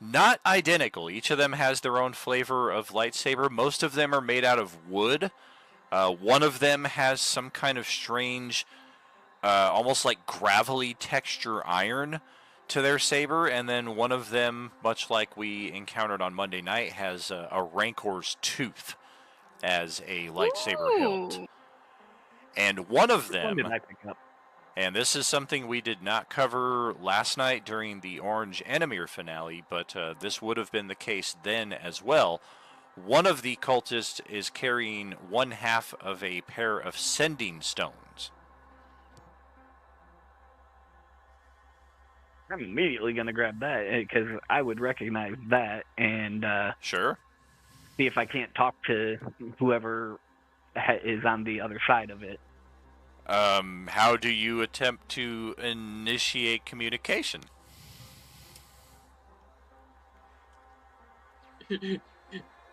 Not identical. Each of them has their own flavor of lightsaber. Most of them are made out of wood. One of them has some kind of strange, almost like gravelly texture iron to their saber. And then one of them, much like we encountered on Monday night, has a Rancor's tooth as a lightsaber hilt. And one of them... And this is something we did not cover last night during the Orange Enemir finale, but this would have been the case then as well. One of the cultists is carrying one half of a pair of sending stones. I'm immediately going to grab that because I would recognize that and sure, see if I can't talk to whoever is on the other side of it. How do you attempt to initiate communication? You're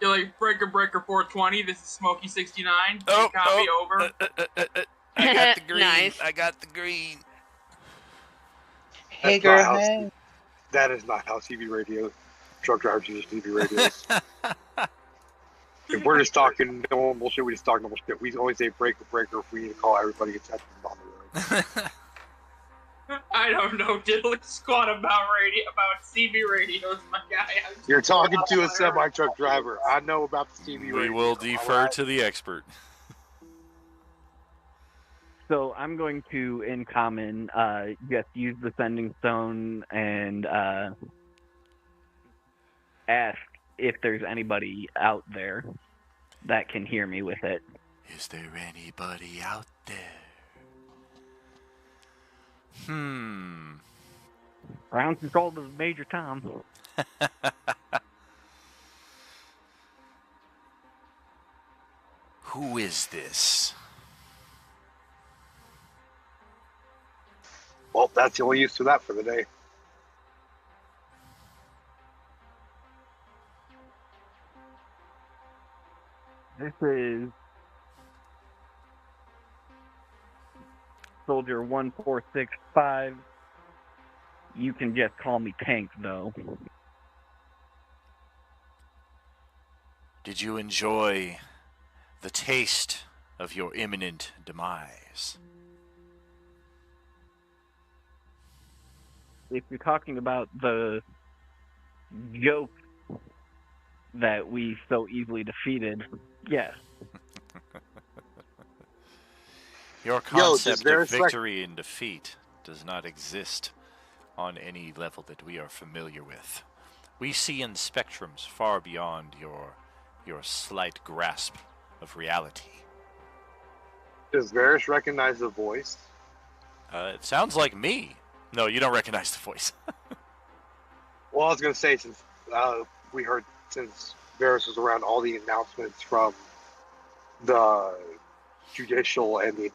like, breaker 420, this is Smokey 69. Copy over. I got the green. Nice. I got the green. Hey, girl. That is not how CB radio, truck drivers use CB radios. If we're just talking normal shit, we just talk normal shit. We always say breaker if we need to call everybody attention on the road. I don't know diddly squat about CB radios, my guy. You're talking to a semi-truck driver. I know about the CB radio. We will defer to the expert. So I'm going to, in common, just use the sending stone and ask if there's anybody out there that can hear me with it. Is there anybody out there? Ground control to Major Tom. is this? Well, that's the only use for that for the day. This is Soldier 1465. You can just call me Tank, though. Did you enjoy the taste of your imminent demise? If you're talking about the joke that we so easily defeated, yes. Your concept of victory and defeat does not exist on any level that we are familiar with. We see in spectrums far beyond your slight grasp of reality. Does Varys recognize the voice? It sounds like me. No, you don't recognize the voice. Well, I was going to say, since we heard, since Varys was around all the announcements from the Judicial and the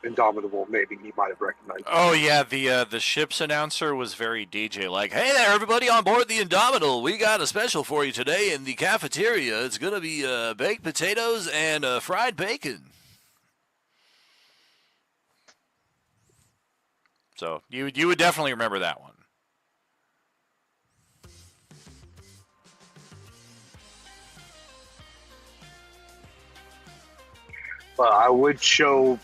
Indomitable, maybe he might have recognized. Oh yeah, the ship's announcer was very DJ like, "Hey there, everybody on board the Indomitable. We got a special for you today in the cafeteria. It's gonna be baked potatoes and fried bacon." So you would definitely remember that one. But I would show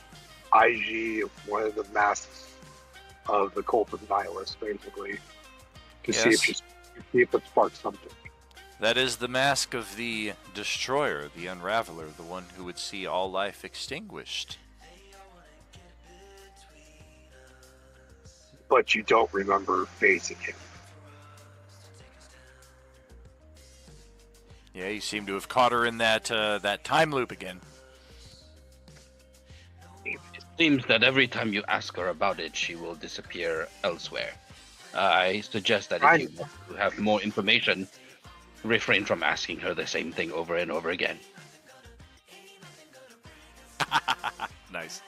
IG one of the masks of the Cult of Nihilus, basically, to see if it sparks something. That is the mask of the Destroyer, the Unraveler, the one who would see all life extinguished. But you don't remember facing him. Yeah, you seem to have caught her in that time loop again. It seems that every time you ask her about it, she will disappear elsewhere. I suggest that if you want to have more information, refrain from asking her the same thing over and over again. Nice.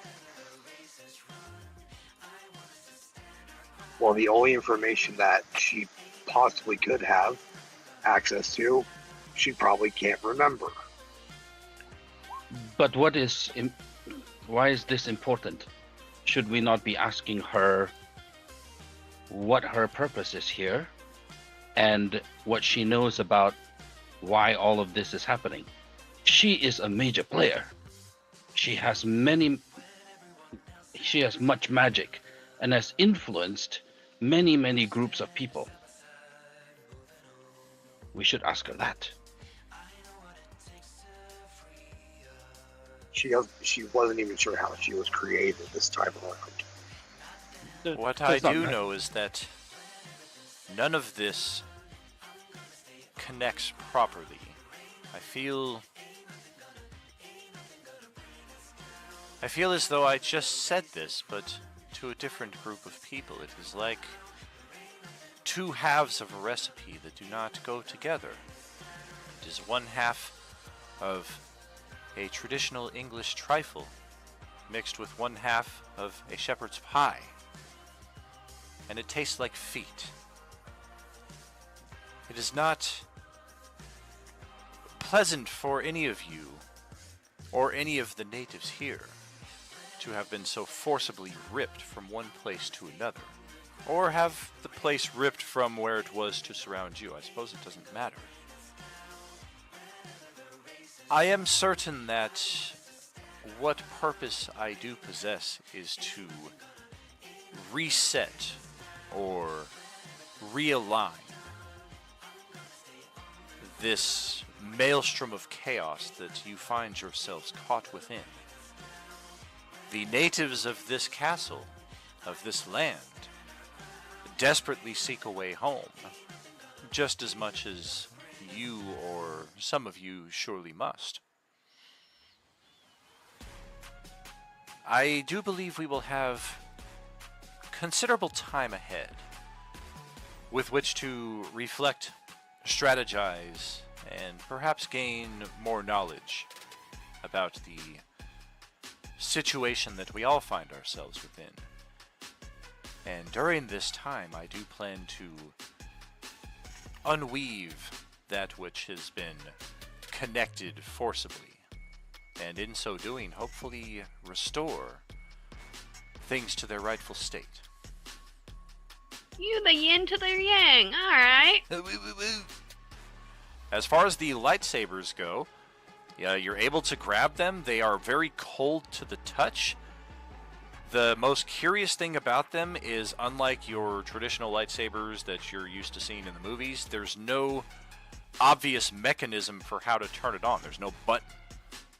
Well, the only information that she possibly could have access to, she probably can't remember. But why is this important? Should we not be asking her what her purpose is here and what she knows about why all of this is happening? She is a major player. She has much magic and has influenced many groups of people. We should ask her that. She wasn't even sure how she was created this time around. What I do know is that none of this connects properly. I feel as though I just said this, but to a different group of people. It is like two halves of a recipe that do not go together. It is one half of a traditional English trifle mixed with one half of a shepherd's pie. And it tastes like feet. It is not pleasant for any of you or any of the natives here to have been so forcibly ripped from one place to another, or have the place ripped from where it was to surround you. I suppose it doesn't matter. I am certain that what purpose I do possess is to reset or realign this maelstrom of chaos that you find yourselves caught within. The natives of this castle, of this land, desperately seek a way home, just as much as you or some of you surely must. I do believe we will have considerable time ahead with which to reflect, strategize, and perhaps gain more knowledge about the situation that we all find ourselves within. And during this time, I do plan to unweave that which has been connected forcibly, and in so doing, hopefully restore things to their rightful state. You the yin to the yang, alright. As far as the lightsabers go, you're able to grab them. They are very cold to the touch. The most curious thing about them is, unlike your traditional lightsabers that you're used to seeing in the movies, there's no obvious mechanism for how to turn it on. There's no button.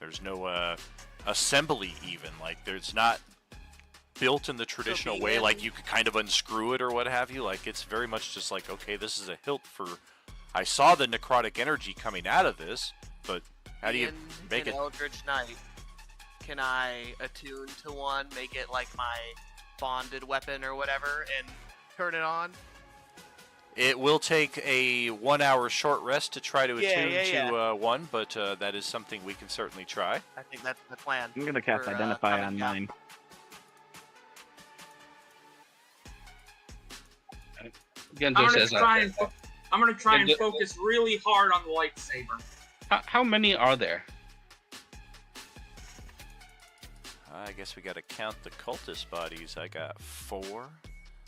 There's no assembly even. Like, there's not built in the traditional way, like you could kind of unscrew it or what have you. Like, it's very much just like, okay, this is a hilt for... I saw the necrotic energy coming out of this, but how do you make it... Eldritch Knight, can I attune to one, make it like my bonded weapon or whatever, and turn it on? It will take a 1 hour short rest to try to attune to one, but that is something we can certainly try. I think that's the plan. I'm gonna cast Identify on mine. I'm gonna try and focus really hard on the lightsaber. How many are there? I guess we gotta count the cultist bodies. I got 4.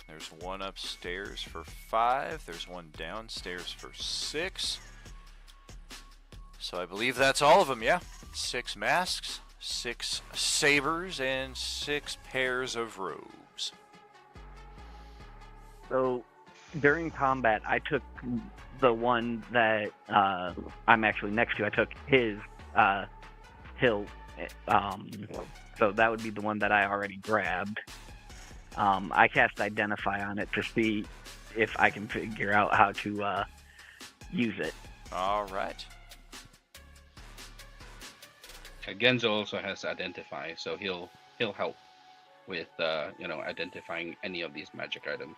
There's one upstairs for 5. There's one downstairs for 6. So I believe that's all of them, yeah. 6 masks, 6 sabers, and 6 pairs of robes. So during combat, I took the one that I'm actually next to. I took his hilt. So that would be the one that I already grabbed. I cast Identify on it to see if I can figure out how to use it. All right. Genzo also has Identify, so he'll help with identifying any of these magic items.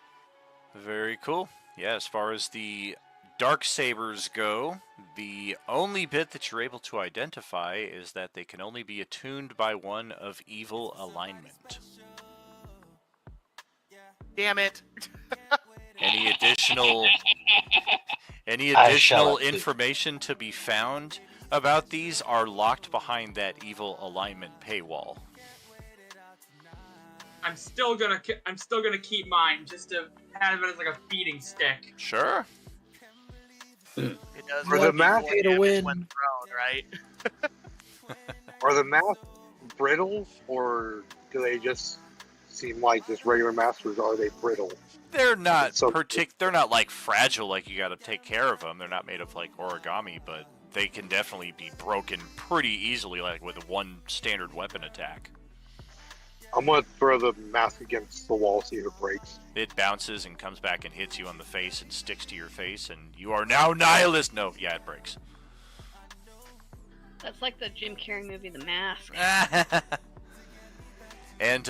Very cool. Yeah, as far as the dark sabers go, the only bit that you're able to identify is that they can only be attuned by one of evil alignment. Damn it. Any additional information to be found about these are locked behind that evil alignment paywall. I'm still gonna keep mine just to have it as like a feeding stick. Sure. It does For the math to win. when thrown, right? Are the masks brittle, or do they just seem like just regular masks, or are they brittle? They're not they're not like fragile, like you got to take care of them. They're not made of like origami, but they can definitely be broken pretty easily, like with one standard weapon attack. I'm gonna throw the mask against the wall, see if it breaks. It bounces and comes back and hits you on the face and sticks to your face, and you are now nihilist. No, yeah, it breaks. That's like the Jim Carrey movie, The Mask. And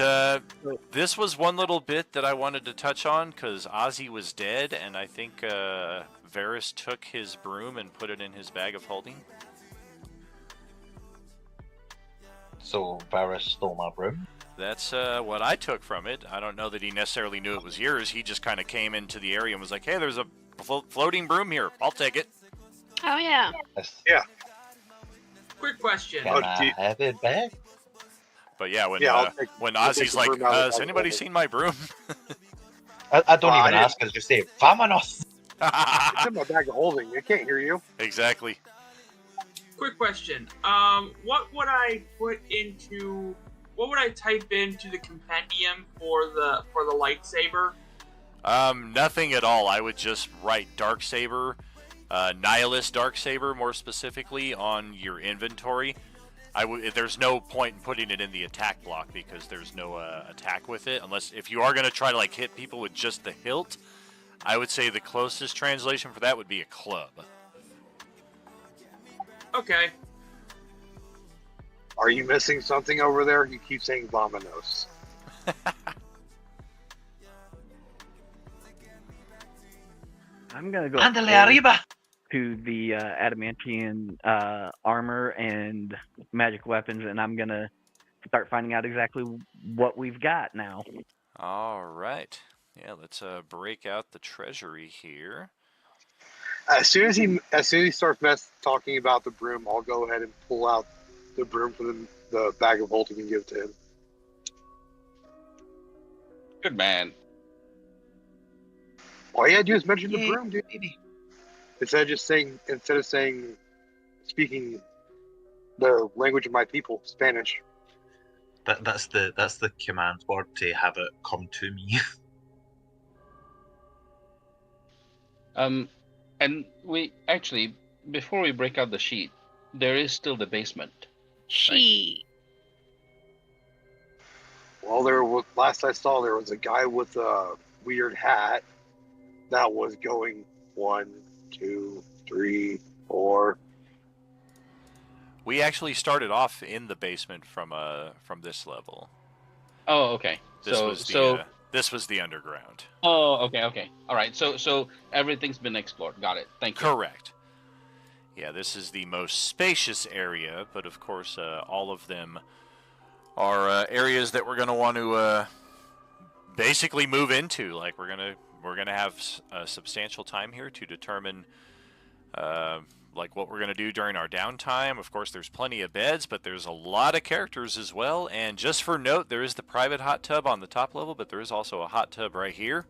this was one little bit that I wanted to touch on, because Ozzy was dead, and I think Varys took his broom and put it in his bag of holding. So Varys stole my broom? That's what I took from it. I don't know that he necessarily knew it was yours. He just kind of came into the area and was like, hey, there's a floating broom here. I'll take it. Oh, yeah. Yeah. Quick question. Can I have it back? But yeah, when I'll Ozzy's like, has anybody seen my broom? I don't even ask. I just say, Vamonos! It's in my bag of holding. They can't hear you. Exactly. Quick question. What would I type into the compendium for the lightsaber? Nothing at all. I would just write Darksaber, Nihilist Darksaber more specifically, on your inventory. There's no point in putting it in the attack block because there's no attack with it. Unless if you are going to try to like hit people with just the hilt, I would say the closest translation for that would be a club. Okay. Are you missing something over there? You keep saying Vamonos. I'm gonna go. Andale arriba! to the adamantine armor and magic weapons, and I'm gonna start finding out exactly what we've got now. All right. Yeah, let's break out the treasury here. As soon as he starts talking about the broom, I'll go ahead and pull out the broom from the bag of holding and give it to him. Good man. All you had to do is mention the broom, dude. Instead of speaking the language of my people, Spanish. That's the command word to have it come to me. And we actually, before we break out the sheet, there is still the basement. Sheet. Well, last I saw, there was a guy with a weird hat that was going 1, 2, 3, 4. We actually started off in the basement from this level. Oh, okay. This was the underground. Oh, okay. All right. So everything's been explored. Got it. Thank you. Correct. Yeah, this is the most spacious area, but of course, all of them are areas that we're going to want to basically move into. Like we're gonna have a substantial time here to determine like what we're going to do during our downtime. Of course, there's plenty of beds, but there's a lot of characters as well. And just for note, there is the private hot tub on the top level, but there is also a hot tub right here.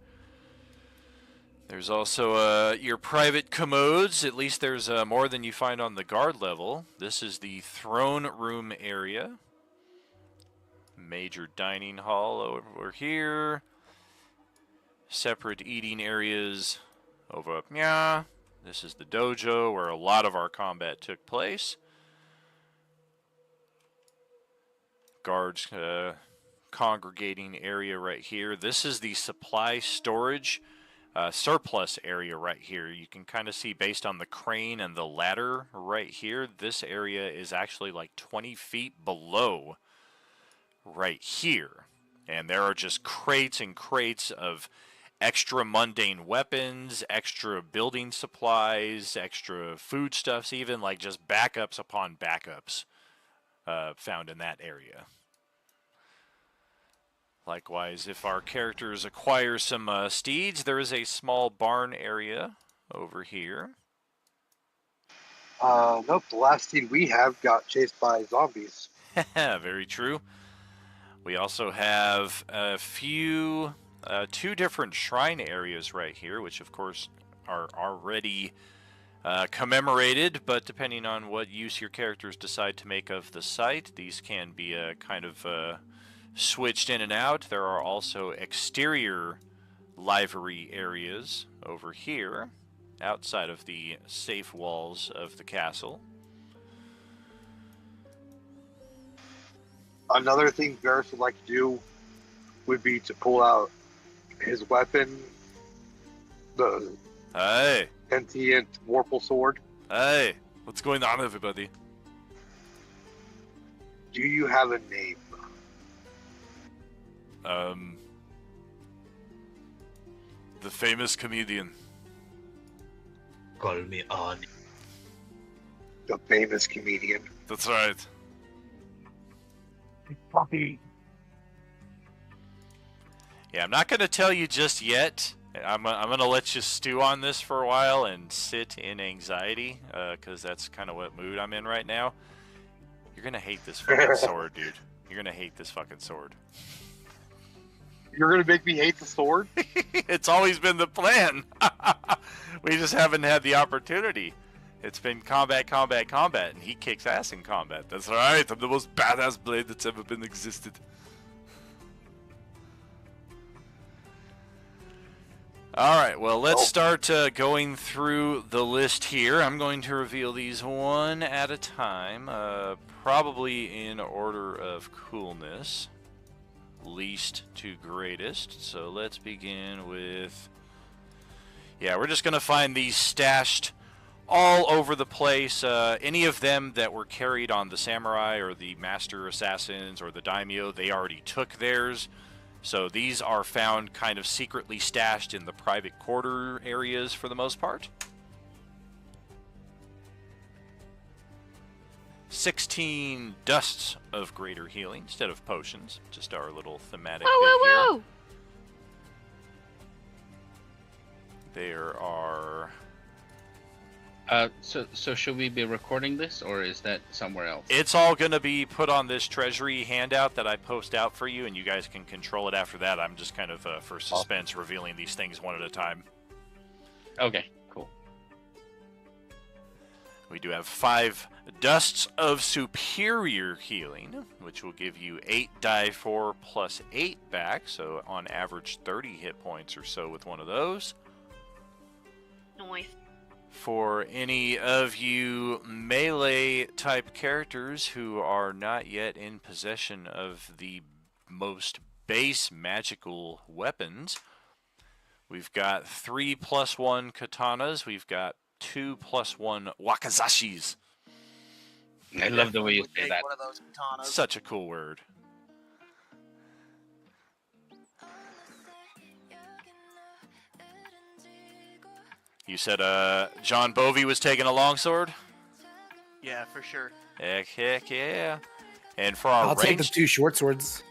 There's also your private commodes. At least there's more than you find on the guard level. This is the throne room area. Major dining hall over here. Separate eating areas over up here. This is the dojo where a lot of our combat took place. Guards congregating area right here. This is the supply storage surplus area right here. You can kind of see based on the crane and the ladder right here, this area is actually like 20 feet below right here. And there are just crates and crates of extra mundane weapons, extra building supplies, extra foodstuffs, even like just backups upon backups found in that area. Likewise, if our characters acquire some steeds, there is a small barn area over here. Nope, the last steed we have got chased by zombies. Very true. We also have a few, two different shrine areas right here, which of course are already commemorated, but depending on what use your characters decide to make of the site, these can be kind of switched in and out. There are also exterior livery areas over here, outside of the safe walls of the castle. Another thing Varys would like to do would be to pull out his weapon, the sentient Warple sword. Hey, what's going on, everybody? Do you have a name? The famous comedian. Call me Arnie. The famous comedian. That's right. Puppy. Yeah, I'm not going to tell you just yet. I'm going to let you stew on this for a while and sit in anxiety, because that's kind of what mood I'm in right now. You're going to hate this fucking sword, dude. You're going to hate this fucking sword. You're going to make me hate the sword? It's always been the plan. We just haven't had the opportunity. It's been combat, and he kicks ass in combat. That's right, I'm the most badass blade that's ever been existed. Alright, well, let's start going through the list here. I'm going to reveal these one at a time, probably in order of coolness, least to greatest. So let's begin with... Yeah, we're just going to find these stashed all over the place. Any of them that were carried on the samurai or the master assassins or the daimyo, they already took theirs. So these are found kind of secretly stashed in the private quarter areas for the most part. 16 dusts of greater healing instead of potions. Just our little thematic Whoa, bit whoa, here. whoa! There are... So should we be recording this, or is that somewhere else? It's all going to be put on this treasury handout that I post out for you, and you guys can control it after that. I'm just kind of, for suspense, revealing these things one at a time. Okay, cool. We do have 5 dusts of superior healing, which will give you 8 die 4 plus 8 back, so on average 30 hit points or so with one of those. Nice. For any of you melee type characters who are not yet in possession of the most base magical weapons, we've got 3 plus 1 katanas, we've got 2 plus 1 wakazashis. I love the way you say Take that. one of those katanas. Such a cool word. You said John Bovey was taking a longsword? Yeah, for sure. Heck yeah. And for our I'll take the ranged... 2 short swords.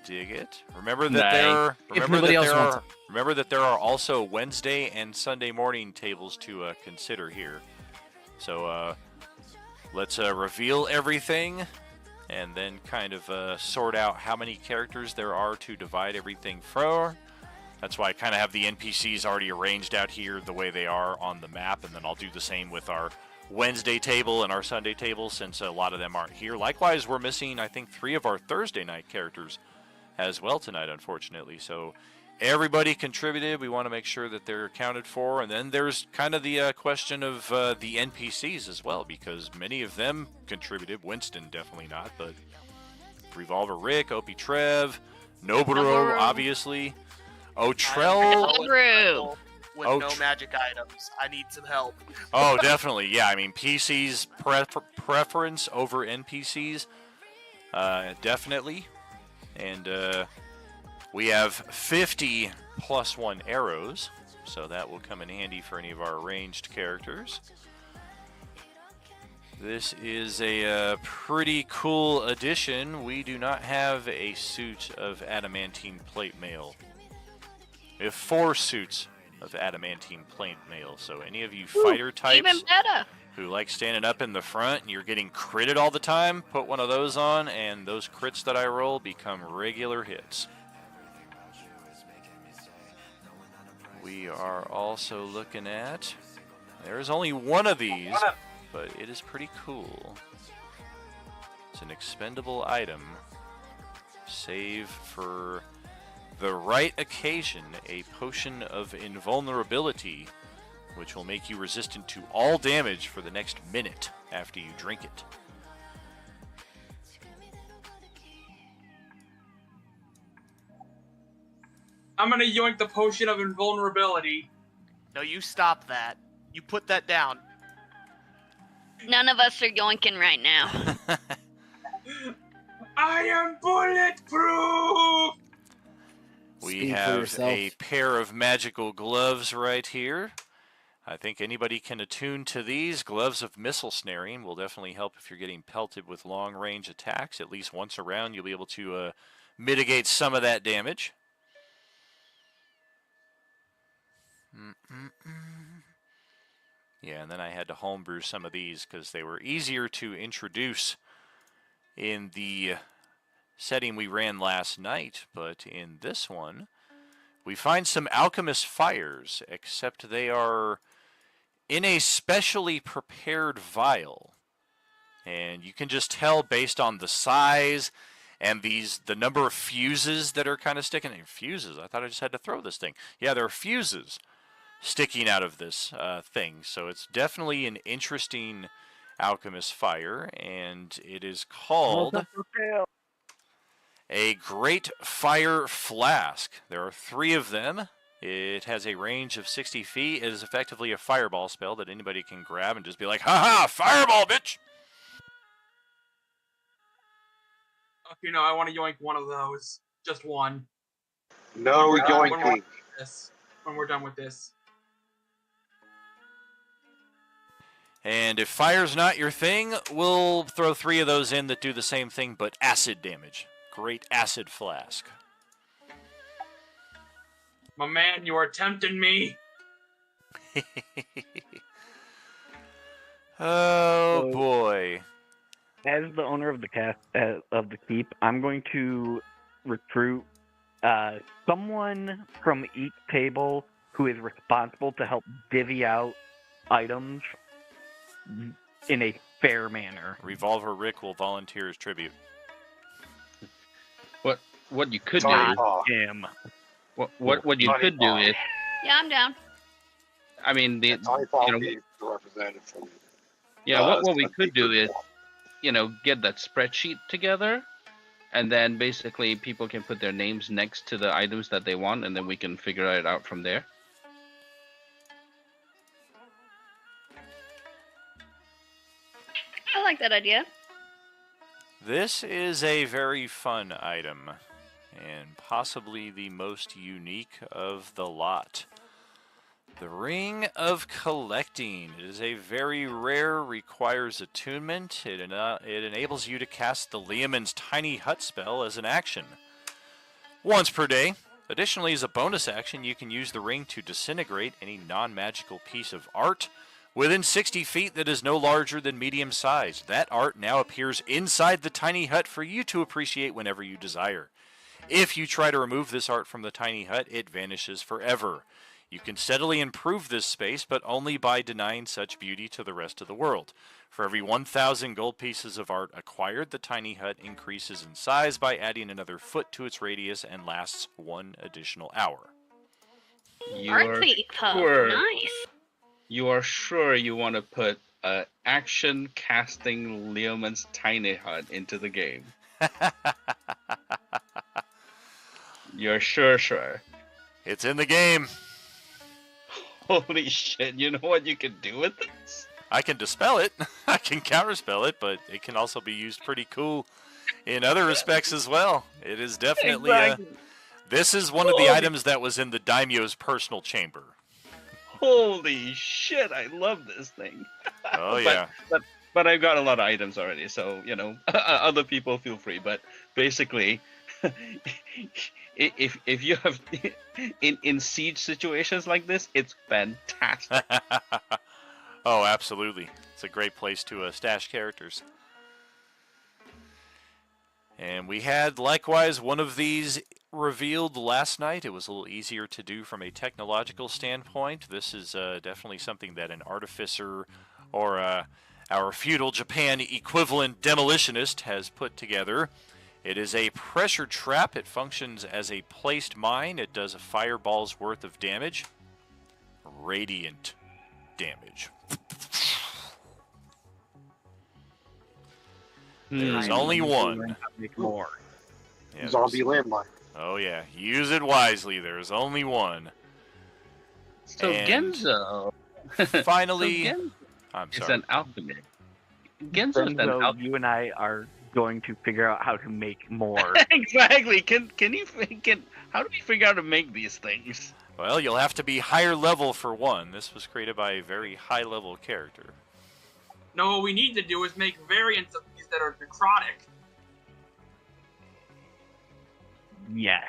Dig it. Remember that remember that there are also Wednesday and Sunday morning tables to consider here. So let's reveal everything and then kind of sort out how many characters there are to divide everything for. That's why I kind of have the NPCs already arranged out here the way they are on the map, and then I'll do the same with our Wednesday table and our Sunday table since a lot of them aren't here. Likewise, we're missing, I think, 3 of our Thursday night characters as well tonight, unfortunately. So everybody contributed. We want to make sure that they're accounted for. And then there's kind of the question of the NPCs as well, because many of them contributed. Winston definitely not, but Revolver Rick, Opie Trev, Noboru, obviously. Otrell. With no magic items. I need some help. Oh, definitely. Yeah, I mean, PC's preference over NPCs, definitely. And we have 50 plus 1 arrows, so that will come in handy for any of our ranged characters. This is a pretty cool addition. We do not have a suit of adamantine plate mail. We have 4 suits of adamantine plate mail, so any of you fighter types Even better. who like standing up in the front and you're getting critted all the time, put one of those on, and those crits that I roll become regular hits. We are also looking at... There's only one of these, but it is pretty cool. It's an expendable item. Save for the right occasion, a potion of invulnerability, which will make you resistant to all damage for the next minute after you drink it. I'm gonna yoink the potion of invulnerability. No, you stop that. You put that down. None of us are yoinking right now. I am bulletproof! We have a pair of magical gloves right here. I think anybody can attune to these. Gloves of missile snaring will definitely help if you're getting pelted with long-range attacks. At least once around, you'll be able to mitigate some of that damage. Yeah, and then I had to homebrew some of these because they were easier to introduce in the setting we ran last night, but in this one we find some alchemist fires, except they are in a specially prepared vial, and you can just tell based on the size and the number of fuses that are kind of sticking. Fuses? I thought I just had to throw this thing. Yeah, there are fuses sticking out of this thing, so it's definitely an interesting alchemist fire, and it is called a Great Fire Flask. There are 3 of them. It has a range of 60 feet. It is effectively a fireball spell that anybody can grab and just be like, "Ha-ha, fireball, bitch!" Okay, no, I want to yoink one of those. Just one. No yoinking. When we're done with this. And if fire's not your thing, we'll throw 3 of those in that do the same thing, but acid damage. Great acid flask. My man, you are tempting me. Oh So- boy. As the owner of the of the keep, I'm going to recruit someone from each table who is responsible to help divvy out items in a fair manner. Revolver Rick will volunteer as tribute. What you could God do? damn. What you could do is, Yeah, I'm down. I mean, the Tiny Paw be the representative for me. yeah, what we could do is, get that spreadsheet together, and then basically people can put their names next to the items that they want, and then we can figure it out from there. I like that idea. This is a very fun item, and possibly the most unique of the lot. The Ring of Collecting. It is a very rare, requires attunement. It enables you to cast the Leomund's Tiny Hut spell as an action once per day. Additionally, as a bonus action, you can use the ring to disintegrate any non-magical piece of art within 60 feet that is no larger than medium size. That art now appears inside the tiny hut for you to appreciate whenever you desire. If you try to remove this art from the tiny hut, it vanishes forever. You can steadily improve this space, but only by denying such beauty to the rest of the world. For every 1,000 gold pieces of art acquired, the tiny hut increases in size by adding another foot to its radius and lasts 1 additional hour. Artsy puff. Nice. You are sure you want to put action casting Leomund's Tiny Hut into the game? You're sure. It's in the game. Holy shit, you know what you can do with this? I can dispel it. I can counterspell it, but it can also be used pretty cool in other respects as well. It is definitely this is one of the items that was in the daimyo's personal chamber. Holy shit, I love this thing. Oh yeah. But I've got a lot of items already, so other people feel free. But basically, if you have in siege situations like this, it's fantastic. Oh, absolutely. It's a great place to stash characters. And we had, likewise, one of these revealed last night. It was a little easier to do from a technological standpoint. This is definitely something that an artificer or our feudal Japan equivalent demolitionist has put together. It is a pressure trap. It functions as a placed mine. It does a fireball's worth of damage. Radiant damage. There's only one. Make more. Yeah, Zombie landmine. Oh yeah, use it wisely. There's only one. So And Genzo. Finally, So Genzo I'm is sorry. an alchemist. Genzo's an Renzo, alchemist. you and I are going to figure out how to make more. Exactly. Can how do we figure out how to make these things? Well, you'll have to be higher level for one. This was created by a very high level character. No, what we need to do is make variants of these that are necrotic. Yeah.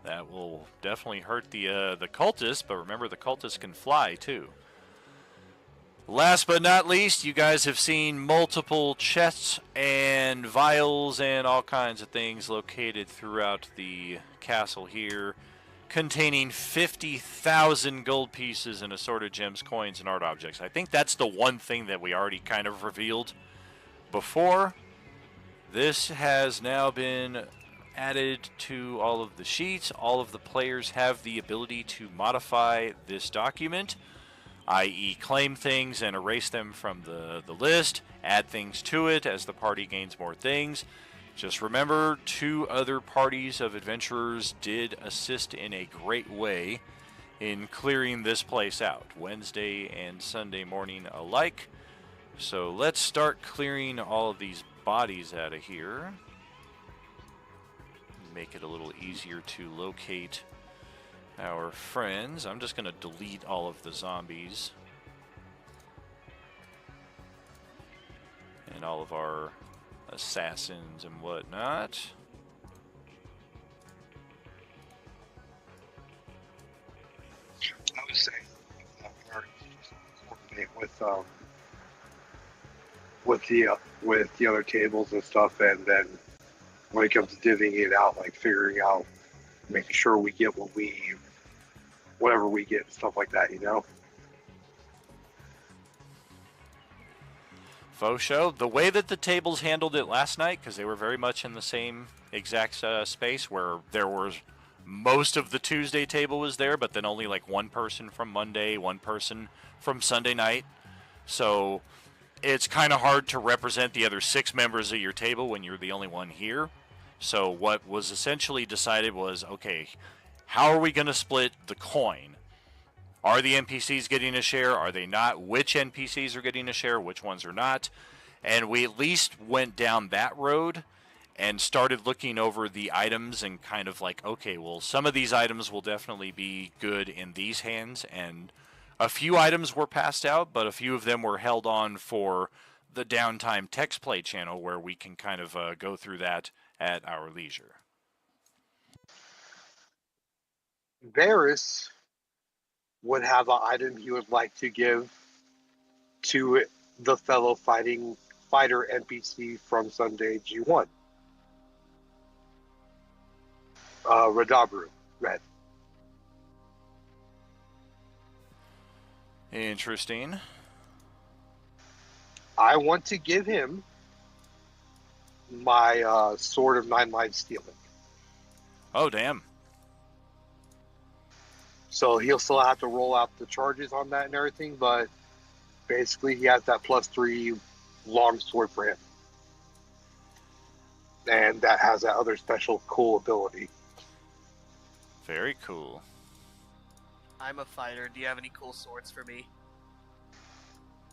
That will definitely hurt the cultists, but remember the cultists can fly too. Last but not least, you guys have seen multiple chests and vials and all kinds of things located throughout the castle here, containing 50,000 gold pieces and assorted gems, coins, and art objects. I think that's the one thing that we already kind of revealed before. This has now been added to all of the sheets. All of the players have the ability to modify this document, i.e. claim things and erase them from the list, add things to it as the party gains more things. Just remember, 2 other parties of adventurers did assist in a great way in clearing this place out, Wednesday and Sunday morning alike. So let's start clearing all of these bodies out of here. Make it a little easier to locate our friends. I'm just going to delete all of the zombies. and all of our assassins and whatnot. I was saying coordinate with the other tables and stuff, and then when it comes to divvying it out, like figuring out, making sure we get whatever we get, stuff like that, you know. Faux show. The way that the tables handled it last night, because they were very much in the same exact space where there was most of the Tuesday table was there, but then only like one person from Monday, one person from Sunday night. So it's kind of hard to represent the other 6 members of your table when you're the only one here. So what was essentially decided was, okay, how are we going to split the coin? Are the NPCs getting a share? Are they not? Which NPCs are getting a share? Which ones are not? And we at least went down that road and started looking over the items and kind of like, okay, well, some of these items will definitely be good in these hands. And a few items were passed out, but a few of them were held on for the downtime text play channel where we can kind of go through that at our leisure. Varys would have an item he would like to give to the fellow fighter NPC from Sunday G1. Radabru, red. Interesting. I want to give him my Sword of 9 Lives Stealing. Oh, damn. So he'll still have to roll out the charges on that and everything, but basically he has that +3 long sword for him. And that has that other special cool ability. Very cool. I'm a fighter. Do you have any cool swords for me?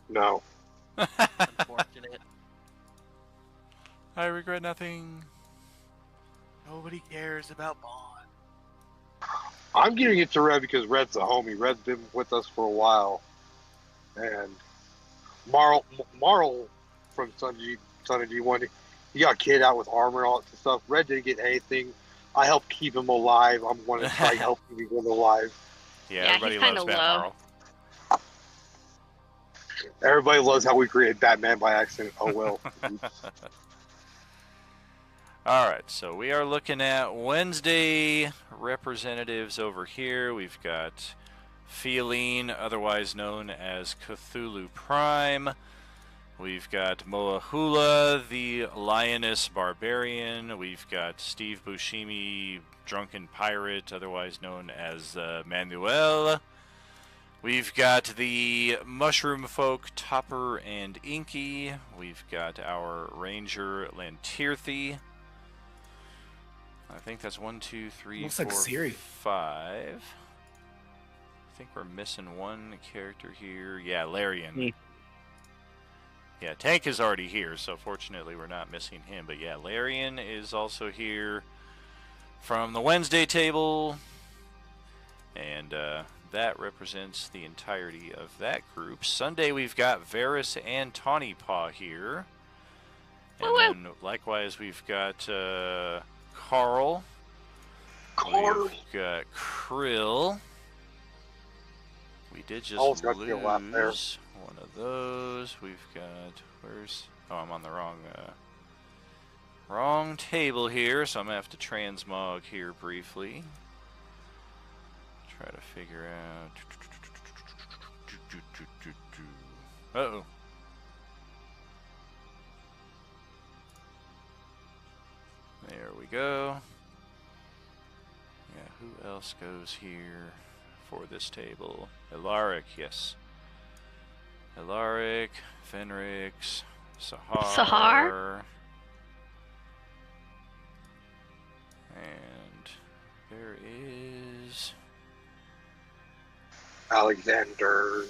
No. Unfortunate. I regret nothing. Nobody cares about Bond. I'm giving it to Red because Red's a homie. Red's been with us for a while. And Marl from Sunday G1, he got kid out with armor and all that stuff. Red didn't get anything. I helped keep him alive. I'm going to try helping him get alive. Yeah, everybody loves Batman. Everybody loves how we created Batman by accident. Oh well. All right, so we are looking at Wednesday representatives over here. We've got Feline, otherwise known as Cthulhu Prime. We've got Moahula, the Lioness Barbarian. We've got Steve Buscemi, Drunken Pirate, otherwise known as Manuel. We've got the Mushroom Folk, Topper and Inky. We've got our Ranger Lantirthi. I think that's 1, 2, 3, Looks 4, like Siri. 5. I think we're missing one character here. Yeah, Larian. Me. Yeah, Tank is already here, so fortunately we're not missing him. But yeah, Larian is also here from the Wednesday table. And that represents the entirety of that group. Sunday we've got Varys and Tawny Paw here. And then likewise we've got Carl. We've got Krill. We did just lose one of those. We've got, oh, I'm on the wrong table here, so I'm gonna have to transmog here briefly. Try to figure out. Uh-oh. There we go. Yeah, who else goes here for this table? Ilaric, yes. Ilaric, Fenrix, Sahar. And there is Alexander.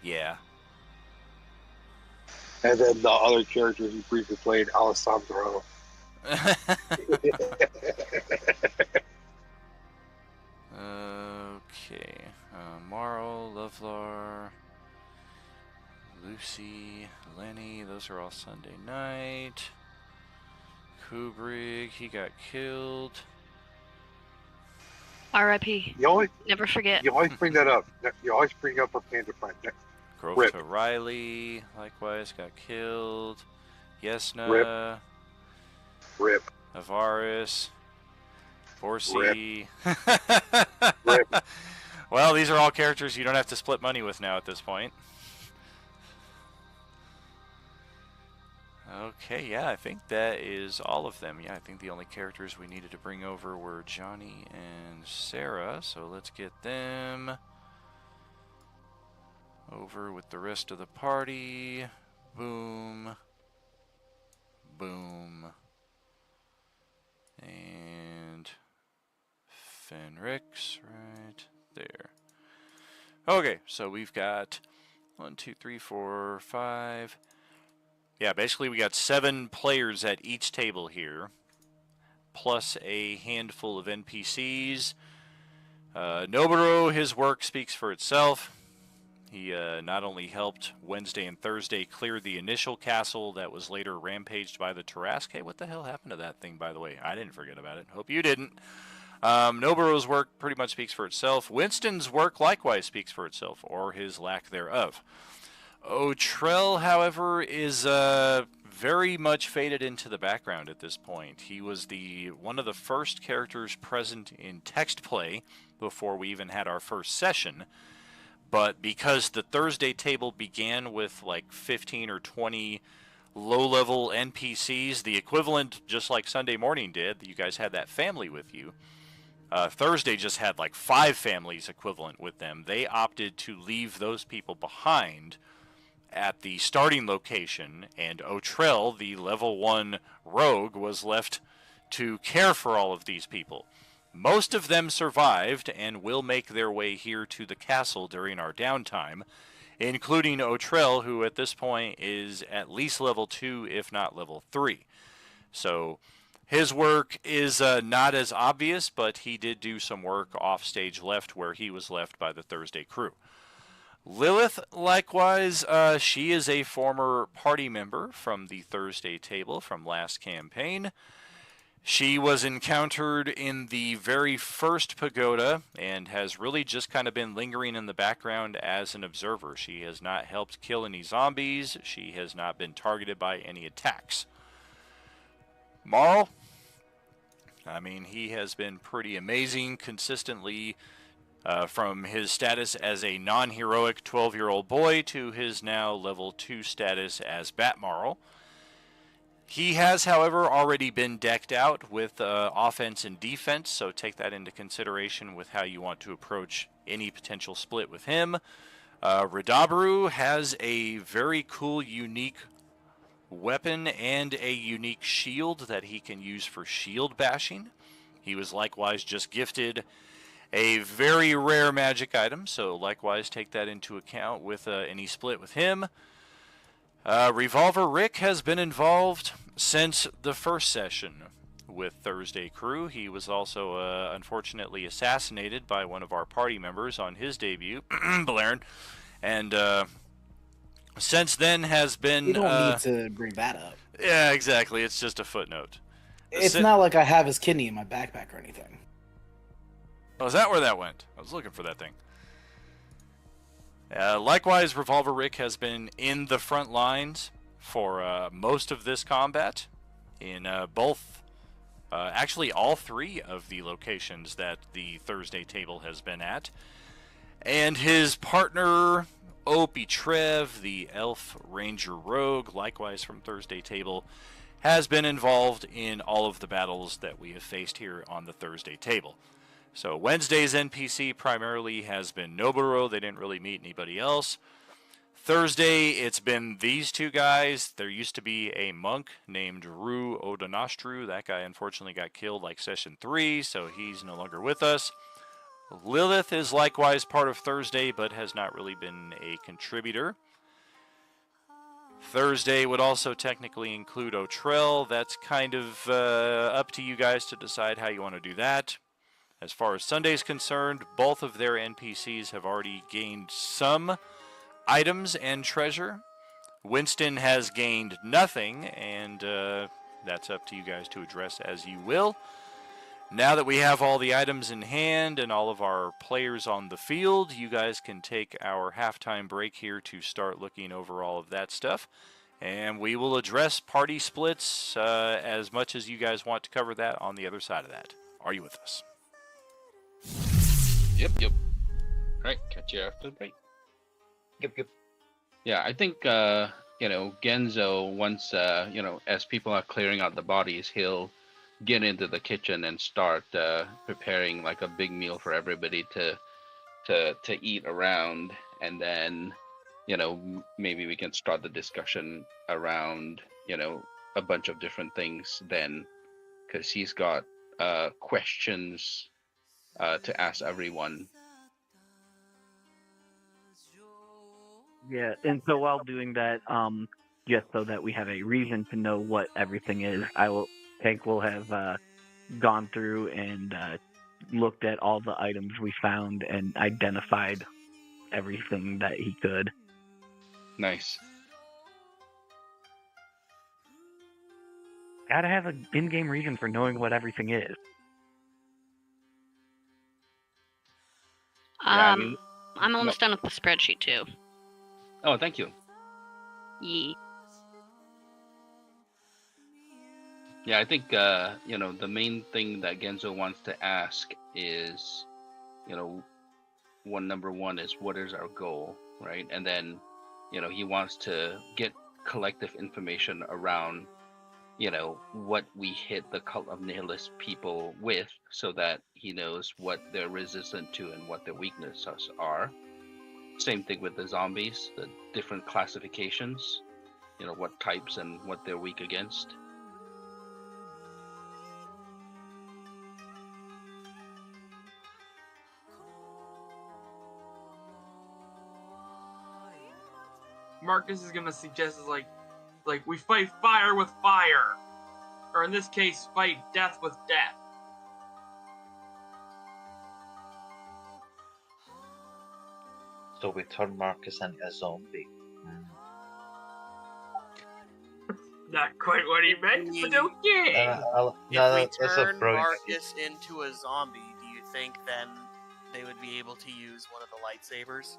Yeah. And then the other character he briefly played, Alessandro. Okay. Marl, Lovelar, Lucy, Lenny, those are all Sunday night. Kubrick, he got killed. R.I.P. Never forget. You always bring that up. You always bring up a Panda Prime. Grove Rip. to Riley, likewise, got killed. Yesna. Rip. Avaris. Borsi. Rip. Well, these are all characters you don't have to split money with now at this point. Okay, yeah, I think that is all of them. Yeah, I think the only characters we needed to bring over were Johnny and Sarah, so let's get them over with the rest of the party. Boom. Boom. And Fenrix right there. Okay, so we've got 1, 2, 3, 4, 5. Yeah, basically we got 7 players at each table here, plus a handful of NPCs. Noburo, his work speaks for itself. He not only helped Wednesday and Thursday clear the initial castle that was later rampaged by the Tarrasque. Hey, what the hell happened to that thing, by the way? I didn't forget about it. Hope you didn't. Noburo's work pretty much speaks for itself. Winston's work likewise speaks for itself, or his lack thereof. Otrell, however, is very much faded into the background at this point. He was one of the first characters present in text play before we even had our first session. But because the Thursday table began with like 15 or 20 low-level NPCs, the equivalent, just like Sunday morning did, you guys had that family with you. Thursday just had like 5 families equivalent with them. They opted to leave those people behind at the starting location, and Otrell, the level 1 rogue, was left to care for all of these people. Most of them survived and will make their way here to the castle during our downtime, including Otrell, who at this point is at least level 2, if not level 3. So his work is not as obvious, but he did do some work off stage left where he was left by the Thursday crew. Lilith, likewise, she is a former party member from the Thursday table from last campaign. She was encountered in the very first pagoda and has really just kind of been lingering in the background as an observer. She has not helped kill any zombies. She has not been targeted by any attacks. Marl, I mean, he has been pretty amazing consistently. From his status as a non-heroic 12-year-old boy to his now level 2 status as Batmarl. He has, however, already been decked out with offense and defense, so take that into consideration with how you want to approach any potential split with him. Radabaru has a very cool, unique weapon and a unique shield that he can use for shield bashing. He was likewise just gifted a very rare magic item, so likewise take that into account with any split with him. Revolver Rick has been involved since the first session with Thursday Crew. He was also unfortunately assassinated by one of our party members on his debut, Blaren, and since then has been... You don't need to bring that up. Yeah, exactly. It's just a footnote. It's not like I have his kidney in my backpack or anything. Oh, is that where that went? I was looking for that thing. Likewise, Revolver Rick has been in the front lines for most of this combat in actually all 3 of the locations that the Thursday table has been at. And his partner, Opie Trev, the Elf Ranger Rogue, likewise from Thursday table, has been involved in all of the battles that we have faced here on the Thursday table. So Wednesday's NPC primarily has been Noburo. They didn't really meet anybody else. Thursday, it's been these 2 guys. There used to be a monk named Ru Odonostru. That guy unfortunately got killed like session 3, so he's no longer with us. Lilith is likewise part of Thursday, but has not really been a contributor. Thursday would also technically include Otrell. That's kind of up to you guys to decide how you want to do that. As far as Sunday's concerned, both of their NPCs have already gained some items and treasure. Winston has gained nothing, and that's up to you guys to address as you will. Now that we have all the items in hand and all of our players on the field, you guys can take our halftime break here to start looking over all of that stuff. And we will address party splits as much as you guys want to cover that on the other side of that. Are you with us? Yep. All right, catch you after the break. Yep. Yeah, I think Genzo, once as people are clearing out the bodies, he'll get into the kitchen and start preparing like a big meal for everybody to eat around, and then maybe we can start the discussion around a bunch of different things then, because he's got questions to ask everyone. Yeah, and so while doing that, just so that we have a reason to know what everything is, Hank will have gone through and looked at all the items we found and identified everything that he could. Nice. Gotta have an in-game reason for knowing what everything is. Yeah, I'm almost done with the spreadsheet too. Oh, thank you. Yeah, I think the main thing that Genzo wants to ask is, number one is what is our goal, right? And then, he wants to get collective information around, what we hit the cult of nihilist people with, so that he knows what they're resistant to and what their weaknesses are. Same thing with the zombies, the different classifications, what types and what they're weak against. Marcus is gonna suggest is like we fight fire with fire, or in this case, fight death with death. So we turn Marcus into a zombie. Not quite what he meant, but okay. If we turn Marcus into a zombie, do you think then they would be able to use one of the lightsabers?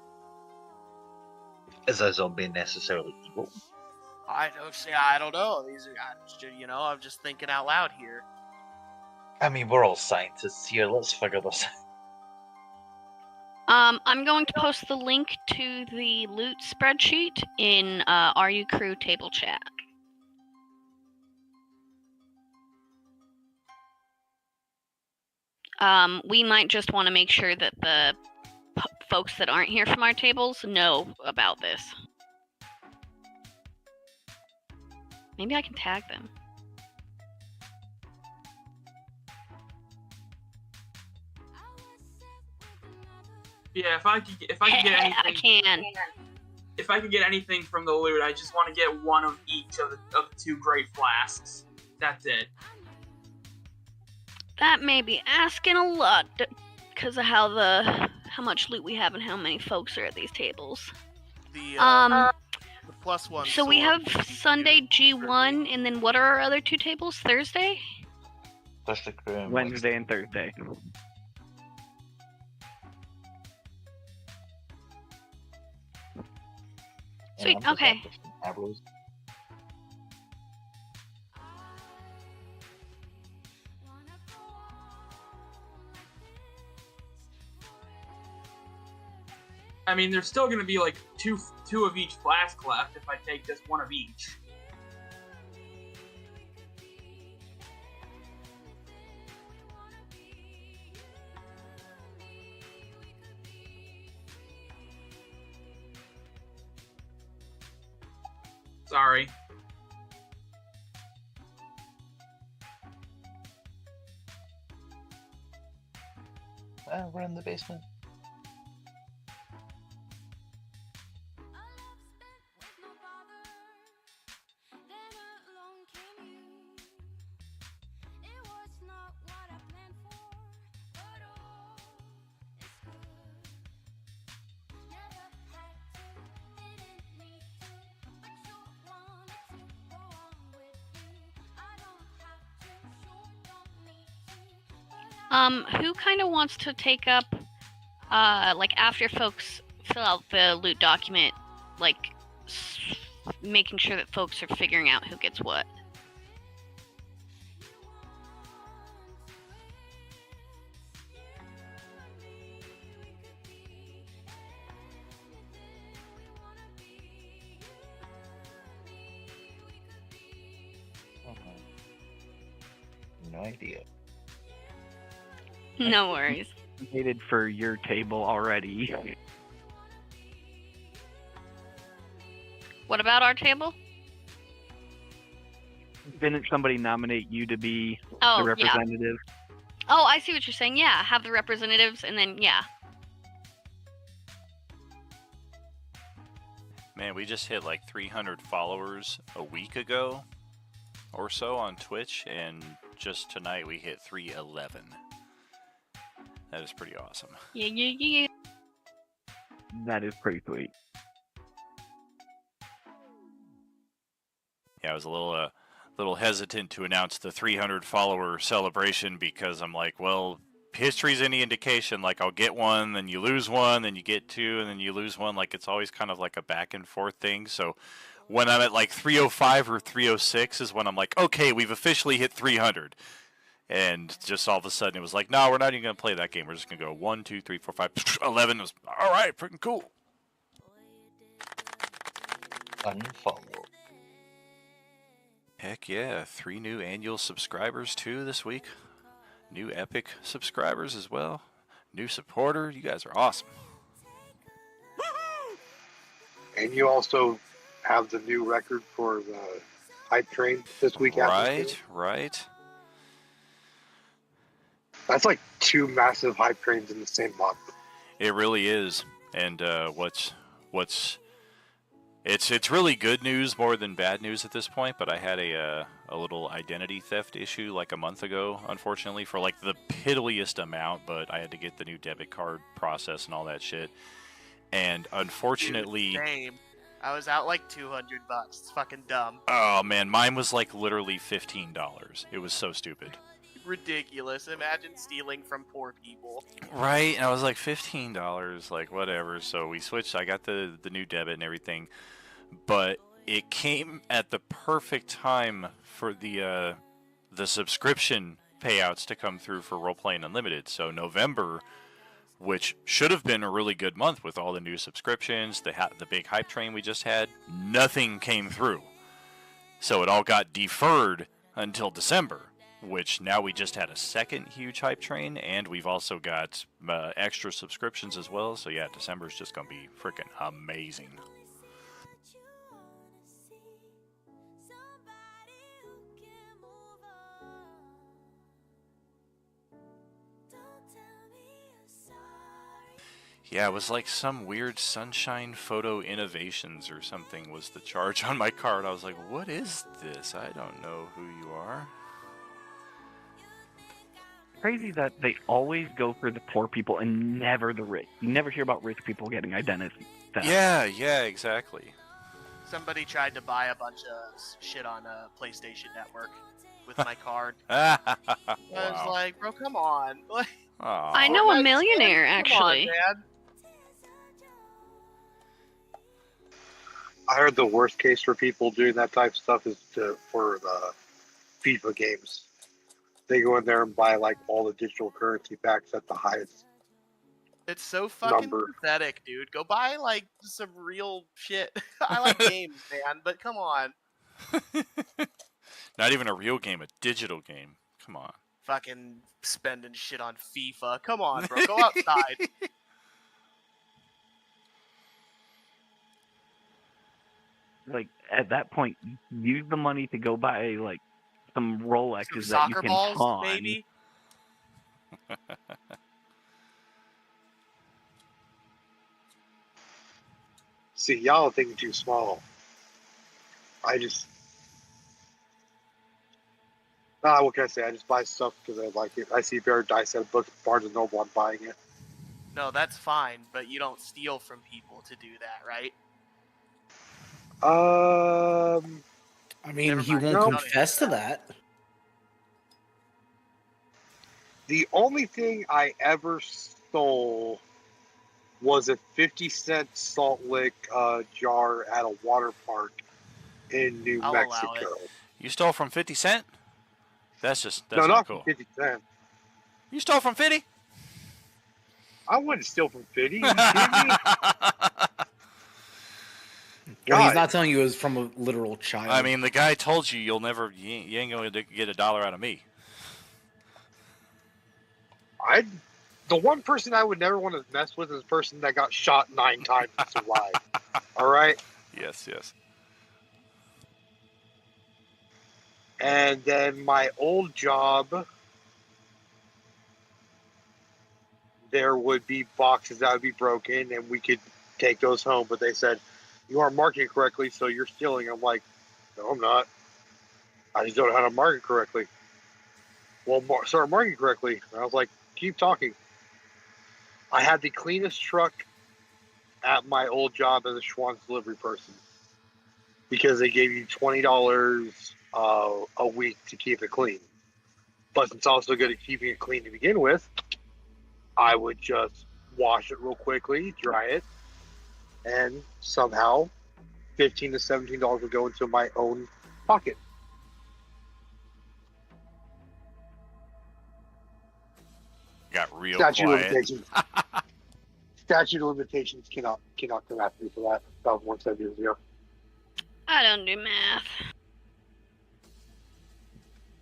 Is a zombie necessarily evil? I don't know. These are, I'm just thinking out loud here. I mean, we're all scientists here. Let's figure this out. I'm going to post the link to the loot spreadsheet in RU Crew table chat. We might just want to make sure that the folks that aren't here from our tables know about this. Maybe I can tag them. Yeah, if I could get anything, I can. If I could get anything from the loot, I just want to get one of each of the two great flasks. That's it. That may be asking a lot because of how much loot we have and how many folks are at these tables. The plus one. So we have Sunday G1, and then what are our other two tables? Thursday? Thursday Crew and Wednesday and Thursday. Sweet. Okay. I mean, there's still going to be like two of each flask left if I take just one of each. Sorry. We're in the basement. Who kind of wants to take up, like after folks fill out the loot document, like making sure that folks are figuring out who gets what? No idea. No worries. Waited for your table already. What about our table? Didn't somebody nominate you to be Oh, the yeah. representative? Oh, I see what you're saying. Yeah, have the representatives, and then yeah. Man, we just hit like 300 followers a week ago or so on Twitch, and just tonight we hit 311. That is pretty awesome. Yeah. That is pretty sweet. Yeah, I was a little hesitant to announce the 300 follower celebration because I'm like, well, history's any indication. Like, I'll get one, then you lose one, then you get two, and then you lose one. Like, it's always kind of like a back and forth thing. So when I'm at like 305 or 306 is when I'm like, okay, we've officially hit 300. And just all of a sudden it was like, no, we're not even going to play that game. We're just going to go 1, 2, 3, 4, 5, 11. It was, all right, freaking cool. Unfollow. Heck yeah, 3 new annual subscribers too this week. New Epic subscribers as well. New supporter. You guys are awesome. And you also have the new record for the hype train this week. Right. That's like 2 massive hype trains in the same month. It really is. And it's really good news more than bad news at this point, but I had a little identity theft issue like a month ago, unfortunately, for like the piddliest amount, but I had to get the new debit card process and all that shit. And unfortunately... Dude, same. I was out like $200. It's fucking dumb. Oh man, mine was like literally $15. It was so stupid. Ridiculous. Imagine stealing from poor people. Right, and I was like $15, like whatever. So we switched. I got the new debit and everything, but it came at the perfect time for the subscription payouts to come through for Roleplaying Unlimited. So November, which should have been a really good month with all the new subscriptions, the big hype train we just had, nothing came through. So it all got deferred until December, which now we just had a second huge hype train, and we've also got extra subscriptions as well. So yeah, December is just going to be freaking amazing. Yeah, it was like some weird Sunshine Photo Innovations or something was the charge on my card. I was like, what is this? I don't know who you are. Crazy that they always go for the poor people and never the rich. You never hear about rich people getting identity theft. Yeah, exactly. Somebody tried to buy a bunch of shit on a PlayStation Network with my card. Wow. I was like, bro, come on. I know a millionaire, actually. Come on, man. I heard the worst case for people doing that type of stuff is for the FIFA games. They go in there and buy like all the digital currency packs at the highest. It's so fucking number. pathetic, dude. Go buy like some real shit. I like games, man, but come on. Not even a real game, a digital game. Come on. Fucking spending shit on FIFA. Come on, bro. Go outside. Like at that point, use the money to go buy like some Rolexes Some that you soccer can balls, pawn. maybe. See, y'all are thinking too small. What can I say? I just buy stuff because I like it. I see Bear Dice at a book Barnes and Noble, I'm buying it. No, that's fine, but you don't steal from people to do that, right? I mean, Never he mind. won't No. confess to that. The only thing I ever stole was a 50-cent salt lick jar at a water park in New I'll allow Mexico. it. You stole from 50 Cent? That's No, not not cool. from 50 Cent. You stole from 50? I wouldn't steal from 50. Are you kidding me? Well, he's God. not telling you it was from a literal child. I mean, the guy told you you ain't going to get $1 out of me. The one person I would never want to mess with is the person that got shot 9 times and survived. All right? Yes, yes. And then my old job, there would be boxes that would be broken, and we could take those home. But they said, you aren't marking correctly, so you're stealing. I'm like, no, I'm not. I just don't know how to mark it correctly. Well, start marking correctly. And I was like, keep talking. I had the cleanest truck at my old job as a Schwann's delivery person because they gave you $20 a week to keep it clean. Plus, it's also good at keeping it clean to begin with. I would just wash it real quickly, dry it, and somehow $15 to $17 would go into my own pocket. Got real Statute quiet. of limitations. Statute of limitations cannot come after me for that. That was 1 years ago. I don't do math.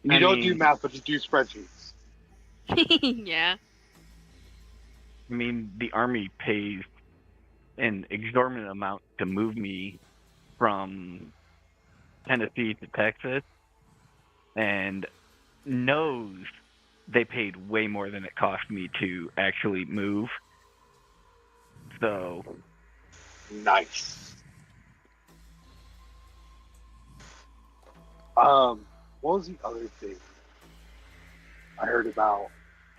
You don't do math, but you do spreadsheets. Yeah. I mean, the Army pays an exorbitant amount to move me from Tennessee to Texas, and knows they paid way more than it cost me to actually move. So. Nice. What was the other thing I heard about?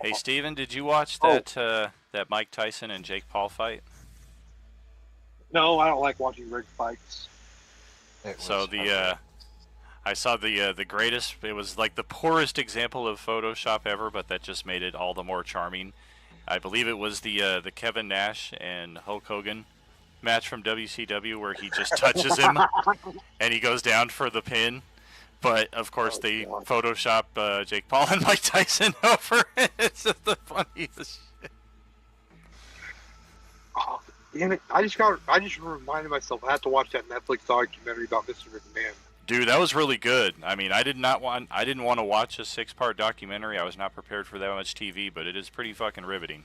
Hey, Steven, did you watch that that Mike Tyson and Jake Paul fight? No, I don't like watching rigged fights. So I saw the greatest. It was like the poorest example of Photoshop ever, but that just made it all the more charming. I believe it was the Kevin Nash and Hulk Hogan match from WCW where he just touches him and he goes down for the pin. But of course they Photoshop Jake Paul and Mike Tyson over it. It's just the funniest shit. Oh, damn it! I just reminded myself I had to watch that Netflix documentary about Mr. McMahon. Dude, that was really good. I mean, I didn't want to watch a 6-part documentary. I was not prepared for that much TV, but it is pretty fucking riveting.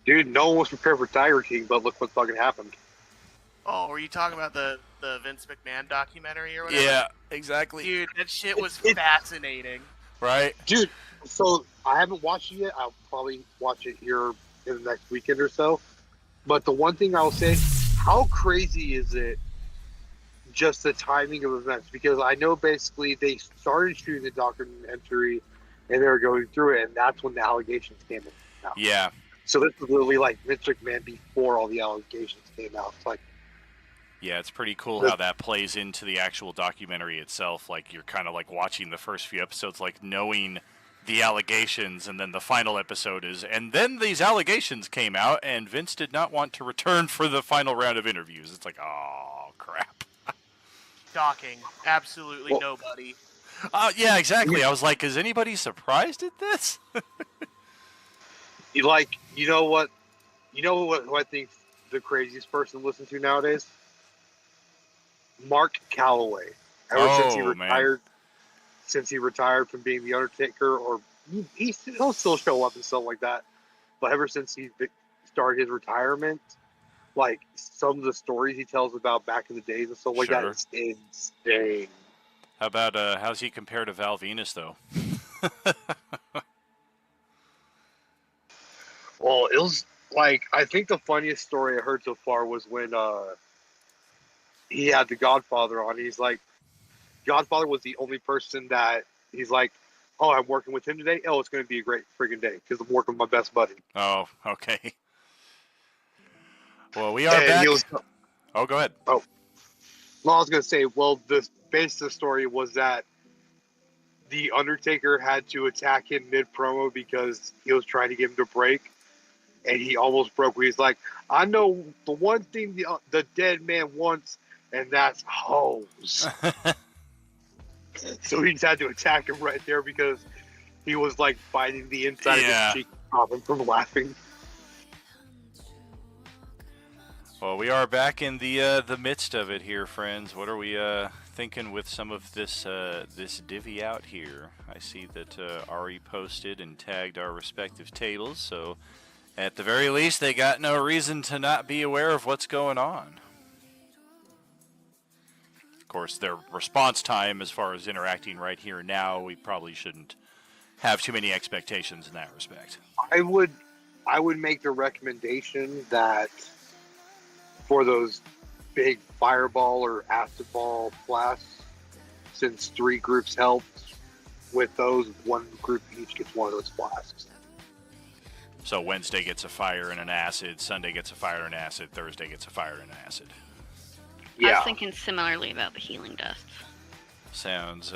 Dude, no one was prepared for Tiger King, but look what fucking happened. Oh, were you talking about the Vince McMahon documentary or whatever? Yeah, exactly. Dude, that shit was fascinating. Right? Dude, so I haven't watched it yet. I'll probably watch it here in the next weekend or so. But the one thing I'll say, how crazy is it just the timing of events? Because I know basically they started shooting the documentary and they were going through it, and that's when the allegations came out. Yeah. So this was literally like Vince McMahon before all the allegations came out. It's like, Yeah, it's pretty cool how that plays into the actual documentary itself. Like, you're kind of like watching the first few episodes, like knowing the allegations, and then the final episode is, and then these allegations came out, and Vince did not want to return for the final round of interviews. It's like, oh, crap. Shocking. Absolutely nobody. Yeah, exactly. I was like, is anybody surprised at this? you know what who I think the craziest person to listen to nowadays? Mark Calloway. Since he retired from being the Undertaker, or he'll still show up and stuff like that. But ever since he started his retirement, like some of the stories he tells about back in the days and stuff like that, it's insane. How about how's he compared to Val Venus though? Well, it was like, I think the funniest story I heard so far was when he had the Godfather on. He's like, Godfather was the only person that he's like, oh, I'm working with him today. Oh, it's going to be a great friggin' day because I'm working with my best buddy. Oh, okay. Well, we are back. Oh, go ahead. Oh, well, I was going to say, well, the base of the story was that the Undertaker had to attack him mid promo because he was trying to get him to break, and he almost broke. Where he's like, "I know the one thing the dead man wants, and that's hoes." So he just had to attack him right there because he was like biting the inside of his cheek, stopping from laughing. Well, we are back in the midst of it here, friends. What are we thinking with some of this this divvy out here? I see that Ari posted and tagged our respective tables, so at the very least, they got no reason to not be aware of what's going on. Of course, their response time, as far as interacting right here and now, we probably shouldn't have too many expectations in that respect. I would make the recommendation that for those big fireball or acid ball flasks, since 3 groups helped with those, 1 group each gets 1 of those flasks. So Wednesday gets a fire and an acid, Sunday gets a fire and acid, Thursday gets a fire and an acid. I was thinking similarly about the healing dust. Sounds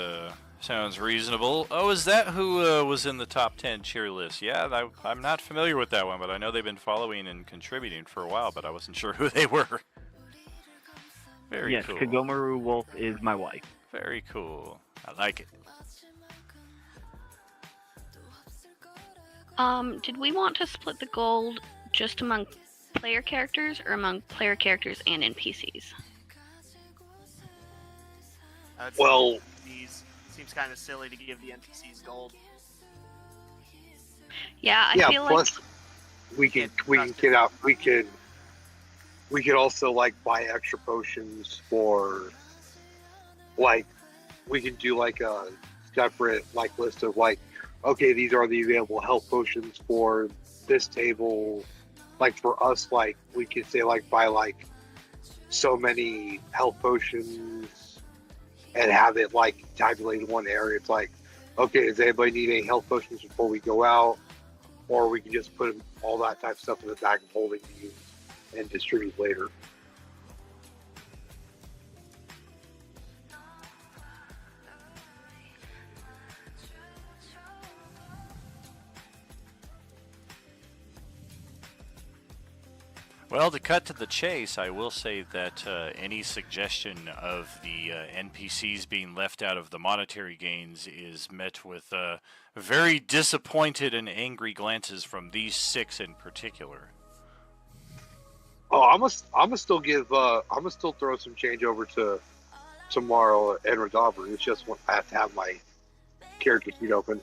reasonable. Oh, is that who was in the top 10 cheer list? Yeah, I'm not familiar with that one, but I know they've been following and contributing for a while, but I wasn't sure who they were. Very yes, cool. Kagomaru Wolf is my wife. Very cool. I like it. Did we want to split the gold just among player characters or among player characters and NPCs? Well, seems kind of silly to give the NPCs gold. Yeah, I feel plus like we can get out. We could also like buy extra potions for like we can do like a separate like list of like, okay, these are the available health potions for this table. Like for us, like we could say like buy like so many health potions and have it like tabulated in one area. It's like, okay, does anybody need any health potions before we go out? Or we can just put all that type of stuff in the bag of holding to use and distribute later. Well, to cut to the chase, I will say that any suggestion of the NPCs being left out of the monetary gains is met with very disappointed and angry glances from these 6 in particular. Oh, I'm gonna still throw some change over to tomorrow and Radabra. It's just I have to have my character sheet open,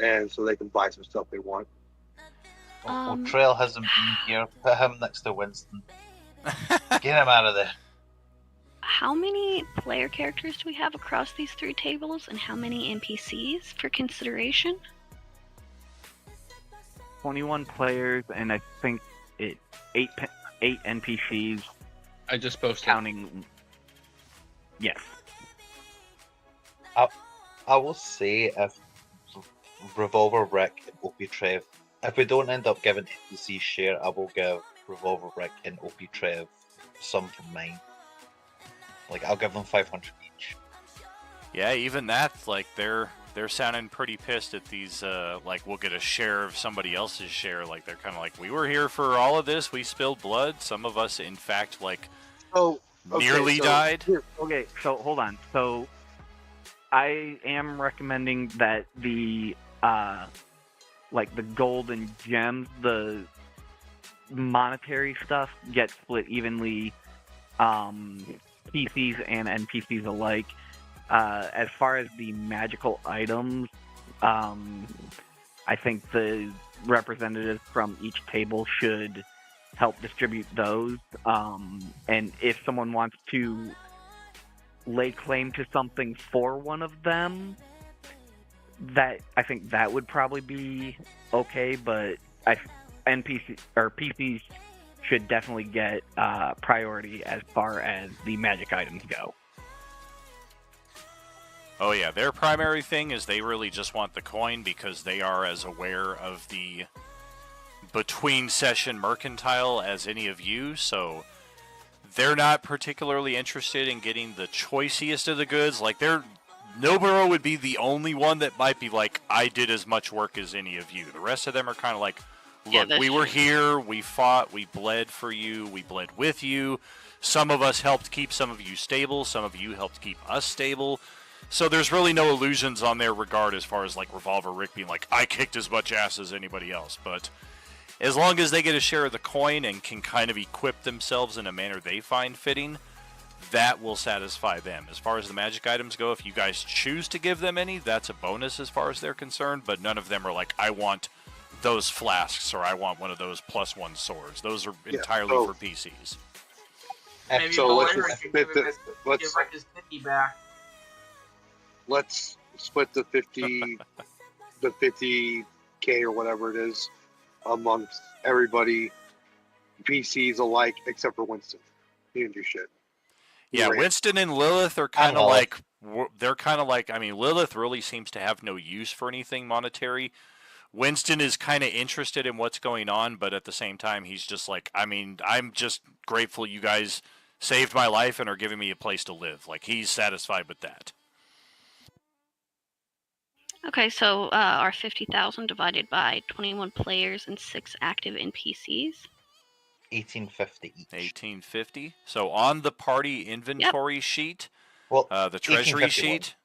and so they can buy some stuff they want. Well, Trail hasn't been here. Put him next to Winston. Get him out of there. how many player characters do we have across these 3 tables, and how many NPCs for consideration? 21 players, and I think it 8 NPCs. I just posted. Counting. Yes. I will say if Revolver Rick and Opie Trev, if we don't end up giving NPC share, I will give Revolver Rick and Opie Trev some from mine. Like I'll give them 500 each. Yeah, even that, like they're sounding pretty pissed at these. Like we'll get a share of somebody else's share. Like they're kind of like, we were here for all of this. We spilled blood. Some of us, in fact, like nearly died. Okay, so hold on. So I am recommending that the like the gold and gems, the monetary stuff, get split evenly, PCs and NPCs alike. As far as the magical items, I think the representatives from each table should help distribute those. And if someone wants to lay claim to something for one of them, that I think that would probably be okay. But NPC or PCs should definitely get priority as far as the magic items go. Oh yeah, their primary thing is they really just want the coin because they are as aware of the between session mercantile as any of you, so they're not particularly interested in getting the choiciest of the goods. Like Noburo would be the only one that might be like, I did as much work as any of you. The rest of them are kind of like, Yeah, look, that's we were true. here, we fought, we bled for you, we bled with you. Some of us helped keep some of you stable, some of you helped keep us stable. So there's really no illusions on their regard as far as like Revolver Rick being like, I kicked as much ass as anybody else. But as long as they get a share of the coin and can kind of equip themselves in a manner they find fitting, that will satisfy them. As far as the magic items go, if you guys choose to give them any, that's a bonus as far as they're concerned, but none of them are like, I want those flasks or I want one of those +1 swords. Those are entirely for PCs. Maybe So let's Valerian just can split give him the give Rick his piggy back. let's split the 50K or whatever it is amongst everybody, PCs alike, except for Winston. He didn't do shit. Yeah, ran. Winston and Lilith are kind of Lilith. like, they're kind of like, I mean, Lilith really seems to have no use for anything monetary. Winston is kind of interested in what's going on, but at the same time, he's just like, I mean, I'm just grateful you guys saved my life and are giving me a place to live. Like, he's satisfied with that. Okay, so our 50,000 divided by 21 players and 6 active NPCs. 1850 each. 1850. So on the party inventory sheet, Well, the treasury 1851. sheet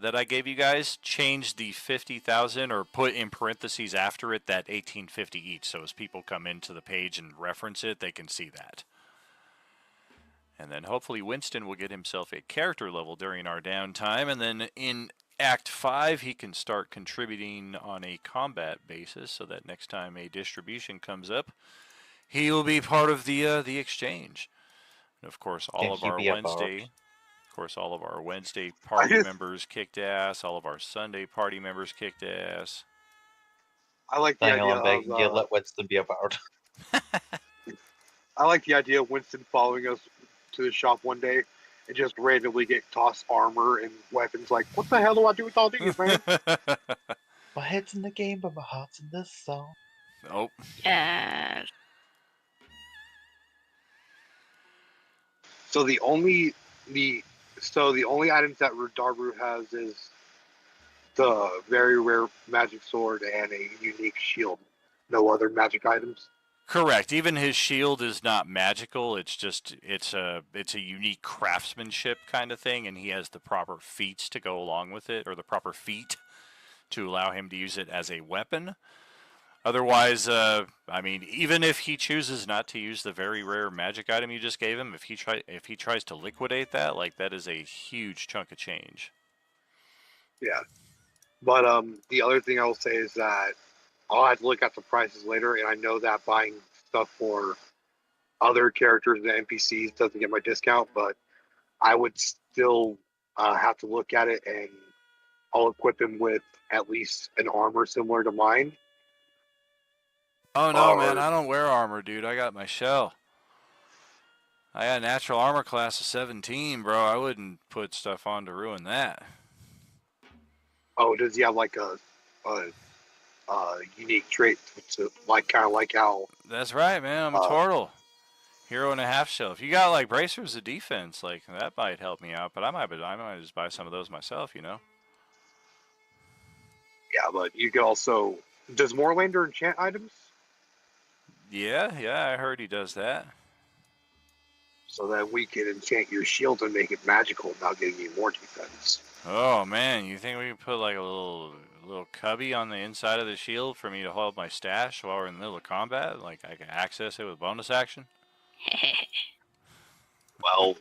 that I gave you guys, change the 50,000 or put in parentheses after it that 1850 each. So as people come into the page and reference it, they can see that. And then hopefully Winston will get himself a character level during our downtime, and then in Act 5 he can start contributing on a combat basis so that next time a distribution comes up, he will be part of the exchange. And of course, all Can of he our be a Wednesday, party members kicked ass. All of our Sunday party members kicked ass. I like the Hang idea on, begging you, of let Winston be a bard. I like the idea of Winston following us to the shop one day and just randomly get tossed armor and weapons. Like, what the hell do I do with all these, man? My head's in the game, but my heart's in this song. Oh. Yes. So the only items that Darbu has is the very rare magic sword and a unique shield. No other magic items. Correct. Even his shield is not magical. It's just it's a unique craftsmanship kind of thing, and he has the proper feats to go along with it, or the proper feat to allow him to use it as a weapon. Otherwise, I mean, even if he chooses not to use the very rare magic item you just gave him, if he tries to liquidate that, like that is a huge chunk of change. Yeah. But the other thing I will say is that I'll have to look at the prices later, and I know that buying stuff for other characters and NPCs doesn't get my discount, but I would still have to look at it, and I'll equip him with at least an armor similar to mine. Oh no, man, I don't wear armor, dude. I got my shell. I got a natural armor class of 17, bro. I wouldn't put stuff on to ruin that. Oh, does he have like a unique trait to like kind of like how? That's right, man. I'm a turtle. Hero and a half shell. If you got like bracers of defense, like that might help me out. But I might just buy some of those myself, you know. Yeah, but you could also. Does Moorlander enchant items? Yeah, I heard he does that. So that we can enchant your shield and make it magical without getting you more defense. Oh man, you think we can put like a little cubby on the inside of the shield for me to hold my stash while we're in the middle of combat? Like I can access it with bonus action? Well,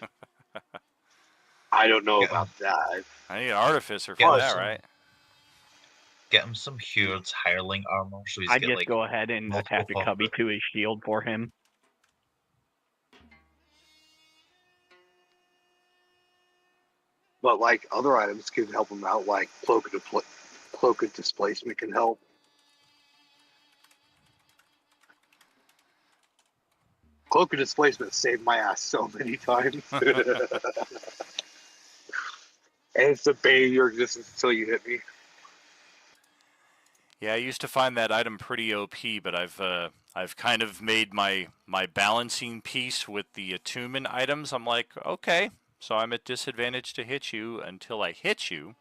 I don't know about that. I need an artificer for Get that, some- right? Get him some Hured's hireling armor, so he's I'd get just like go ahead and attach a cubby to his shield for him. But like other items can help him out, like cloak of displacement can help. Cloak of displacement saved my ass so many times. And it's the bane of your existence until you hit me. Yeah, I used to find that item pretty OP, but I've kind of made my balancing piece with the attunement items. I'm like, okay, so I'm at disadvantage to hit you until I hit you,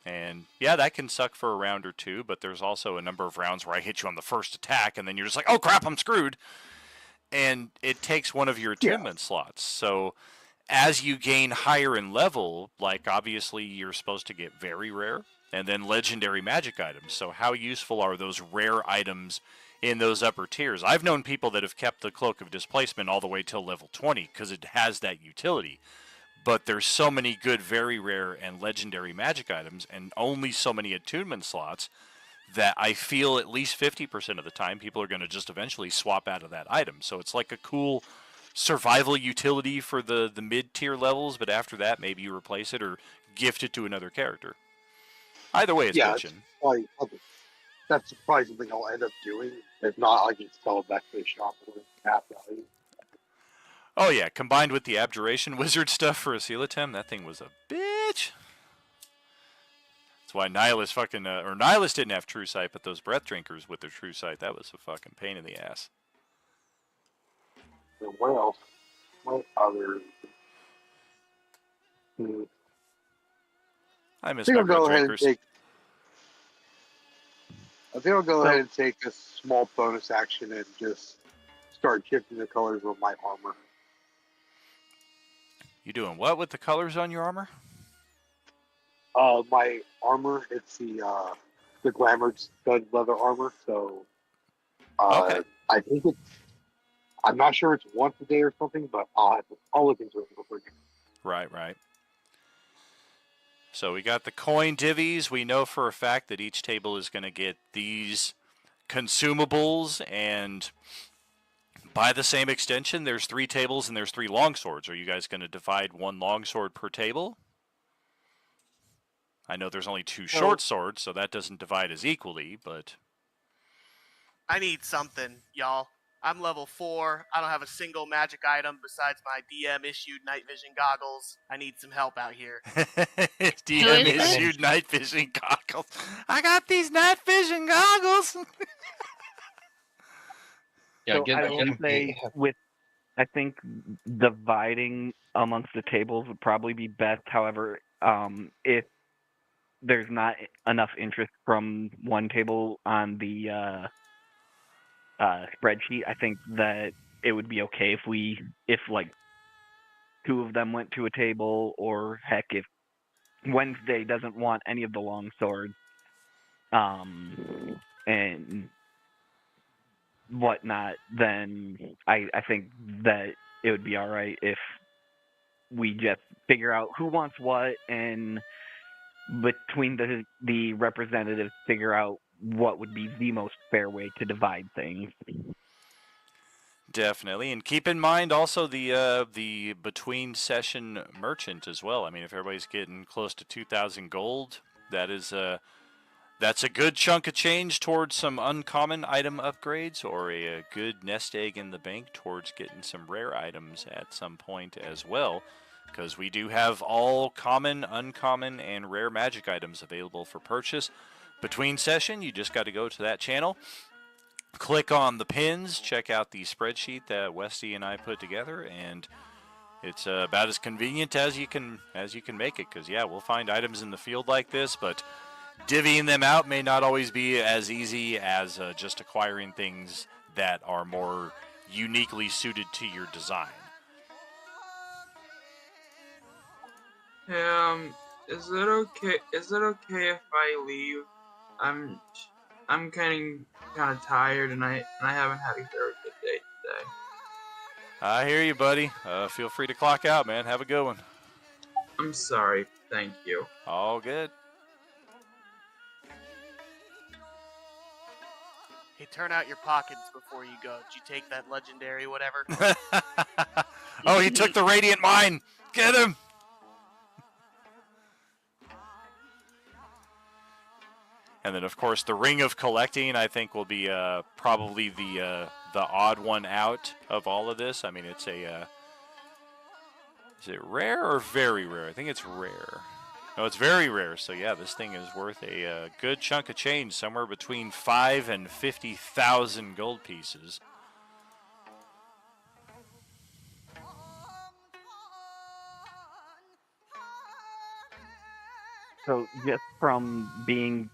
And yeah, that can suck for a round or two, but there's also a number of rounds where I hit you on the first attack, and then you're just like, oh crap, I'm screwed. And it takes one of your attunement slots. So as you gain higher in level, like obviously you're supposed to get very rare and then legendary magic items. So how useful are those rare items in those upper tiers? I've known people that have kept the Cloak of Displacement all the way till level 20 because it has that utility. But there's so many good very rare and legendary magic items and only so many attunement slots that I feel at least 50% of the time people are going to just eventually swap out of that item. So it's like a cool survival utility for the mid-tier levels, but after that, maybe you replace it or gift it to another character. Either way, it's bitchin'. That's probably something I'll end up doing. If not, I can sell it back to the shop for half value. Oh yeah, combined with the Abjuration Wizard stuff for a Coelescence, that thing was a bitch. That's why Nihilus fucking, or Nihilus didn't have True Sight, but those Breath Drinkers with their True Sight, that was a fucking pain in the ass. And what else? What other? I miss think my I'll Breath go ahead and Drinkers. take. I think I'll go ahead and take a small bonus action and just start shifting the colors of my armor. You doing what with the colors on your armor? My armor, it's the glamour stud leather armor. So, Okay. I think it's. I'm not sure it's once a day or something, but I'll look into it real quick. Right, right. So we got the coin divvies. We know for a fact that each table is going to get these consumables, and by the same extension, there's 3 tables and there's 3 longswords. Are you guys going to divide 1 longsword per table? I know there's only 2 short swords, so that doesn't divide as equally, but... I need something, y'all. I'm level 4. I don't have a single magic item besides my DM-issued night vision goggles. I need some help out here. DM-issued night vision goggles. I got these night vision goggles! Yeah, So I will say, I think dividing amongst the tables would probably be best. However, if there's not enough interest from one table on the spreadsheet, I think that it would be okay if like 2 of them went to a table, or heck, if Wednesday doesn't want any of the long swords, and whatnot, then I think that it would be all right if we just figure out who wants what, and between the representatives figure out what would be the most fair way to divide things. Definitely, and keep in mind also the between session merchant as well. I mean, if everybody's getting close to 2,000 gold, that is that's a good chunk of change towards some uncommon item upgrades, or a good nest egg in the bank towards getting some rare items at some point as well. Because we do have all common, uncommon, and rare magic items available for purchase. Between session, you just got to go to that channel, click on the pins, check out the spreadsheet that Westy and I put together, and it's about as convenient as you can make it. Because yeah, we'll find items in the field like this, but divvying them out may not always be as easy as just acquiring things that are more uniquely suited to your design. Hey, is it okay? Is it okay if I leave? I'm kind of tired, and I haven't had a very good day today. I hear you, buddy. Feel free to clock out, man. Have a good one. I'm sorry. Thank you. All good. Hey, turn out your pockets before you go. Did you take that legendary whatever? Oh, he took the Radiant Mine. Get him. And then, of course, the Ring of Collecting, I think, will be probably the odd one out of all of this. I mean, it's a... is it rare or very rare? I think it's rare. No, it's very rare. So, yeah, this thing is worth a good chunk of change, somewhere between 5,000 and 50,000 gold pieces. So just from being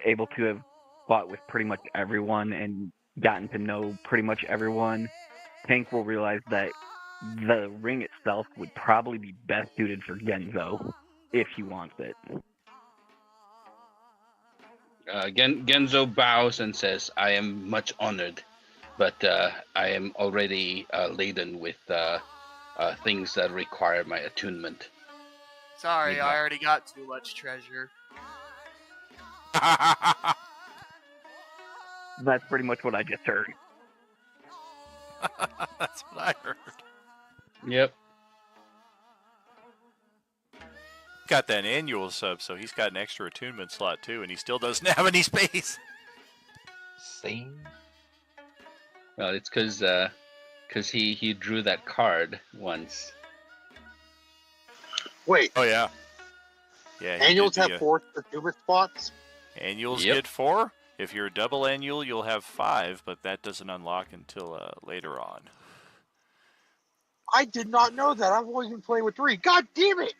able to have fought with pretty much everyone and gotten to know pretty much everyone, Tank will realize that the ring itself would probably be best suited for Genzo if he wants it. Genzo bows and says, "I am much honored, but I am already laden with things that require my attunement." Sorry, Need I my- already got too much treasure. That's pretty much what I just heard. That's what I heard. Yep. Got that annual sub, so he's got an extra attunement slot too, and he still doesn't have any space. Same. Well, it's because he drew that card once. Wait. Oh yeah. Yeah. he Annuals did the, have 4 attunement spots? Annuals Yep. get 4. If you're a double annual, you'll have 5, but that doesn't unlock until later on. I did not know that. I've always been playing with 3. God damn it!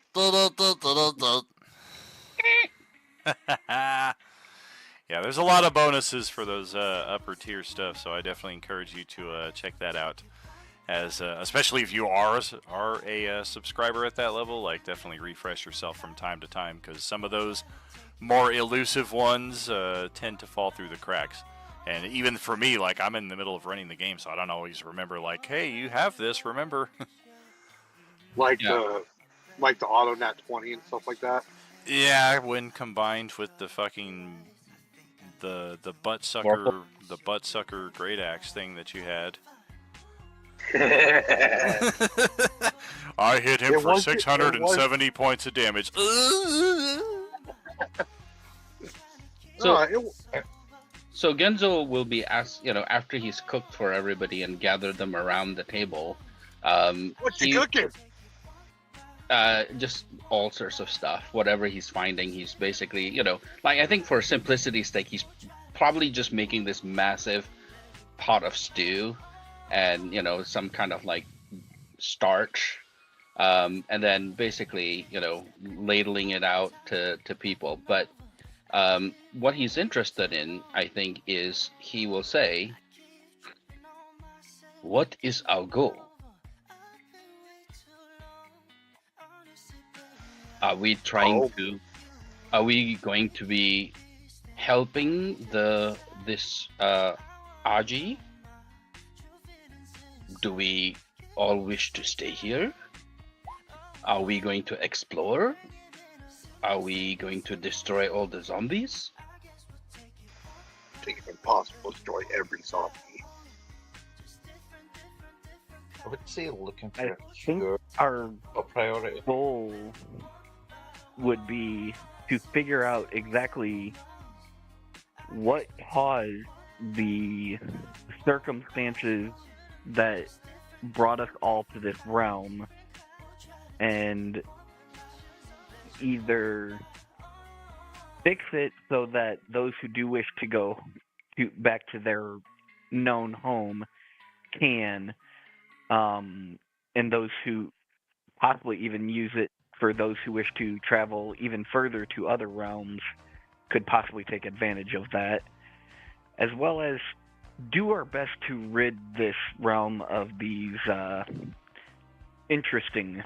Yeah, there's a lot of bonuses for those upper tier stuff, so I definitely encourage you to check that out. As especially if you are a subscriber at that level, like definitely refresh yourself from time to time, because some of those more elusive ones tend to fall through the cracks. And even for me, like I'm in the middle of running the game, so I don't always remember. Like, hey, you have this. Remember? Like the auto nat 20 and stuff like that. Yeah, when combined with the fucking the butt sucker great axe thing that you had. I hit him for 670 points of damage. So Genzo will be asked, after he's cooked for everybody and gathered them around the table. What's he cooking? Just all sorts of stuff. Whatever he's finding, he's basically, I think for simplicity's sake, he's probably just making this massive pot of stew and, some kind of like starch. And then basically, ladling it out to people. But what he's interested in, I think, is he will say, "What is our goal? Are we Are we going to be helping this Aji? Do we all wish to stay here? Are we going to explore? Are we going to destroy all the zombies?" I think it's impossible to destroy every zombie. I would say looking I for think our priority goal would be to figure out exactly what caused the circumstances that brought us all to this realm, and either fix it so that those who do wish to go back to their known home can, and those who possibly even use it for those who wish to travel even further to other realms could possibly take advantage of that, as well as do our best to rid this realm of these interesting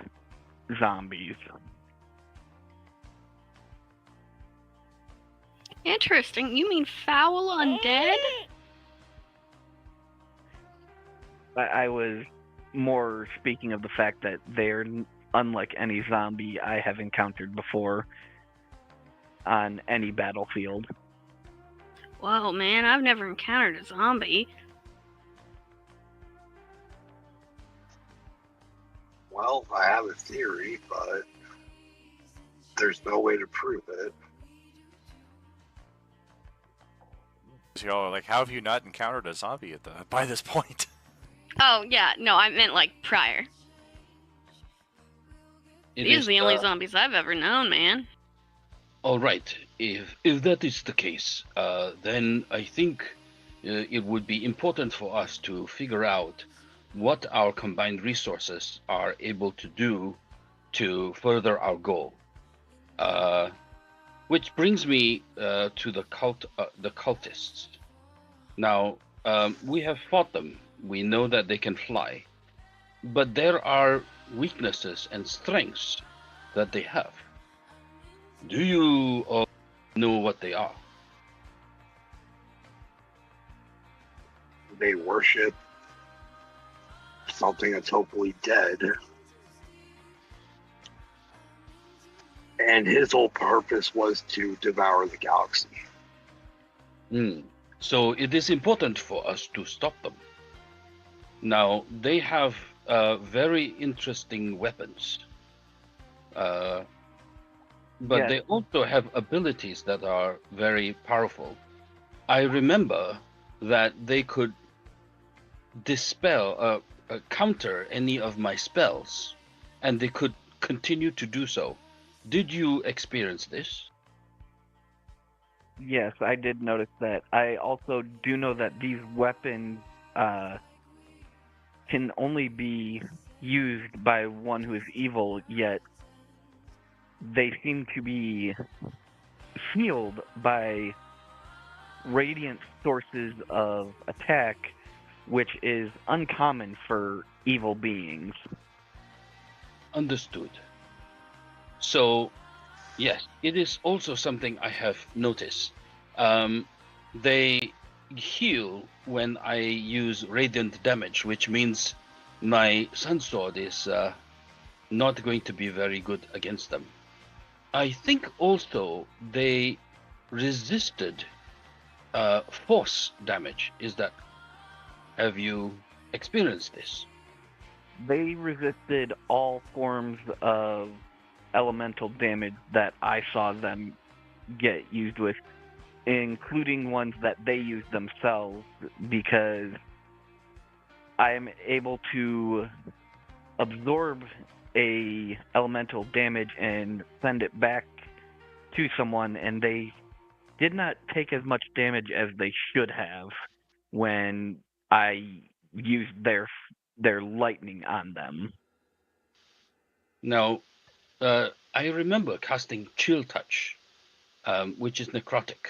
zombies. Interesting. You mean foul undead? I was more speaking of the fact that they're unlike any zombie I have encountered before on any battlefield. Whoa, man, I've never encountered a zombie. Well, I have a theory, but there's no way to prove it. So y'all are like, how have you not encountered a zombie by this point? Oh, yeah, no, I meant like prior. These are the only zombies I've ever known, man. All right. If that is the case, then I think it would be important for us to figure out what our combined resources are able to do to further our goal. Which brings me to the cultists. Now, we have fought them. We know that they can fly, but there are weaknesses and strengths that they have. Do you all know what they are? They worship something that's hopefully dead. And his whole purpose was to devour the galaxy. So it is important for us to stop them. Now, they have very interesting weapons. But Yes. they also have abilities that are very powerful. I remember that they could dispel, counter any of my spells, and they could continue to do so. Did you experience this? Yes, I did notice that. I also do know that these weapons can only be used by one who is evil, yet they seem to be healed by radiant sources of attack, which is uncommon for evil beings. Understood. So, yes, it is also something I have noticed. They heal when I use radiant damage, which means my sunsword is not going to be very good against them. I think also they resisted force damage. Have you experienced this? They resisted all forms of elemental damage that I saw them get used with, including ones that they use themselves, because I am able to absorb a elemental damage and send it back to someone, and they did not take as much damage as they should have when I used their lightning on them. Now, I remember casting Chill Touch, which is necrotic.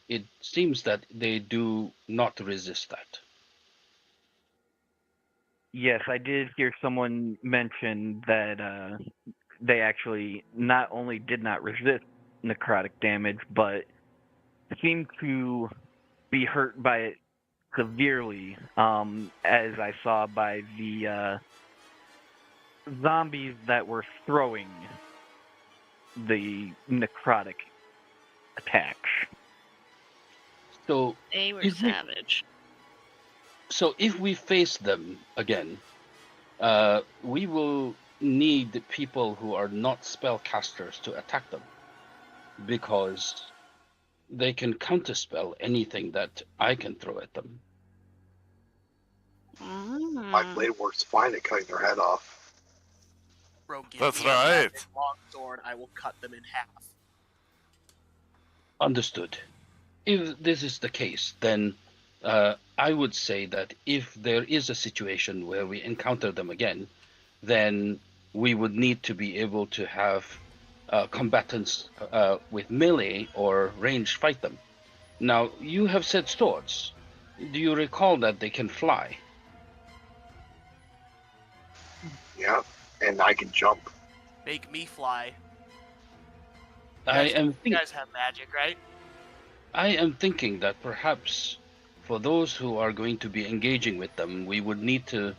It seems that they do not resist that. Yes, I did hear someone mention that they actually not only did not resist necrotic damage, but seemed to be hurt by it severely, as I saw by the zombies that were throwing the necrotic attacks. So They were if we- savage. So if we face them again, we will need people who are not spellcasters to attack them, because they can counterspell anything that I can throw at them. My blade works fine at cutting their head off. Bro, give That's me a right. magic long sword, I will cut them in half. Understood. If this is the case, then I would say that if there is a situation where we encounter them again, then we would need to be able to have combatants with melee or range fight them. Now, you have said swords. Do you recall that they can fly? Yeah, and I can jump. Make me fly. You You guys have magic, right? I am thinking that perhaps for those who are going to be engaging with them, we would need to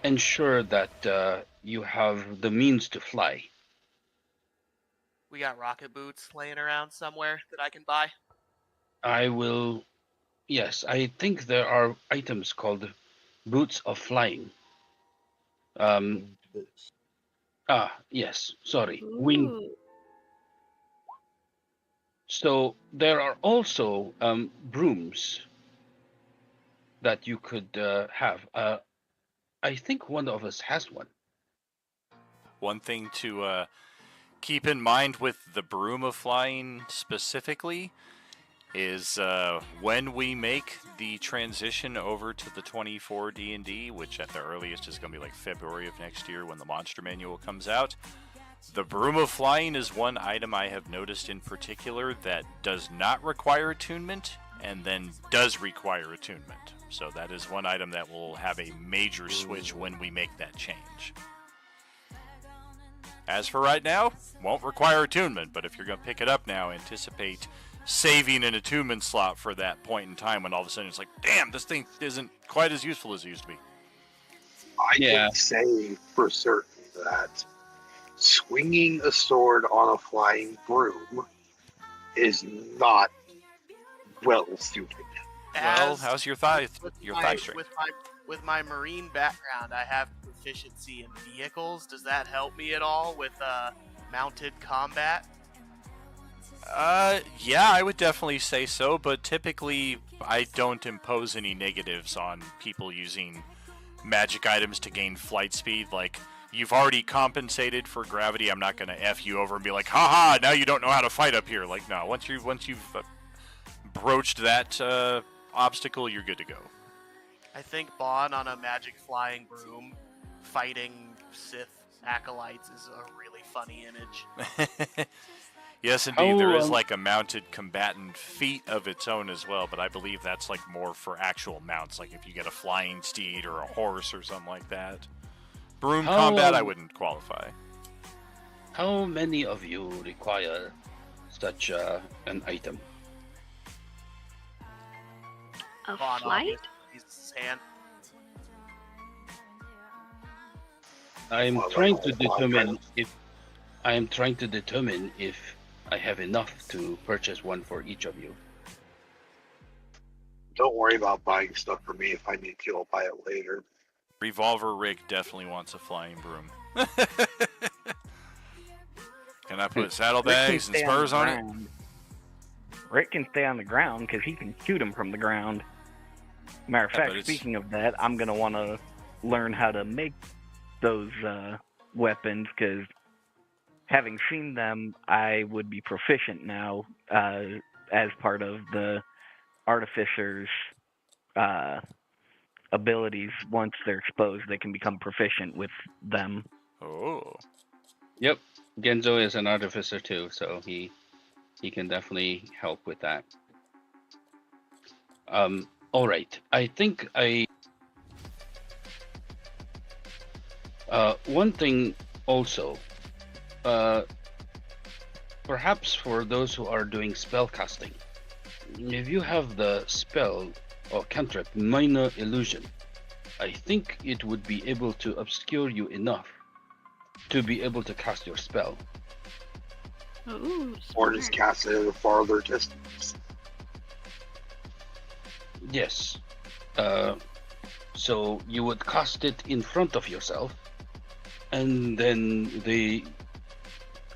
ensure that you have the means to fly. We got rocket boots laying around somewhere that I can buy. I will. Yes, I think there are items called boots of flying. Yes, sorry. Wing. So there are also brooms that you could have. I think one of us has one. One thing to keep in mind with the broom of flying specifically is when we make the transition over to the 24 D&D, which at the earliest is going to be like February of next year when the monster manual comes out, The Broom of Flying is one item I have noticed in particular that does not require attunement and then does require attunement. So that is one item that will have a major switch when we make that change. As for right now, won't require attunement, but if you're going to pick it up now, anticipate saving an attunement slot for that point in time when all of a sudden it's like, damn, this thing isn't quite as useful as it used to be. I can say for certain that swinging a sword on a flying broom is not well suited. Well, how's your thigh my, strength? with my marine background, I have proficiency in vehicles. Does that help me at all with mounted combat? Yeah, I would definitely say so, but typically I don't impose any negatives on people using magic items to gain flight speed. Like, you've already compensated for gravity. I'm not going to F you over and be like, haha, now you don't know how to fight up here. Like, no, once you've broached that obstacle, you're good to go. I think Bon on a magic flying broom fighting Sith acolytes is a really funny image. Yes, indeed, there is like a mounted combatant feat of its own as well, but I believe that's like more for actual mounts, like if you get a flying steed or a horse or something like that. Broom combat, I wouldn't qualify. How many of you require such an item? A Bon flight? His hand. I am trying to determine if I have enough to purchase one for each of you. Don't worry about buying stuff for me. If I need to, I'll buy it later. Revolver Rick definitely wants a flying broom. Can I put saddlebags and spurs on it? Rick can stay on the ground because he can shoot him from the ground. Matter of fact, speaking of that, I'm going to want to learn how to make those weapons because having seen them, I would be proficient now as part of the artificer's abilities. Once they're exposed, they can become proficient with them. Oh. Yep, Genzo is an artificer too, so he can definitely help with that. All right, I think one thing also, perhaps for those who are doing spell casting, if you have the spell or cantrip Minor Illusion, I think it would be able to obscure you enough to be able to cast your spell. Ooh, or just cast it at a farther distance. Yes. So you would cast it in front of yourself, and then they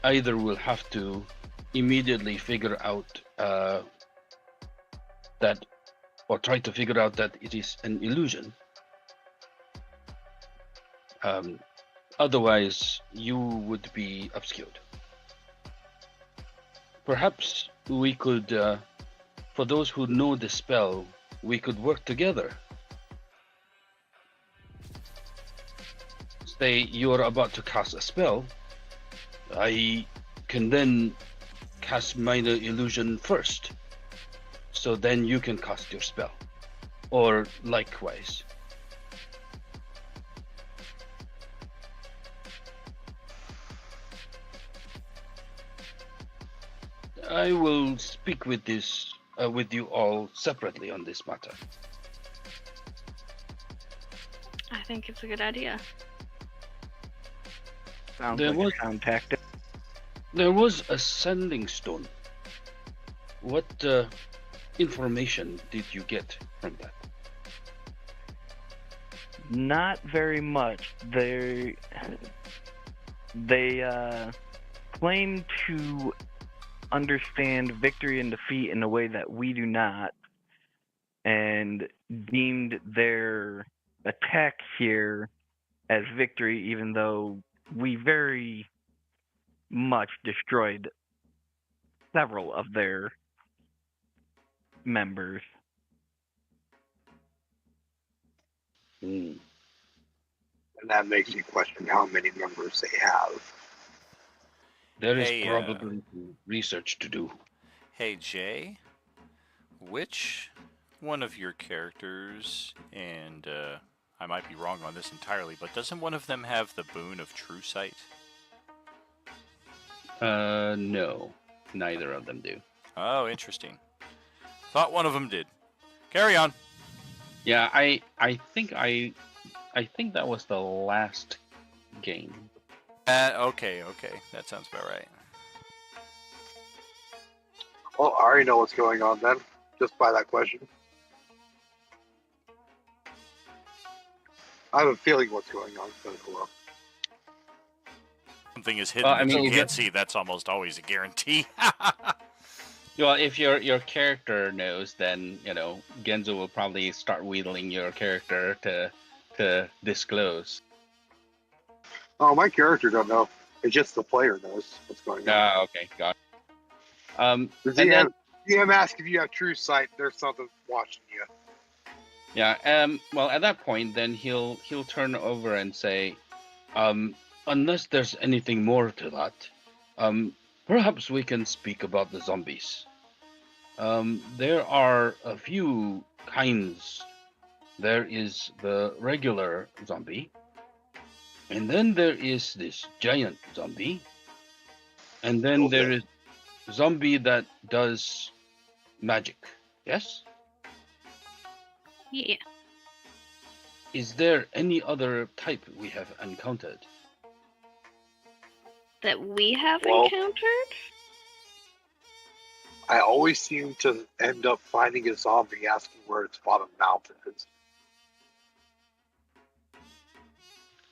either will have to immediately figure out that, or try to figure out that it is an illusion. Otherwise, you would be obscured. Perhaps we could, for those who know the spell, we could work together. Say you're about to cast a spell, I can then cast Minor Illusion first, so then you can cast your spell, or likewise. I will speak with you all separately on this matter. I think it's a good idea. Sounds There like was- a sound tactic. There was a sending stone. What information did you get from that? Not very much. They claim to understand victory and defeat in a way that we do not, and deemed their attack here as victory, even though we very much destroyed several of their members. And that makes you question how many members they have. There is Hey, probably research to do. Hey, Jay, which one of your characters, and I might be wrong on this entirely, but doesn't one of them have the boon of true sight? No, neither of them do. Oh, interesting. Thought one of them did. Carry on. Yeah, I think that was the last game. Okay, that sounds about right. Well, I already know what's going on then, just by that question. I have a feeling what's going on. But well. Something is hidden I that mean, you if can't see. That's almost always a guarantee. Well, if your character knows, then Genzo will probably start wheedling your character to disclose. Oh, my character don't know. It's just the player knows what's going on. Ah, okay, got it. The And DM asks if you have true sight. There's something watching you. yeah, well, at that point, then he'll turn over and say, unless there's anything more to that, perhaps we can speak about the zombies. There are a few kinds. There is the regular zombie, and then there is this giant zombie, and then there is zombie that does magic. Yes? Yeah. Is there any other type we have encountered? That we have Well, encountered? I always seem to end up finding a zombie asking where its bottom mouth is.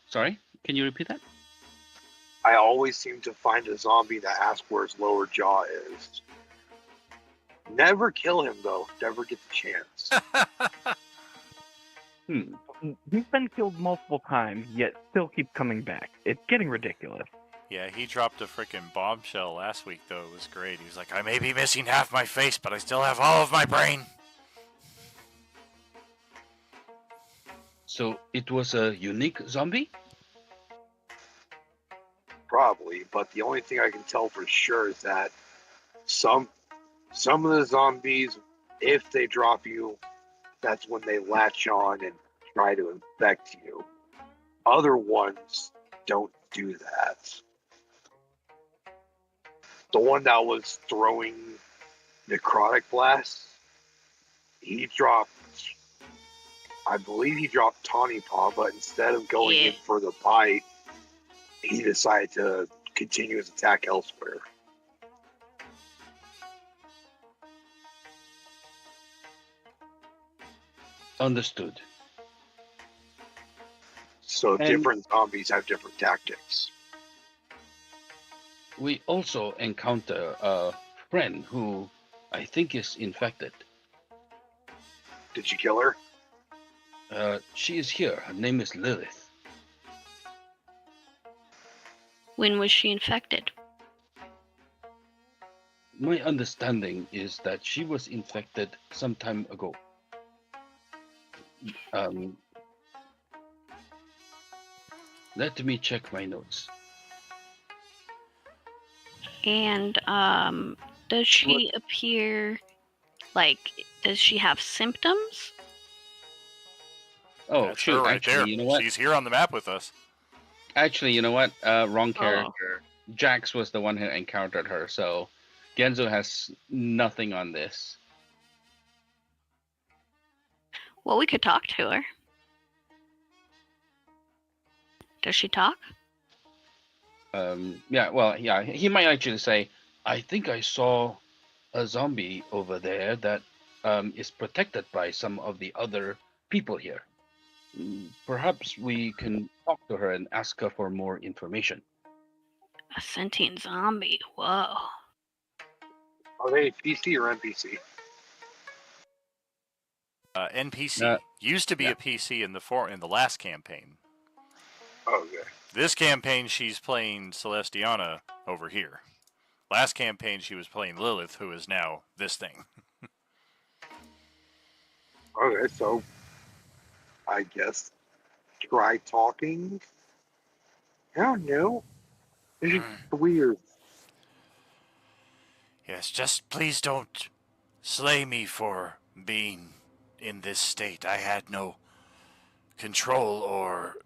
Sorry, can you repeat that? I always seem to find a zombie that asks where its lower jaw is. Never kill him, though. Never get the chance. He's been killed multiple times, yet still keeps coming back. It's getting ridiculous. Yeah, he dropped a freaking bombshell last week, though. It was great. He was like, I may be missing half my face, but I still have all of my brain. So it was a unique zombie? Probably, but the only thing I can tell for sure is that some of the zombies, if they drop you, that's when they latch on and try to infect you. Other ones don't do that. The one that was throwing necrotic blasts, I believe he dropped Tawny Paw, but instead of going in for the bite, he decided to continue his attack elsewhere. Understood. So And different zombies have different tactics. we also encounter a friend who I think is infected. Did you kill her? She is here. Her name is Lilith. When was she infected? My understanding is that she was infected some time ago. Let me check my notes. And does she appear does she have symptoms? Oh, That's shoot. her right Actually, there. you know what? She's here on the map with us. Actually, you know what? Wrong character. Jax was the one who encountered her, so Genzo has nothing on this. Well, we could talk to her. Does she talk? Yeah, he might actually say, I think I saw a zombie over there that is protected by some of the other people here. Perhaps we can talk to her and ask her for more information. A sentient zombie. Whoa. Are they PC or NPC? NPC. Used to be a PC in the last campaign. Okay. This campaign, she's playing Celestiana over here. Last campaign, she was playing Lilith, who is now this thing. Okay, so I guess try talking. I don't know. It's just weird. Yes, just please don't slay me for being in this state. I had no control or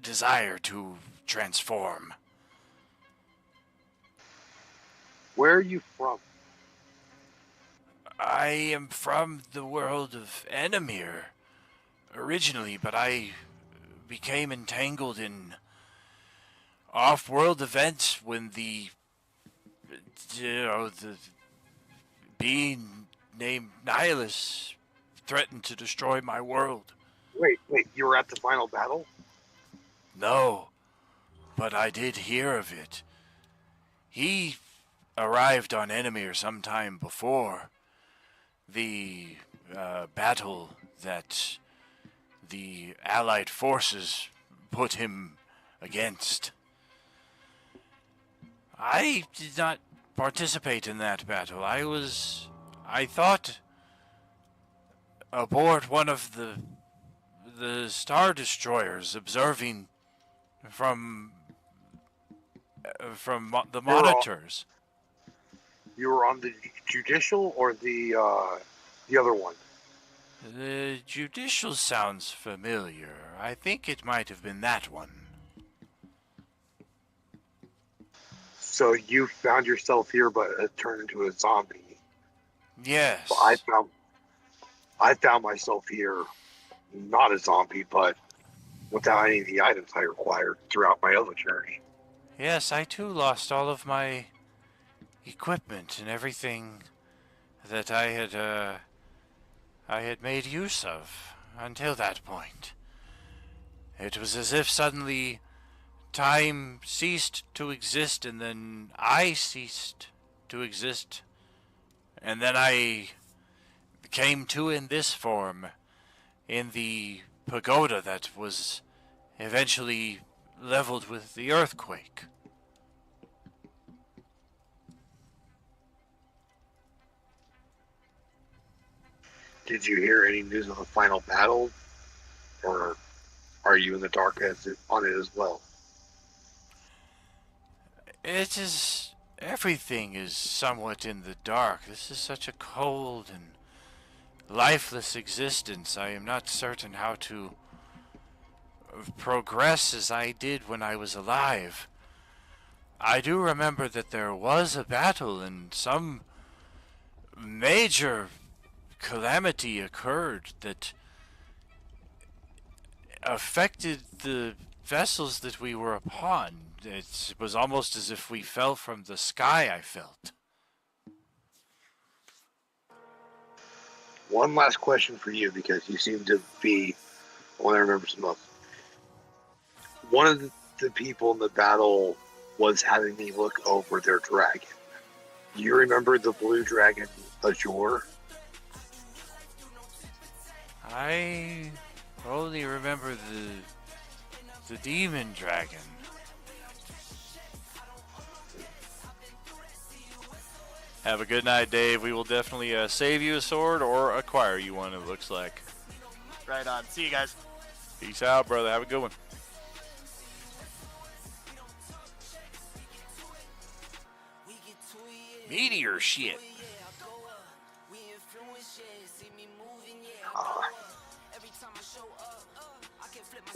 desire to transform. Where are you from? I am from the world of Enemir originally, but I became entangled in off-world events when the being named Nihilus threatened to destroy my world. Wait, you were at the final battle? No, but I did hear of it. He arrived on Enemir sometime before the battle that the Allied forces put him against. I did not participate in that battle. I thought, aboard one of the Star Destroyers, observing from the monitors. You were on the judicial or the other one? The judicial sounds familiar. I think it might have been that one. So you found yourself here, but it turned into a zombie. Yes. So I found myself here, not a zombie, but without any of the items I required throughout my other journey. Yes, I too lost all of my equipment and everything that I had made use of until that point. It was as if suddenly time ceased to exist, and then I ceased to exist, and then I came to in this form, in the pagoda that was eventually leveled with the earthquake. Did you hear any news of the final battle, or are you in the dark on it as well? It is... everything is somewhat in the dark. This is such a cold and lifeless existence. I am not certain how to progress as I did when I was alive. I do remember that there was a battle and some major calamity occurred that affected the vessels that we were upon. It was almost as if we fell from the sky, I felt. One last question for you, because you seem to be one I remember some of. One of the people in the battle was having me look over their dragon. You remember the blue dragon, Azure? I only remember the demon dragon. Have a good night, Dave. We will definitely save you a sword or acquire you one, it looks like. Right on. See you guys. Peace out, brother. Have a good one. Meteor shit.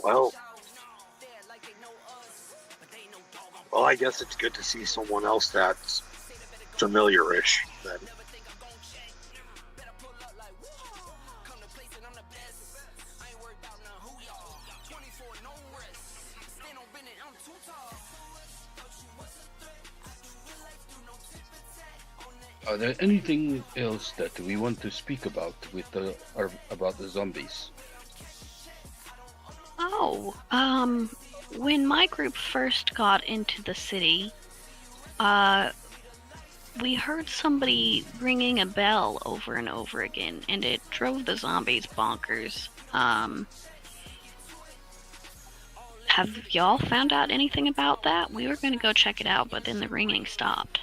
Well, I guess it's good to see someone else that's familiar-ish then. Are there anything else that we want to speak about about the zombies? Oh, when my group first got into the city, we heard somebody ringing a bell over and over again, and it drove the zombies bonkers. Have y'all found out anything about that? We were going to go check it out, but then the ringing stopped.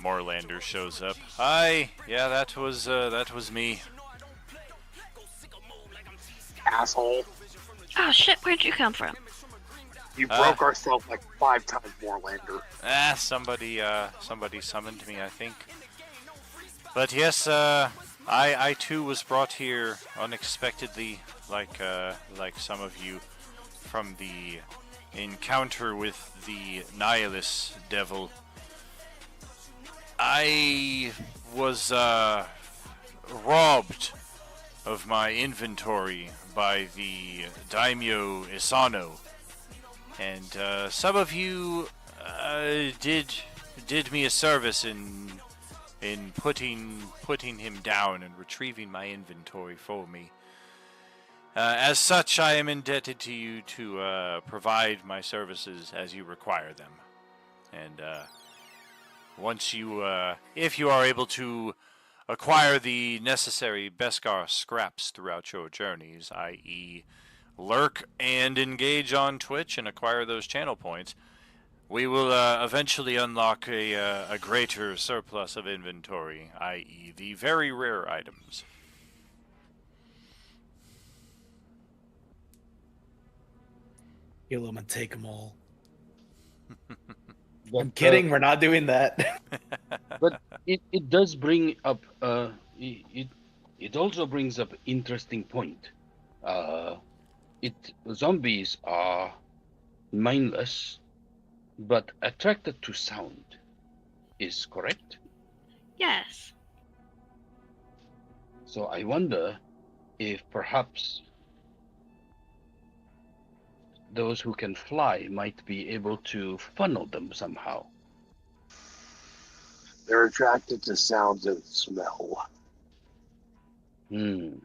Morlander shows up. Hi. Yeah, that was me. Asshole. Oh shit, where'd you come from? You broke ourselves like 5 times more, Lander. Somebody summoned me, I think. But yes, I too was brought here unexpectedly, like some of you, from the encounter with the Nihilus devil. I was robbed of my inventory by the Daimyo Isano, and some of you did me a service in putting him down and retrieving my inventory for me. As such, I am indebted to you to provide my services as you require them. And once you, if you are able to acquire the necessary Beskar scraps throughout your journeys, i.e. lurk and engage on Twitch and acquire those channel points, we will eventually unlock a greater surplus of inventory, i.e. the very rare items. Kill them and take them all. But, I'm kidding. We're not doing that. But it does bring up it also brings up interesting point. Zombies are mindless, but attracted to sound. Is correct? Yes. So I wonder if perhaps those who can fly might be able to funnel them somehow. They're attracted to sounds and smell. Hmm.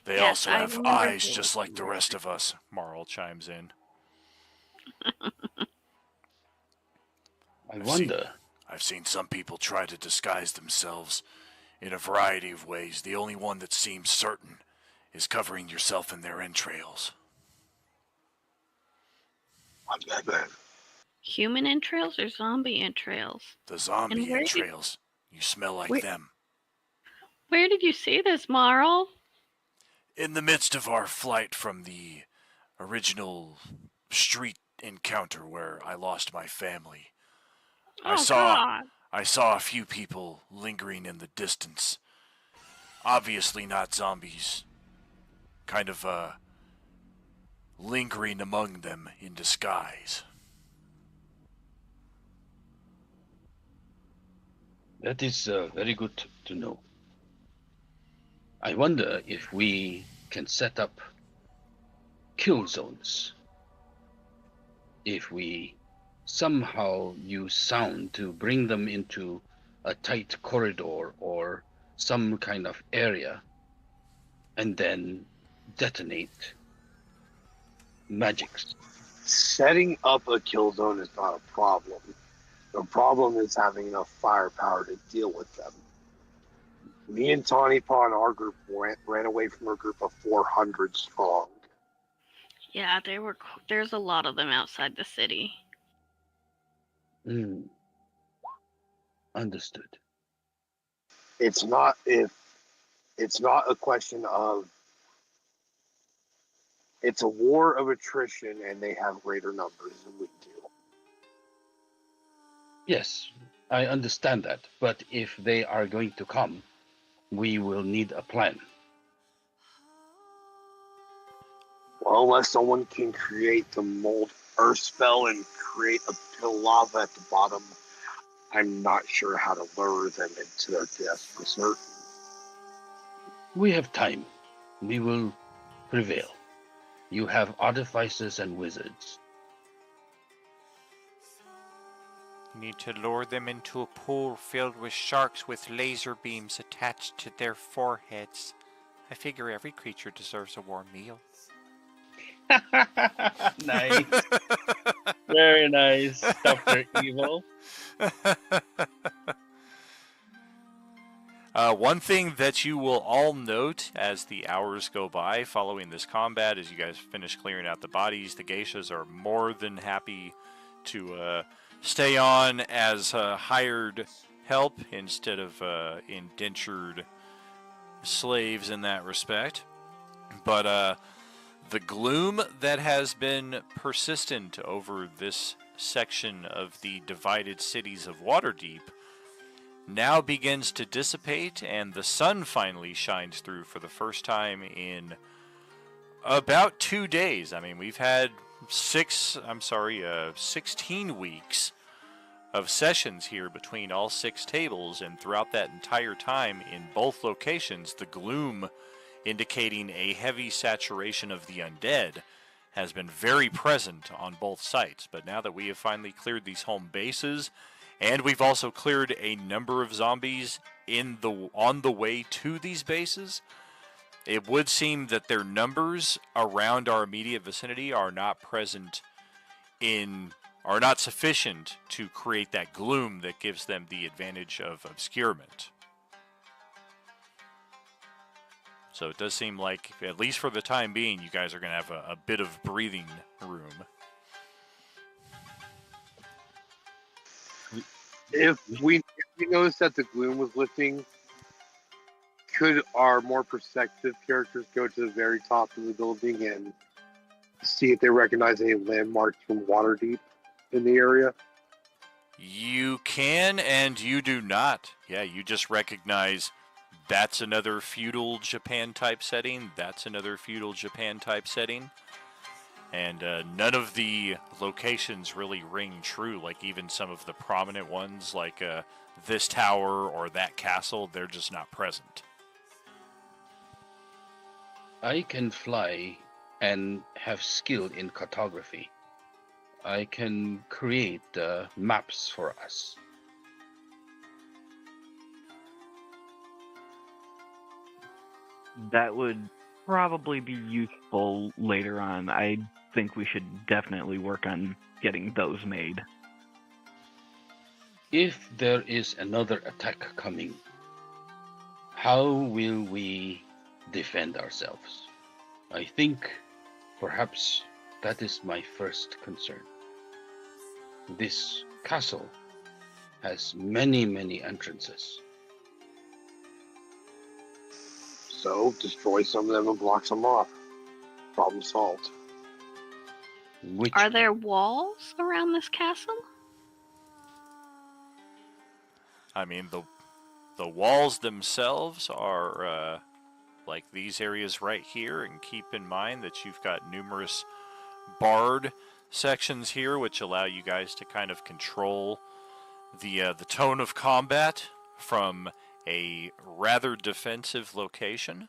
They Yes, also I have remember eyes too. just like the rest of us, Marl chimes in. I've seen some people try to disguise themselves in a variety of ways. The only one that seems certain is covering yourself in their entrails. Human entrails or zombie entrails? The zombie And where entrails. You smell like where- them. Where did you see this, Marl? In the midst of our flight from the original street encounter where I lost my family, I saw a few people lingering in the distance. Obviously not zombies. Kind of lingering among them in disguise. That is very good to know. I wonder if we can set up kill zones. If we somehow use sound to bring them into a tight corridor or some kind of area and then detonate magics. Setting up a kill zone is not a problem. The problem is having enough firepower to deal with them. Me and Tawny Paw and our group ran away from a group of 400 strong. Yeah, there's a lot of them outside the city. Understood. It's not a question of, it's a war of attrition and they have greater numbers than we do. Yes, I understand that. But if they are going to come, we will need a plan. Well, unless someone can create the mold earth spell and create a pit of lava at the bottom, I'm not sure how to lure them into their death for certain. We have time. We will prevail. You have artificers and wizards. Need to lure them into a pool filled with sharks with laser beams attached to their foreheads. I figure every creature deserves a warm meal. Nice. Very nice, Dr. Evil. One thing that you will all note as the hours go by following this combat, as you guys finish clearing out the bodies, the geishas are more than happy to stay on as hired help instead of indentured slaves in that respect. But the gloom that has been persistent over this section of the divided cities of Waterdeep now begins to dissipate, and the sun finally shines through for the first time in about 2 days. I mean, we've had 16 weeks of sessions here between all 6 tables, and throughout that entire time in both locations, the gloom indicating a heavy saturation of the undead has been very present on both sites. But now that we have finally cleared these home bases, and we've also cleared a number of zombies on the way to these bases, it would seem that their numbers around our immediate vicinity are not sufficient to create that gloom that gives them the advantage of obscurement. So it does seem like, at least for the time being, you guys are going to have a bit of breathing room. If we noticed that the gloom was lifting, could our more perceptive characters go to the very top of the building and see if they recognize any landmarks from Waterdeep in the area? You can and you do not. Yeah, you just recognize that's another feudal Japan type setting, that's another feudal Japan type setting. And none of the locations really ring true, like even some of the prominent ones, like this tower or that castle, they're just not present. I can fly and have skill in cartography. I can create maps for us. That would probably be useful later on. I think we should definitely work on getting those made. If there is another attack coming, how will we defend ourselves? I think perhaps that is my first concern. This castle has many, many entrances. So, destroy some of them and block some off. Problem solved. Are there walls around this castle? I mean, the walls themselves are like these areas right here, and keep in mind that you've got numerous barred sections here, which allow you guys to kind of control the tone of combat from a rather defensive location.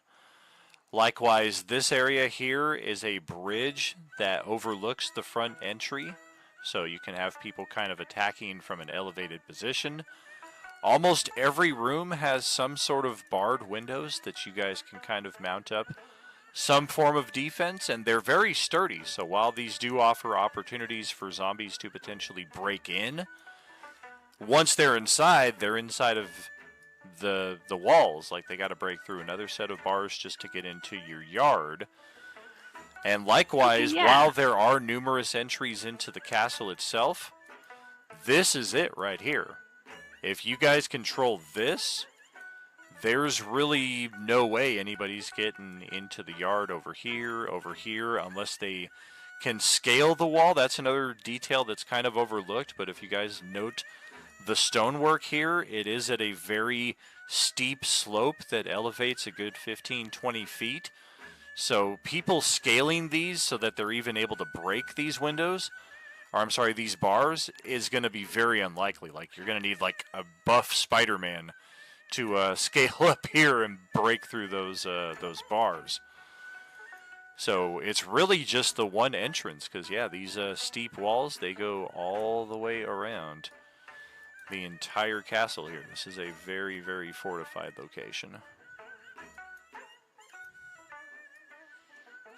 Likewise, this area here is a bridge that overlooks the front entry, so you can have people kind of attacking from an elevated position. Almost every room has some sort of barred windows that you guys can kind of mount up some form of defense, and they're very sturdy, so while these do offer opportunities for zombies to potentially break in, once they're inside of the walls. Like, they got to break through another set of bars just to get into your yard. And likewise, while there are numerous entries into the castle itself, this is it right here. If you guys control this, there's really no way anybody's getting into the yard over here, unless they can scale the wall. That's another detail that's kind of overlooked, but if you guys note the stonework here, it is at a very steep slope that elevates a good 15-20 feet. So people scaling these so that they're even able to break these windows, or I'm sorry, these bars, is going to be very unlikely. Like, you're going to need like a buff Spider-Man to scale up here and break through those bars. So it's really just the one entrance, because yeah, these steep walls, they go all the way around the entire castle here. This is a very, very fortified location.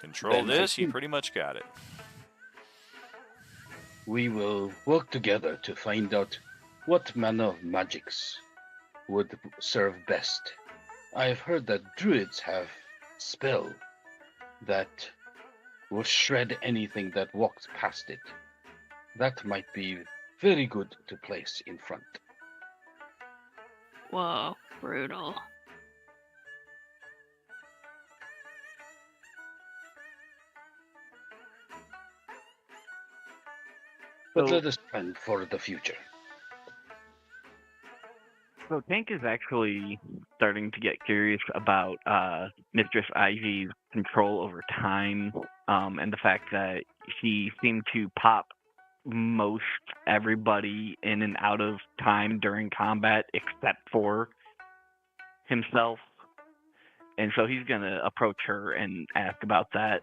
Control Then this, you pretty much got it. We will work together to find out what manner of magics would serve best. I've heard that druids have spell that will shred anything that walks past it. That might be very good to place in front. Whoa, brutal. But So- let us plan for the future. So Tank is actually starting to get curious about Mistress Ivy's control over time, and the fact that she seemed to pop most everybody in and out of time during combat except for himself. And so he's gonna approach her and ask about that.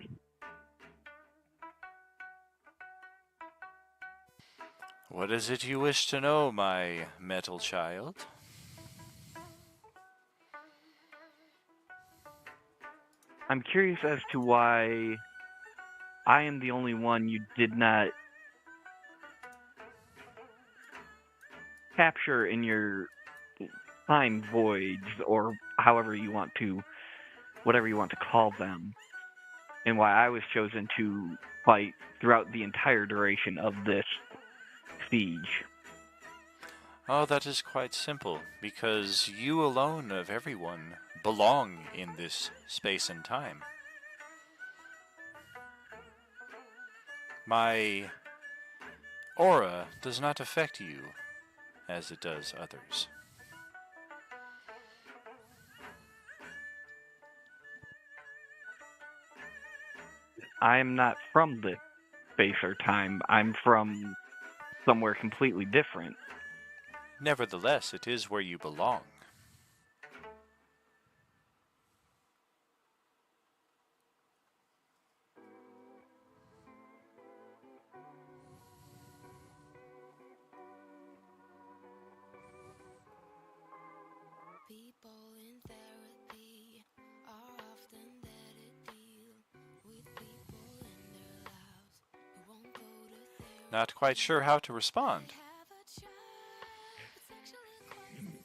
What is it you wish to know, my metal child? I'm curious as to why I am the only one you did not capture in your time voids, or however you want to, whatever you want to call them, and why I was chosen to fight throughout the entire duration of this siege. Oh, that is quite simple, because you alone of everyone belong in this space and time. My aura does not affect you as it does others. I am not from this space or time. I'm from somewhere completely different. Nevertheless, it is where you belong. Not quite sure how to respond.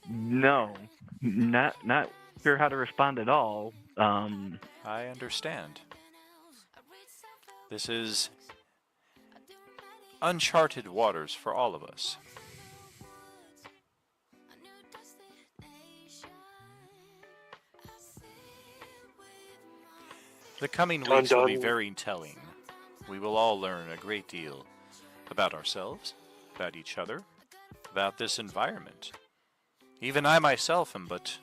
No, not sure how to respond at all. I understand. This is uncharted waters for all of us. The coming Dun, weeks will be dun. very telling. We will all learn a great deal about ourselves, about each other, about this environment. Even I myself am but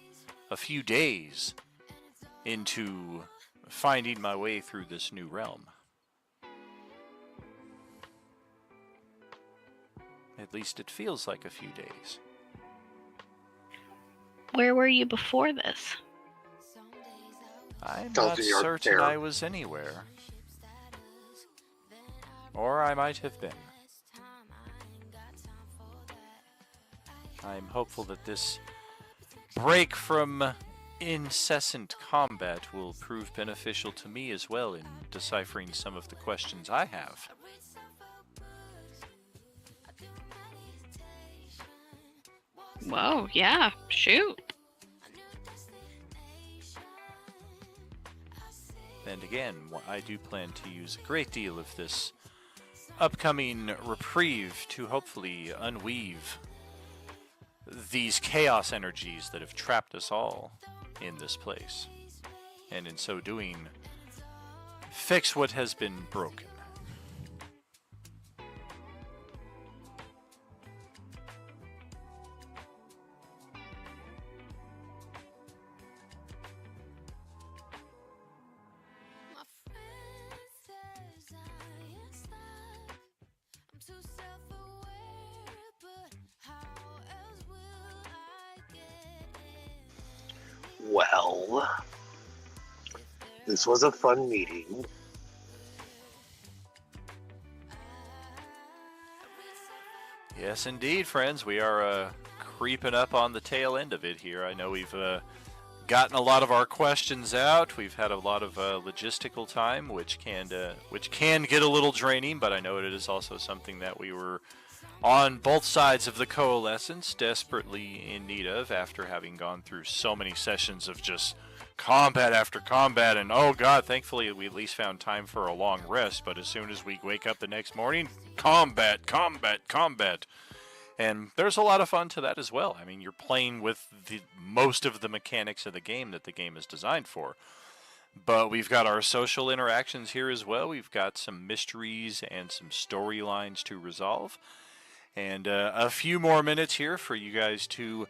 a few days into finding my way through this new realm. At least it feels like a few days. Where were you before this? I'm Tells not me you're certain there. I was anywhere. Or I might have been. I'm hopeful that this break from incessant combat will prove beneficial to me as well in deciphering some of the questions I have. Whoa, yeah, shoot. And again, I do plan to use a great deal of this upcoming reprieve to hopefully unweave these chaos energies that have trapped us all in this place. And in so doing, fix what has been broken. Well, this was a fun meeting. Yes, indeed, friends. We are creeping up on the tail end of it here. I know we've gotten a lot of our questions out. We've had a lot of logistical time, which can get a little draining. But I know it is also something that we were on both sides of the Coalescence desperately in need of after having gone through so many sessions of just combat after combat. And oh god, thankfully we at least found time for a long rest. But as soon as we wake up the next morning, combat, combat, combat. And there's a lot of fun to that as well. I mean, you're playing with most of the mechanics of the game that the game is designed for. But we've got our social interactions here as well. We've got some mysteries and some storylines to resolve. And a few more minutes here for you guys to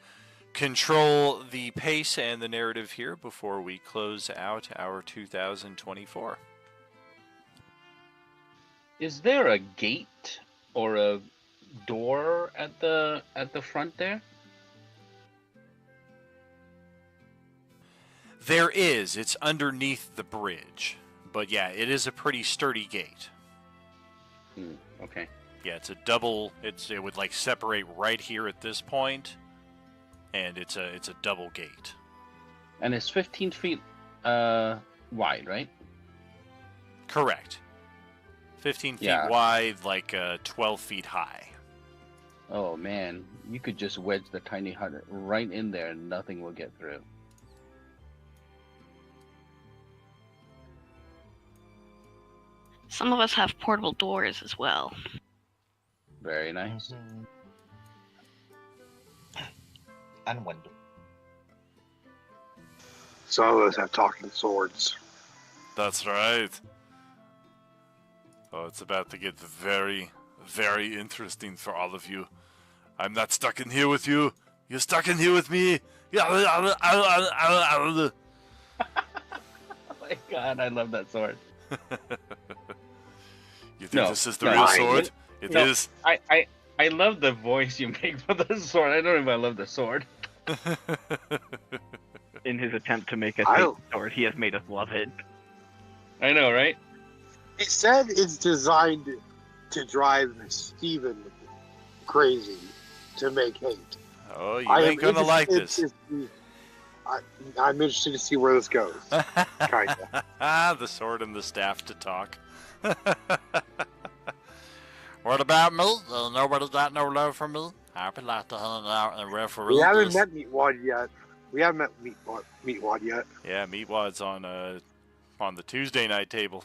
control the pace and the narrative here before we close out our 2024. Is there a gate or a door at the front there? There is. It's underneath the bridge. But yeah, it is a pretty sturdy gate. Okay. Yeah, it's a double. It would like separate right here at this point, and it's a double gate. And it's 15 feet wide, right? Correct. 15 feet Yeah. wide, like 12 feet high. Oh man, you could just wedge the tiny hut right in there and nothing will get through. Some of us have portable doors as well. Very nice. And window. Some of us have talking swords. That's right. Oh, it's about to get very, very interesting for all of you. I'm not stuck in here with you. You're stuck in here with me. Oh my god, I love that sword. You think this is the real sword? It is. I love the voice you make for the sword. I don't even love the sword. In his attempt to make us hate the sword, he has made us love it. I know, right? He said it's designed to drive Steven crazy, to make hate. Oh, you ain't gonna like this. I'm interested to see where this goes. Kinda. The sword and the staff to talk. What about me? Nobody's got no love for me. I'd like to hang out and referee. We haven't met Meatwad yet. Meatwad yet. Yeah, Meatwad's on the Tuesday night table.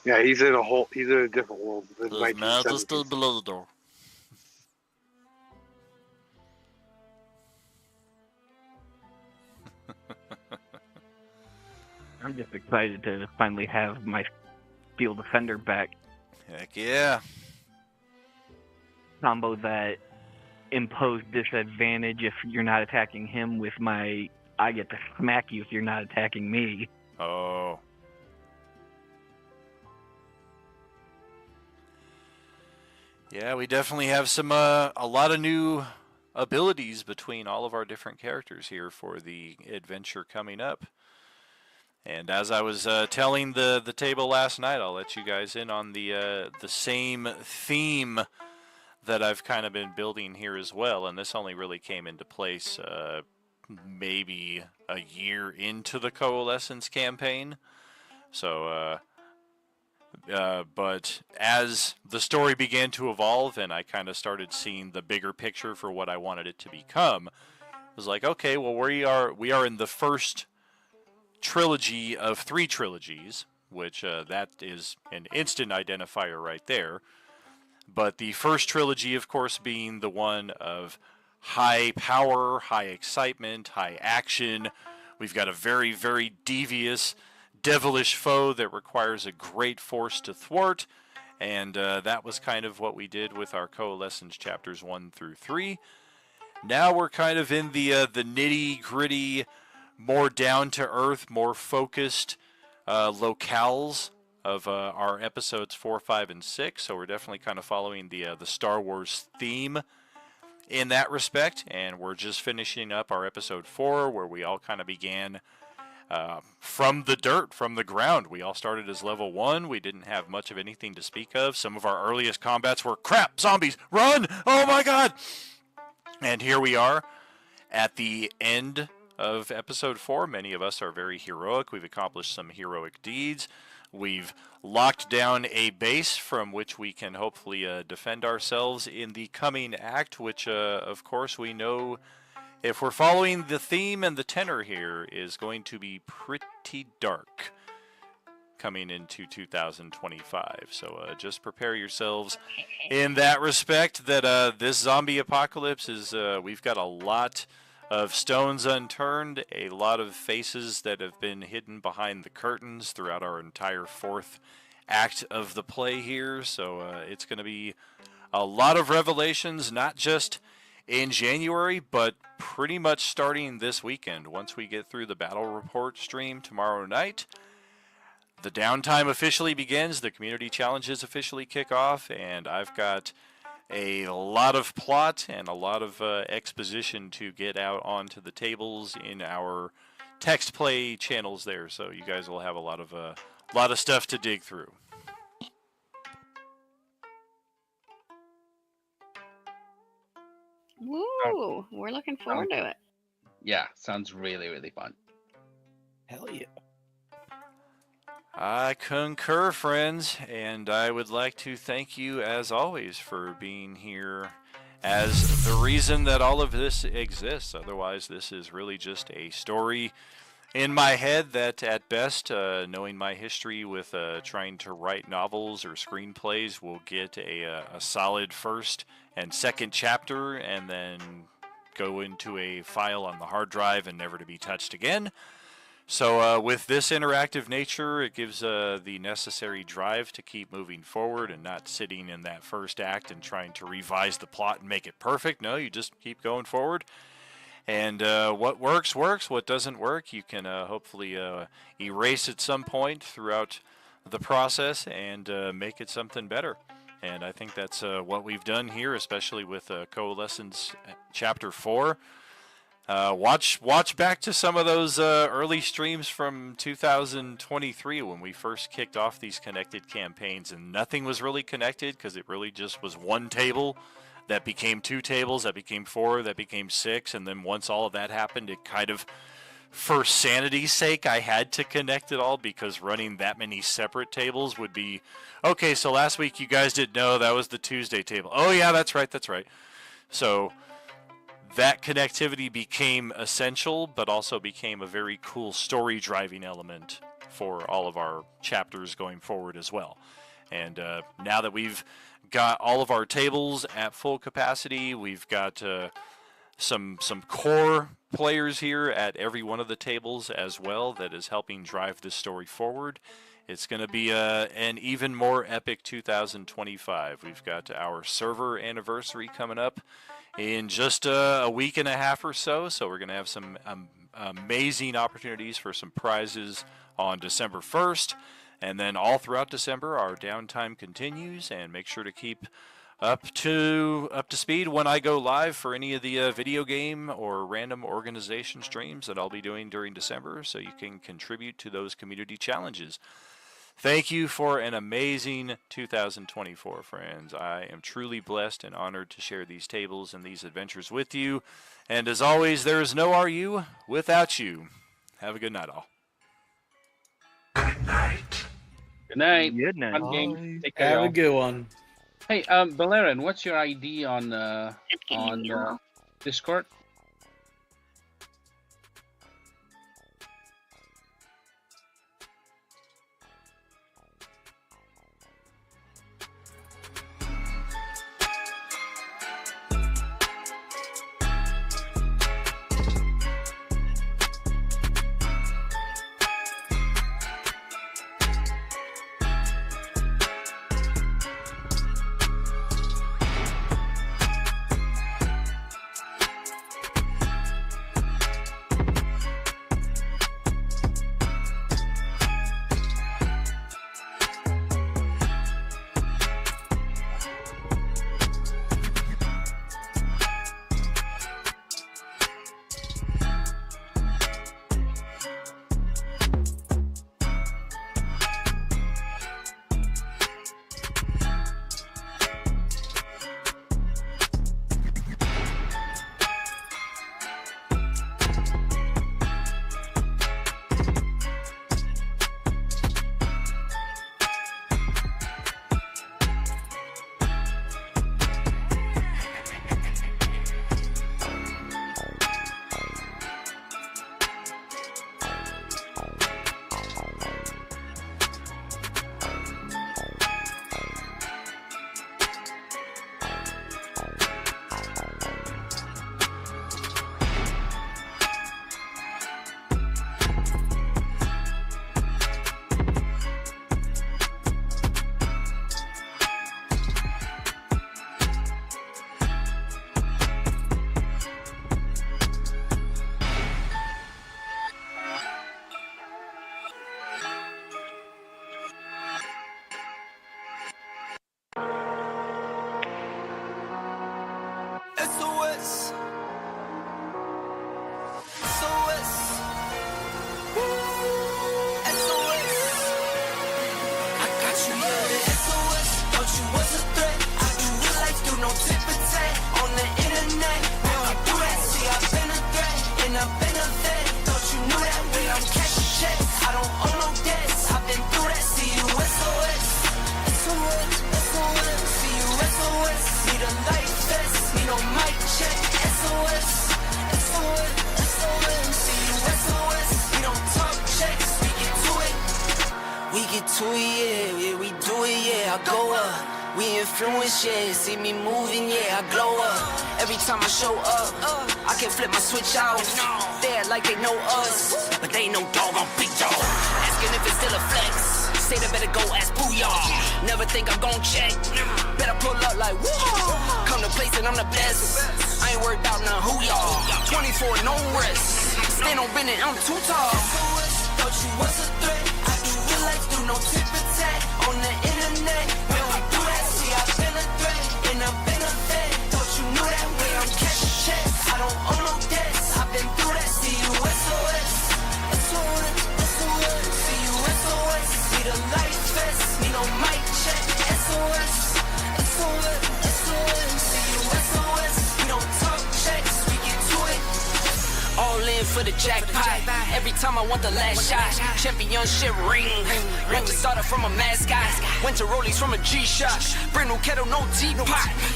Yeah, he's in a different world. In His 1970s. Majesty below the door. I'm just excited to finally have my Steel Defender back. Heck yeah. Combo that impose disadvantage if you're not attacking him with my I get to smack you if you're not attacking me. Oh. Yeah, we definitely have some a lot of new abilities between all of our different characters here for the adventure coming up. And as I was telling the table last night, I'll let you guys in on the same theme that I've kind of been building here as well. And this only really came into place maybe a year into the Coalescence campaign. So, but as the story began to evolve and I kind of started seeing the bigger picture for what I wanted it to become, I was like, okay, well, we are in the first trilogy of 3 trilogies, which that is an instant identifier right there. But the first trilogy, of course, being the one of high power, high excitement, high action. We've got a very, very devious, devilish foe that requires a great force to thwart. And that was kind of what we did with our Coalescence chapters 1 through 3. Now we're kind of in the nitty-gritty, more down-to-earth, more focused locales of our episodes 4, 5, and 6. So we're definitely kind of following the Star Wars theme in that respect. And we're just finishing up our episode 4, where we all kind of began from the dirt, from the ground. We all started as level 1. We didn't have much of anything to speak of. Some of our earliest combats were, crap, zombies, run! Oh my god! And here we are at the end of episode 4. Many of us are very heroic. We've accomplished some heroic deeds. We've locked down a base from which we can hopefully defend ourselves in the coming act, which, of course, we know, if we're following the theme and the tenor here, is going to be pretty dark coming into 2025. So just prepare yourselves in that respect, that this zombie apocalypse is, we've got a lot of stones unturned, a lot of faces that have been hidden behind the curtains throughout our entire fourth act of the play here. So it's going to be a lot of revelations, not just in January, but pretty much starting this weekend. Once we get through the battle report stream tomorrow night, the downtime officially begins, the community challenges officially kick off, and I've got a lot of plot and a lot of exposition to get out onto the tables in our text play channels there. So you guys will have a lot of stuff to dig through. Woo! We're looking forward to it. Yeah, sounds really, really fun. Hell yeah. I concur, friends, and I would like to thank you, as always, for being here as the reason that all of this exists. Otherwise, this is really just a story in my head that, at best, knowing my history with trying to write novels or screenplays, will get a solid first and second chapter and then go into a file on the hard drive and never to be touched again. So with this interactive nature, it gives the necessary drive to keep moving forward and not sitting in that first act and trying to revise the plot and make it perfect. No, you just keep going forward. And what works, works. What doesn't work, you can hopefully erase at some point throughout the process and make it something better. And I think that's what we've done here, especially with Coalescence Chapter 4. Watch back to some of those early streams from 2023 when we first kicked off these connected campaigns, and nothing was really connected because it really just was one table that became 2 tables, that became 4, that became 6, and then once all of that happened, it kind of, for sanity's sake, I had to connect it all because running that many separate tables would be, okay, so last week you guys didn't know that was the Tuesday table. Oh yeah, that's right. So that connectivity became essential, but also became a very cool story driving element for all of our chapters going forward as well. And now that we've got all of our tables at full capacity, we've got some core players here at every one of the tables as well that is helping drive this story forward. It's going to be an even more epic 2025. We've got our server anniversary coming up in just a week and a half or so. So we're going to have some amazing opportunities for some prizes on December 1st. And then all throughout December, our downtime continues. And make sure to keep up to speed when I go live for any of the video game or random organization streams that I'll be doing during December, so you can contribute to those community challenges. Thank you for an amazing 2024, friends. I am truly blessed and honored to share these tables and these adventures with you. And as always, there is no RU without you. Have a good night, all. Good night. Good night. Fun game. Take care, Have a y'all. good one. Hey, Valerian, what's your ID on Discord? need a light vest, need no mic check. SOS, SOS, SOS. See you SOS. We don't talk checks, we get to it. We get to it, yeah, we do it, yeah. I go up. We influence, yeah. See me moving, yeah. I glow up. Every time I show up, I can flip my switch out. They act like they know us, but they know dog, I'm big dog. Asking if it's still a flex. Say they better go ask Booyah. Never think I'm gon' check. Better pull up like whoa. Come to place and I'm the best. I ain't worried about none who y'all. 24, no rest. Stand on business, I'm too tall. Thought you was a threat. I do real life, do no tip and tat on the internet. We don't do that. See, I've been a threat and I've been a vet. Thought you knew that way. I'm cashing checks. I don't owe no debts. I've been through that. See you SOS. SOS. SOS. See you SOS. Need a light vest. Need no mic check. SOS. SOS. SOS. See you SOS. We don't talk checks. We get to it. All in for the jackpot. Every time I want the last shot. Championship ring. Went to starter from a mascot. Went to rollies from a G-Shock. Brand new kettle, no teapot.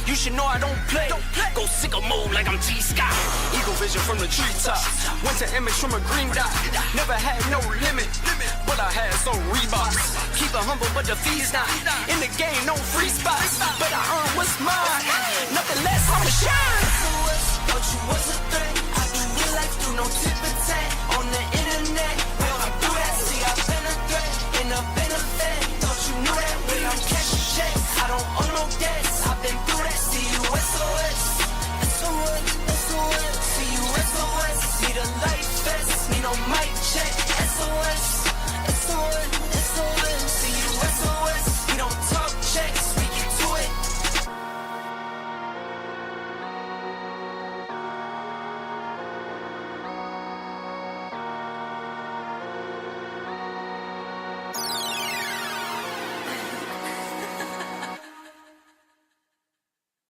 You should know I don't play. Go sicko mode like I'm T-Scott. Eagle vision from the treetop. Went to image from a green dot. Never had no limit, but I had some Reeboks. Keep it humble, but the fee's not. In the game, no free spots. But I earn what's mine. Nothing less, I'ma shine. Thought you was a threat. I do real life, do no tip and tat on the internet. We don't do that. See, I've been a threat and I've been a vet. Thought you knew that way. I'm cashing checks. I don't owe no debts. I've been through that. See you SOS. SOS. SOS. See you SOS. Need a light vest. Need no mic check.